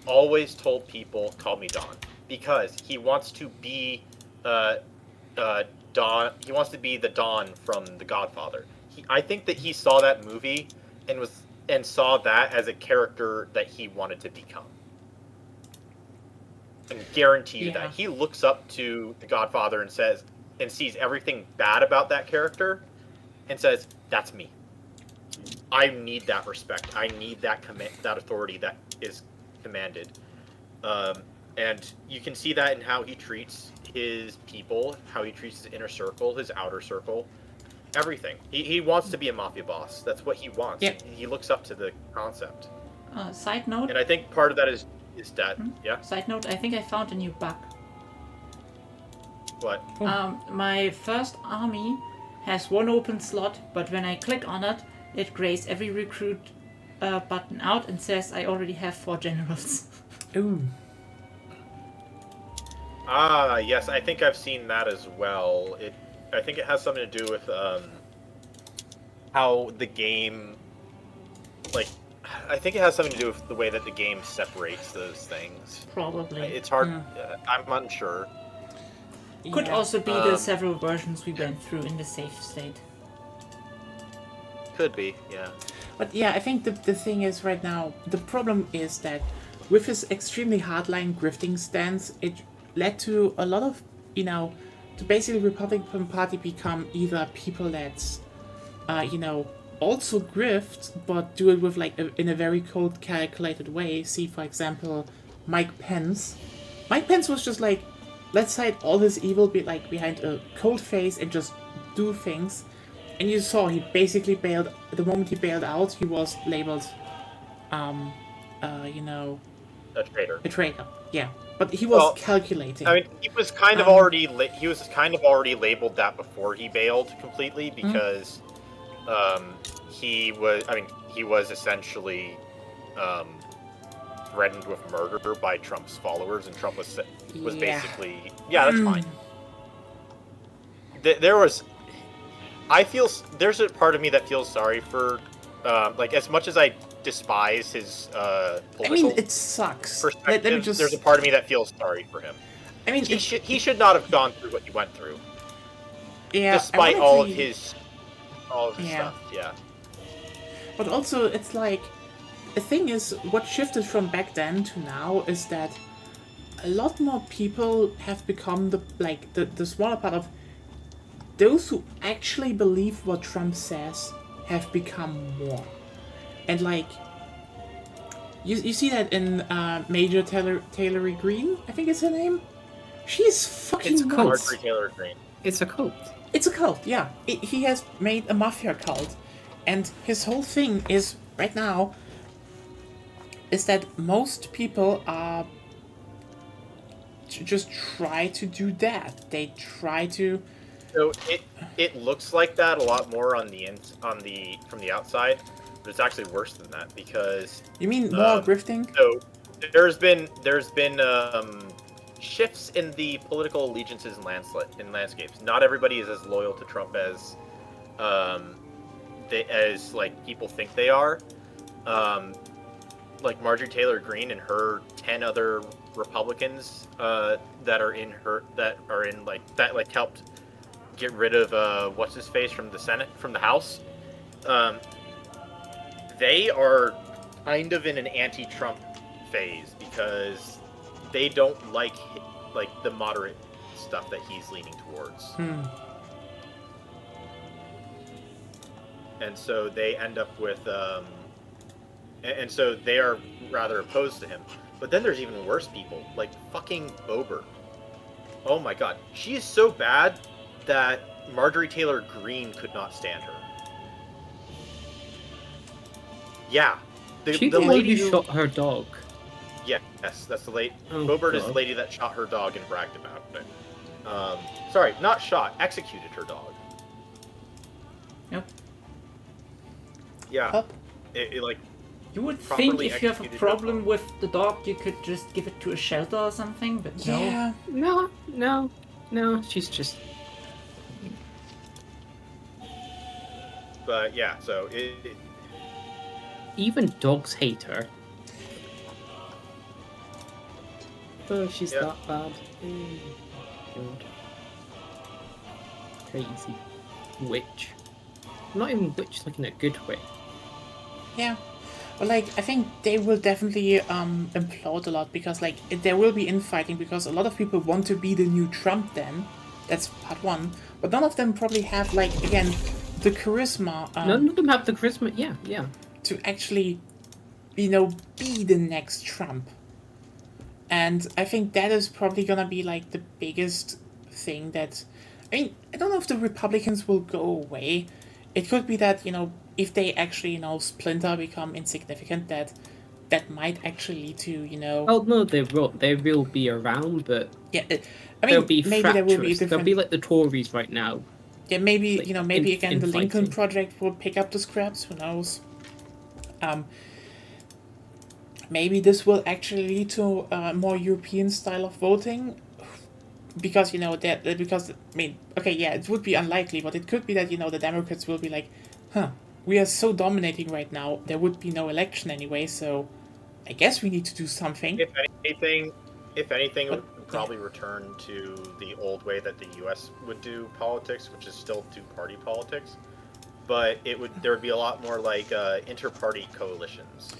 always told people, call me Don, because he wants to be Don. He wants to be the Don from The Godfather. I think that he saw that movie and saw that as a character that he wanted to become. And guarantee you that he looks up to The Godfather and sees everything bad about that character, and says, "That's me. I need that respect. I need that that authority that is commanded." And you can see that in how he treats his people, how he treats his inner circle, his outer circle, everything. He wants to be a mafia boss. That's what he wants. Yep. He looks up to the concept. Side note. And I think part of that is that, yeah. Side note, I think I found a new bug. What? My first army has one open slot, but when I click on it, it grays every recruit button out and says I already have 4 generals. ooh, Yes, I think I've seen that as well. I think it has something to do with how the game, like, I think it has something to do with the way that the game separates those things. Probably. It's hard. I'm unsure. Could yeah. also be the several versions we went through in the safe state. Could be, yeah. But yeah, I think the thing is right now, the problem is that with his extremely hardline grifting stance, it led to a lot of, to basically Republican Party become either people that's, also grift, but do it with in a very cold, calculated way. See, for example, Mike Pence. Mike Pence was just like, let's hide all his evil behind a cold face and just do things. And you saw he basically bailed. The moment he bailed out, he was labeled, A traitor. a traitor. Yeah, but he was calculating. I mean, he was kind of already labeled that before he bailed completely, because he was essentially threatened with murder by Trump's followers, and Trump was basically, that's fine. There's a part of me that feels sorry for, as much as I despise his political, I mean, it sucks. perspective, Let me just. there's a part of me that feels sorry for him. I mean, He should not have gone through what he went through, yeah, despite all of his Yeah. stuff. Yeah. But also, it's like, the thing is, what shifted from back then to now is that a lot more people have become the smaller part of those who actually believe what Trump says have become more. And you see that in Major Taylor Greene, I think is her name. She's fucking It's a cult. nuts. Marjorie Taylor Greene. It's a cult. It's a cult, yeah. He has made a mafia cult, and his whole thing is right now is that most people are just try to do that. They try to So it looks like that a lot more on the from the outside, but it's actually worse than that because You mean more Um, grifting? so there's been shifts in the political allegiances in landscapes. Not everybody is as loyal to Trump as like people think they are. Like Marjorie Taylor Greene and her 10 other Republicans that are in helped get rid of what's his face from the Senate, from the House. They are kind of in an anti-Trump phase because they don't like the moderate stuff that he's leaning towards. And so they end up with and so they are rather opposed to him. But then there's even worse people, like fucking Boebert. Oh my god, she is so bad that Marjorie Taylor Greene could not stand her. Yeah, She the lady who shot her dog. Yes, that's the lady. Oh, Boebert is God. the lady that shot her dog and bragged about it. Sorry, not shot, executed her dog. Yep. Yeah, Oh. it like You would think Properly if you have a executed problem dog. with the dog, you could just give it to a shelter or something, but no. Yeah. No. She's just. But yeah, so Even dogs hate her. Oh, she's Yeah. that bad. God. Crazy. Witch. Not even witch, like in a good way. Yeah. But like, I think they will definitely implode a lot because like there will be infighting because a lot of people want to be the new Trump then. That's part one. But none of them probably have like, again, the charisma None of them have the charisma. Yeah. to actually, be the next Trump. And I think that is probably gonna be like the biggest thing that, I mean, I don't know if the Republicans will go away. It could be that, if they actually, splinter, become insignificant, that might actually lead to, Oh no, they will be around, but yeah, I they'll mean, be maybe fractious. there will be They'll different, be like the Tories right now. yeah, maybe, like, maybe again the Lincoln infighting. Project will pick up the scraps, who knows. Maybe this will actually lead to a more European style of voting, because because I mean, okay, yeah, it would be unlikely, but it could be that the Democrats will be like, we are so dominating right now, there would be no election anyway, so I guess we need to do something. if anything, it But- would probably return to the old way that the U.S. would do politics, which is still two-party politics. But there would be a lot more like inter-party coalitions.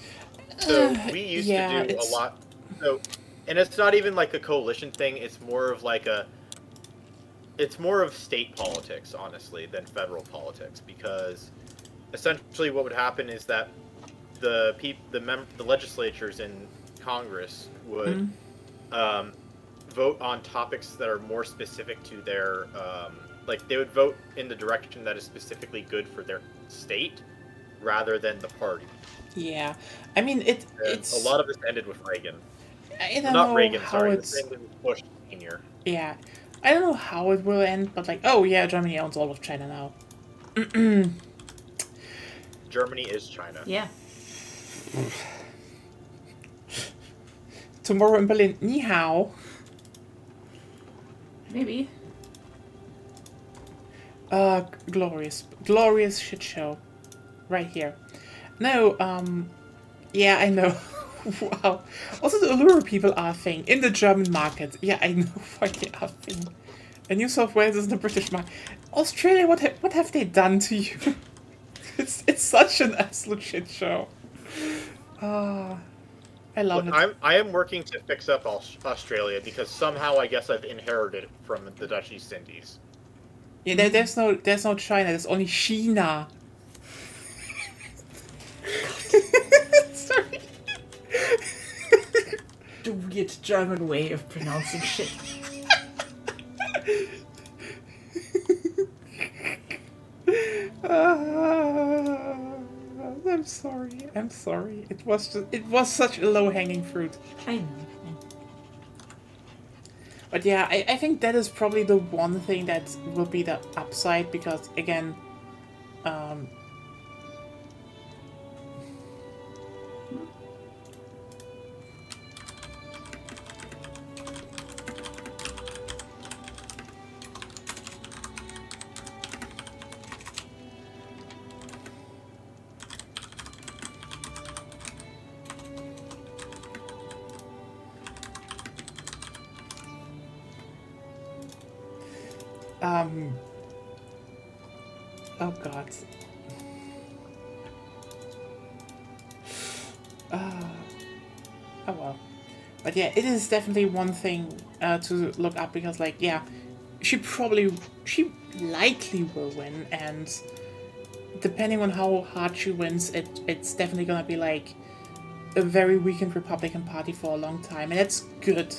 So we used to do a lot. So, and it's not even like a coalition thing. It's more of like it's more of state politics, honestly, than federal politics, because essentially what would happen is that the legislatures in Congress would vote on topics that are more specific to their like they would vote in the direction that is specifically good for their state rather than the party. Yeah, I mean And it's a lot of this ended with Reagan. I don't Not know Reagan, how sorry. it's This ended with Bush Senior. yeah, I don't know how it will end, but like, oh yeah, Germany owns all of China now. Germany is China. Yeah. Tomorrow in Berlin, ni hao. Maybe. Glorious shit show, right here. No, yeah, I know. Wow. Also, the Allura people are a thing in the German market. Yeah, I know why they are a thing. And New South Wales is the British market. Australia, what have they done to you? It's such an absolute shit show. I love Look, it. I am working to fix up Australia because somehow I guess I've inherited it from the Dutch East Indies. Yeah, there's no China. There's only China. Sorry. The weird German way of pronouncing shit. I'm sorry. It was such a low hanging fruit. I know. But yeah, I think that is probably the one thing that will be the upside because again, um, oh god. Oh well. But yeah, it is definitely one thing to look up because, like, yeah, she likely will win, and depending on how hard she wins, it's definitely gonna be like a very weakened Republican Party for a long time, and that's good.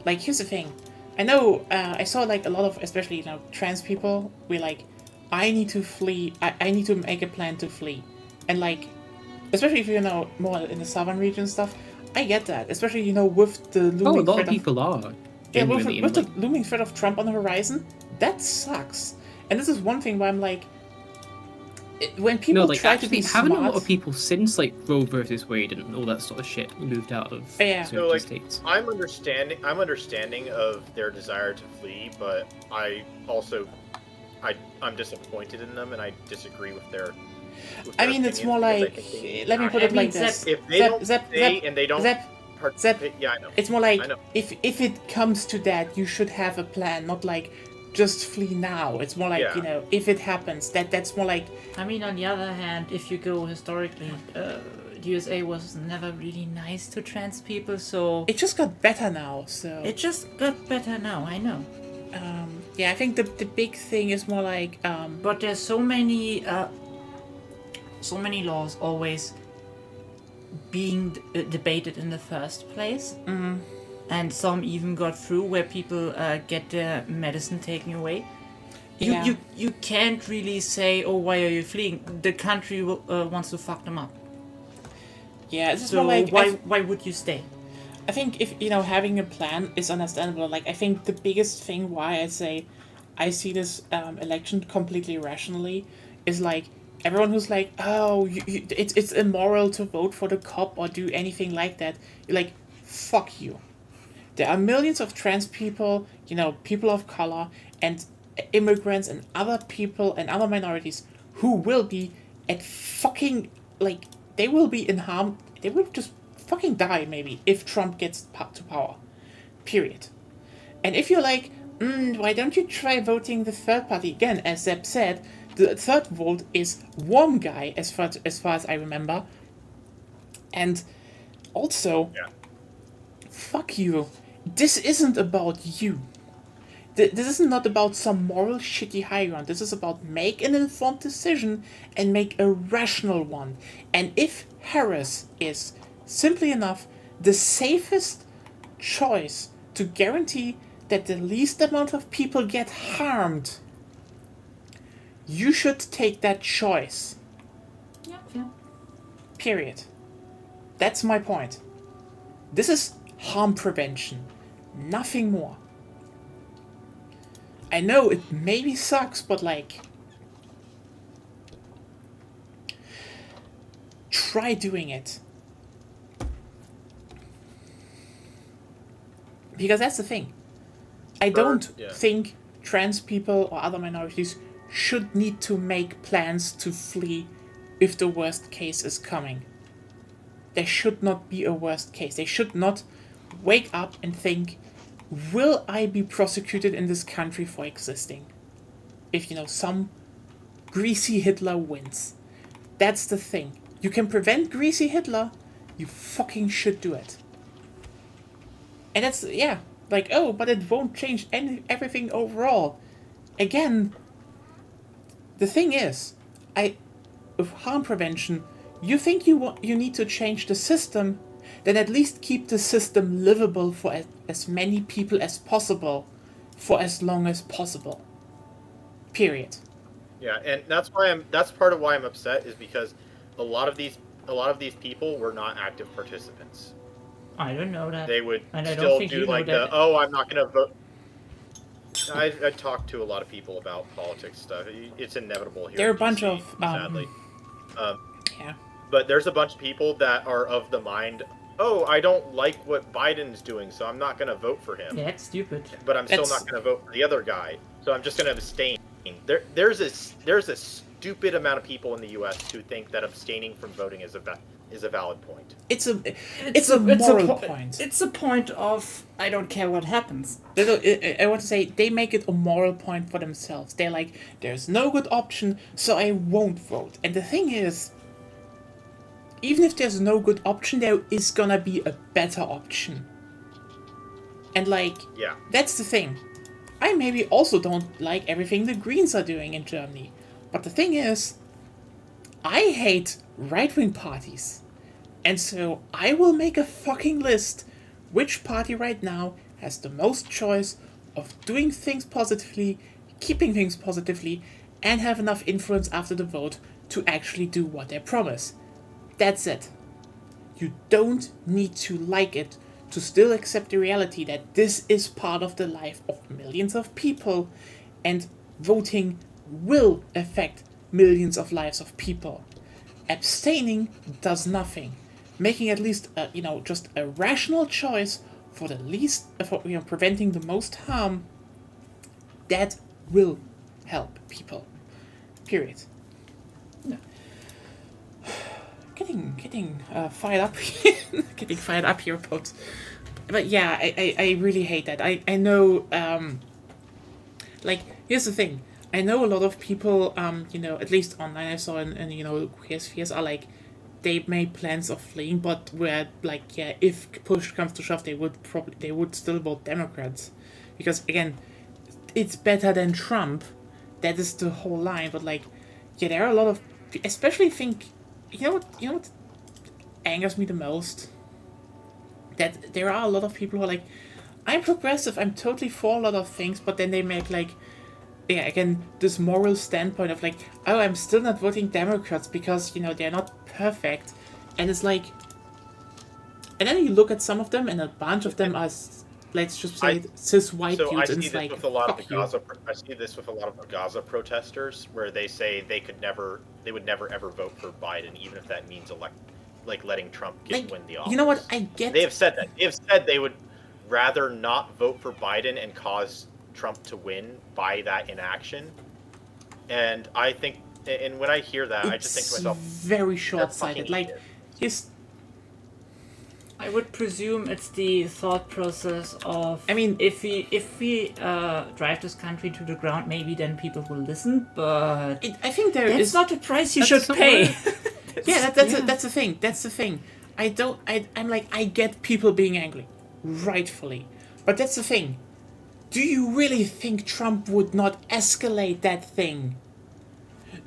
Like, here's the thing. I know, I saw, like, a lot of, especially, you know, trans people, be like, I need to flee, I need to make a plan to flee. And, like, especially if you're, you know, more in the southern region stuff, I get that. Especially, you know, with the looming Oh, a lot threat of people are. yeah, Genuinely, with the like, looming threat of Trump on the horizon, that sucks. And this is one thing where I'm like, when people no, like try to be actually, haven't smart, a lot of people since like Roe versus Wade and all that sort of shit moved out of Yeah. certain So, like, states? I'm understanding of their desire to flee, but I also, I'm disappointed in them, and I disagree with their. I mean, it's opinions more because I like, think they need let me to put act. it like this. If they Zep, don't Zep, stay Zep, and they don't Zep, participate, yeah, I know. it's more like, I know. if it comes to that, you should have a plan, not like, just flee now. It's more like, Yeah. you know, if it happens, that's more like, I mean, on the other hand, if you go historically, the USA was never really nice to trans people, so it just got better now, so. it just got better now. I know, Yeah, I think the big thing is more like, but there's so many laws always being debated in the first place, and some even got through where people get their medicine taken away. Yeah. You can't really say, oh, why are you fleeing? The country wants to fuck them up. yeah, it's just So more like, why would you stay? I think if, you know, having a plan is understandable. Like, I think the biggest thing why I say I see this election completely rationally is like everyone who's like, oh, it's immoral to vote for the cop or do anything like that. You're like, fuck you. There are millions of trans people, you know, people of color, and immigrants and other people and other minorities who will be at fucking, like, they will be in harm. They will just fucking die, maybe, if Trump gets to power. Period. And if you're like, why don't you try voting the third party? Again, as Zeb said, the third vote is one guy, as far as I remember. And also, Yeah. fuck you. This isn't about you. This is not about some moral shitty high ground. This is about make an informed decision and make a rational one. And if Harris is simply enough the safest choice to guarantee that the least amount of people get harmed, you should take that choice. Yeah. Period. That's my point. This is harm prevention. Nothing more. I know it maybe sucks, but like, try doing it. Because that's the thing. I don't yeah. think trans people or other minorities should need to make plans to flee if the worst case is coming. There should not be a worst case. They should not wake up and think, will I be prosecuted in this country for existing? If, you know, some greasy Hitler wins. That's the thing. You can prevent greasy Hitler, you fucking should do it. And that's, yeah, like, oh, but it won't change everything overall. Again, the thing is, with harm prevention, you think you need to change the system, then at least keep the system livable for as many people as possible, for as long as possible. Period. Yeah, and that's part of why I'm upset is because a lot of these people were not active participants. I don't know that. They would And I don't still think do you know like that. the, oh, I'm not gonna vote. I talk to a lot of people about politics stuff. It's inevitable here. There are in a bunch DC, of, sadly. Yeah. But there's a bunch of people that are of the mind, oh, I don't like what Biden's doing, so I'm not going to vote for him. Yeah, it's stupid. But I'm still That's- not going to vote for the other guy, so I'm just going to abstain. There's a stupid amount of people in the U.S. who think that abstaining from voting is a valid point. It's a moral point. It's a point of I don't care what happens. I want to say they make it a moral point for themselves. They're like, there's no good option, so I won't vote. And the thing is, even if there's no good option, there is gonna be a better option. And like, Yeah. that's the thing. I maybe also don't like everything the Greens are doing in Germany. But the thing is, I hate right-wing parties. And so I will make a fucking list which party right now has the most choice of doing things positively, keeping things positively, and have enough influence after the vote to actually do what they promise. That's it. You don't need to like it to still accept the reality that this is part of the life of millions of people, and voting will affect millions of lives of people. Abstaining does nothing. Making at least just a rational choice for the least, for preventing the most harm, that will help people. Period. Getting fired up, getting fired up here about. But yeah, I really hate that. I know. Like, here's the thing. I know a lot of people, at least online I saw, and queer spheres are like, they made plans of fleeing, but where like, yeah, if push comes to shove, they would still vote Democrats, because again, it's better than Trump. That is the whole line. But like, yeah, there are a lot of, especially think, you know what angers me the most? That there are a lot of people who are like, I'm progressive, I'm totally for a lot of things, but then they make like, yeah, again, this moral standpoint of like, oh, I'm still not voting Democrats because, they're not perfect. And it's like, and then you look at some of them, and a bunch of them are, let's just say, cis white So I dudes, see and this it's like, with a lot of the fuck you. Gaza. I see this with a lot of the Gaza protesters, where they say they would never ever vote for Biden, even if that means letting Trump win the office. You know what? I get. They have said that. They have said they would rather not vote for Biden and cause Trump to win by that inaction. And I think, and when I hear that, I just think to myself, very that's short-sighted. fucking Like, idiot. his. I would presume it's the thought process of. I mean- if we drive this country to the ground, maybe then people will listen. But I think there that's is not the price you that's should the pay. Yeah, that's the thing. That's the thing. I'm like, I get people being angry, rightfully, but that's the thing. Do you really think Trump would not escalate that thing?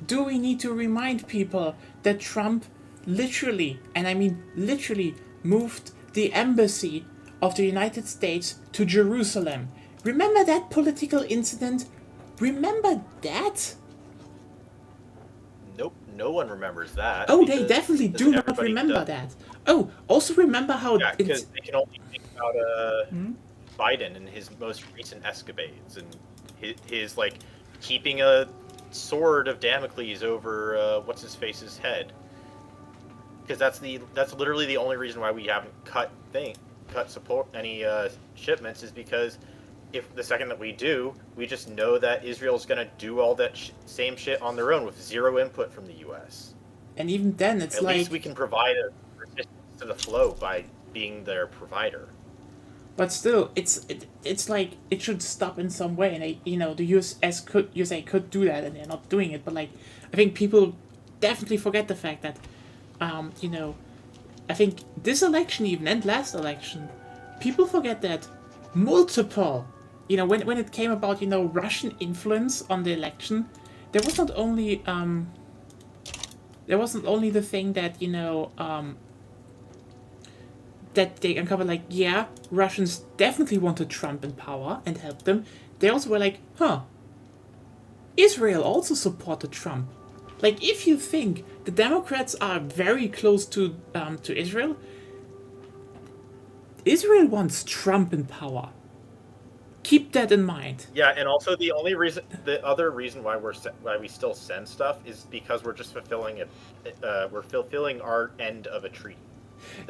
Do we need to remind people that Trump literally, and I mean literally, moved the embassy of the United States to Jerusalem? Remember that political incident? Remember that? Nope, no one remembers that. Oh, they because definitely do not everybody remember does. that. Oh, also remember how Yeah, it's because they can only think about Biden and his most recent escapades and his like keeping a sword of Damocles over what's his face's head. Because that's literally the only reason why we haven't cut support any shipments, is because if the second that we do, we just know that Israel's gonna do all that same shit on their own with zero input from the U.S. and even then it's At like, least we can provide a resistance to the flow by being their provider. but still, it's like it should stop in some way, and the USA could do that, and they're not doing it. But like, I think people definitely forget the fact that, I think this election even and last election, people forget that multiple, when it came about Russian influence on the election, there wasn't only the thing that that they uncovered, like, yeah, Russians definitely wanted Trump in power and helped them. They also were like, Israel also supported Trump. Like, if you think the Democrats are very close to Israel, Israel wants Trump in power. keep that in mind. Yeah, and also the other reason why why we still send stuff is because we're just fulfilling we're fulfilling our end of a treaty.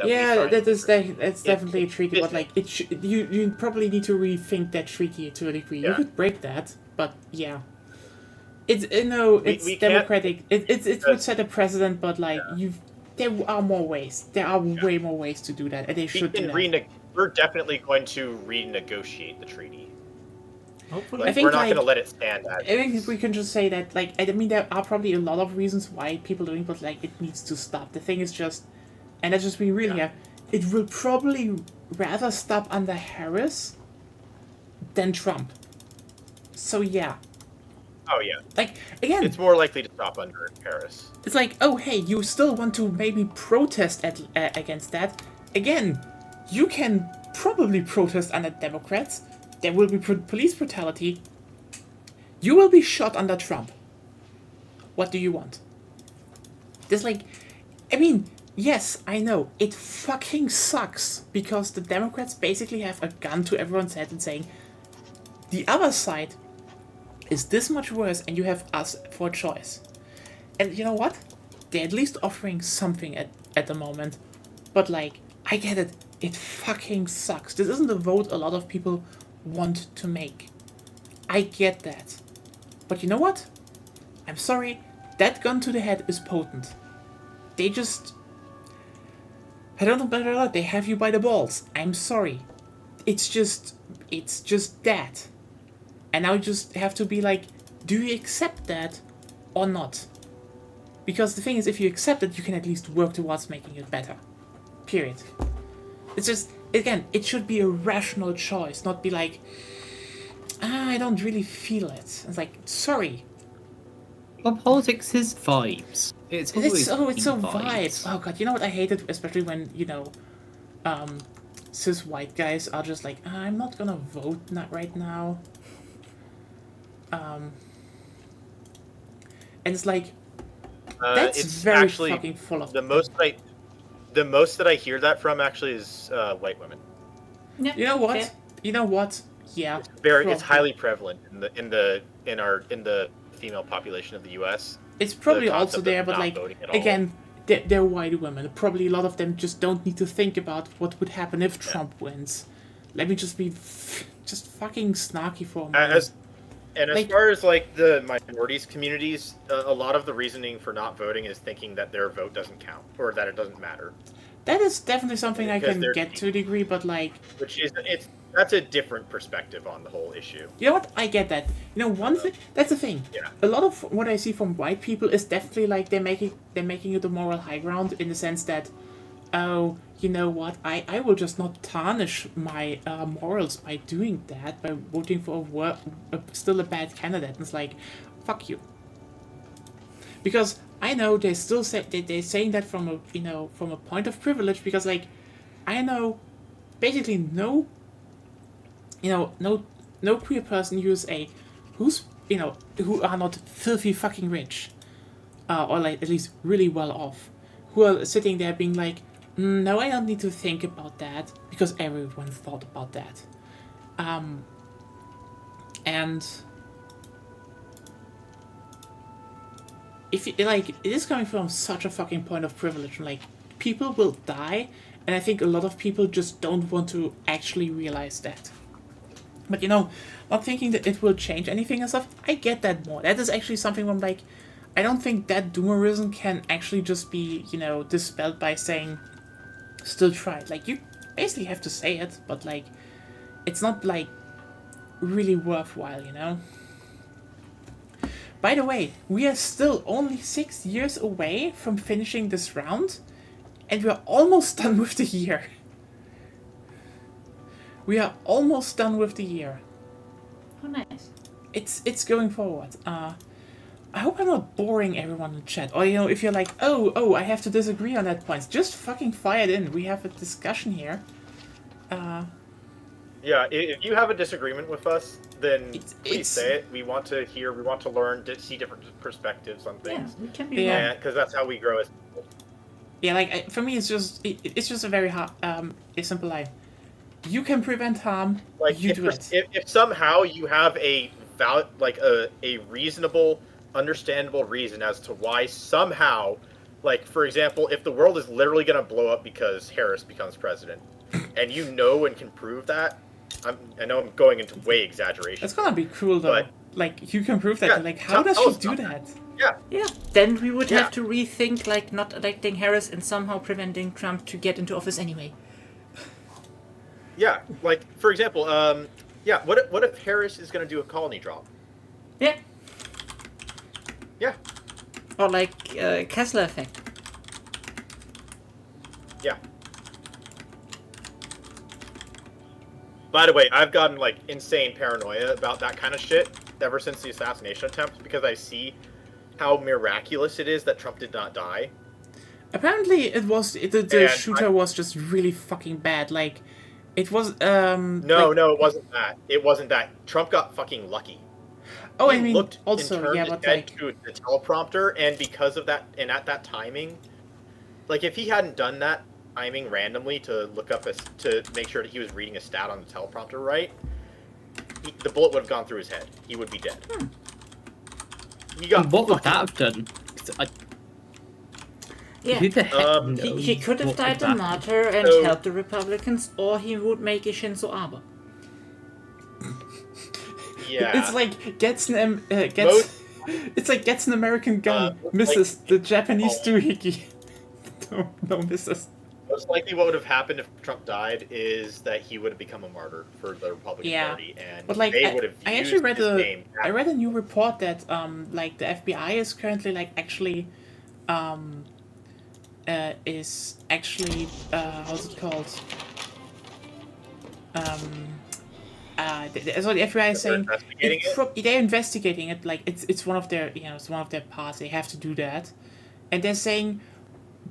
Yeah, that's It's definitely a treaty, but like you probably need to rethink that treaty to a degree. You Yeah. could break that, but yeah, it's it's we can't- democratic. It would set a precedent, but like there are more ways. There are way more ways to do that, and they should do that. We're definitely going to renegotiate the treaty. Hopefully. I think, we're not like- going to let it stand as. I think we can just say that, like, I mean, there are probably a lot of reasons why people doing, but like, it needs to stop. The thing is just, and that's just me really have. It will probably rather stop under Harris than Trump. So yeah, Oh yeah, like again, it's more likely to stop under Harris. it's like, oh hey, you still want to maybe protest against that? Again, you can probably protest under Democrats. There will be police brutality. You will be shot under Trump. What do you want? There's like, I mean, yes, I know, it fucking sucks because the Democrats basically have a gun to everyone's head and saying, the other side is this much worse and you have us for a choice. And you know what? They're at least offering something at the moment. But like, I get it. It fucking sucks. This isn't a vote a lot of people want to make. I get that. But you know what? I'm sorry. That gun to the head is potent. They just... I don't know, they have you by the balls. I'm sorry. It's just that. And now you just have to be like, do you accept that or not? Because the thing is, if you accept it, you can at least work towards making it better. Period. It's just, again, it should be a rational choice, not be like, I don't really feel it. It's like, sorry. Well, politics is vibes. It's always It's so been vibes. Oh god, you know what I hated, especially when, cis white guys are just like, I'm not gonna vote right now. And it's like, that's it's very actually fucking full of the most that I hear that from actually is white women. Yeah, You know what? fair. You know what? Yeah. It's probably. highly prevalent in the female population of the U.S. It's probably the also concept there, of but not like, voting at all. again, they're white women. Probably a lot of them just don't need to think about what would happen if Trump wins. Let me just be just fucking snarky for a moment. As Like- far as like the minorities communities, a lot of the reasoning for not voting is thinking that their vote doesn't count or that it doesn't matter, That is definitely something I Because can they're- get to a degree, but like, which is that's a different perspective on the whole issue. you know what? I get that. You know, one thing, that's the thing. Yeah. A lot of what I see from white people is definitely like they're making it the moral high ground in the sense that, oh, you know what? I will just not tarnish my morals by doing that, by voting for still a bad candidate. And it's like, fuck you. Because I know they still say they're saying that from a point of privilege, because like I know basically no queer person who are not filthy fucking rich, or like at least really well off, who are sitting there being like, no, I don't need to think about that because everyone thought about that, and if it, like it is coming from such a fucking point of privilege, like people will die, and I think a lot of people just don't want to actually realize that. But not thinking that it will change anything and stuff, I get that more. That is actually something where I'm like, I don't think that doomerism can actually just be, dispelled by saying, still try it. Like, you basically have to say it, but like, it's not like really worthwhile. By the way, we are still only 6 years away from finishing this round, and we're almost done with the year. We are almost done with the year. Oh, nice. It's going forward. I hope I'm not boring everyone in chat. Or if you're like, oh, I have to disagree on that point, just fucking fire it in. We have a discussion here. Yeah, if you have a disagreement with us, then It's- please say it. We want to hear, we want to learn, to see different perspectives on Yeah, things. we can be Yeah. wrong. Because that's how we grow as people. Yeah, like for me, it's just a very hard, a simple line. you can prevent harm. Like You if, do it. if somehow you have a reasonable, understandable reason as to why somehow, like for example, if the world is literally going to blow up because Harris becomes president, and you know and can prove that, I know I'm going into way exaggeration. That's gonna be cruel though. But- like you can prove that. Yeah, like how does tell she us do about that? Yeah, Yeah, then we would Yeah. have to rethink like not electing Harris and somehow preventing Trump to get into office anyway. yeah. Like for example, yeah. What if Harris is going to do a colony drop? Yeah. Yeah, Or like Kessler effect. yeah. By the way, I've gotten like insane paranoia about that kind of shit ever since the assassination attempts because I see how miraculous it is that Trump did not die. Apparently, it was the And shooter was just really fucking bad. Like, it was No, no, it wasn't that. It wasn't that. Trump got fucking lucky. Oh, He I mean, looked also, and turned yeah, his but head like, to the teleprompter, and because of that, and at that timing, like if he hadn't done that timing randomly to look up to make sure that he was reading a stat on the teleprompter right, the bullet would have gone through his head. He would be dead. He got And what would fucking- that have done? 'Cause Yeah. Who the heck Um, knows He could have what died would a that- martyr and So- helped the Republicans, or he would make a Shinzo Abe. Yeah. it's like gets Most- it's like gets an American gun, like- misses the Japanese doohickey. no misses. Most likely, what would have happened if Trump died is that he would have become a martyr for the Republican Yeah. Party, and But like, they would have I used actually read his a name. I read a new report that like the FBI is currently like actually is actually how's it called so the FBI is saying Investigating it? they're investigating it, like it's one of their it's one of their parts, they have to do that, and they're saying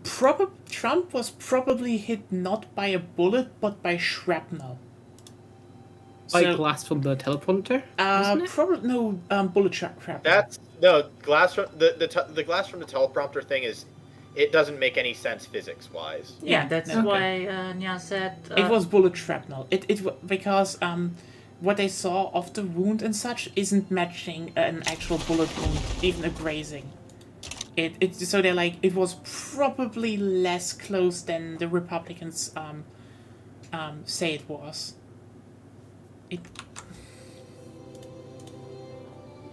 Trump was probably hit not by a bullet but by shrapnel. Like glass from the teleprompter? wasn't it? Probably no bullet shrapnel. That's no glass from the glass from the teleprompter thing is. It doesn't make any sense physics wise. Yeah, that's okay. why Nya said. It was bullet shrapnel. Because what they saw of the wound and such isn't matching an actual bullet wound, even a grazing. So they're like it was probably less close than the Republicans say it was.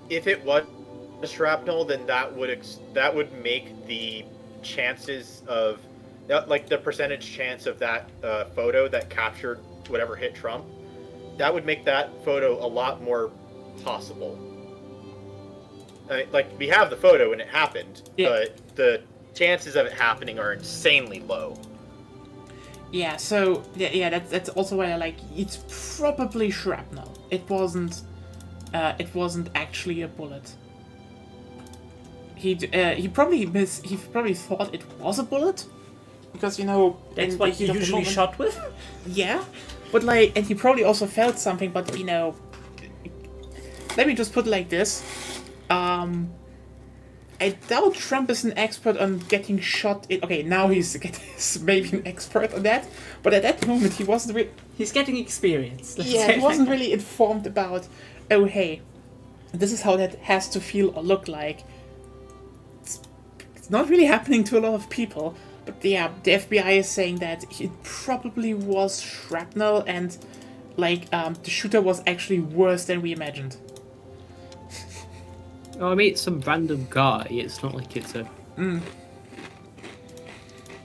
If it was shrapnel, then that would make the chances of like the percentage chance of that photo that captured whatever hit Trump, that would make that photo a lot more possible. Like we have the photo and it happened, Yeah. but the chances of it happening are insanely low. Yeah, so yeah, that's also why I like it's probably shrapnel. It wasn't actually a bullet. He probably thought it was a bullet, because That's in what the he heat of the usually moment- shot with. Yeah, but like, and he probably also felt something, but let me just put it like this. I doubt Trump is an expert on getting shot. Okay, now he's maybe an expert on that, but at that moment he wasn't really. He's getting experience. let's Yeah, say he it wasn't like really informed about. Oh, hey, this is how that has to feel or look like. It's not really happening to a lot of people, but yeah, the FBI is saying that it probably was shrapnel, and like the shooter was actually worse than we imagined. Oh, I mean, it's some random guy. It's not like it's a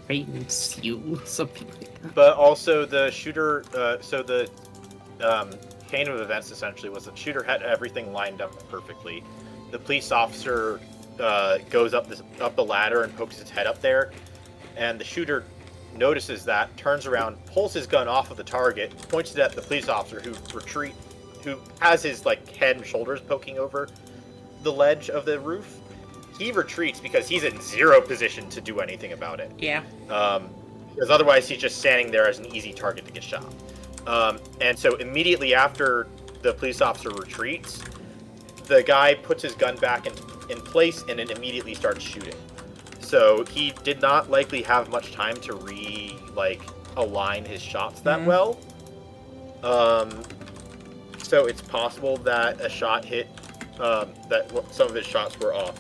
trained SEAL or something like that. But also the shooter, so the chain of events essentially was the shooter had everything lined up perfectly. The police officer goes up the ladder and pokes his head up there, and the shooter notices that, turns around, pulls his gun off of the target, points it at the police officer who has his like head and shoulders poking over the ledge of the roof. He retreats because he's in zero position to do anything about it. Yeah. Because otherwise he's just standing there as an easy target to get shot. And so immediately after the police officer retreats, the guy puts his gun back in place and then immediately starts shooting. So he did not likely have much time to align his shots that well. So it's possible that a shot hit, some of his shots were off.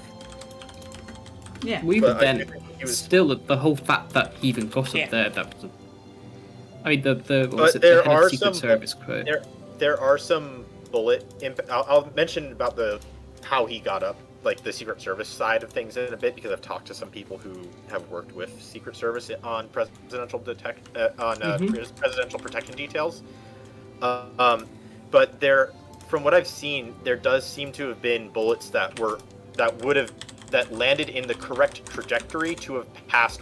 Yeah. Well, even But I then, think he was. still the whole fact that he even got Yeah. up there, that was. I mean, what was But it, there the head are of Secret some- Service quote. There are some bullet. I'll mention about how he got up, like the Secret Service side of things in a bit, because I've talked to some people who have worked with Secret Service on presidential presidential protection details. But from what I've seen, there does seem to have been bullets that landed in the correct trajectory to have passed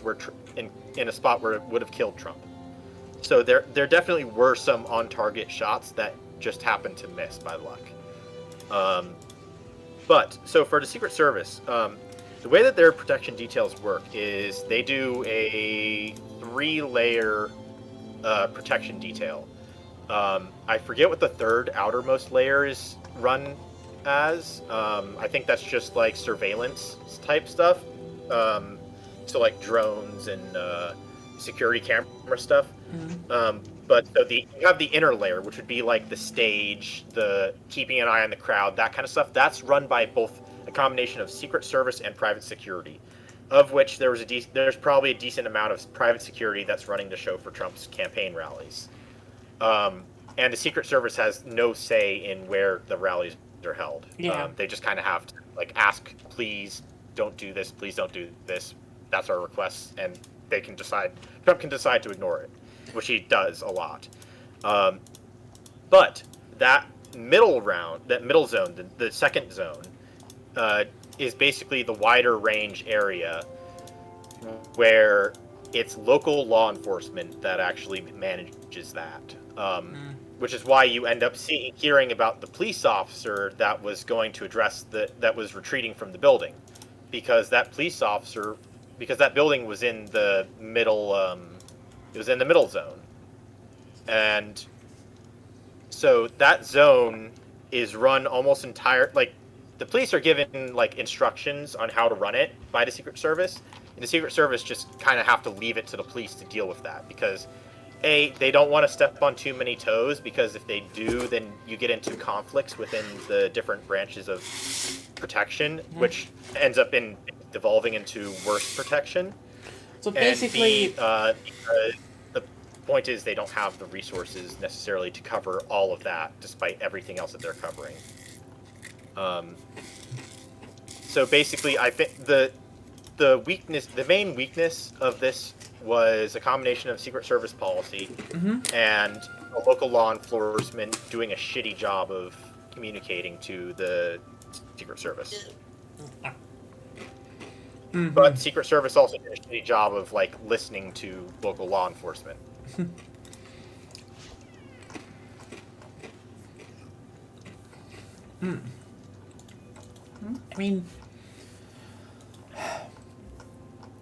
in a spot where it would have killed Trump. So there definitely were some on-target shots that just happened to miss by luck. But so for the Secret Service, the way that their protection details work is they do a 3-layer protection detail. I forget what the third outermost layer is run as. I think that's just like surveillance type stuff. So like drones and security camera stuff. But so you have the inner layer, which would be like the stage, the keeping an eye on the crowd, that kind of stuff. That's run by both a combination of Secret Service and private security, of which there's probably a decent amount of private security that's running the show for Trump's campaign rallies. And the Secret Service has no say in where the rallies are held. Yeah. They just kind of have to ask, please don't do this, please don't do this. That's our request, and Trump can decide to ignore it, which he does a lot. But that middle zone, the second zone, is basically the wider range area where it's local law enforcement that actually manages that. Which is why you end up hearing about the police officer that was going to address that was retreating from the building, because that building was in the middle. It was in the middle zone, and so that zone is run almost the police are given instructions on how to run it by the Secret Service, and the Secret Service just kind of have to leave it to the police to deal with that, because they don't want to step on too many toes, because if they do, then you get into conflicts within the different branches of protection, which ends up devolving into worse protection. So basically, And the point is they don't have the resources necessarily to cover all of that, despite everything else that they're covering. So basically, I think the main weakness of this was a combination of Secret Service policy and a local law enforcement doing a shitty job of communicating to the Secret Service. But Secret Service also did a shitty job of listening to local law enforcement. I mean,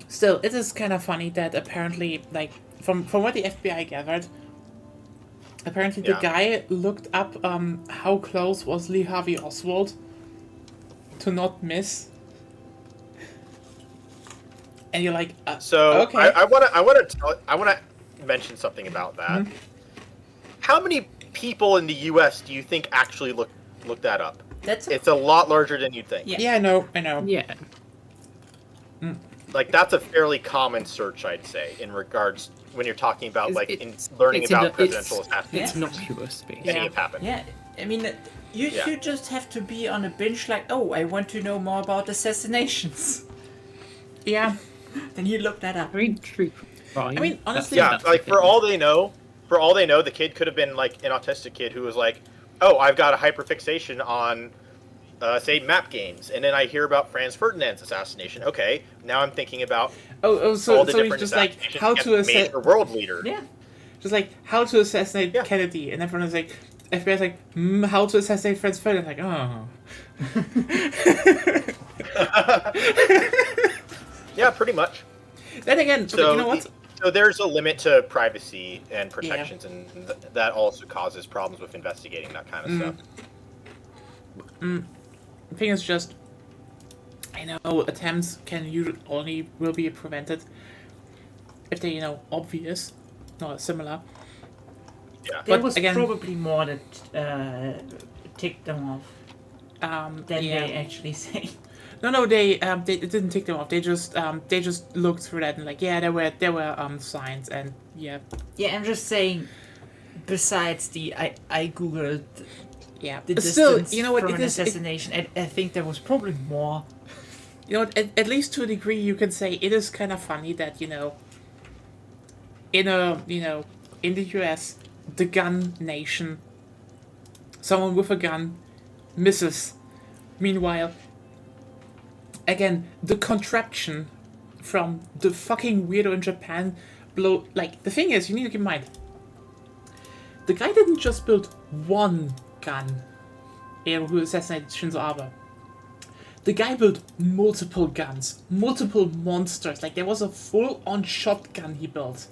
still, it is kind of funny that apparently, from what the FBI gathered, apparently the Yeah. guy looked up how close was Lee Harvey Oswald to not miss. And you're like, So okay. I want to mention something about that. How many people in the U.S. do you think actually look that up? It's a lot larger than you'd think. Yeah. Yeah, I know. Yeah. That's a fairly common search, I'd say, in regards when you're talking about It's learning it's about inno- presidential It's assassinations. innocuous, basically. Any have happened. Yeah, I mean, you Yeah. just have to be on a binge oh, I want to know more about assassinations. Yeah. Then you look that up. I mean, true crime. I mean, honestly- Yeah, that's the for thing. all they know, the kid could have been an autistic kid who was oh, I've got a hyperfixation on, say, map games, and then I hear about Franz Ferdinand's assassination. Okay, now I'm thinking about So all the he's different just assassinations how against to a major world leader. Yeah. just how to assassinate Yeah. Kennedy, and everyone's FBI's how to assassinate Franz Ferdinand. Oh. Yeah, pretty much. Then again, So you know what? So there's a limit to privacy and protections, and that also causes problems with investigating that kind of stuff. The thing is just, I know attempts will be prevented if they, obvious, not similar. Yeah. There But was again- probably more that ticked them off than yeah. they actually say. No, they it didn't take them off. They just looked through that and like, yeah, there were signs, and yeah, Yeah, I'm just saying. Besides the, I googled yeah. the But distance still, you know what? from It an is. assassination. I think there was probably more. You know, at least to a degree, you can say it is kind of funny that in the U.S., the gun nation, someone with a gun misses. Meanwhile, again, the contraption from the fucking weirdo in Japan blow. Like, the thing is, you need to keep in mind, the guy didn't just build one gun who assassinated Shinzo Abe. The guy built multiple guns, multiple monsters. Like, there was a full-on shotgun he built.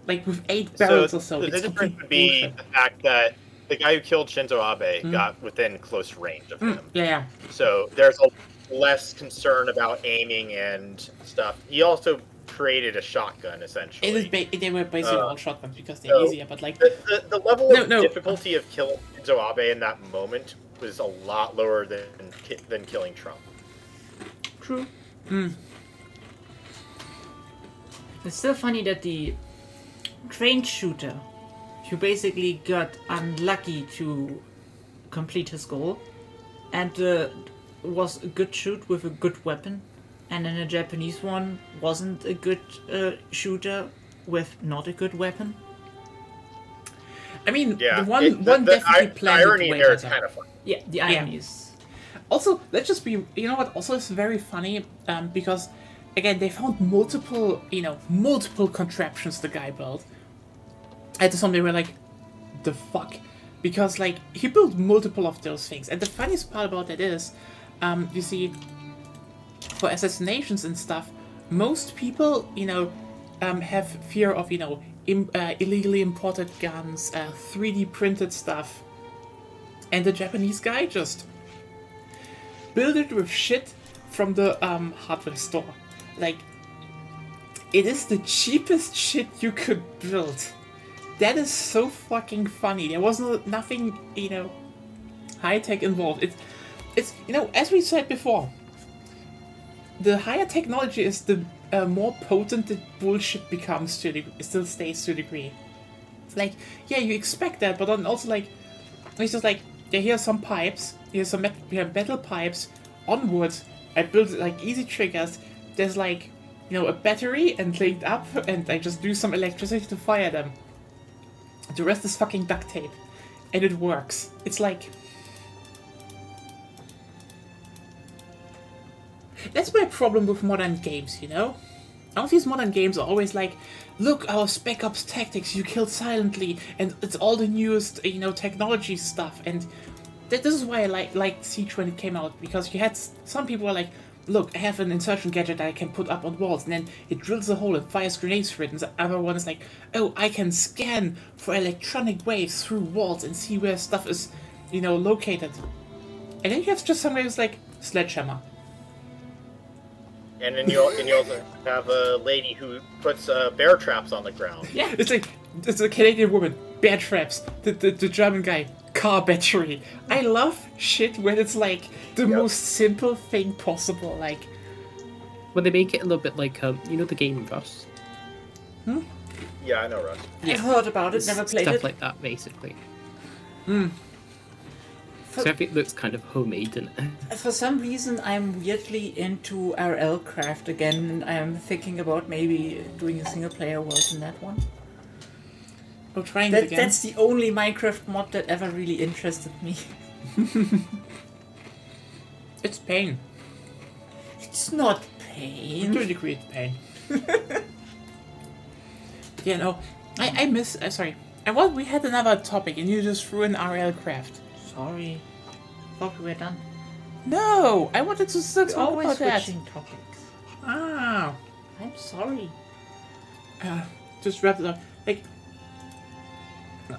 Like, with 8 barrels or so. The It's difference complete would be bullshit. the fact that the guy who killed Shinzo Abe got within close range of him. Yeah. So there's a less concern about aiming and stuff. He also created a shotgun, essentially. It is they were basically all shotguns because they're so- easier, but like... The level No, of no. difficulty of killing Shinzo Abe in that moment was a lot lower than killing Trump. True. It's still funny that the trained shooter, who basically got unlucky to complete his goal, and was a good shoot with a good weapon, and then a Japanese one wasn't a good shooter with not a good weapon. I mean, Yeah, one the definitely planned irony it way there is better. kind of funny. Yeah, the irony is. Also, let's just be... You know what? Also, it's very funny because, again, they found multiple contraptions the guy built. And to some they were like, the fuck? Because, like, he built multiple of those things. And the funniest part about that is, you see, for assassinations and stuff, most people, have fear of, illegally imported guns, 3D printed stuff. And the Japanese guy just built it with shit from the hardware store. Like, it is the cheapest shit you could build. That is so fucking funny. There was nothing, high tech involved. It's as we said before, the higher technology is the more potent the bullshit becomes to a degree, it still stays to a degree. It's like, yeah, you expect that, but then also like, it's just like, yeah, here's some pipes, here's some metal pipes on wood. I built like easy triggers. There's like, a battery and linked up, and I just do some electricity to fire them. The rest is fucking duct tape, and it works. It's like, that's my problem with modern games, All these modern games are always like, look, our Spec Ops tactics, you killed silently, and it's all the newest, technology stuff, and this is why I like Siege when it came out, because you had some people were like, look, I have an insertion gadget that I can put up on walls, and then it drills a hole and fires grenades through it, and the other one is like, oh, I can scan for electronic waves through walls and see where stuff is, located. And then you have just some guy who's like, sledgehammer. And then you also have a lady who puts bear traps on the ground. Yeah. It's a Canadian woman, bear traps. The German guy, car battery. I love shit when it's like the most simple thing possible. Like, When they make it a little bit like, the game Rust. Yeah, I know, Russ. I've heard about it, never played Stuff it. like that, basically. So everything looks kind of homemade, and For some reason, I'm weirdly into RL Craft again. I'm thinking about maybe doing a single player world in that one. oh, trying it again. That's the only Minecraft mod that ever really interested me. It's pain. It's not To a pain. degree, it's pain. Yeah, no. I miss... sorry. We had another topic, and you just threw in RL Craft. Sorry. Thought we were done. No! I wanted to still We're talk always about that. switching topics. Ah. I'm sorry. Just wrap it up. Like,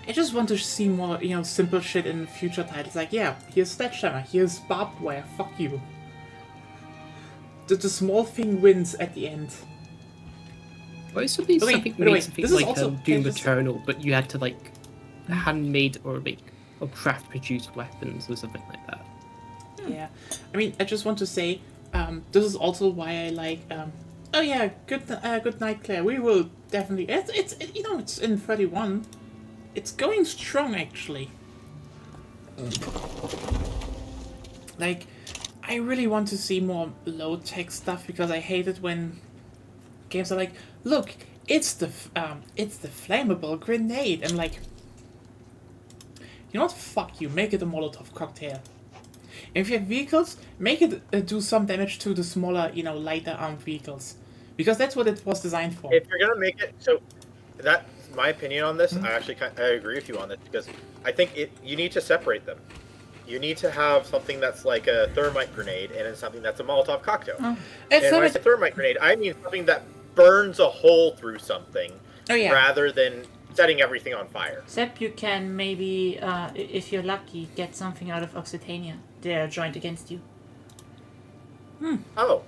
I just want to see more, simple shit in future titles. Like, yeah, here's Sledgehammer, here's barbed wire, fuck you. The small thing wins at the end. well, it's something Okay, something by the way, made something this is like also- Doom can I just- Eternal, but you had to like handmade or craft produced weapons or something like that. Yeah, I mean, I just want to say, this is also why I like. Oh yeah, good night, Claire. We will definitely. It's it's in 31. It's going strong actually. Like, I really want to see more low tech stuff because I hate it when games are like, look, it's the flammable grenade. I'm like, you know what? Fuck you. Make it a Molotov cocktail. If you have vehicles, make it do some damage to the smaller, lighter armed vehicles, because that's what it was designed for. If you're gonna make it, so that's my opinion on this. I actually I agree with you on this because I think you need to separate them. You need to have something that's like a thermite grenade and then something that's a Molotov cocktail. Oh. And when I say thermite grenade, I mean something that burns a hole through something rather than setting everything on fire. Except you can maybe, if you're lucky, get something out of Occitania. They're joined against you. Oh.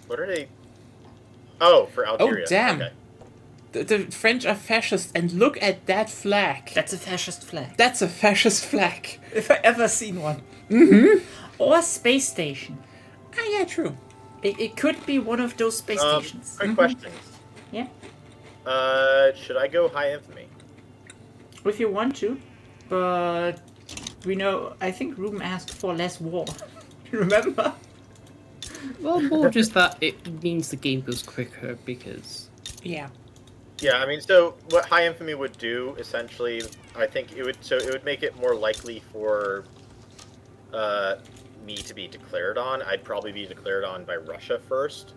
What are they? Oh, for Algeria. Oh, damn. Okay. The French are fascist, and look at that flag. That's a fascist flag. That's a fascist flag. If I ever seen one. Mm-hmm. Or space station. Ah, yeah, true. It could be one of those space stations. Quick questions. Yeah. Should I go high infamy? If you want to, but we know. I think Ruben asked for less war. Remember? Well, more just that it means the game goes quicker because. Yeah. Yeah, I mean, so what High Infamy would do, essentially, I think it would make it more likely for me to be declared on. I'd probably be declared on by Russia first,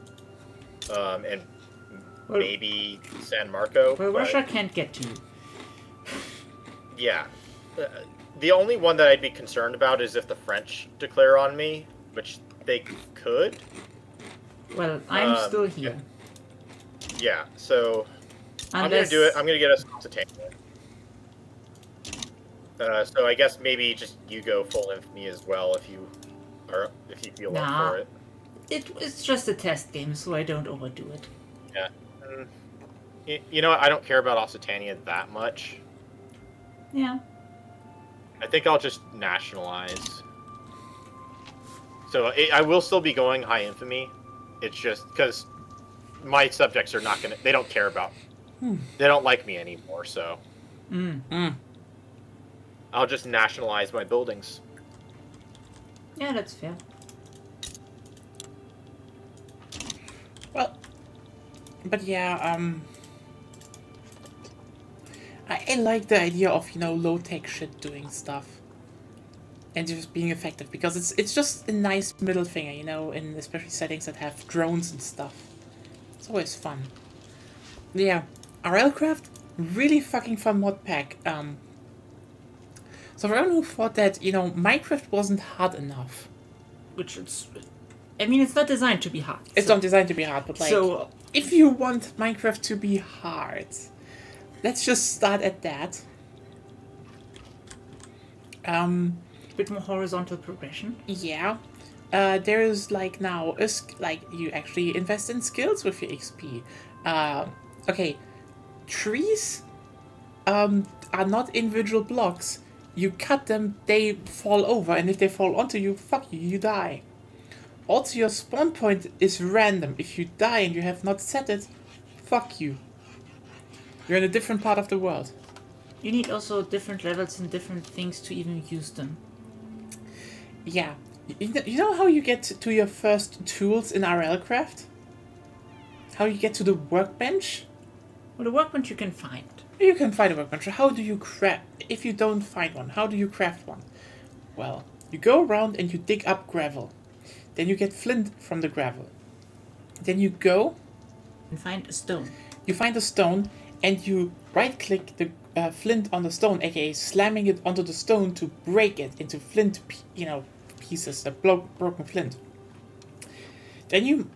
and maybe San Marco. Well, Russia can't get to you. Yeah. The only one that I'd be concerned about is if the French declare on me, which they could. Well, I'm still here. Yeah, so... Unless... I'm gonna do it. I'm gonna get us to tank. So I guess maybe just you go full infamy as well if you feel up for it. It's just a test game, so I don't overdo it. Yeah. You know what? I don't care about Occitania that much. Yeah. I think I'll just nationalize. So I will still be going high infamy. It's just because my subjects are not gonna. They don't care about. They don't like me anymore, so I'll just nationalize my buildings. Yeah, that's fair. Well, but yeah, I like the idea of low tech shit doing stuff and just being effective because it's just a nice middle finger, in especially settings that have drones and stuff. It's always fun. Yeah. RLCraft, really fucking fun mod pack. So for everyone who thought that, Minecraft wasn't hard enough. Which it's not designed to be hard. It's not designed to be hard, but if you want Minecraft to be hard, let's just start at that. A bit more horizontal progression. Yeah. There is now, you actually invest in skills with your XP. Okay. Trees are not individual blocks. You cut them, they fall over, and if they fall onto you, fuck you, you die. Also, your spawn point is random. If you die and you have not set it, fuck you. You're in a different part of the world. You need also different levels and different things to even use them. Yeah. You know how you get to your first tools in RLCraft? How you get to the workbench? Well, the workbench you can find. You can find a workbench. How do you craft? If you don't find one, how do you craft one? Well, you go around and you dig up gravel. Then you get flint from the gravel. Then you go and find a stone. You find a stone and you right-click the flint on the stone, aka slamming it onto the stone to break it into flint, pieces, the broken flint. Then you,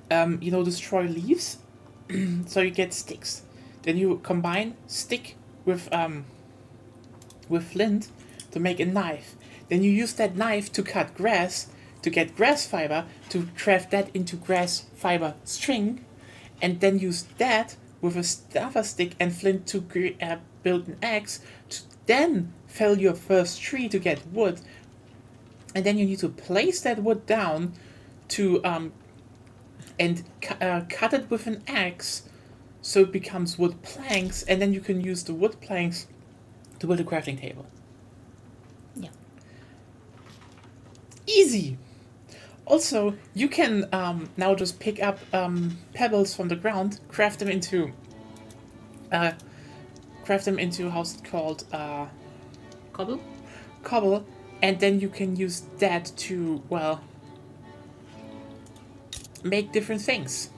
destroy leaves. So you get sticks. Then you combine stick with flint to make a knife. Then you use that knife to cut grass, to get grass fiber, to craft that into grass fiber string, and then use that with a staffer stick and flint to build an axe, to then fell your first tree to get wood, and then you need to place that wood down to cut it with an axe so it becomes wood planks, and then you can use the wood planks to build a crafting table. Yeah. Easy! Also, you can now just pick up pebbles from the ground, craft them into how's it called? Cobble? Cobble, and then you can use that to, well, make different things.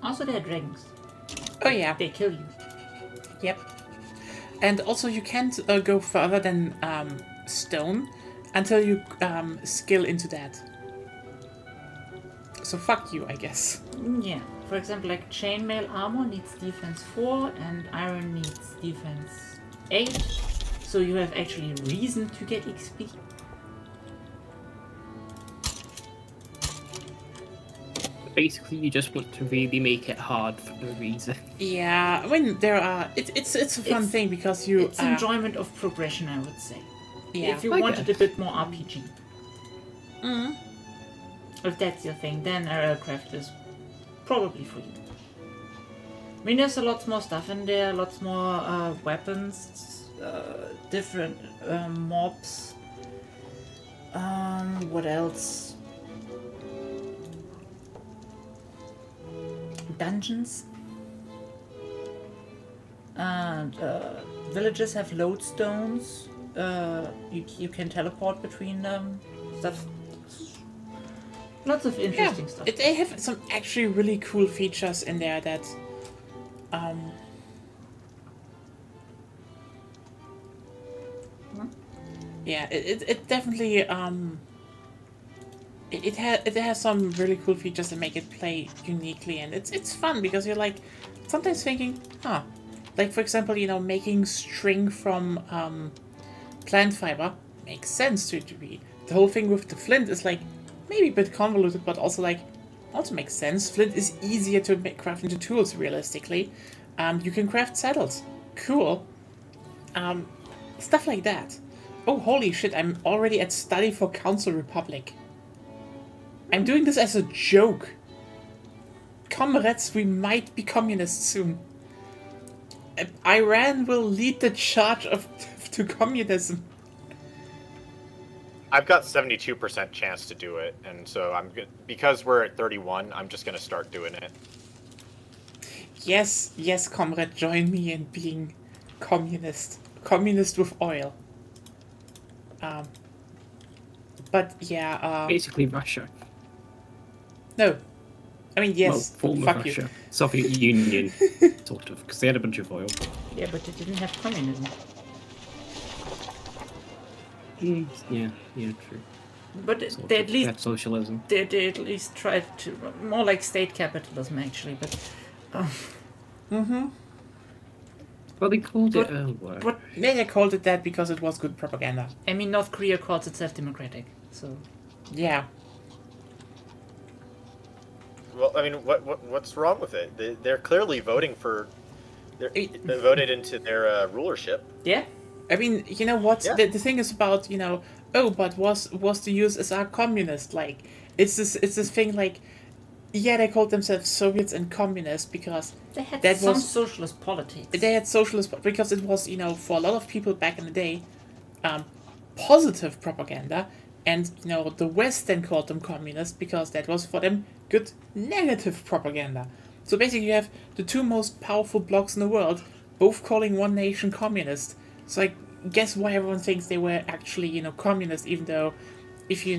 Also, there are dragons. Oh yeah. They kill you. Yep. And also you can't go further than stone until you skill into that. So fuck you, I guess. Yeah. For example, like chainmail armor needs defense 4 and iron needs defense 8. So you have actually reason to get XP. Basically, you just want to really make it hard for no reason. Yeah, I mean there are. It's a fun It's- thing because you. It's enjoyment of progression, I would say. Yeah. If you I wanted a guess. bit more RPG. Mhm. If that's your thing, then Aerocraft is probably for you. I mean, there's a lot more stuff in there, lots more weapons, different mobs. What else? Dungeons. And villages have lodestones. You can teleport between them. Stuff. Lots of interesting stuff. They have some actually really cool features in there that. Yeah, it definitely it has some really cool features that make it play uniquely, and it's fun because you're like sometimes thinking, like for example, making string from plant fiber makes sense to a degree. The whole thing with the flint is like maybe a bit convoluted, but also makes sense. Flint is easier to craft into tools realistically. You can craft saddles, cool. Stuff like that. Oh, holy shit, I'm already at study for Council Republic. I'm doing this as a joke. Comrades, we might be communists soon. Iran will lead the charge to communism. I've got 72% chance to do it, and so I'm good because we're at 31. I'm just gonna start doing it. Yes, comrade, join me in being communist with oil. But yeah, Basically, Russia. no, I mean yes. Well, former fuck Russia. you. Soviet Union, sort of, because they had a bunch of oil. Yeah, but they didn't have communism. Yeah, true. But Sort they of. at They least had socialism. they at least tried to more like state capitalism actually. But Well, they called But- it. What? but They called it that because it was good propaganda. I mean, North Korea calls itself democratic. So Yeah. Well, I mean, what's wrong with it? They're clearly voting for. They It- voted into their rulership. yeah, I mean, you know what? Yeah. The thing is about, but was the USSR communist? Like, it's this thing like, yeah, they called themselves Soviets and communists because they had That some was- socialist politics. they had socialist, because it was, for a lot of people back in the day, positive propaganda, and, the West then called them communist because that was for them good negative propaganda. So basically you have the two most powerful blocs in the world, both calling one nation communist. So I guess why everyone thinks they were actually, communist, even though if you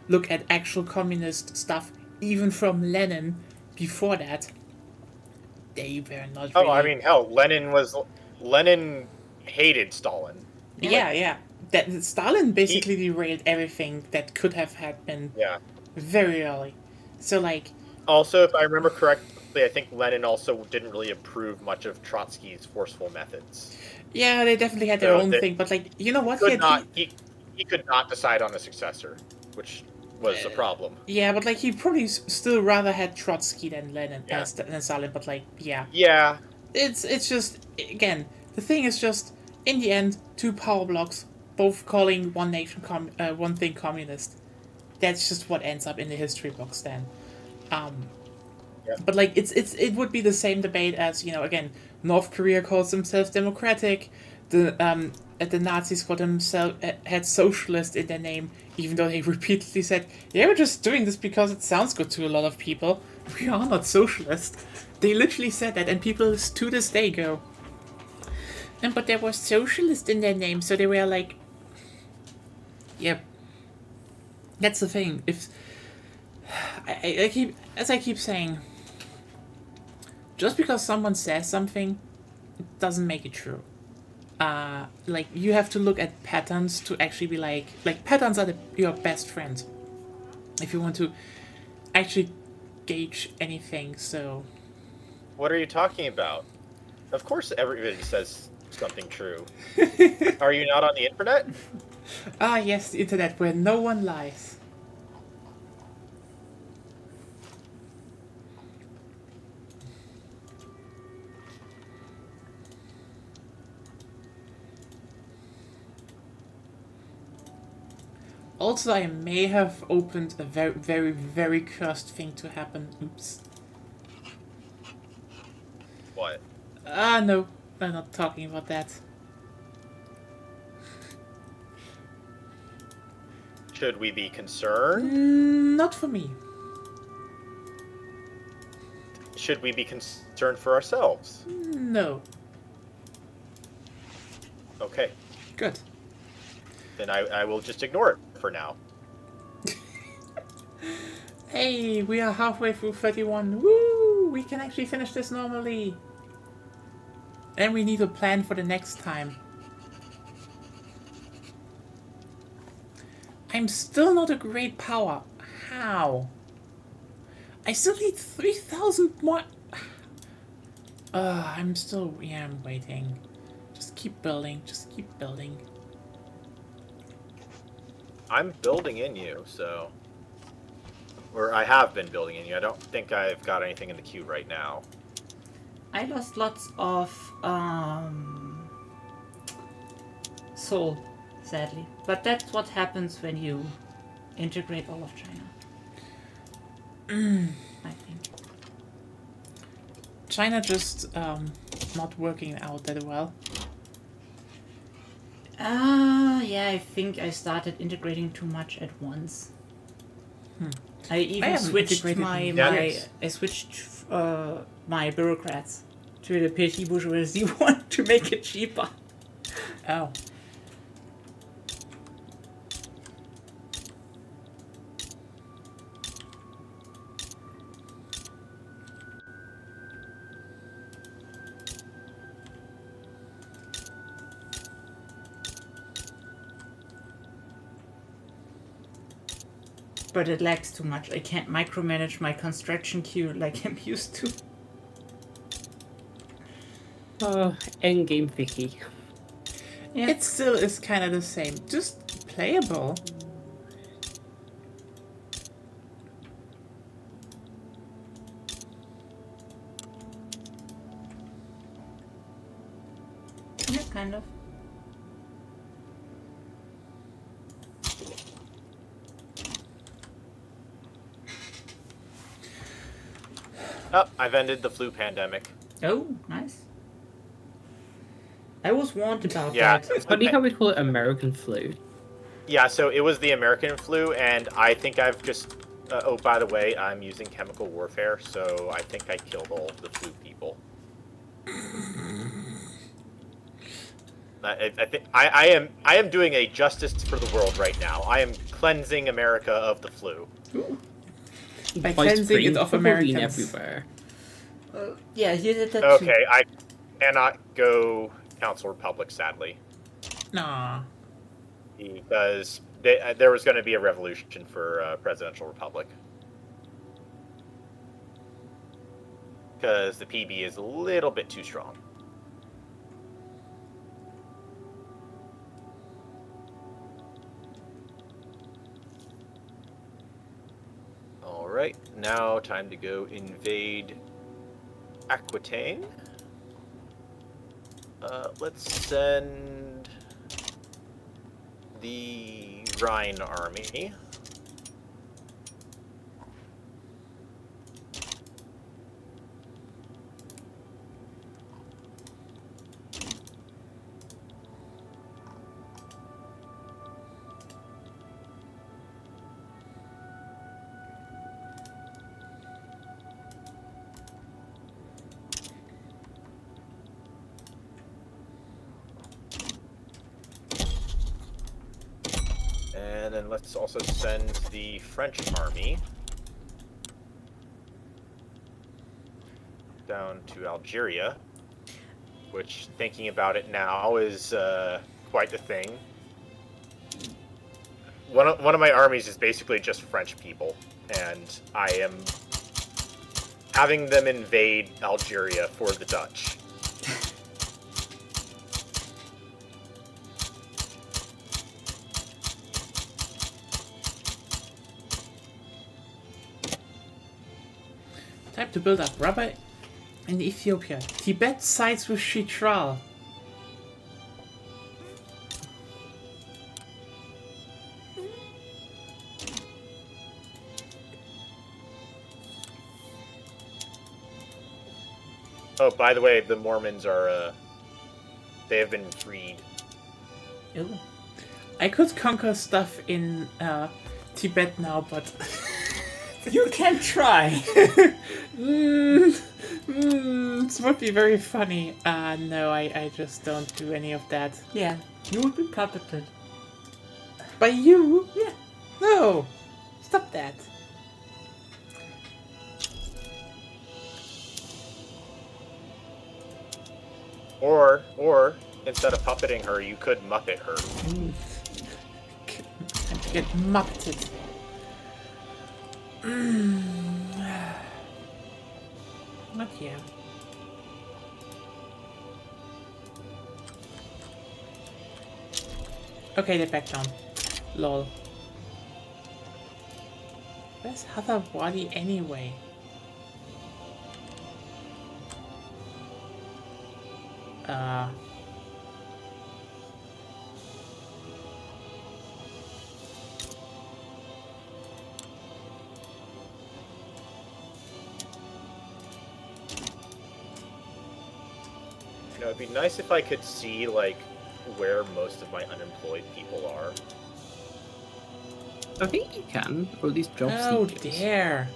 look at actual communist stuff, even from Lenin before that, they were not really... Oh, I mean, hell, Lenin hated Stalin. Yeah. that Stalin basically derailed everything that could have happened Yeah. very early. So like, Also, if I remember correctly, I think Lenin also didn't really approve much of Trotsky's forceful methods. yeah, they definitely had their So own they thing, but like, you know what? Could not he could not decide on a successor, which was a problem. Yeah, but like he probably still rather had Trotsky than Lenin Yeah. than Stalin. But like, yeah, Yeah, it's just again the thing is just in the end two power blocks both calling one nation one thing communist. That's just what ends up in the history books then. Yeah. But like it would be the same debate as again North Korea calls themselves democratic, the Nazis called themselves had socialist in their name, even though they repeatedly said, yeah, we're just doing this because it sounds good to a lot of people. We are not socialist. They literally said that, and people to this day go, but there was socialist in their name, so they were like, yep. That's the thing. If I keep saying, just because someone says something, it doesn't make it true. Like you have to look at patterns to actually be like patterns are your best friend if you want to actually gauge anything. So what are you talking about? Of course everybody says something true. Are you not on the internet? Yes, the internet where no one lies. Also, I may have opened a very, very, very cursed thing to happen. Oops. What? No. I'm not talking about that. Should we be concerned? Not for me. Should we be concerned for ourselves? No. Okay. Good. Then I will just ignore it for now. Hey, we are halfway through 31. Woo! We can actually finish this normally. And we need to plan for the next time. I'm still not a great power. How? I still need 3,000 more. I'm still. Yeah, I'm waiting. Just keep building. Just keep building. I'm building in you, so... Or I have been building in you. I don't think I've got anything in the queue right now. I lost lots of soul, sadly. But that's what happens when you integrate all of China. I think. China just not working out that well. Yeah, I think I started integrating too much at once. I even haven't switched integrated my bureaucrats to the petty bourgeoisie one to make it cheaper. Oh. But it lags too much. I can't micromanage my construction queue like I'm used to. Endgame Vicky. Yeah. It still is kind of the same. Just playable. Yeah, kind of. Oh, I've ended the flu pandemic. Oh, nice. I was warned about Yeah. that. Funny how we call it American flu. Yeah, so it was the American flu, and I think I've just... oh, by the way, I'm using chemical warfare, so I think I killed all the flu people. I think I am doing a justice for the world right now. I am cleansing America of the flu. By Ice cleansing cream, it of Halloween Americans. Oh. everywhere. Yeah, you did that too. Okay, I cannot go Council Republic, sadly. Nah. because there was going to be a revolution for Presidential Republic. Because the PB is a little bit too strong. Alright, now time to go invade Aquitaine. Let's send the Rhine army. And then let's also send the French army down to Algeria, which, thinking about it now, is quite the thing. One of my armies is basically just French people, and I am having them invade Algeria for the Dutch. Time to build up rubber in Ethiopia. Tibet sides with Chitral. Oh, by the way, the Mormons are, they have been freed. Ew. I could conquer stuff in Tibet now, but You can try. This would be very funny. No, I just don't do any of that. Yeah, you would be puppeted. By you? Yeah. No! Stop that. Or instead of puppeting her, you could muppet her. Time to get mupped. Not here. Okay, they're back down. Lol. Where's Hatha Wadi anyway? You know, it'd be nice if I could see, like, where most of my unemployed people are. I think you can, or at least job Oh seekers. dear.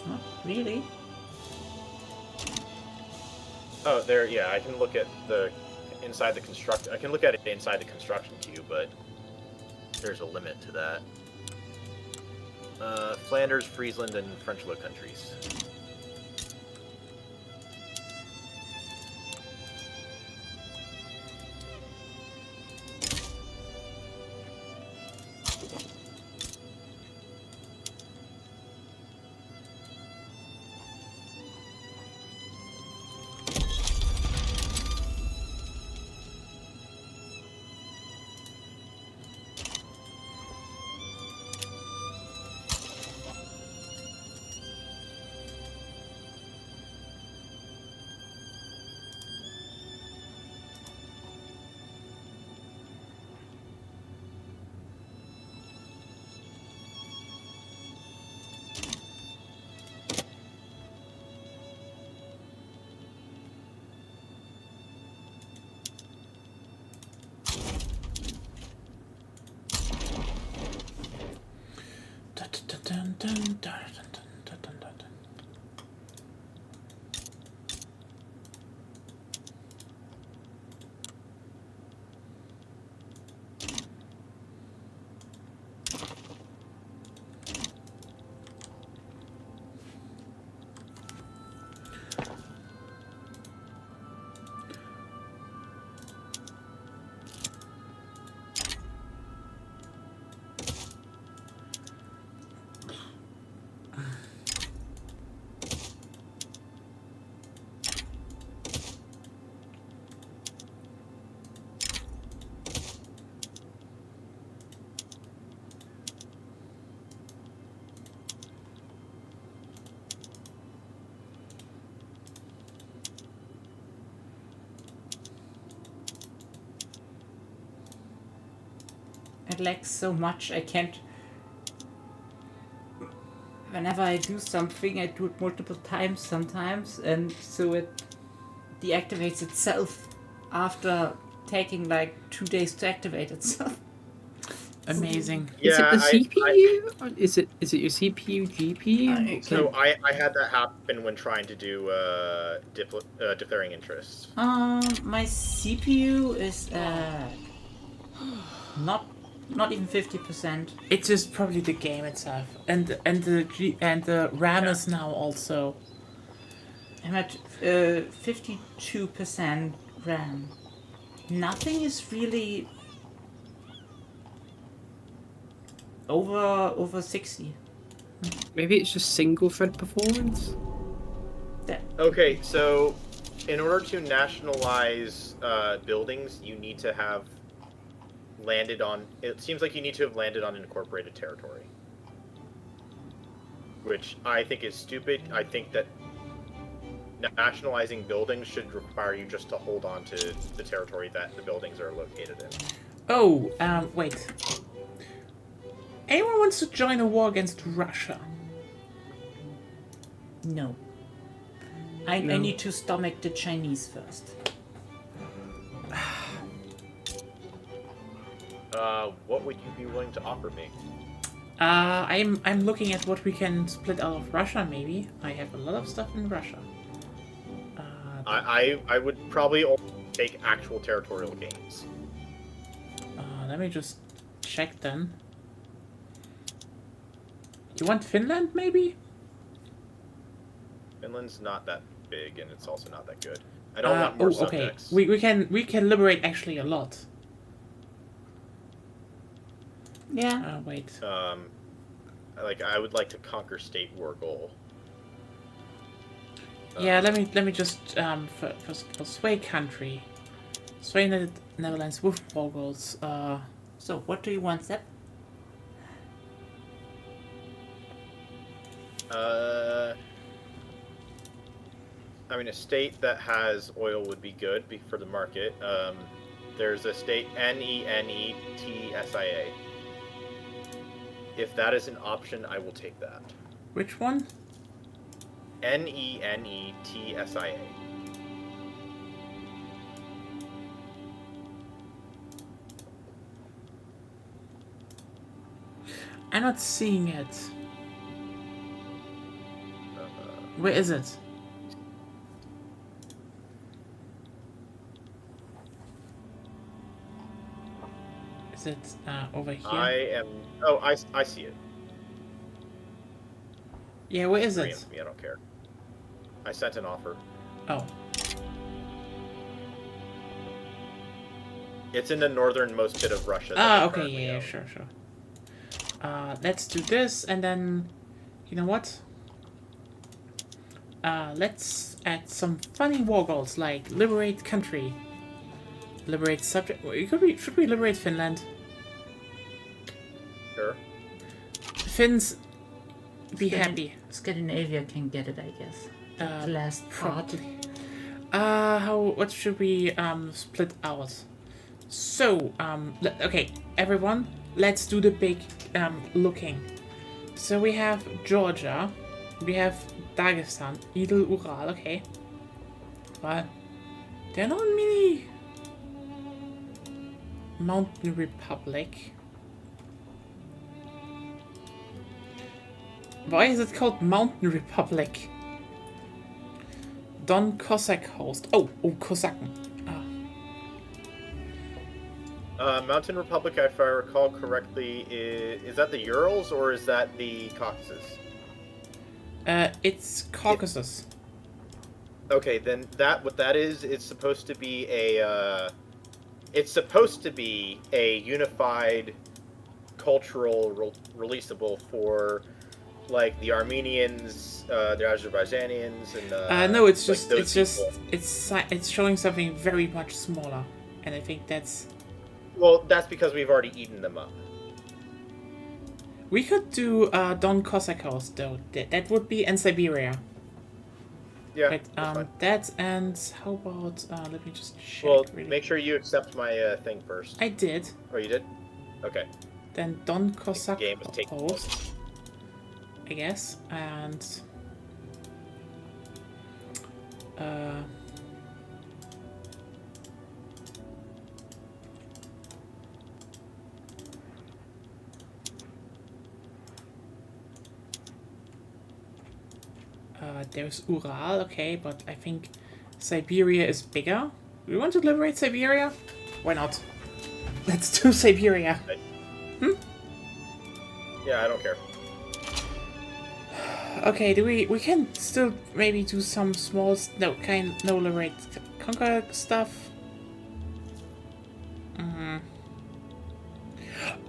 Huh? Really? Oh, there. Yeah, I can look at the inside the construct. I can look at it inside the construction queue, but there's a limit to that. Flanders, Friesland, and French Low Countries. Dun, dun, dun, dun, dun, dun, dun, dun, dun. lags so much I can't. Whenever I do something, I do it multiple times sometimes, and so it deactivates itself after taking like 2 days to activate itself. Amazing. Is it Yeah, the CPU? Or is it your CPU, GPU? So I had that happen when trying to do declaring interests. My CPU is not even 50%. It's just probably the game itself, and the RAM is now also. I'm at 52% RAM. Nothing is really over 60. Maybe it's just single thread performance. Okay, so in order to nationalize buildings, you need to have landed on. It seems like you need to have landed on incorporated territory, which I think is stupid. I think that nationalizing buildings should require you just to hold on to the territory that the buildings are located in. Oh, wait. Anyone wants to join a war against Russia? No. I No. need to stomach the Chinese first. What would you be willing to offer me? I'm looking at what we can split out of Russia. Maybe I have a lot of stuff in Russia. I would probably only take actual territorial gains. Let me just check then. You want Finland, maybe? Finland's not that big, and it's also not that good. I don't want more oh, okay. subjects. We can liberate actually a lot. Yeah. Wait. I would like to conquer state war goal. Yeah, let me just first sway country, sway Netherlands with Mongols. So, what do you want, Sepp? I mean, a state that has oil would be good for the market. There's a state NENETSIA. If that is an option, I will take that. Which one? NENETSIA. I'm not seeing it. Where is it? Is it over here? I see it. Yeah, where is it? Preempt me, I don't care. I sent an offer. Oh. It's in the northernmost bit of Russia. Okay, yeah, sure. Let's do this, and then, you know what? Let's add some funny war goals, like liberate country, liberate subject. Should we liberate Finland? Sure. Finns, be happy. Scandinavia can get it, I guess. The last part. Probably. What should we split out? So, okay, everyone, let's do the big looking. So we have Georgia, we have Dagestan, Idel Ural, okay. But there are not many. Mountain Republic. Why is it called Mountain Republic? Don Cossack host. Oh, Kosaken. Mountain Republic, if I recall correctly, is that the Urals or is that the Caucasus? It's Caucasus. Okay, then what that is, it's supposed to be a unified cultural releasable for like the Armenians, the Azerbaijanians, and no, it's like just those people. it's showing something very much smaller, and I think that's. Well, that's because we've already eaten them up. We could do Don Cossack host though. That would be in Siberia. Yeah. Right, that's fine. that and how about let me just check. Well, really. make sure you accept my thing first. I did. Oh, you did? Okay. Then Don Cossack game is taking host, I guess, and there's Ural, okay, but I think Siberia is bigger. We want to liberate Siberia? Why not? Let's do Siberia. Yeah, I don't care. Okay, do we can still maybe do some small no liberate conquer stuff.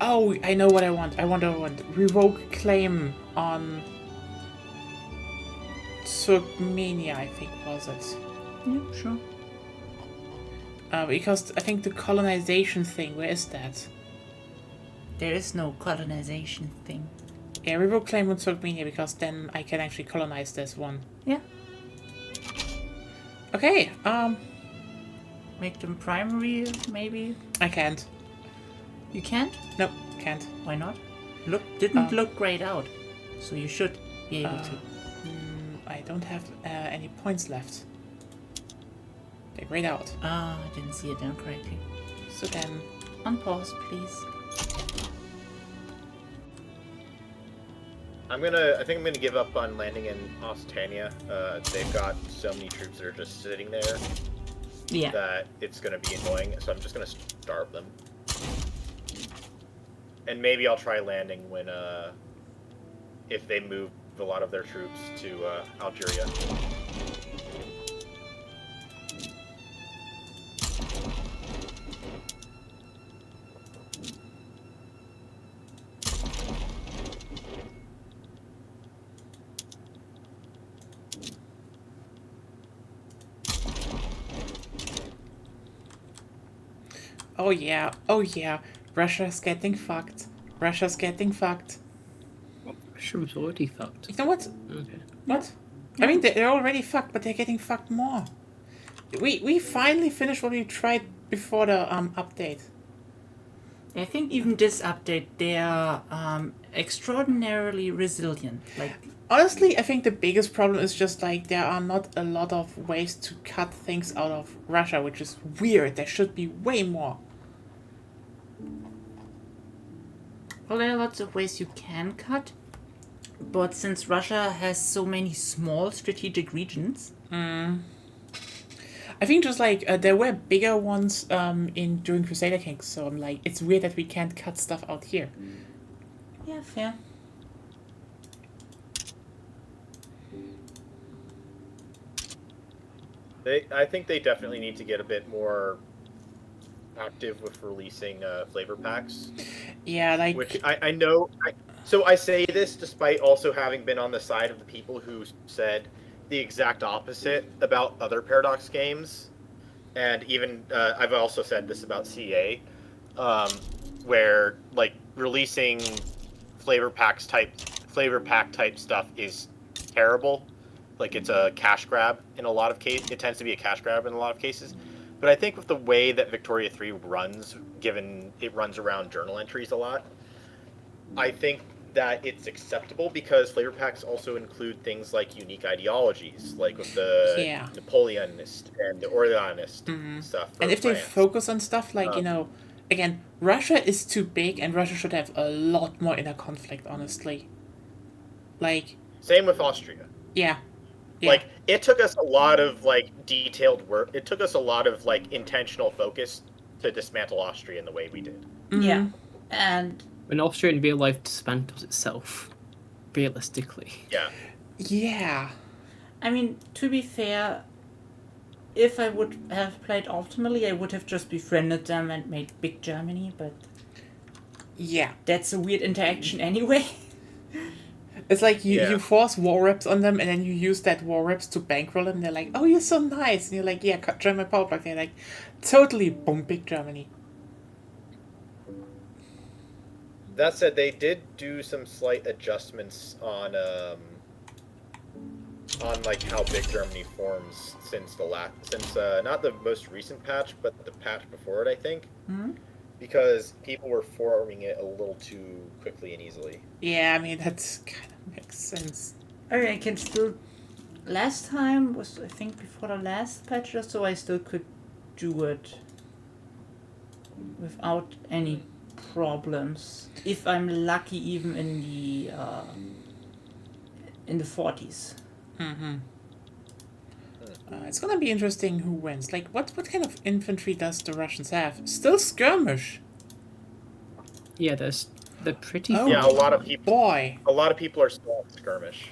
Oh, I know what I want. I want revoke claim on Turkmenia, I think was it. Yeah, sure. Because I think the colonization thing, where is that? There is no colonization thing. Yeah, revoke claim on Turkmenia because then I can actually colonize this one. Yeah. Okay, Make them primary, maybe. I can't. You can't? Nope, can't. Why not? Didn't look grayed out, so you should be able to. I don't have any points left. They're grayed out. Ah, I didn't see it down correctly. So then, Unpause, please. I think I'm gonna give up on landing in Ostania. They've got so many troops that are just sitting there Yeah. that it's gonna be annoying. So I'm just gonna starve them. And maybe I'll try landing when if they move a lot of their troops to Algeria. oh yeah, Russia's getting fucked. Russia's getting fucked. Russia's already fucked. You know what? Okay. What? I mean, they're already fucked, but they're getting fucked more. We finally finished what we tried before the update. I think even this update, they are extraordinarily resilient. Like, Honestly, I think the biggest problem is just like there are not a lot of ways to cut things out of Russia, which is weird. There should be way more. well, there are lots of ways you can cut, but since Russia has so many small strategic regions, I think just like there were bigger ones during Crusader Kings, so I'm like, it's weird that we can't cut stuff out here. yeah, fair. I think they definitely need to get a bit more active with releasing flavor packs. Yeah, like Which I know. So I say this despite also having been on the side of the people who said the exact opposite about other Paradox games. And even I've also said this about CA, where like releasing flavor pack type stuff is terrible. Like it's a cash grab in a lot of cases. It tends to be a cash grab in a lot of cases. But I think with the way that Victoria 3 runs, given it runs around journal entries a lot, I think that it's acceptable because flavor packs also include things like unique ideologies, like with the Napoleonist and the Orleanist stuff. and if they France. focus on stuff like, again, Russia is too big and Russia should have a lot more inner conflict, honestly. Like, Same with Austria. yeah. Like, it took us a lot of, like, detailed work. It took us a lot of, like, intentional focus to dismantle Austria in the way we did. Yeah, and When Austria in real life dismantles itself, realistically. Yeah. Yeah. I mean, to be fair, if I would have played optimally, I would have just befriended them and made big Germany, but Yeah. that's a weird interaction anyway. It's like you, Yeah. you force war reps on them and then you use that war reps to bankroll them. They're like, oh, you're so nice. And you're like, yeah, cut German power block. They're like, totally boom, big Germany. That said, they did do some slight adjustments on like how big Germany forms since not the most recent patch, but the patch before it, I think. because people were forming it a little too quickly and easily. Yeah, I mean, that kind of makes sense. I can still. Last time was, I think, before the last patch or so, I still could do it without any problems. If I'm lucky, even in the 40s. Mm-hmm. It's gonna be interesting who wins. Like, what kind of infantry does the Russians have? Still skirmish. Yeah, they're pretty. Oh. Yeah, a lot of people. Boy. A lot of people are still on skirmish.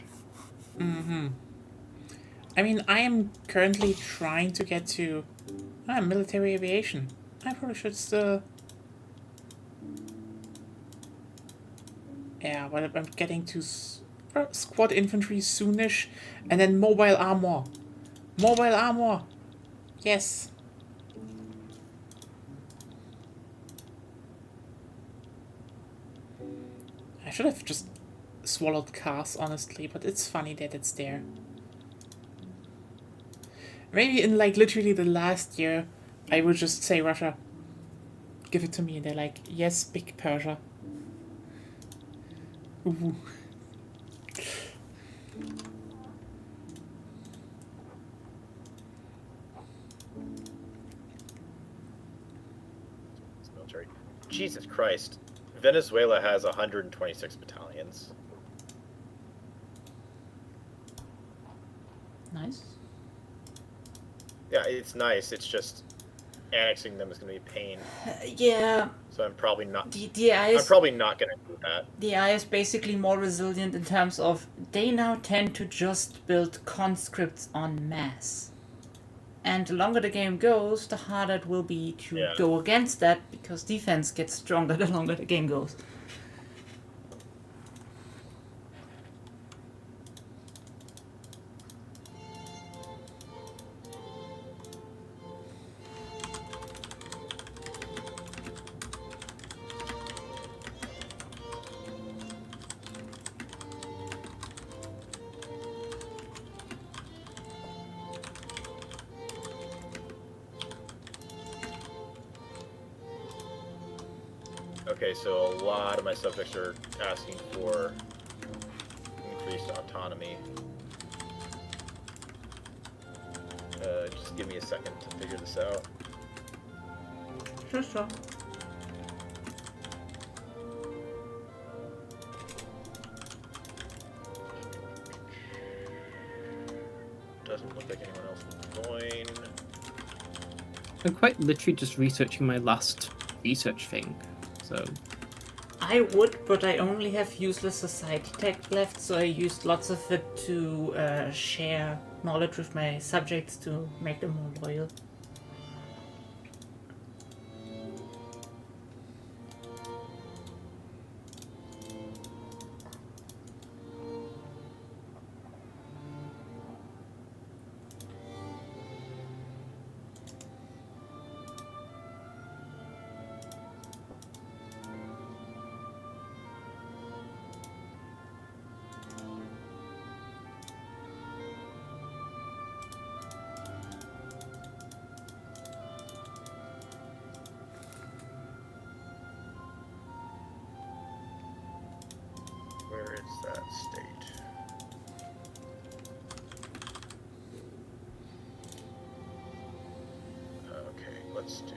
Mm-hmm. I mean, I am currently trying to get to military aviation. I probably should still. Yeah, but I'm getting to squad infantry soonish, and then mobile armor. Mobile armor. Yes. I should have just swallowed cars, honestly, but it's funny that it's there. Maybe in like literally the last year, I would just say Russia, give it to me, and they're like, yes, big Persia. Ooh. Military. Jesus Christ. Venezuela has 126 battalions. Nice. Yeah, it's nice. It's just annexing them is going to be a pain. Yeah, So I'm probably not. the AI I'm is probably not going to do that. the AI is basically more resilient in terms of they now tend to just build conscripts en masse. And the longer the game goes, the harder it will be to go against that, because defense gets stronger the longer the game goes. Okay, so a lot of my subjects are asking for increased autonomy. Just give me a second to figure this out. Sure. Doesn't look like anyone else will join. I'm quite literally just researching my last research thing, so. I would, but I only have useless society tech left, so I used lots of it to share knowledge with my subjects to make them more loyal. Where is that state? Okay, let's do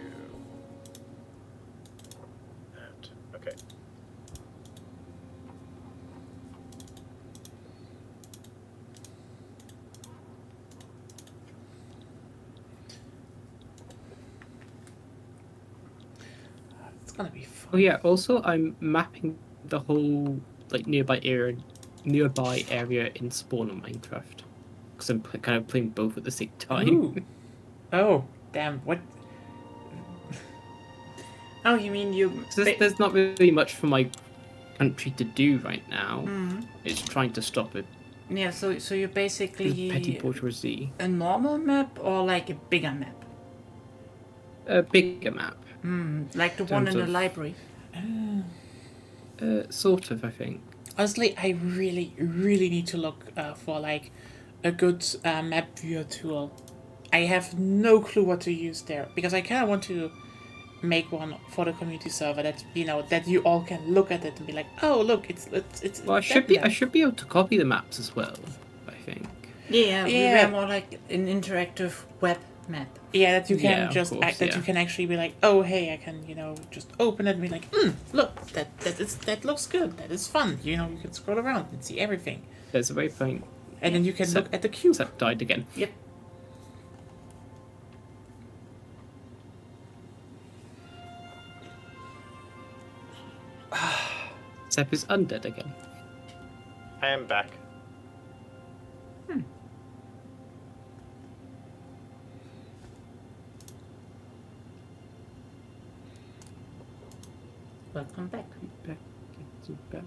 that. Okay. It's gonna be fun. Oh yeah, also I'm mapping the whole like nearby area in Spawn on Minecraft. Because I'm kind of playing both at the same time. Ooh. Oh, damn, what? Oh, you mean you... So there's not really much for my country to do right now. Mhm. It's trying to stop it. Yeah, so you're basically Petty bourgeoisie. a normal map or like a bigger map? A bigger map. Like the one in Terms the of- library. Sort of, I think. Honestly, I really, really need to look for like a good map viewer tool. I have no clue what to use there because I kind of want to make one for the community server that that you all can look at it and be like, oh look, it's Well, I should be able to copy the maps as well, I think. Yeah, we Yeah. were more like an interactive web map. Yeah, that you can Yeah, of just course, that you yeah. can actually be like, oh hey, I can just open it and be like, look, that looks good, that is fun. You can scroll around and see everything, There's a very point. and then you can Except- look at the cube. Except died again. Yep. Sepp is undead again. I am back. Welcome back. Back, back.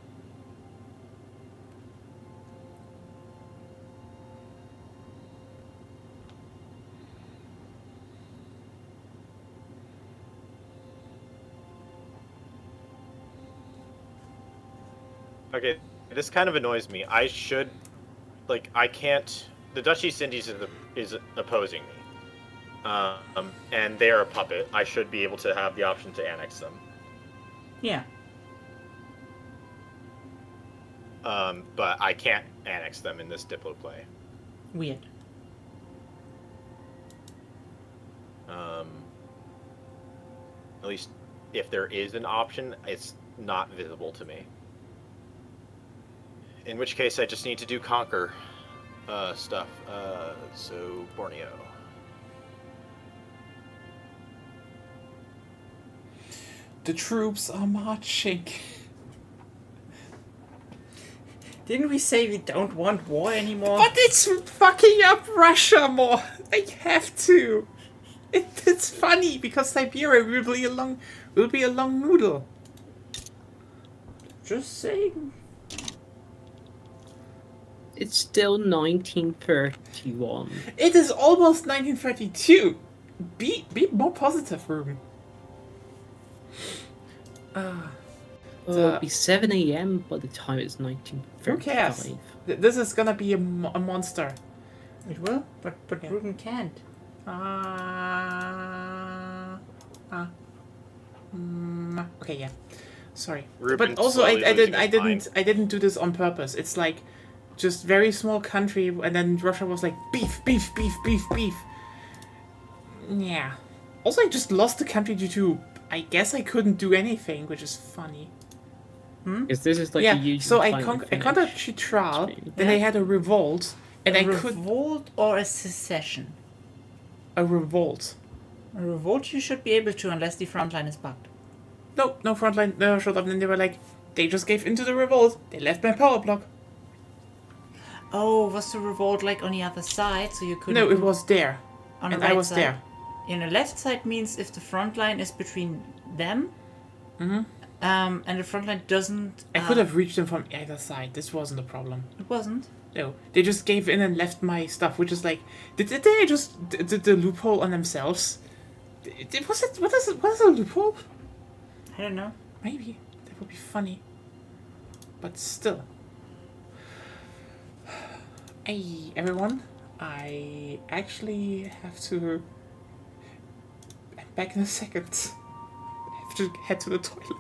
Okay, this kind of annoys me. I should, I can't. The Dutch East Indies is opposing me, and they are a puppet. I should be able to have the option to annex them. Yeah. But I can't annex them in this Diplo play. Weird. At least if there is an option, it's not visible to me. In which case, I just need to do conquer stuff. So Borneo. The troops are marching. Didn't we say we don't want war anymore? But it's fucking up Russia more. They have to. It's funny because Siberia will be a long noodle. Just saying. It's still 1931. It is almost 1932. Be more positive, Ruben. It'll be 7 a.m. by the time it's 1935. Who cares? This is gonna be a monster. It will, but Yeah. Ruben can't. Okay, yeah. Sorry, Ruben but also I slowly losing his mind. didn't do this on purpose. It's like just very small country, and then Russia was like beef, beef, beef, beef, beef. Yeah. Also, I just lost the country due to I guess I couldn't do anything, which is funny. Because this is like yeah. the usual So I time we conquered finish Chitral, stream. then Yeah. I had a revolt, and a I could revolt or a secession? a revolt. A revolt you should be able to unless the front line is bugged. No frontline never showed up, and then they were like, they just gave into the revolt. They left my power block. Oh, was the revolt like on the other side so you couldn't? No, it was there, on the and right I was side? there. In the left side means if the front line is between them, and the front line doesn't. I could have reached them from either side. This wasn't a problem. It wasn't. No, they just gave in and left my stuff, which is like, did they just did the loophole on themselves? What is a loophole? I don't know. Maybe that would be funny, but still. Hey everyone, I actually have to. I'm back in a second. I have to head to the toilet.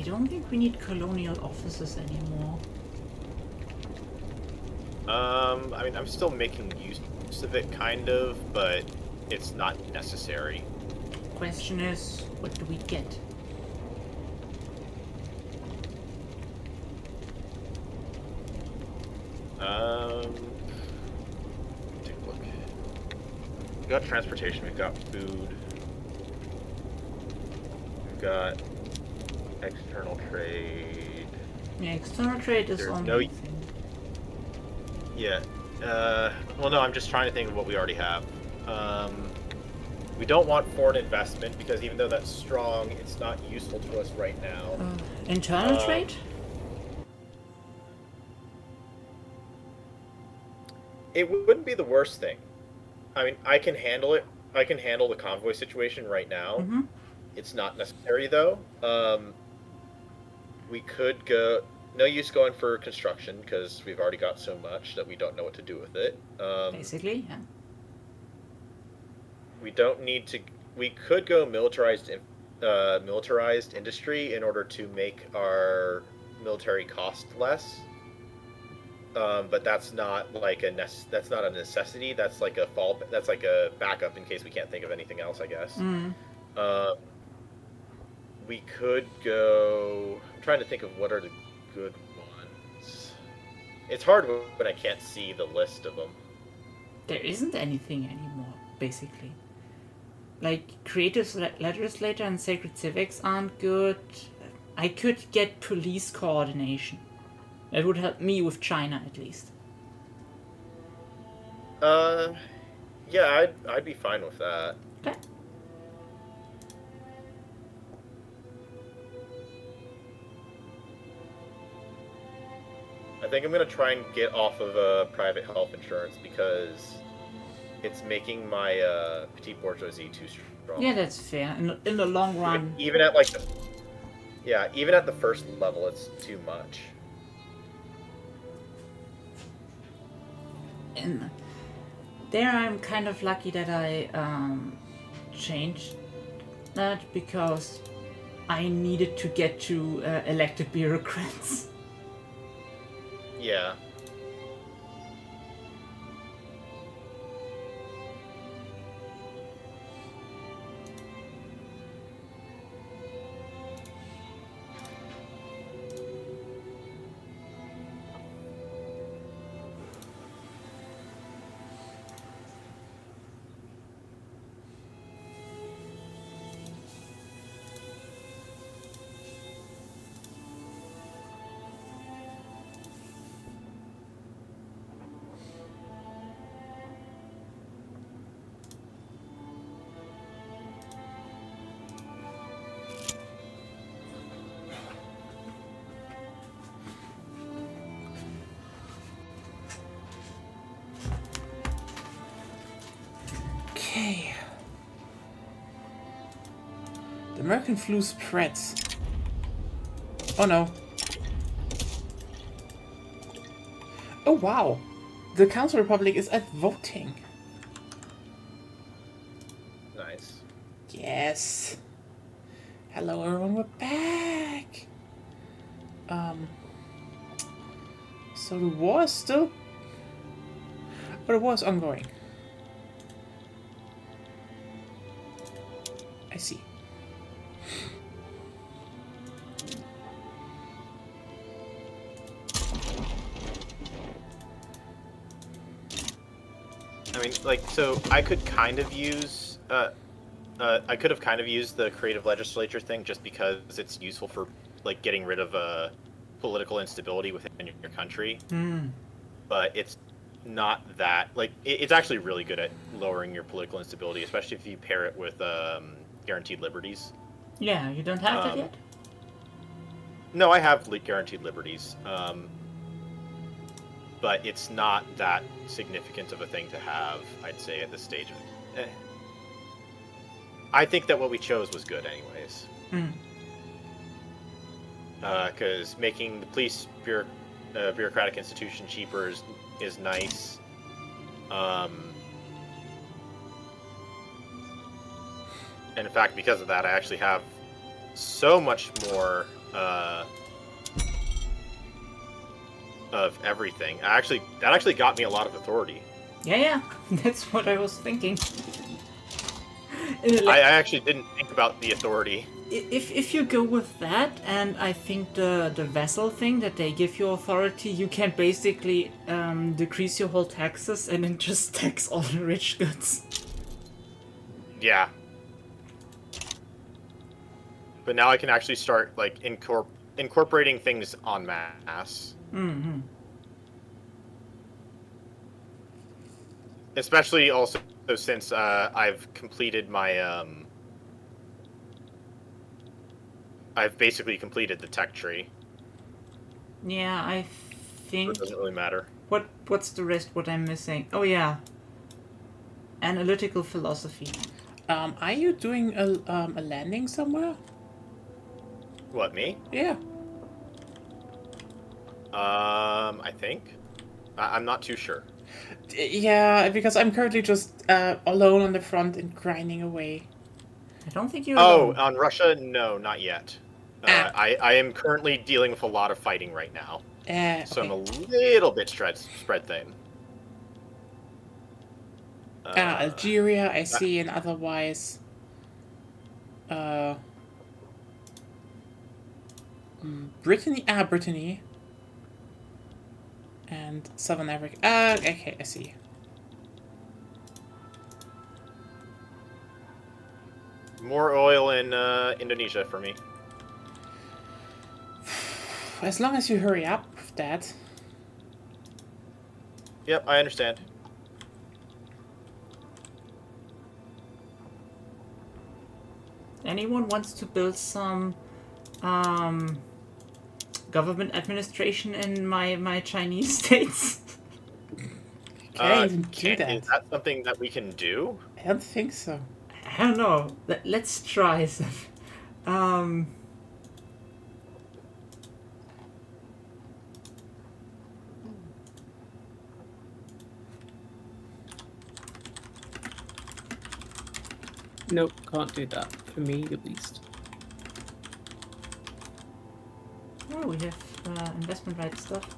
don't think we need colonial officers anymore. I mean, I'm still making use of it, kind of, but it's not necessary. Question is, what do we get? Take a look. We've got transportation, we've got food, we've got external trade. Yeah, external trade is There's on. no- Yeah. Well, no, I'm just trying to think of what we already have. We don't want foreign investment because even though that's strong, it's not useful to us right now. Internal trade? It wouldn't be the worst thing. I mean, I can handle it. I can handle the convoy situation right now. Mm-hmm. It's not necessary though. We could go. No use going for construction because we've already got so much that we don't know what to do with it. Basically, yeah. We don't need to. We could go militarized industry in order to make our military cost less. But that's not like that's not a necessity. That's like a fall. That's like a backup in case we can't think of anything else, I guess. We could go. I'm trying to think of what are the good ones. It's hard when I can't see the list of them. There isn't anything anymore, basically. Like, creative legislator and sacred civics aren't good. I could get police coordination. That would help me with China, at least. Yeah, I'd be fine with that. Okay. I think I'm gonna try and get off of private health insurance because it's making my petite bourgeoisie too strong. Yeah, that's fair. In the long run. Even at like even at the first level, it's too much. And there I'm kind of lucky that I changed that because I needed to get to elected bureaucrats. Yeah. Okay. The American flu spreads. Oh no. Oh wow. The Council Republic is at voting. Nice. Yes. Hello everyone, we're back. So the war is still... But the war is ongoing. I see. I mean, like, so I could kind of use, I could have kind of used the creative legislature thing just because it's useful for, like, getting rid of political instability within your country. But it's not that, like, it's actually really good at lowering your political instability, especially if you pair it with guaranteed liberties. Yeah, you don't have that yet? No, I have guaranteed liberties. But it's not that significant of a thing to have, I'd say, at this stage of it. I think that what we chose was good anyways. Because making the police bureaucratic institution cheaper is nice. And in fact, because of that, I actually have so much more of everything. That actually got me a lot of authority. Yeah, that's what I was thinking. I actually didn't think about the authority. If you go with that, and I think the vessel thing that they give you authority, you can basically decrease your whole taxes and then just tax all the rich goods. Yeah. But now I can actually start like incorporating things en masse. Mm-hmm. Especially also since I've completed my I've basically completed the tech tree. Yeah, I So think. it doesn't really matter. What's the rest? What I'm missing? Oh yeah, analytical philosophy. Are you doing a landing somewhere? What, me? Yeah. I think. I'm not too sure. Yeah, because I'm currently just alone on the front and grinding away. I don't think you're Oh, alone. on Russia? No, not yet. I am currently dealing with a lot of fighting right now. So I'm a Okay. little bit spread thin. Algeria, I see, and otherwise... Brittany? Brittany. And Southern Africa. Okay, I see. More oil in Indonesia for me. As long as you hurry up with that. Yep, I understand. Anyone wants to build some government administration in my Chinese states? Can't even do that. Is that something that we can do? I don't think so. I don't know. Let's try some. Nope, can't do that. For me, at least. Oh, we have investment rights stuff.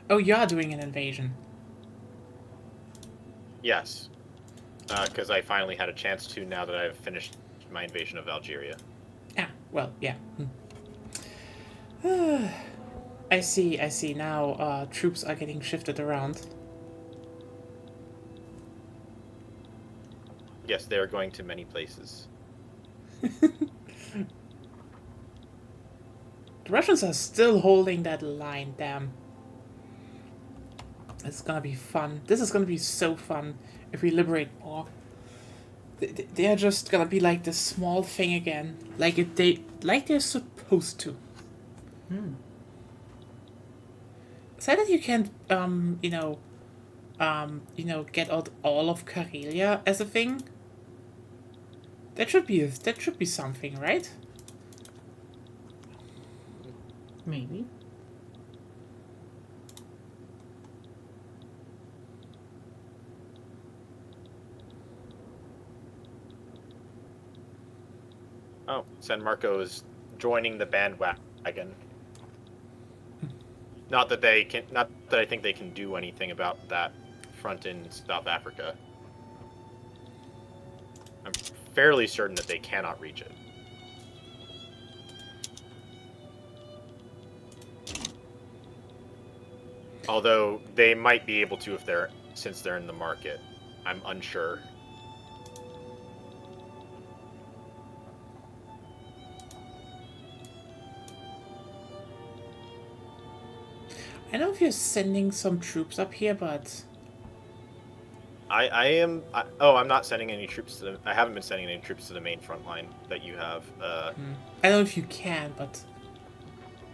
Oh, you are doing an invasion. Yes. Because I finally had a chance to now that I've finished my invasion of Algeria. Well, yeah. I see. Now, troops are getting shifted around. Yes, they are going to many places. The Russians are still holding that line, damn. It's gonna be fun. This is gonna be so fun if we liberate more. They are just gonna be like this small thing again, like they're supposed to. Say that you can't get out all of Karelia as a thing. That should be something, right? Maybe. Oh, San Marco is joining the bandwagon. Not that I think they can do anything about that front in South Africa. I'm fairly certain that they cannot reach it. Although they might be able to since they're in the market. I'm unsure. I know if you're sending some troops up here, but I'm not sending any troops to the. I haven't been sending any troops to the main front line that you have. I don't know if you can, but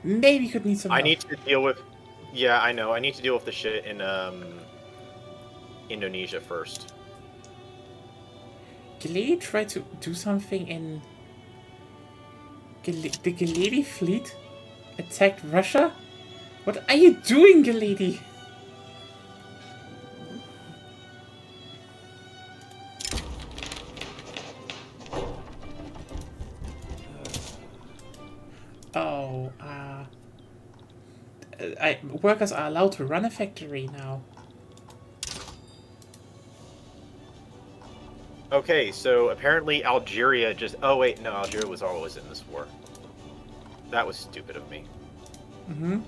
maybe you could need some I help. need to deal with. Yeah, I know. I need to deal with the shit in Indonesia first. Geledi tried to do something in... the Geledi fleet attacked Russia? What are you doing, Geledi? Oh, workers are allowed to run a factory now. Okay, so apparently Algeria just. Oh wait, no, Algeria was always in this war. That was stupid of me. Mm-hmm.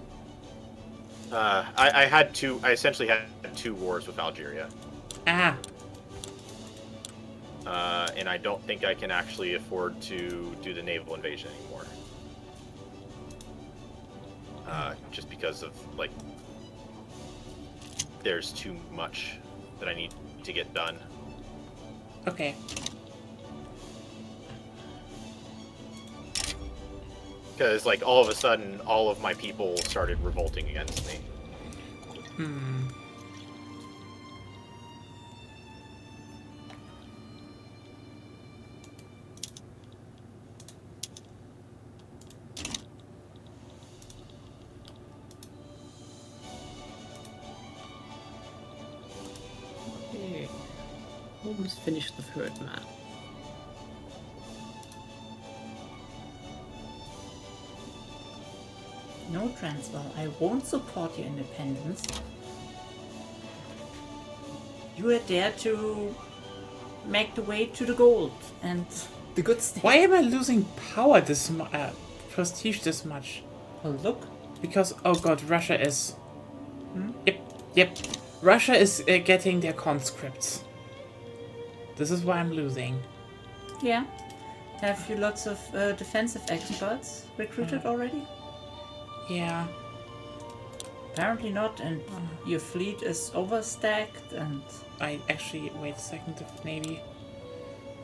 I had two. I essentially had 2 wars with Algeria. Ah. And I don't think I can actually afford to do the naval invasion anymore. Just because of, like, there's too much that I need to get done. Okay. Because, like, all of a sudden, all of my people started revolting against me. Hmm. Okay. Almost finished the third map. No, Transvaal, I won't support your independence. You are there to make the way to the gold and the good stuff. Why am I losing power prestige this much? Oh, look. Because, oh god, Russia is... Yep. Russia is getting their conscripts. This is why I'm losing. Yeah. Have you lots of defensive experts recruited already? Yeah. Apparently not, and your fleet is overstacked and... I actually... Wait a second, maybe...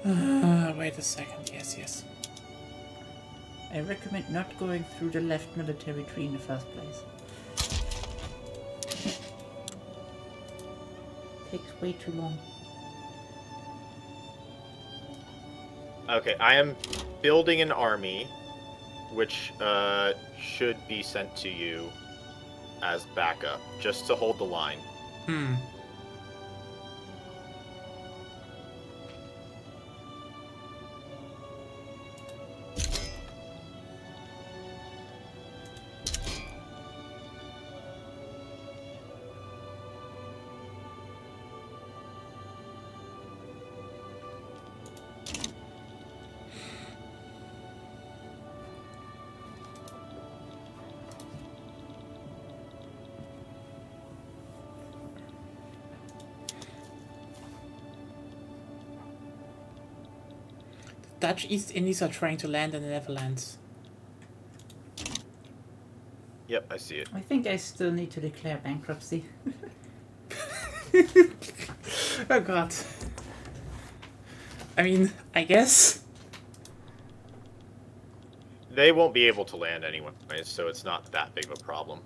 wait a second, yes. I recommend not going through the left military tree in the first place. Takes way too long. Okay, I am building an army, which should be sent to you as backup, just to hold the line. Dutch East Indies are trying to land in the Netherlands. Yep, I see it. I think I still need to declare bankruptcy. Oh god. I mean, I guess. They won't be able to land anyway, so it's not that big of a problem.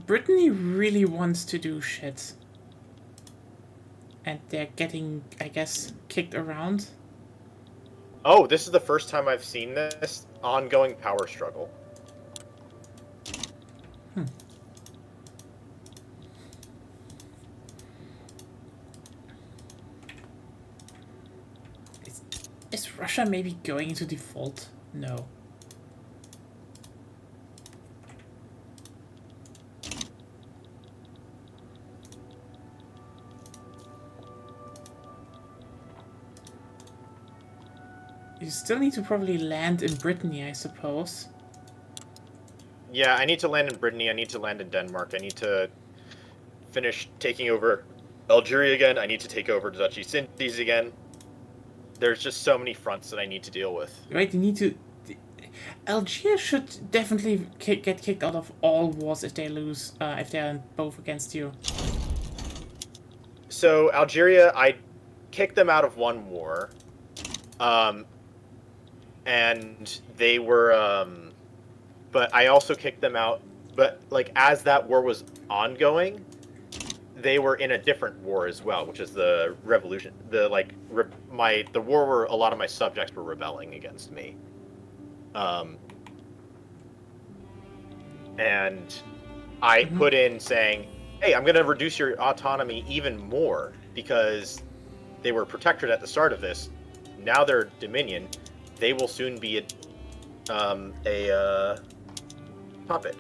Brittany really wants to do shit. And they're getting, I guess, kicked around. Oh, this is the first time I've seen this ongoing power struggle. Is Russia maybe going into default? No. You still need to probably land in Brittany, I suppose. Yeah, I need to land in Brittany, I need to land in Denmark, I need to finish taking over Algeria again, I need to take over the Dutch East Indies again. There's just so many fronts that I need to deal with. Right, you need to... Algiers should definitely get kicked out of all wars if they lose, if they're both against you. So Algeria, I kicked them out of one war, and they were, but I also kicked them out. But like as that war was ongoing, they were in a different war as well, which is the revolution. The war where a lot of my subjects were rebelling against me, and I put in saying, hey, I'm going to reduce your autonomy even more because they were protectorate at the start of this. Now they're Dominion. They will soon be a puppet.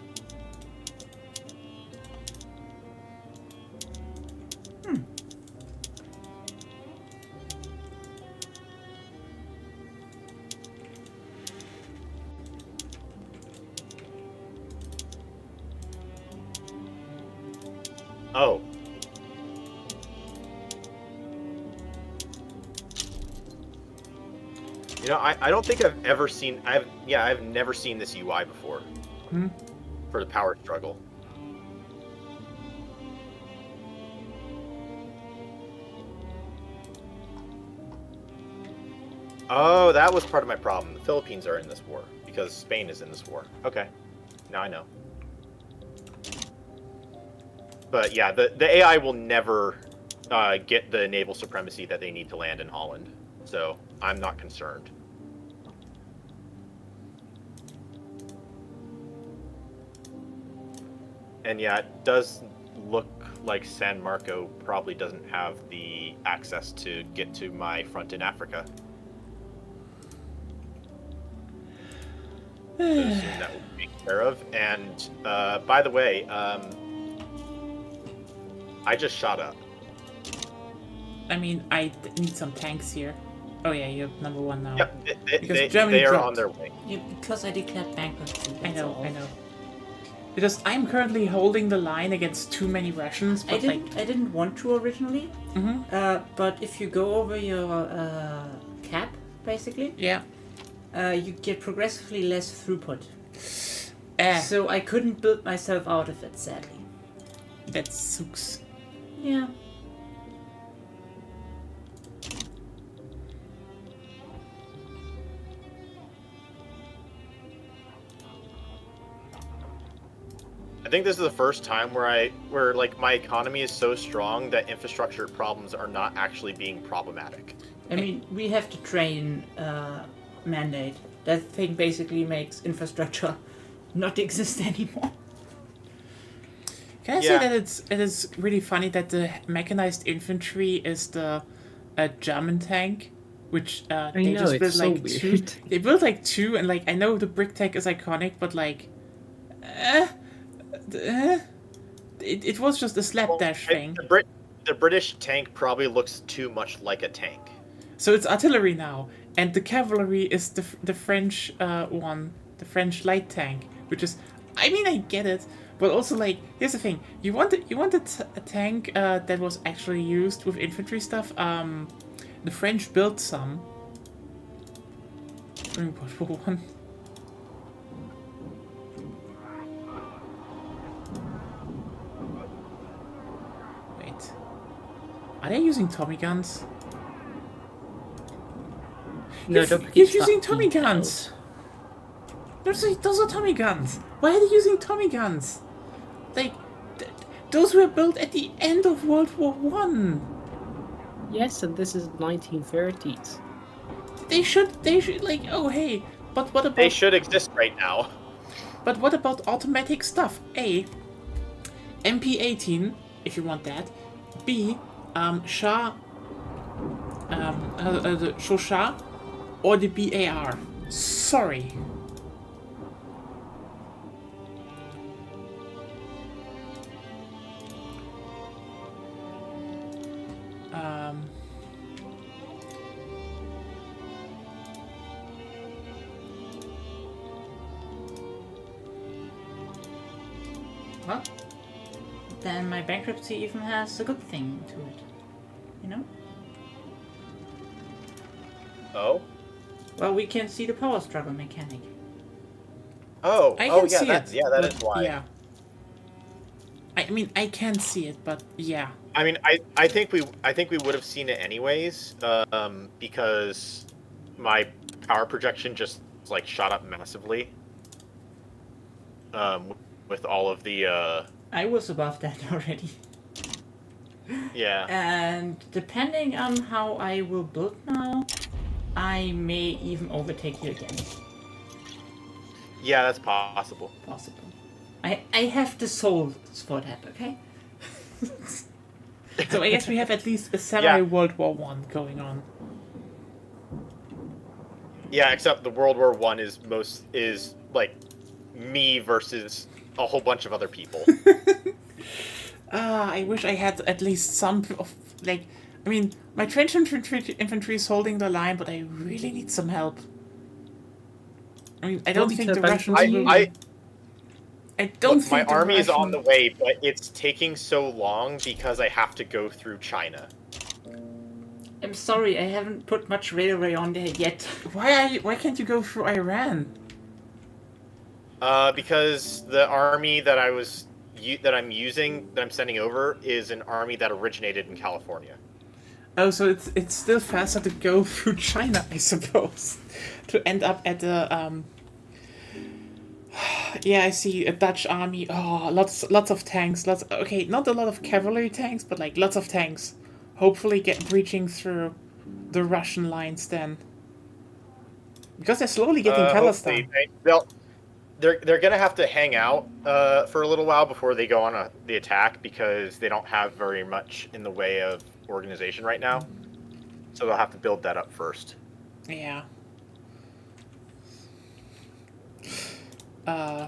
Oh. You know, I don't think I've ever seen... I've never seen this UI before. For the power struggle. Oh, that was part of my problem. The Philippines are in this war, because Spain is in this war. Okay. Now I know. But yeah, the AI will never get the naval supremacy that they need to land in Holland. So I'm not concerned. And yeah, it does look like San Marco probably doesn't have the access to get to my front in Africa. So soon that will be taken care of. And by the way, I just shot up. I mean, I need some tanks here. Oh yeah, you're number one now. Yep, Because Germany they are dropped. on their way. Yeah, because I declared bankruptcy. I that's know, all. I know. Because I'm currently holding the line against too many Russians, but I didn't want to originally, but if you go over your cap, basically, yeah. you get progressively less throughput. Eh, So I couldn't build myself out of it, sadly. that sucks. Yeah. I think this is the first time where like my economy is so strong that infrastructure problems are not actually being problematic. I mean, we have to train mandate. That thing basically makes infrastructure not exist anymore. Can I say that it is really funny that the mechanized infantry is the German tank, which they know, just it's built so like two. weird. They built like two, and like I know the brick tank is iconic, but like, it was just a slapdash thing. The British tank probably looks too much like a tank. So it's artillery now, and the cavalry is the French one, the French light tank, which is, I mean, I get it, but also like, here's the thing: you wanted a tank that was actually used with infantry stuff. The French built some during World War One. Wait, are they using Tommy guns? No, You're don't forget you're that using Tommy detail. guns. Those are Tommy guns. Why are they using Tommy guns? Like, those were built at the end of World War One. Yes, and this is 1930s. They should like, oh hey, but what about They should exist right now. But what about automatic stuff? A, MP18, if you want that. B, Shah, the Shosha, or the BAR. Sorry. Well, then my bankruptcy even has a good thing to it. You know? Oh? Well, we can see the power struggle mechanic. Oh, I oh can yeah, see that, it. yeah, that but is why. Yeah. I mean, I can see it, but yeah. I mean, I think we would have seen it anyways, because my power projection just like shot up massively. With all of the I was above that already. yeah. And depending on how I will build now, I may even overtake you again. Yeah, that's possible. Possible. I have the souls for that, okay? So I guess we have at least a semi-World War One going on. Yeah, except the World War One is like me versus a whole bunch of other people. I wish I had at least some of, like, I mean, my trench infantry is holding the line, but I really need some help. I mean, I don't Want me think to the bank Russians will. I don't Look, think my the army is on Russian- the way, but it's taking so long because I have to go through China. I'm sorry, I haven't put much railway on there yet. Why can't you go through Iran? Because the army that I'm sending over is an army that originated in California. Oh, so it's still faster to go through China, I suppose, to end up at the Yeah, I see a Dutch army. Oh, lots of tanks. Okay, not a lot of cavalry tanks, but like lots of tanks. Hopefully, get breaching through the Russian lines then, because they're slowly getting Palestine. They're gonna have to hang out for a little while before they go on the attack because they don't have very much in the way of organization right now. So they'll have to build that up first. Yeah.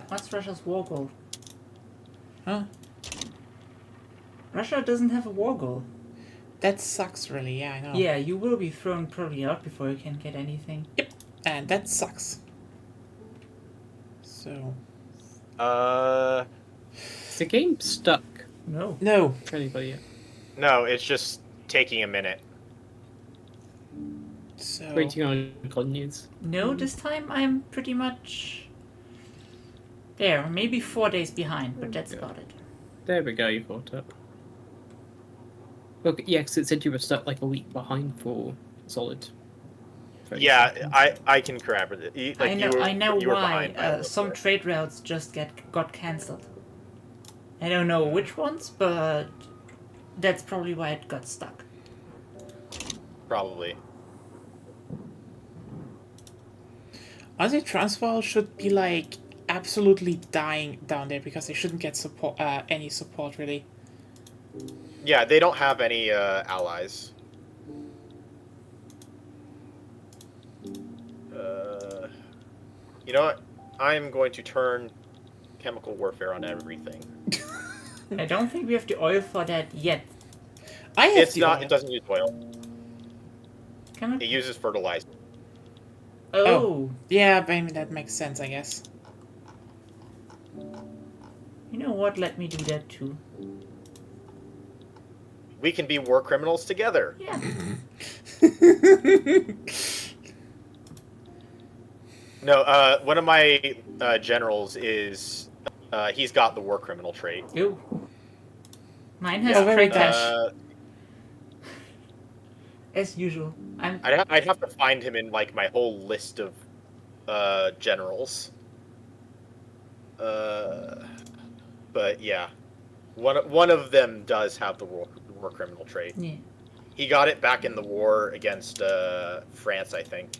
What's Russia's war goal? Huh? Russia doesn't have a war goal. That sucks, really. Yeah, I know. Yeah, you will be thrown probably out before you can get anything. Yep, and that sucks. So. Is the game stuck No. No. for anybody yet? No, it's just taking a minute. So. Waiting on God news. No, this time I'm pretty much there. Maybe 4 days behind, but that's about it. There we go, you caught up. Okay, yeah, because it said you were stuck like a week behind for Solid. 30 Yeah, seconds. I can correct it. Like I know you were why. behind by a little Some bit. trade routes just got cancelled. I don't know which ones, but that's probably why it got stuck. Probably. Honestly, Transvaal should be like absolutely dying down there because they shouldn't get support, any support really. Yeah, they don't have any allies. You know what? I'm going to turn chemical warfare on everything. I don't think we have the oil for that yet. I have It's the not. oil. It doesn't use oil. Can It uses fertilizer. Oh, Yeah, I mean that makes sense, I guess. you know what? Let me do that too. We can be war criminals together. Yeah. No, one of my generals is he's got the war criminal trait. Ew. Mine has Oh, very trade dash, Uh, as usual. I'd have to find him in like my whole list of generals. But yeah, one of them does have the war criminal trait. Yeah. He got it back in the war against France, I think.